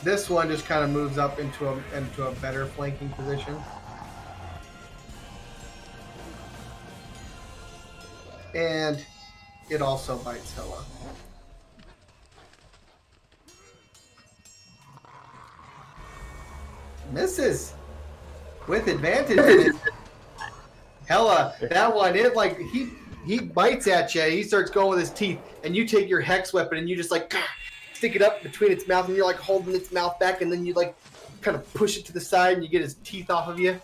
Speaker 1: This one just kind of moves up into a better flanking position. And it also bites Hella. Misses with advantage. Hella, that one, it like he bites at you. He starts going with his teeth, and you take your hex weapon and you just like stick it up between its mouth, and you're like holding its mouth back, and then you like kind of push it to the side, and you get his teeth off of you.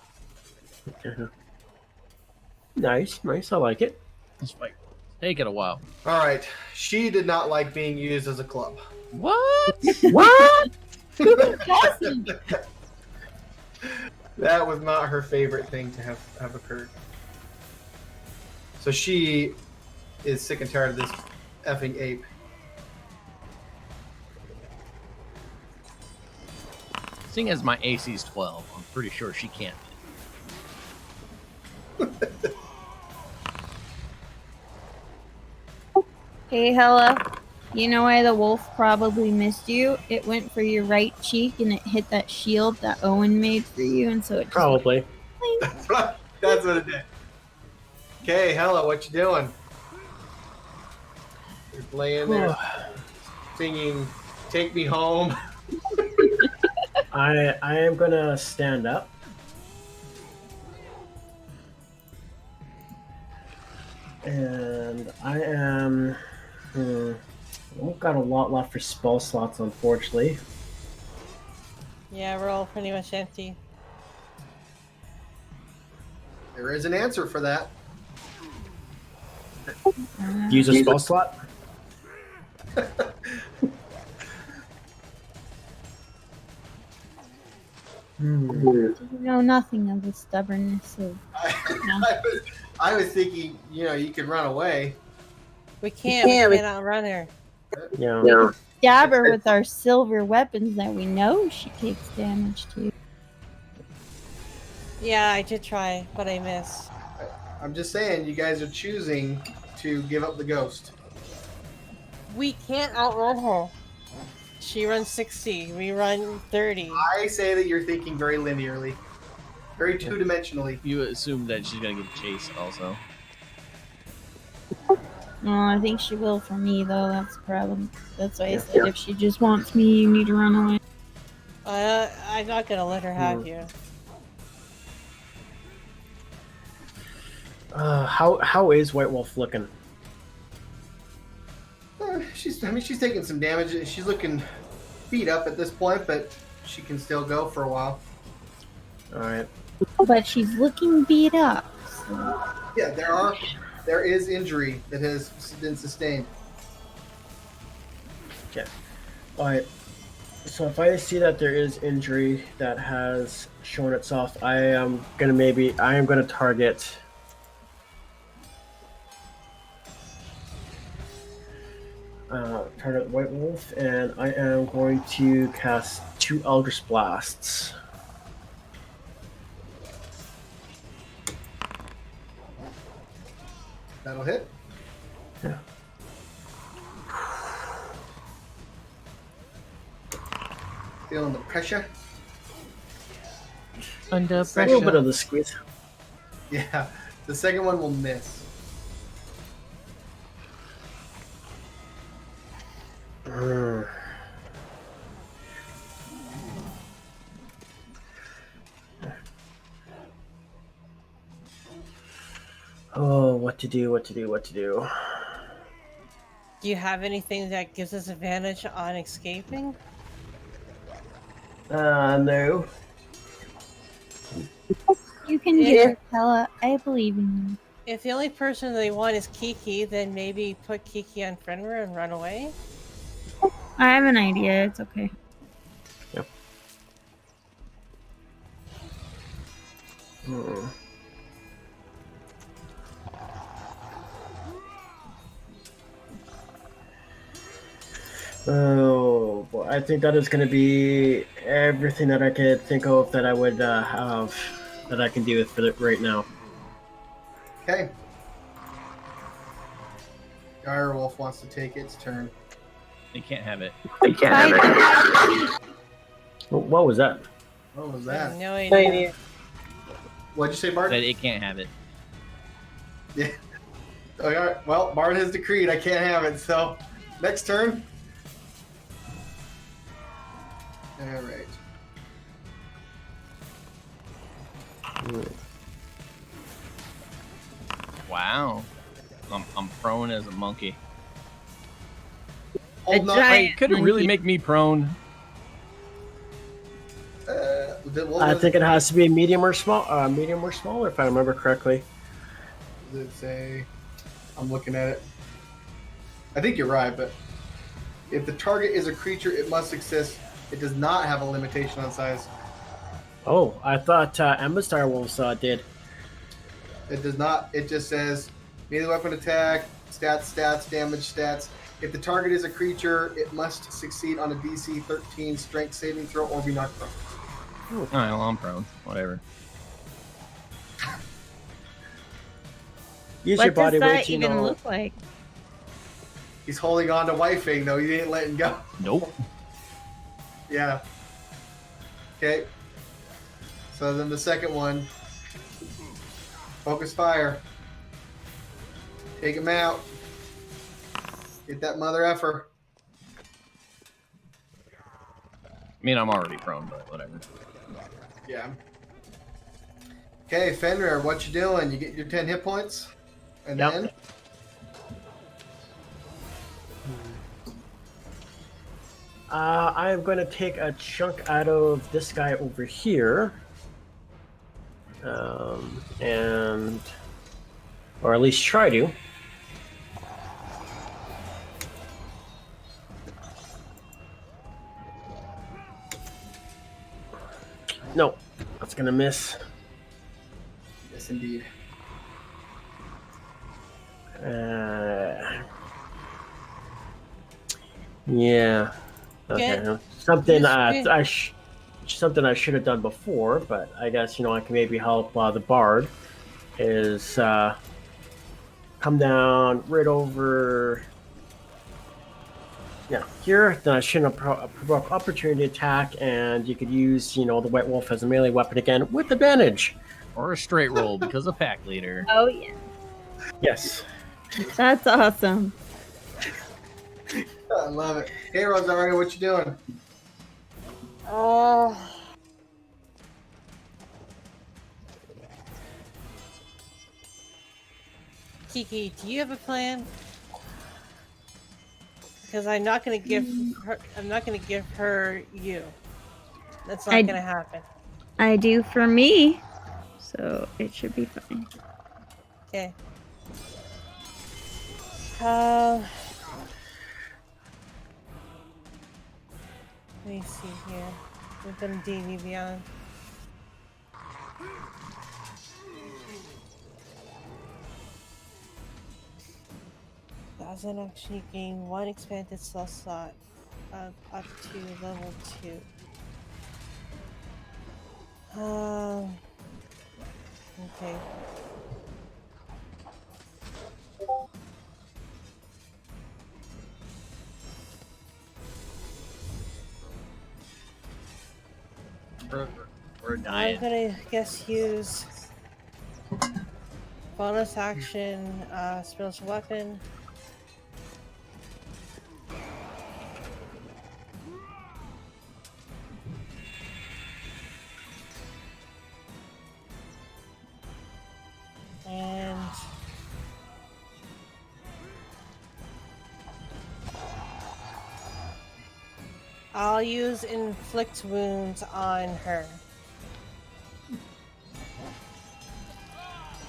Speaker 2: Nice. I like it.
Speaker 3: This fight taking a while.
Speaker 1: All right, she did not like being used as a club.
Speaker 3: What?
Speaker 2: What?
Speaker 1: That was not her favorite thing to have occurred. So she is sick and tired of this effing ape.
Speaker 3: Seeing as my AC's 12, I'm pretty sure she can't.
Speaker 7: Hey, Hella. You know why the wolf probably missed you? It went for your right cheek and it hit that shield that Owen made for you, and so it just
Speaker 2: Probably.
Speaker 1: That's what it did. Okay, Hella, what you doing? You're laying there singing "Take Me Home."
Speaker 2: I am gonna stand up. And I am. I've got a lot left for spell slots, unfortunately.
Speaker 4: Yeah, we're all pretty much empty.
Speaker 1: There is an answer for that.
Speaker 2: Use a spell slot.
Speaker 5: You know nothing of the stubbornness of.
Speaker 1: I was thinking, you could run away.
Speaker 4: We can't outrun her.
Speaker 2: Yeah.
Speaker 5: Stab her with our silver weapons that we know she takes damage to.
Speaker 4: Yeah, I did try, but I missed.
Speaker 1: I'm just saying, you guys are choosing to give up the ghost.
Speaker 4: We can't outrun her. She runs 60. We run 30.
Speaker 1: I say that you're thinking very linearly, very two-dimensionally.
Speaker 3: You assume that she's gonna get chased also.
Speaker 5: No, I think she will for me, though. That's the problem. That's why I said if she just wants me, you need to run away.
Speaker 4: I'm not gonna let her have you.
Speaker 2: How is White Wolf looking?
Speaker 1: She's taking some damage. She's looking beat up at this point, but she can still go for a while.
Speaker 2: All right.
Speaker 5: But she's looking beat up. So.
Speaker 1: Yeah, there is injury that has been sustained.
Speaker 2: Okay. All right. So if I see that there is injury that has shown itself, I am gonna target. Target White Wolf, and I am going to cast 2 Eldritch Blasts.
Speaker 1: That'll hit.
Speaker 2: Yeah.
Speaker 1: Feeling the pressure.
Speaker 3: Under
Speaker 2: A little bit of the squeeze.
Speaker 1: Yeah, the second one will miss.
Speaker 2: Oh, what to do?
Speaker 4: Do you have anything that gives us advantage on escaping?
Speaker 2: No.
Speaker 5: You can get her, Pella. I believe in
Speaker 4: If the only person they want is Kiki, then maybe put Kiki on Fenrir and run away?
Speaker 5: you. I have an idea. It's okay.
Speaker 2: Yep. Oh, boy. I think that is going to be everything that I could think of that I would have that I can do with it right now.
Speaker 1: Okay. Direwolf wants to take its turn.
Speaker 3: They can't have it.
Speaker 2: What was that?
Speaker 1: What was
Speaker 4: I have
Speaker 1: that?
Speaker 4: no idea.
Speaker 1: What'd you say, Bart?
Speaker 3: That it can't have it.
Speaker 1: Yeah. All right. Well, Bart has decreed I can't have it. So, next turn. All right.
Speaker 3: Wow. I'm prone as a monkey.
Speaker 1: Hold on.
Speaker 3: Wait, could it really make me prone?
Speaker 2: I think it has to be medium or small, if I remember correctly.
Speaker 1: Does it say? I'm looking at it. I think you're right, but if the target is a creature, it must exist. It does not have a limitation on size.
Speaker 2: Oh, I thought Emma's Direwolves did.
Speaker 1: It does not. It just says melee weapon attack, stats, damage stats. If the target is a creature, it must succeed on a DC 13 strength saving throw or be knocked prone.
Speaker 3: Alright, well, I'm prone. Whatever.
Speaker 2: Use
Speaker 7: What
Speaker 2: your body
Speaker 7: does
Speaker 2: weight
Speaker 7: that
Speaker 2: to
Speaker 7: even
Speaker 2: know.
Speaker 7: look like?
Speaker 1: He's holding on to wifing, though. He ain't letting go.
Speaker 3: Nope.
Speaker 1: Yeah. Okay. So then the second one. Focus fire. Take him out. Get that mother effer.
Speaker 3: I mean, I'm already prone, but whatever.
Speaker 1: Yeah. Okay, Fenrir, what you doing? You get your 10 hit points? And
Speaker 2: Yep.
Speaker 1: then?
Speaker 2: I'm going to take a chunk out of this guy over here. Or at least try to. No, that's going to miss.
Speaker 1: Yes, indeed.
Speaker 2: Yeah. Okay.
Speaker 4: Get-
Speaker 2: Something
Speaker 4: Yes,
Speaker 2: something I should have done before, but I guess I can maybe help the bard is come down right over here. Then I shouldn't have provoke opportunity attack, and you could use the White Wolf as a melee weapon again with advantage.
Speaker 3: Or a straight roll because of pack leader.
Speaker 6: Oh yeah.
Speaker 2: Yes.
Speaker 7: That's awesome.
Speaker 1: I love it. Hey, Rosario, what you doing?
Speaker 4: Kiki, do you have a plan? Because I'm not gonna give her. I'm not gonna give her you. That's not gonna happen.
Speaker 7: I do for me, so it should be fine.
Speaker 4: Okay. Let me see here. We've done D&D Beyond. Doesn't actually gain one expanded spell slot up to level 2. Okay.
Speaker 3: We're
Speaker 4: I'm
Speaker 3: dying.
Speaker 4: gonna use bonus action spiritual weapon. And I'll use inflict wounds on her.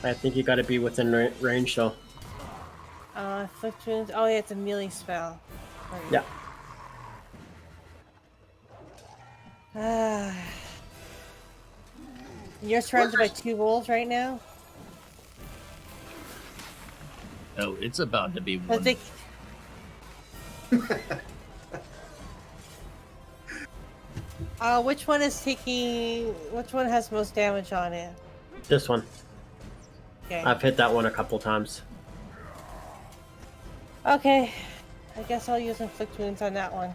Speaker 2: I think you got to be within range, though.
Speaker 4: Inflict wounds. Oh yeah, it's a melee spell.
Speaker 2: Yeah.
Speaker 4: You're surrounded by 2 wolves right now.
Speaker 3: Oh, it's about to be
Speaker 4: I
Speaker 3: one.
Speaker 4: think. Which one is taking? Which one has most damage on it?
Speaker 2: This one.
Speaker 4: Okay.
Speaker 2: I've hit that one a couple times.
Speaker 4: Okay. I guess I'll use inflict wounds on that one.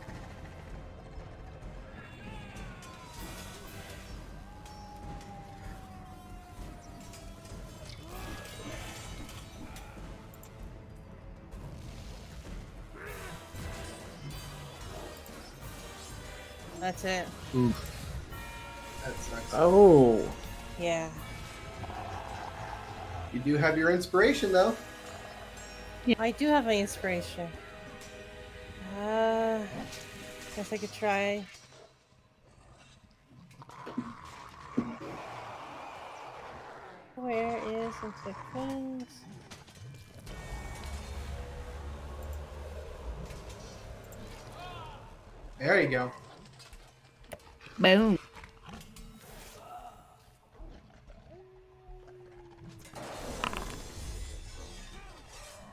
Speaker 4: That's it.
Speaker 2: Oof.
Speaker 1: That sucks.
Speaker 2: Oh.
Speaker 4: Yeah.
Speaker 1: You do have your inspiration, though.
Speaker 4: I do have my inspiration. Guess I could try. Where is inflict wounds?
Speaker 1: There you go.
Speaker 7: Boom.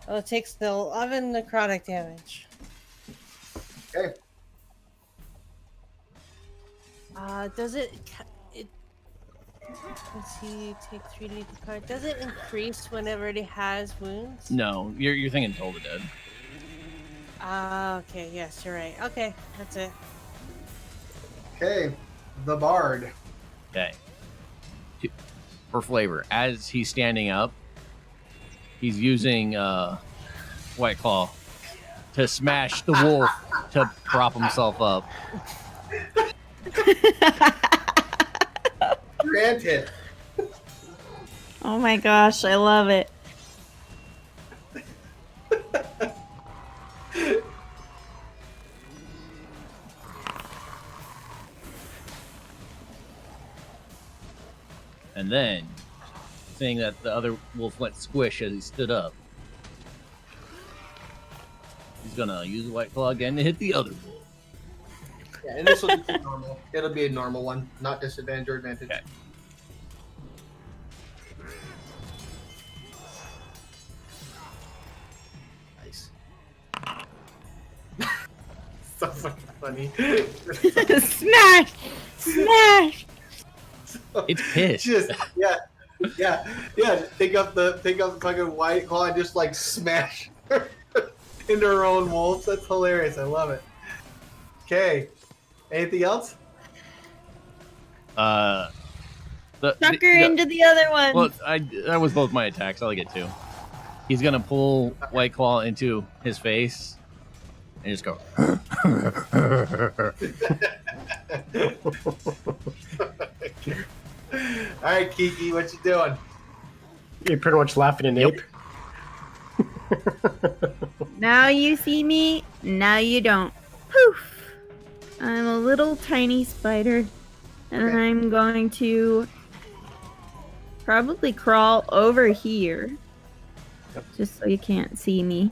Speaker 4: Oh, it takes the 11 necrotic damage.
Speaker 1: Okay.
Speaker 4: Does it? Let's see. Take 3d per card. Does it increase whenever it has wounds?
Speaker 3: No, you're thinking Toll the Dead.
Speaker 4: Okay. Yes, you're right. Okay, that's it.
Speaker 1: Okay. The Bard.
Speaker 3: Okay. For flavor, as he's standing up, he's using White Claw to smash the wolf to prop himself up.
Speaker 1: Granted.
Speaker 7: Oh my gosh, I love it.
Speaker 3: And then, seeing that the other wolf went squish as he stood up, he's gonna use White Claw again to hit the other wolf.
Speaker 1: Yeah, and this will be normal. It'll be a normal one, not disadvantage or advantage.
Speaker 3: Okay.
Speaker 1: Nice. So fucking funny.
Speaker 7: Smash! Smash!
Speaker 3: It's pissed.
Speaker 1: Just yeah. Pick up the fucking White Claw and just like smash her into her own wolves. That's hilarious. I love it. Okay. Anything else?
Speaker 7: Suck her into the other one.
Speaker 3: Well, that was both my attacks. I'll get two. He's gonna pull White Claw into his face and just go.
Speaker 1: All right, Kiki, what you doing?
Speaker 2: You're pretty much laughing an ape.
Speaker 7: Now you see me, now you don't. Poof! I'm a little tiny spider, and
Speaker 1: Okay.
Speaker 7: I'm going to probably crawl over here, just so you can't see me,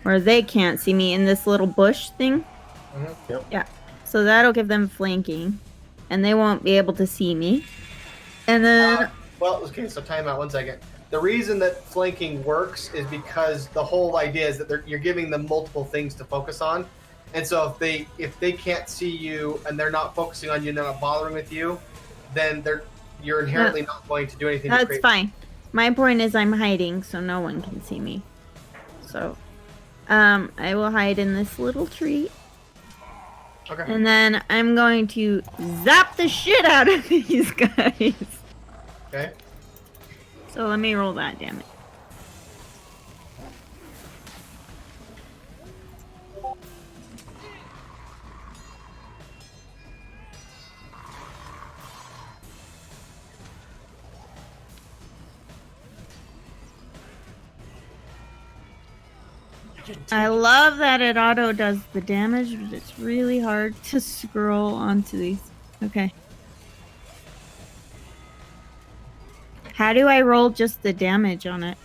Speaker 7: or they can't see me in this little bush thing.
Speaker 1: Mm-hmm.
Speaker 2: Yep.
Speaker 7: Yeah, so that'll give them flanking, and they won't be able to see me. And then
Speaker 1: Well, okay, so time out 1 second. The reason that flanking works is because the whole idea is that you're giving them multiple things to focus on. And so if they can't see you and they're not focusing on you and they're not bothering with you, then you're inherently not going to do anything to
Speaker 7: that's
Speaker 1: create.
Speaker 7: fine. My point is I'm hiding, so no one can see me. So, I will hide in this little tree.
Speaker 1: Okay.
Speaker 7: And then I'm going to zap the shit out of these guys.
Speaker 1: Okay.
Speaker 7: So let me roll that, damn it. I love that it auto does the damage, but it's really hard to scroll onto these. Okay. How do I roll just the damage on it?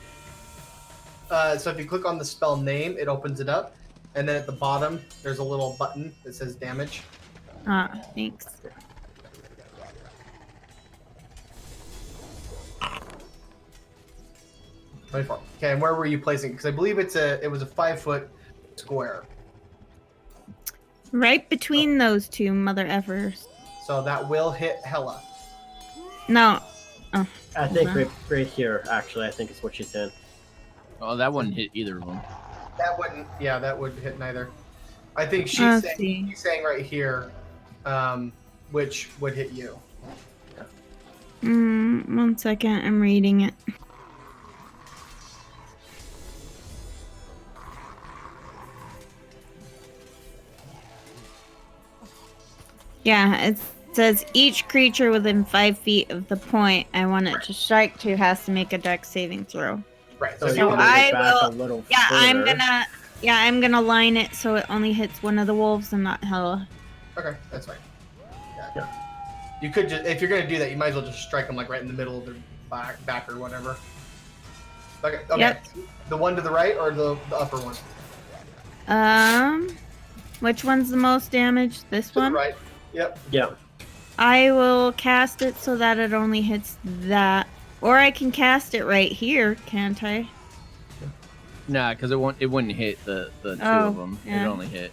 Speaker 1: So if you click on the spell name, it opens it up. And then at the bottom, there's a little button that says damage.
Speaker 7: Ah, thanks.
Speaker 1: Okay, and where were you placing? Because I believe it was a 5-foot square.
Speaker 7: Right between those two mother effers.
Speaker 1: So that will hit Hella.
Speaker 7: No.
Speaker 2: I think
Speaker 7: Uh-huh.
Speaker 2: right here, actually, I think is what she's saying.
Speaker 3: Oh, that wouldn't hit either of them.
Speaker 1: That wouldn't. Yeah, that would hit neither. I think
Speaker 7: Let's
Speaker 1: she's
Speaker 7: see.
Speaker 1: saying right here, which would hit you.
Speaker 7: 1 second, I'm reading it. Yeah, it says each creature within 5 feet of the point I want it to strike to has to make a dex saving throw.
Speaker 1: Right.
Speaker 2: So
Speaker 1: So if
Speaker 2: you
Speaker 1: you
Speaker 7: So
Speaker 2: wanna
Speaker 1: want
Speaker 2: move
Speaker 7: I
Speaker 2: it back
Speaker 7: will-
Speaker 2: a little
Speaker 7: Yeah,
Speaker 2: further.
Speaker 7: I'm gonna line it so it only hits one of the wolves and not Hella.
Speaker 1: okay, that's fine. Yeah. You could just, if you're gonna do that, you might as well just strike them like right in the middle of their back or whatever. Okay. Okay.
Speaker 7: Yep.
Speaker 1: The one to the right or the upper one?
Speaker 7: Which one's the most damage? This
Speaker 1: To the
Speaker 7: one?
Speaker 1: right. Yep.
Speaker 2: Yeah.
Speaker 7: I will cast it so that it only hits that. Or I can cast it right here, can't I?
Speaker 3: Nah, because it wouldn't hit the two
Speaker 7: Oh,
Speaker 3: of them.
Speaker 7: yeah.
Speaker 3: It only hit.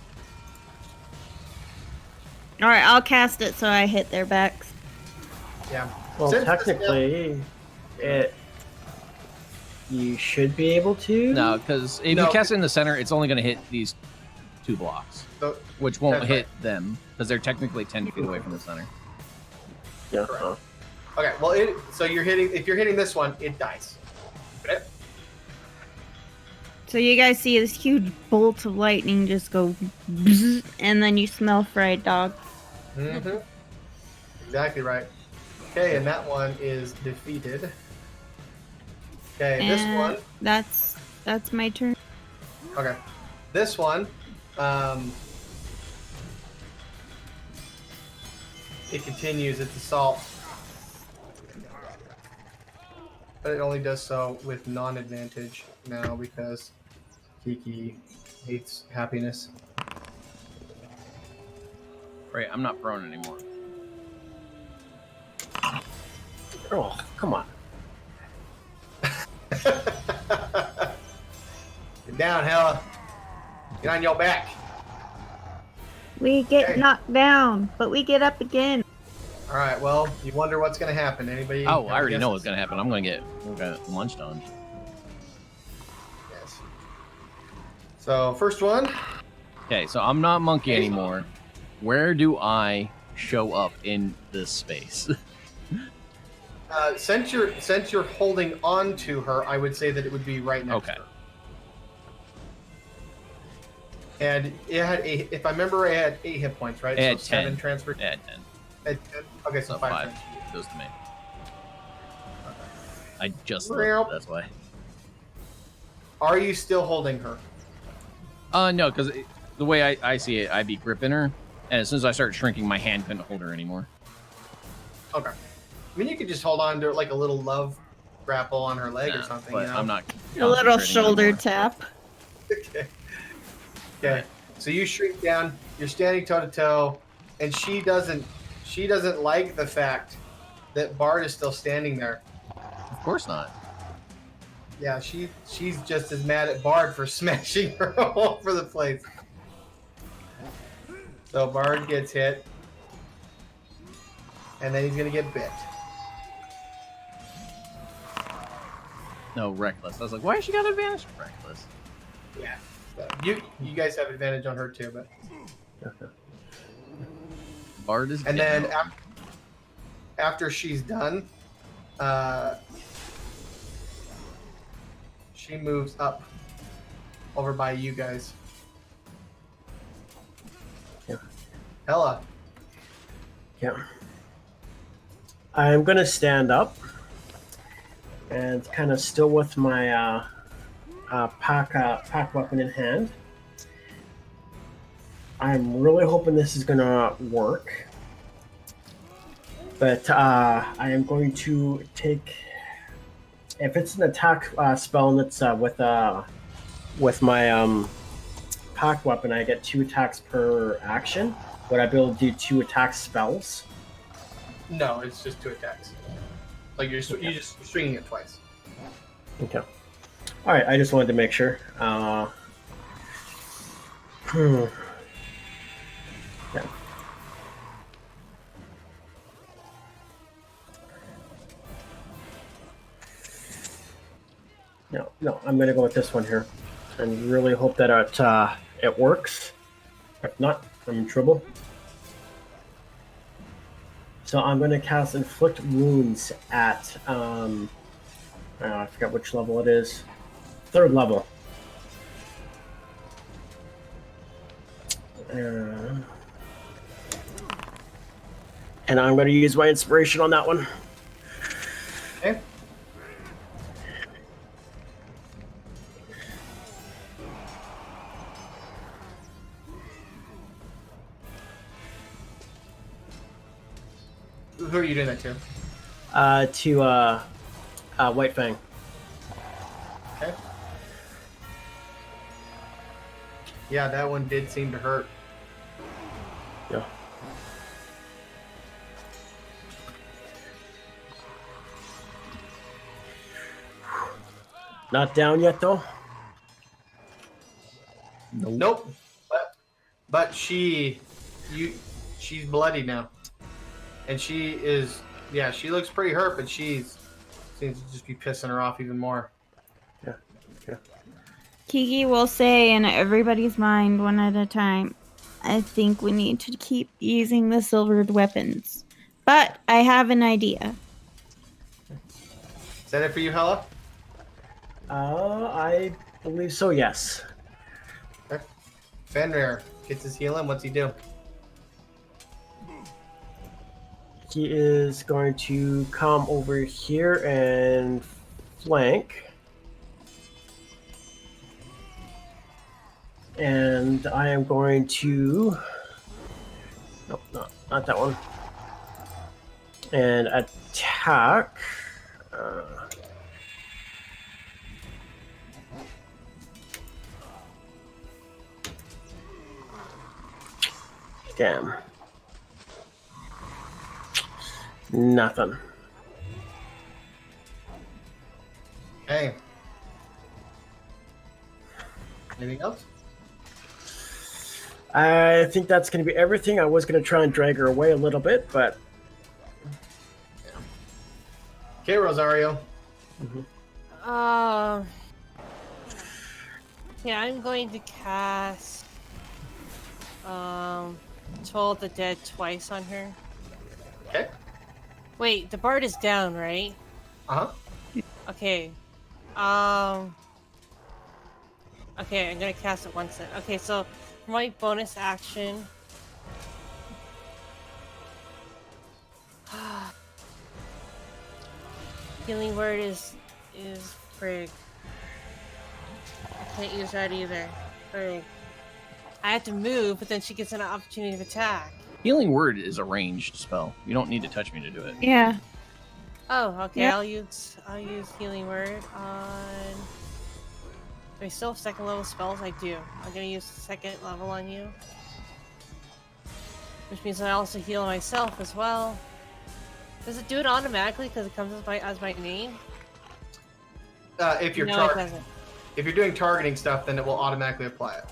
Speaker 7: Alright, I'll cast it so I hit their backs.
Speaker 1: Yeah.
Speaker 2: Well,
Speaker 1: Since the
Speaker 2: technically, you should be able to.
Speaker 3: No, because if
Speaker 1: No.
Speaker 3: you cast it in the center, it's only going to hit these 2 blocks,
Speaker 1: So,
Speaker 3: which won't
Speaker 1: That's
Speaker 3: hit them because they're technically 10 feet away from the center.
Speaker 2: Yeah.
Speaker 1: Correct. okay. Well, so you're hitting. If you're hitting this one, it dies. Okay.
Speaker 7: So you guys see this huge bolt of lightning just go, bzz, and then you smell fried dog.
Speaker 1: Mm-hmm. Exactly right. Okay, and that one is defeated. Okay, this one.
Speaker 7: That's my turn.
Speaker 1: Okay, this one. It continues its assault, but it only does so with non-advantage now because Kiki hates happiness.
Speaker 3: Right, I'm not prone anymore.
Speaker 2: Oh, come on.
Speaker 1: Get down, Hella. Get on your back.
Speaker 7: We get
Speaker 1: Okay.
Speaker 7: knocked down, but we get up again.
Speaker 1: All right. Well, you wonder what's going to happen. Anybody?
Speaker 3: Oh, I already know
Speaker 1: guesses?
Speaker 3: what's gonna happen. I'm gonna get lunched on.
Speaker 1: Yes. So first one.
Speaker 3: Okay, so I'm not monkey anymore. Where do I show up in this space?
Speaker 1: Since you're holding on to her, I would say that it would be right next
Speaker 3: Okay.
Speaker 1: to her. And it had if I remember, it had 8 hit points, right?
Speaker 3: It had
Speaker 1: so 7
Speaker 3: 10.
Speaker 1: transfer.
Speaker 3: Yeah, 10.
Speaker 1: It had 10? Okay, so
Speaker 3: So
Speaker 1: 5
Speaker 3: 5
Speaker 1: transfer.
Speaker 3: goes to me. I just
Speaker 1: Meow.
Speaker 3: looked, that's why.
Speaker 1: Are you still holding her?
Speaker 3: No, because the way I see it, I'd be gripping her, and as soon as I start shrinking, my hand couldn't hold her anymore.
Speaker 1: Okay. I mean, you could just hold on to it like a little love grapple on her leg or
Speaker 3: Nah,
Speaker 1: something.
Speaker 3: but
Speaker 1: You know?
Speaker 3: I'm not.
Speaker 7: A little
Speaker 3: concentrating
Speaker 7: shoulder
Speaker 3: anymore.
Speaker 7: tap.
Speaker 1: Okay. Okay. So you shrink down. You're standing toe to toe, and she doesn't like the fact that Bard is still standing there.
Speaker 3: Of course not.
Speaker 1: Yeah, she's just as mad at Bard for smashing her all over the place. So Bard gets hit, and then he's gonna get bit.
Speaker 3: No, reckless. I was like, why has she got advantage? Reckless.
Speaker 1: Yeah. So you guys have advantage on her too, but.
Speaker 3: Bard is.
Speaker 1: And
Speaker 3: dead.
Speaker 1: then after she's done, she moves up over by you guys.
Speaker 2: Yeah.
Speaker 1: Hella.
Speaker 2: Yeah. I'm gonna stand up and kind of still with my pack weapon in hand. I'm really hoping this is gonna work, but I am going to take. If it's an attack spell and it's with my pack weapon, I get 2 attacks per action. Would I be able to do 2 attack spells?
Speaker 1: No, it's just 2 attacks. Like you're just swinging it twice.
Speaker 2: Okay. All right. I just wanted to make sure. Yeah. No. I'm gonna go with this one here, and really hope that it works. If not, I'm in trouble. So I'm gonna cast Inflict Wounds at I forgot which level it is. 3rd level. And I'm going to use my inspiration on that one.
Speaker 1: Okay. Who are you doing that to?
Speaker 2: To White Fang.
Speaker 1: Okay. Yeah, that one did seem to hurt.
Speaker 2: Yeah. Not down yet, though.
Speaker 1: Nope. But she's bloody now, and she is. Yeah, she looks pretty hurt, but seems to just be pissing her off even more.
Speaker 2: Yeah.
Speaker 7: Kiki will say in everybody's mind one at a time, I think we need to keep using the silvered weapons. But I have an idea.
Speaker 1: Is that it for you, Hella?
Speaker 2: I believe so, yes.
Speaker 1: Fenrir gets his healing. What's he do?
Speaker 2: He is going to come over here and flank. And I am going to... Nope, not that one. And attack. Damn. Nothing.
Speaker 1: Okay. Anything else?
Speaker 2: I think that's going to be everything. I was going to try and drag her away a little bit, but...
Speaker 1: Okay, Rosario.
Speaker 4: Yeah, I'm going to cast Toll the Dead twice on her.
Speaker 1: Okay.
Speaker 4: Wait, the bard is down, right?
Speaker 1: Uh-huh.
Speaker 4: Okay. Okay, I'm gonna cast it once then. Okay, so for my bonus action. Healing word is frig. I can't use that either. Frig. I have to move, but then she gets an opportunity of attack.
Speaker 3: Healing word is a ranged spell. You don't need to touch me to do it.
Speaker 7: Yeah.
Speaker 4: Oh, okay.
Speaker 7: Yep.
Speaker 4: I'll use healing word on. Do I still have second level spells? I do. I'm gonna use second level on you, which means I also heal myself as well. Does it do it automatically because it comes as my name?
Speaker 1: If you're
Speaker 4: No, it doesn't.
Speaker 1: if you're doing targeting stuff, then it will automatically apply it.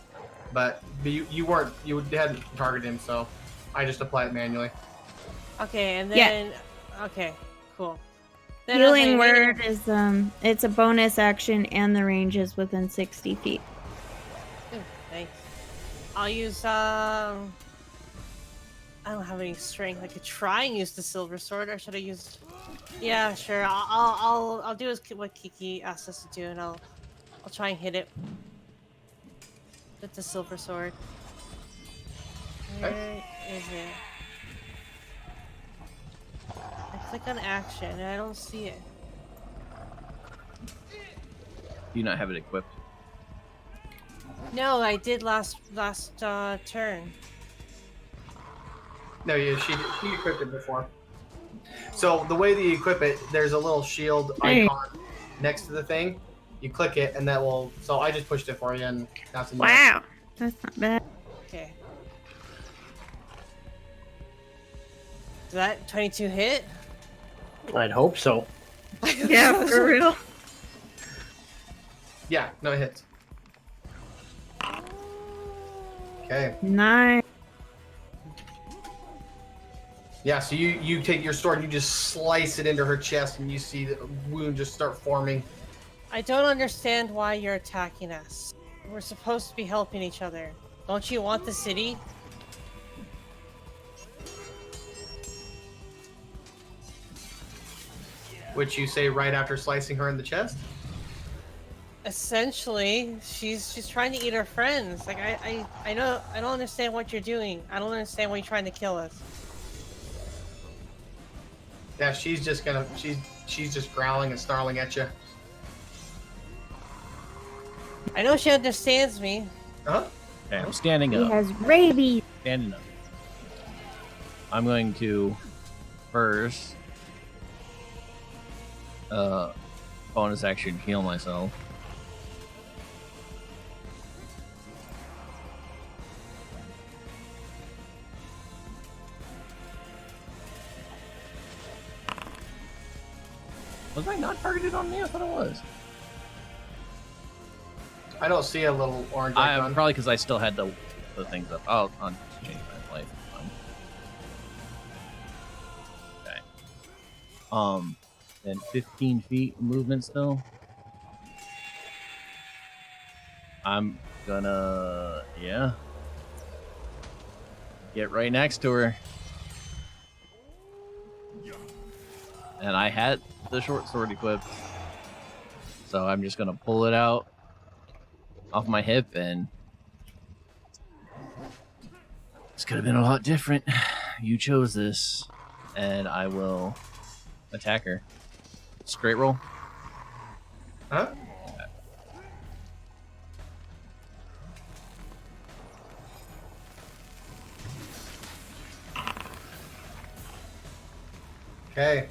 Speaker 1: But you hadn't targeted him, so I just apply it manually.
Speaker 4: Okay, and then okay, cool. Then
Speaker 7: Healing word is it's a bonus action and the range is within 60 feet.
Speaker 4: Ooh, thanks. I'll use I don't have any strength. I could try and use the silver sword, or should I use? Yeah, sure. I'll do what Kiki asked us to do, and I'll try and hit it with the silver sword. Where is it? I click on action and I don't see it.
Speaker 3: Do you not have it equipped?
Speaker 4: No, I did last turn.
Speaker 1: No, yeah, she equipped it before. So the way that you equip it, there's a little shield icon next to the thing. You click it, and that will. So I just pushed it for you, and that's enough.
Speaker 7: Wow, that's not bad.
Speaker 4: Okay. Does that 22 hit?
Speaker 2: I'd hope so.
Speaker 7: Yeah, for real.
Speaker 1: Yeah, no, it hits. Okay.
Speaker 7: Nice.
Speaker 1: Yeah, so you take your sword and you just slice it into her chest, and you see the wound just start forming.
Speaker 4: I don't understand why you're attacking us. We're supposed to be helping each other. Don't you want the city?
Speaker 1: Which you say right after slicing her in the chest?
Speaker 4: Essentially, she's trying to eat her friends. Like I know I don't understand what you're doing. I don't understand why you're trying to kill us.
Speaker 1: Yeah, she's just growling and snarling at you.
Speaker 4: I know she understands me.
Speaker 1: Huh?
Speaker 3: Okay, I'm standing
Speaker 7: He
Speaker 3: up.
Speaker 7: has rabies.
Speaker 3: Standing up. I'm going to first bonus action heal myself. Was I not targeted on me? I thought it was.
Speaker 1: I don't see a little orange icon.
Speaker 3: Probably because I still had the things up. Oh, on change my life. Okay. Then 15 feet movement still. I'm gonna get right next to her. And I had the short sword equipped, so I'm just gonna pull it out off my hip, and this could have been a lot different. You chose this, and I will attack her. Straight roll.
Speaker 1: Huh? Okay.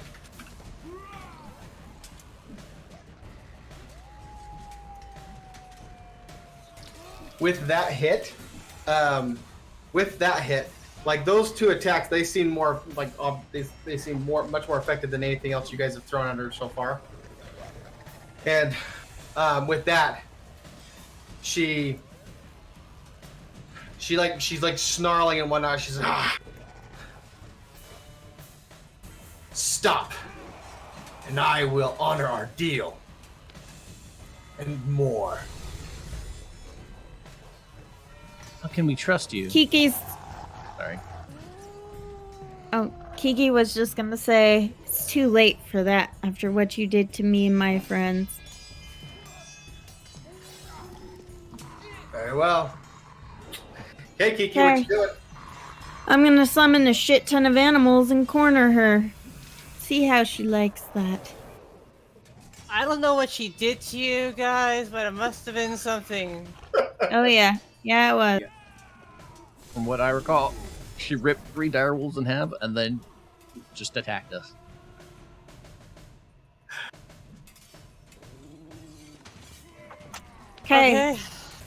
Speaker 1: With that hit, like those two attacks, they seem more like they seem much more effective than anything else you guys have thrown at her so far. And with that, she's like snarling and whatnot. She's like, ah, stop, and I will honor our deal and more.
Speaker 3: How can we trust you?
Speaker 7: Kiki's.
Speaker 3: Sorry.
Speaker 7: Oh, Kiki was just gonna say it's too late for that after what you did to me and my friends.
Speaker 1: Very well. Okay, Kiki, what you doing?
Speaker 7: I'm gonna summon a shit ton of animals and corner her. See how she likes that.
Speaker 4: I don't know what she did to you guys, but it must have been something.
Speaker 7: Oh yeah. Yeah, it was.
Speaker 3: From what I recall, she ripped 3 direwolves in half and then just attacked us.
Speaker 7: Okay.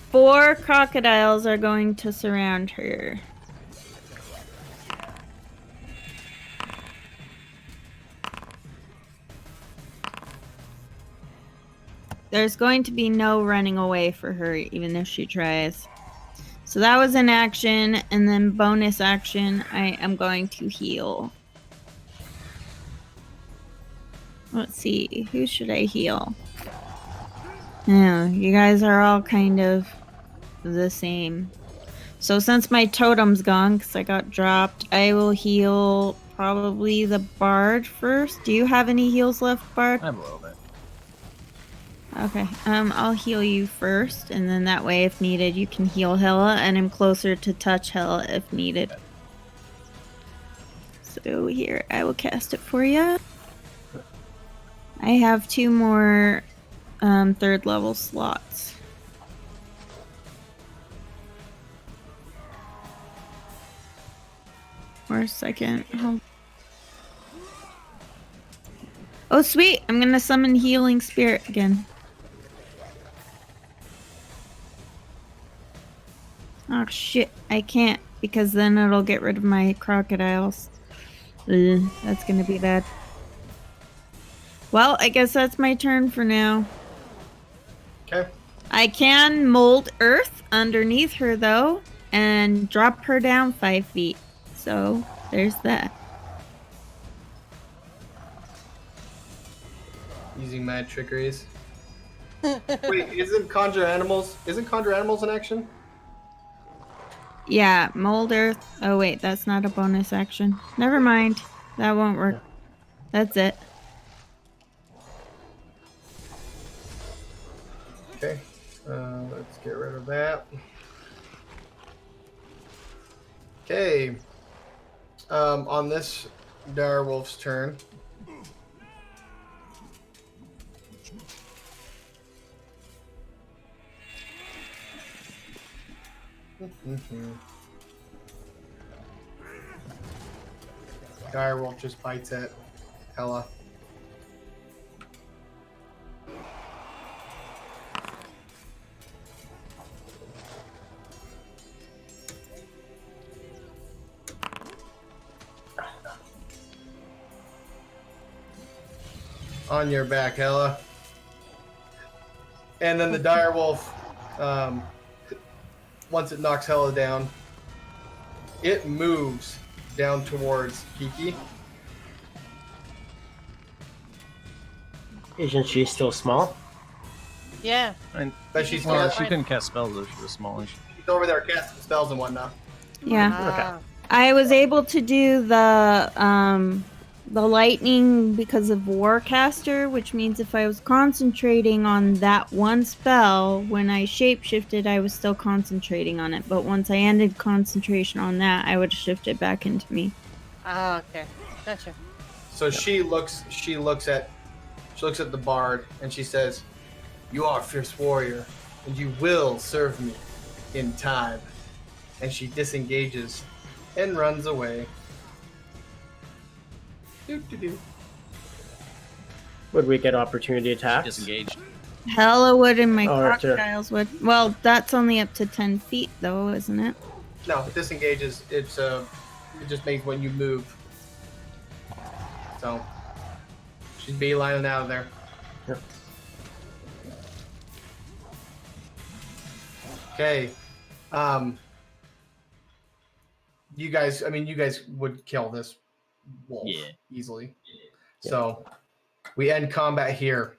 Speaker 7: 4 crocodiles are going to surround her. There's going to be no running away for her, even if she tries. So that was an action, and then bonus action, I am going to heal. Let's see, who should I heal? Yeah, you guys are all kind of the same. So since my totem's gone, because I got dropped, I will heal probably the bard first. Do you have any heals left, bard?
Speaker 3: I have a little bit.
Speaker 7: Okay, I'll heal you first, and then that way, if needed, you can heal Hella, and I'm closer to touch Hella if needed. So here, I will cast it for you. I have 2 more 3rd level slots. Or second. Oh, sweet! I'm gonna summon Healing Spirit again. Oh shit, I can't, because then it'll get rid of my crocodiles. Ugh, that's gonna be bad. Well, I guess that's my turn for now.
Speaker 1: Okay.
Speaker 7: I can mold earth underneath her, though, and drop her down 5 feet. So, there's that.
Speaker 1: Using mad trickeries. Wait, isn't conjure animals an action?
Speaker 7: Yeah, mold earth. Oh wait, that's not a bonus action. Never mind. That won't work. That's it.
Speaker 1: Okay. Let's get rid of that. Okay. On this direwolf's turn. Direwolf just bites at Hella. On your back, Hella. And then the direwolf, once it knocks Hella down, it moves down towards Kiki.
Speaker 2: Isn't she still small?
Speaker 4: Yeah.
Speaker 1: But she's
Speaker 3: Well, she couldn't cast spells if she was small.
Speaker 1: She's over there casting spells and whatnot.
Speaker 7: Yeah.
Speaker 4: Ah.
Speaker 7: I was able to do the the lightning because of Warcaster, which means if I was concentrating on that one spell, when I shapeshifted, I was still concentrating on it. But once I ended concentration on that, I would shift it back into me.
Speaker 4: Ah, okay. Gotcha.
Speaker 1: So she looks at the bard and she says, "You are a fierce warrior, and you will serve me in time." And she disengages and runs away. Doo-doo-doo.
Speaker 2: Would we get opportunity attacks?
Speaker 3: Disengaged.
Speaker 7: Hella would and my
Speaker 2: Oh, right there.
Speaker 7: crocodiles would. Well, that's only up to 10 feet, though, isn't it?
Speaker 1: No, disengages. It just makes when you move. So she's beelining out of there.
Speaker 2: Yep.
Speaker 1: Okay. You guys would kill this wolf easily. So we end combat here.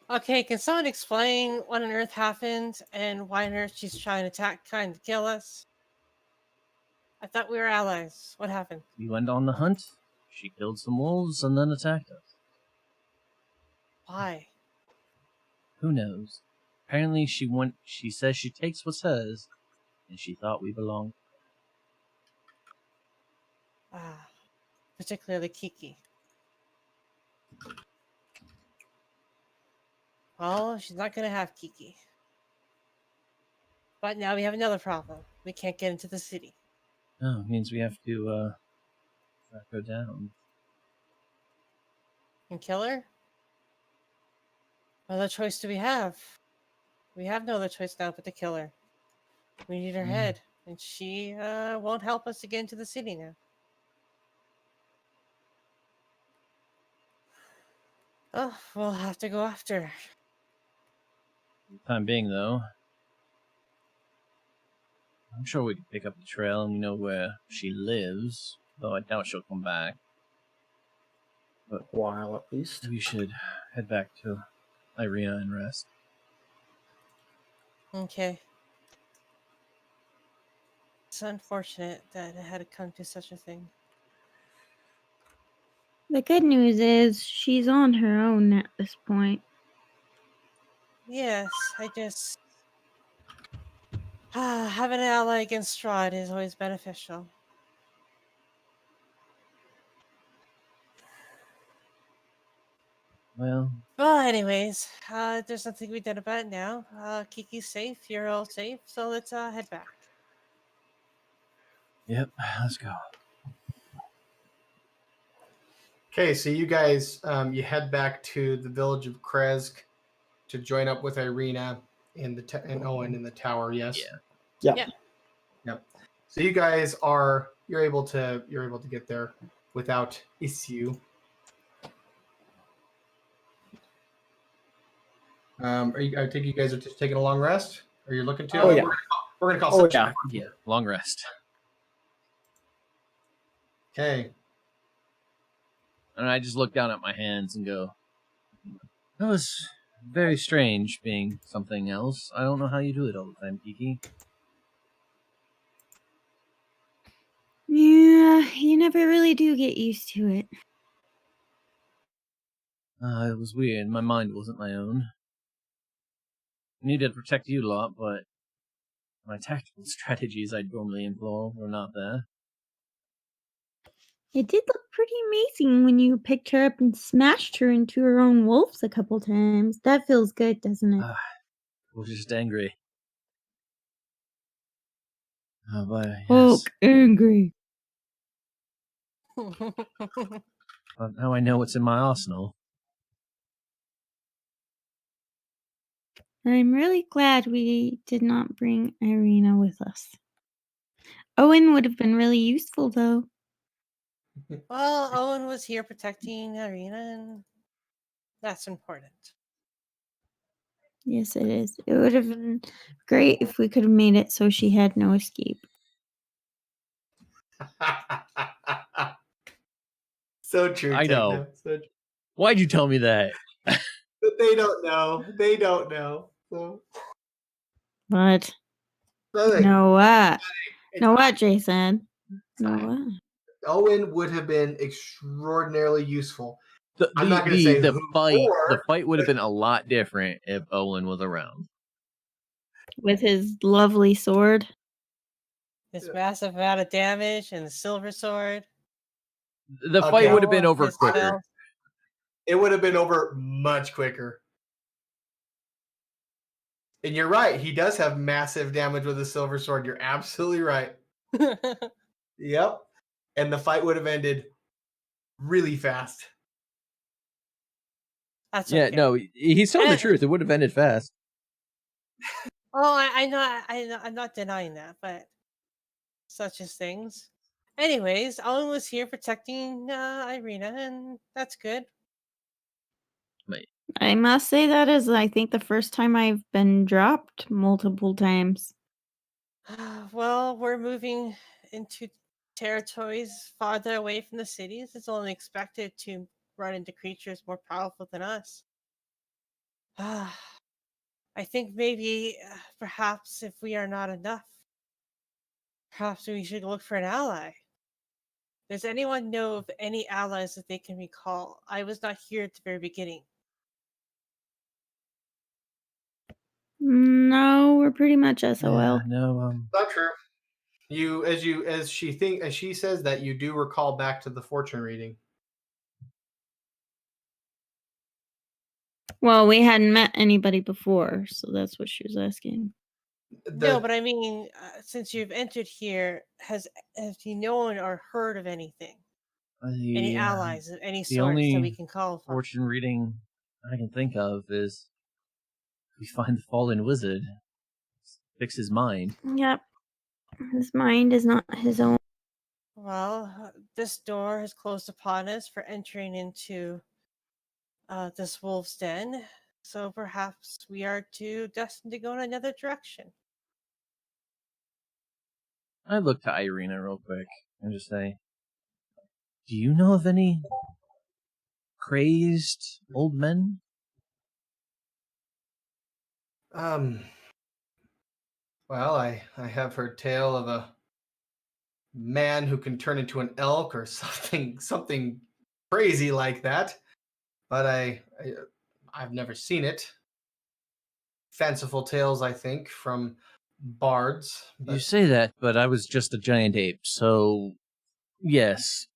Speaker 4: Okay, can someone explain what on earth happened and why on earth she's trying to kill us? I thought we were allies. What happened?
Speaker 3: We went on the hunt. She killed some wolves and then attacked us.
Speaker 4: Why?
Speaker 3: Who knows? Apparently she says she takes what's hers, and she thought we belonged.
Speaker 4: Ah, particularly Kiki. Well, she's not gonna have Kiki. But now we have another problem. We can't get into the city.
Speaker 3: Oh, it means we have to track her down.
Speaker 4: And kill her? What other choice do we have? We have no other choice now but to kill her. We need her head, and she won't help us to get into the city now. Oh, we'll have to go after her.
Speaker 3: For the time being, though, I'm sure we can pick up the trail and we know where she lives, though I doubt she'll come back.
Speaker 2: A while at least.
Speaker 3: We should head back to Irina and rest.
Speaker 4: Okay. It's unfortunate that it had to come to such a thing.
Speaker 7: The good news is she's on her own at this point.
Speaker 4: Yes, I just... having an ally against Strahd is always beneficial.
Speaker 3: Well,
Speaker 4: Anyways, there's nothing we did about it now. Kiki's safe, you're all safe, so let's head back.
Speaker 3: yep, let's go.
Speaker 1: Okay, so you guys, you head back to the village of Kresk to join up with Irina and Owen in the tower. Yes.
Speaker 3: Yeah.
Speaker 2: Yeah.
Speaker 1: Yep. So you guys you're able to get there without issue. I think you guys are just taking a long rest. Are you looking to?
Speaker 2: Oh, yeah.
Speaker 1: We're gonna call.
Speaker 2: Oh, yeah.
Speaker 3: Yeah, long rest.
Speaker 1: Okay.
Speaker 3: And I just look down at my hands and go, that was very strange being something else. I don't know how you do it all the time, Kiki.
Speaker 7: Yeah, you never really do get used to it.
Speaker 3: It was weird. My mind wasn't my own. I needed to protect you a lot, but my tactical strategies I'd normally employ were not there.
Speaker 7: It did look pretty amazing when you picked her up and smashed her into her own wolves a couple times. That feels good, doesn't it?
Speaker 3: I was just angry. Oh, but yes.
Speaker 7: Hulk angry.
Speaker 3: But now I know what's in my arsenal.
Speaker 7: I'm really glad we did not bring Irina with us. Owen would have been really useful, though.
Speaker 4: Well, Owen was here protecting Irina, and that's important.
Speaker 7: Yes, it is. It would have been great if we could have made it so she had no escape.
Speaker 1: So true.
Speaker 3: I know.
Speaker 1: Techno. So true.
Speaker 3: Why'd you tell me that?
Speaker 1: But they don't know. They don't know. So.
Speaker 7: But
Speaker 1: Nothing.
Speaker 7: know what? Know what, Jason? Know what?
Speaker 1: Owen would have been extraordinarily useful. I'm not gonna say
Speaker 3: the
Speaker 1: who
Speaker 3: fight.
Speaker 1: for,
Speaker 3: The fight would have been a lot different if Owen was around.
Speaker 7: With his lovely sword.
Speaker 4: This massive amount of damage and the silver sword.
Speaker 3: The
Speaker 1: Okay.
Speaker 3: fight would have been
Speaker 4: All
Speaker 3: over
Speaker 4: his
Speaker 3: quicker.
Speaker 4: spells.
Speaker 1: It would have been over much quicker. And you're right. He does have massive damage with a silver sword. You're absolutely right. Yep. And the fight would have ended really fast.
Speaker 4: That's
Speaker 3: Yeah,
Speaker 4: okay.
Speaker 3: no, he's telling the
Speaker 4: And-
Speaker 3: truth. It would have ended fast.
Speaker 4: Oh, I know. I'm not denying that, but such as things. Anyways, Owen was here protecting Irina, and that's good.
Speaker 7: I must say that is, I think, the first time I've been dropped multiple times.
Speaker 4: Well, we're moving into territories farther away from the cities. It's only expected to run into creatures more powerful than us. I think maybe, perhaps, if we are not enough, perhaps we should look for an ally. Does anyone know of any allies that they can recall? I was not here at the very beginning.
Speaker 7: No, we're pretty much SOL.
Speaker 3: Yeah, no,
Speaker 1: Not true. As she says that, you do recall back to the fortune reading.
Speaker 7: Well, we hadn't met anybody before, so that's what she was asking.
Speaker 4: No, but I mean, since you've entered here, have you known or heard of anything? Any allies of any
Speaker 3: the
Speaker 4: sort that we
Speaker 3: only
Speaker 4: can call upon?
Speaker 3: fortune reading I can think of is we find the fallen wizard, fix his mind.
Speaker 7: Yep. His mind is not his own.
Speaker 4: Well, this door has closed upon us for entering into this wolf's den, so perhaps we are destined to go in another direction.
Speaker 3: I look to Irina real quick and just say, do you know of any crazed old men?
Speaker 1: Well, I have heard tale of a man who can turn into an elk or something crazy like that, but I've never seen it. Fanciful tales, I think, from bards.
Speaker 3: You say that, but I was just a giant ape, so yes.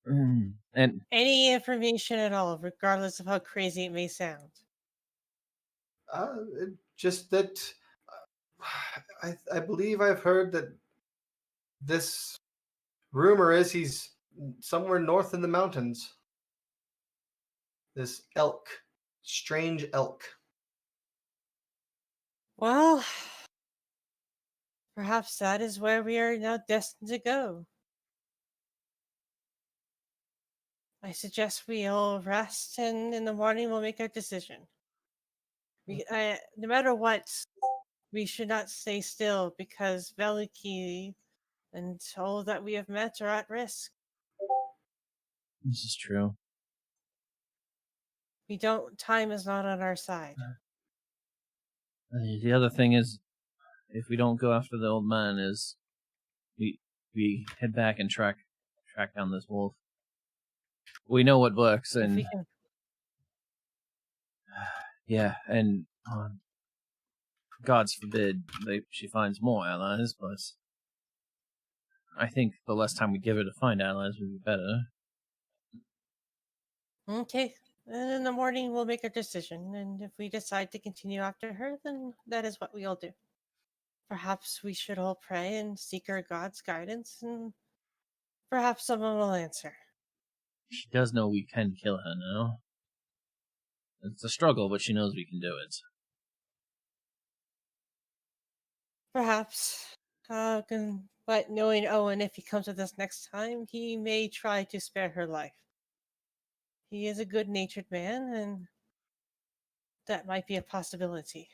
Speaker 3: And
Speaker 4: Any information at all, regardless of how crazy it may sound.
Speaker 1: Just that I believe I've heard that this rumor is he's somewhere north in the mountains. This elk, strange elk.
Speaker 4: Well, perhaps that is where we are now destined to go. I suggest we all rest, and in the morning we'll make our decision. No matter what, we should not stay still because Veliki and all that we have met are at risk.
Speaker 3: this is true.
Speaker 4: Time is not on our side.
Speaker 3: The other thing is, if we don't go after the old man, is we head back and track down this wolf. We know what works,
Speaker 4: If
Speaker 3: and
Speaker 4: we can,
Speaker 3: yeah, and God's forbid she finds more allies, but I think the less time we give her to find allies would be better.
Speaker 4: okay. And in the morning we'll make our decision, and if we decide to continue after her, then that is what we all do. Perhaps we should all pray and seek our God's guidance, and perhaps someone will answer.
Speaker 3: She does know we can kill her now. It's a struggle, but she knows we can do it.
Speaker 4: Perhaps. But knowing Owen, if he comes with us next time, he may try to spare her life. He is a good-natured man, and that might be a possibility.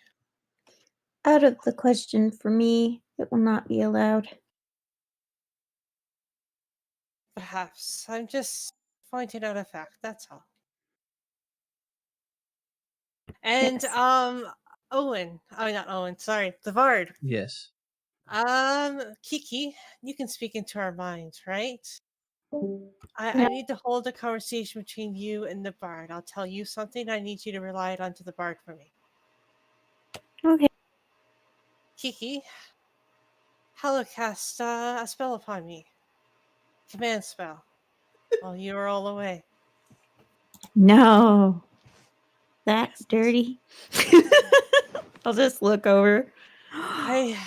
Speaker 7: Out of the question for me, it will not be allowed.
Speaker 4: Perhaps. I'm just pointing out a fact, that's all. And,
Speaker 7: Yes.
Speaker 4: Owen. Oh, not Owen, sorry. The Bard.
Speaker 3: Yes.
Speaker 4: Kiki, you can speak into our minds, right? I need to hold a conversation between you and the bard. I'll tell you something. I need you to rely it onto the bard for me.
Speaker 6: Okay.
Speaker 4: Kiki, hello, cast a spell upon me. Command spell. While you are all away.
Speaker 7: No. That's dirty. I'll just look over.
Speaker 4: I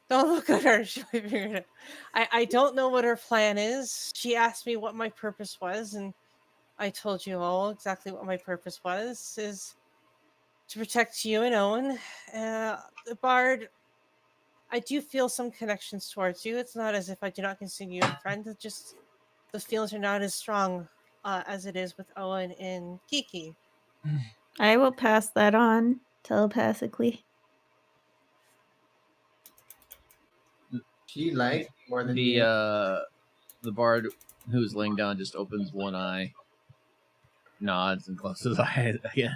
Speaker 4: don't look at her. She might be weird. I don't know what her plan is. She asked me what my purpose was, and I told you all exactly what my purpose was, is to protect you and Owen. The bard, I do feel some connections towards you. It's not as if I do not consider you a friend. It's just the feelings are not as strong as it is with Owen and Kiki.
Speaker 7: I will pass that on telepathically.
Speaker 1: She likes me more than you.
Speaker 3: The bard who's laying down just opens one eye, nods, and closes his eyes again.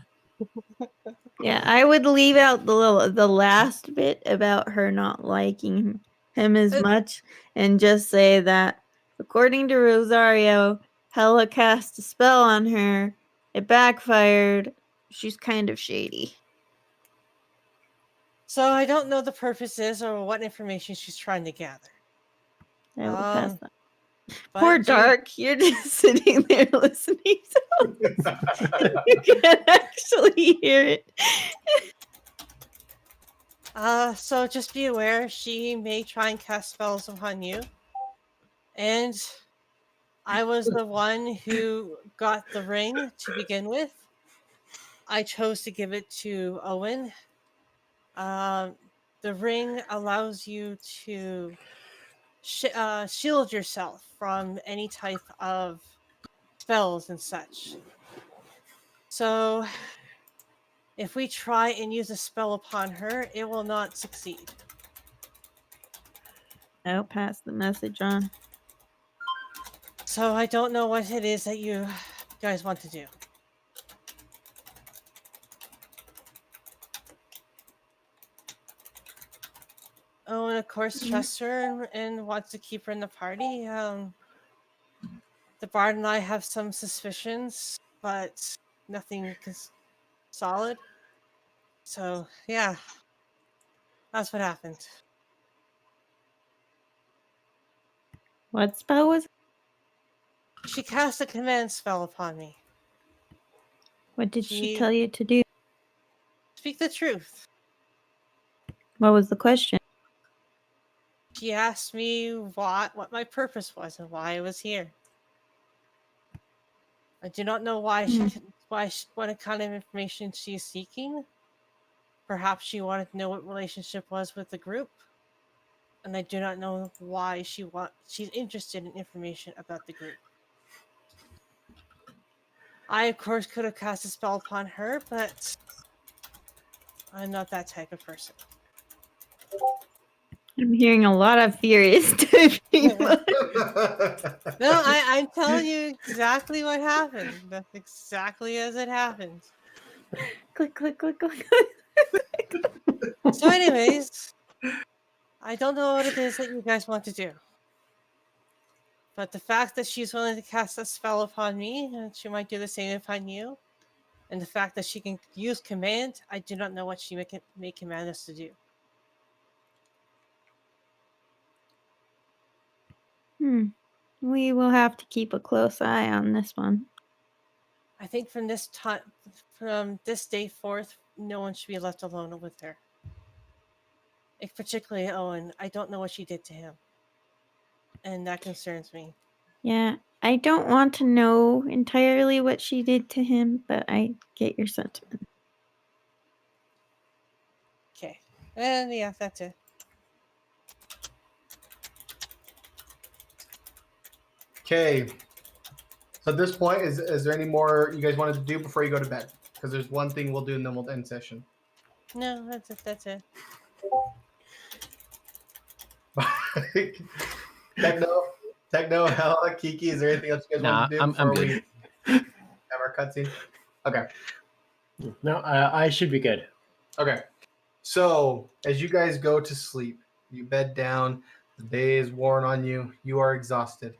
Speaker 7: Yeah, I would leave out the last bit about her not liking him as much and just say that according to Rosario, Hella cast a spell on her. It backfired. She's kind of shady.
Speaker 4: So I don't know the purpose is or what information she's trying to gather.
Speaker 7: I will pass that.
Speaker 4: But
Speaker 7: Poor Dark, you're just sitting there listening to you can't actually hear it.
Speaker 4: So just be aware, she may try and cast spells upon you. And I was the one who got the ring to begin with. I chose to give it to Owen. The ring allows you to shield yourself from any type of spells and such. So if we try and use a spell upon her, it will not succeed.
Speaker 7: I'll pass the message on.
Speaker 4: So I don't know what it is that you guys want to do. Oh, and of course, trusts her and wants to keep her in the party. The bard and I have some suspicions, but nothing solid. So, yeah, that's what happened.
Speaker 7: What spell was it?
Speaker 4: She cast a command spell upon me.
Speaker 7: What did she tell you to do?
Speaker 4: Speak the truth.
Speaker 7: What was the question?
Speaker 4: She asked me what my purpose was and why I was here. I do not know what kind of information she is seeking. Perhaps she wanted to know what relationship was with the group. And I do not know why she's interested in information about the group. I, of course, could have cast a spell upon her, but I'm not that type of person.
Speaker 7: I'm hearing a lot of furious typing.
Speaker 4: No, I'm telling you exactly what happened. That's exactly as it happened.
Speaker 7: Click, click, click, click.
Speaker 4: So anyways, I don't know what it is that you guys want to do. But the fact that she's willing to cast a spell upon me, and she might do the same upon you, and the fact that she can use command, I do not know what she may command us to do.
Speaker 7: We will have to keep a close eye on this one.
Speaker 4: I think from this day forth, no one should be left alone with her. Particularly Owen. I don't know what she did to him. And that concerns me.
Speaker 7: Yeah, I don't want to know entirely what she did to him, but I get your sentiment.
Speaker 4: Okay. And yeah, that's it.
Speaker 1: Okay. So at this point, is there any more you guys wanted to do before you go to bed? Because there's one thing we'll do and then we'll end session.
Speaker 4: No, that's it. That's it.
Speaker 1: Techno, Hella, Kiki, is there anything else you guys want to do before we have our cutscene? Okay.
Speaker 2: No, I should be good.
Speaker 1: Okay. So as you guys go to sleep, you bed down, The day is worn on you. You are exhausted.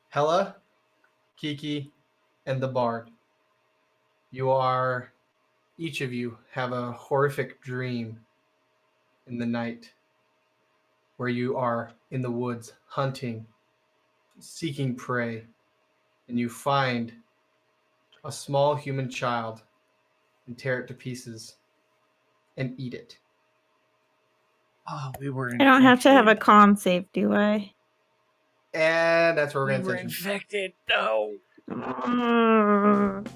Speaker 1: Hella, Kiki, and the Bard. Each of you have a horrific dream in the night where you are in the woods hunting, seeking prey, and you find a small human child and tear it to pieces and eat it.
Speaker 3: Oh, we were
Speaker 7: I don't have to have a
Speaker 3: infected.
Speaker 7: con save, do I?
Speaker 1: And that's where we're
Speaker 3: We
Speaker 1: going to
Speaker 3: were
Speaker 1: session.
Speaker 3: infected. No.
Speaker 7: Mm.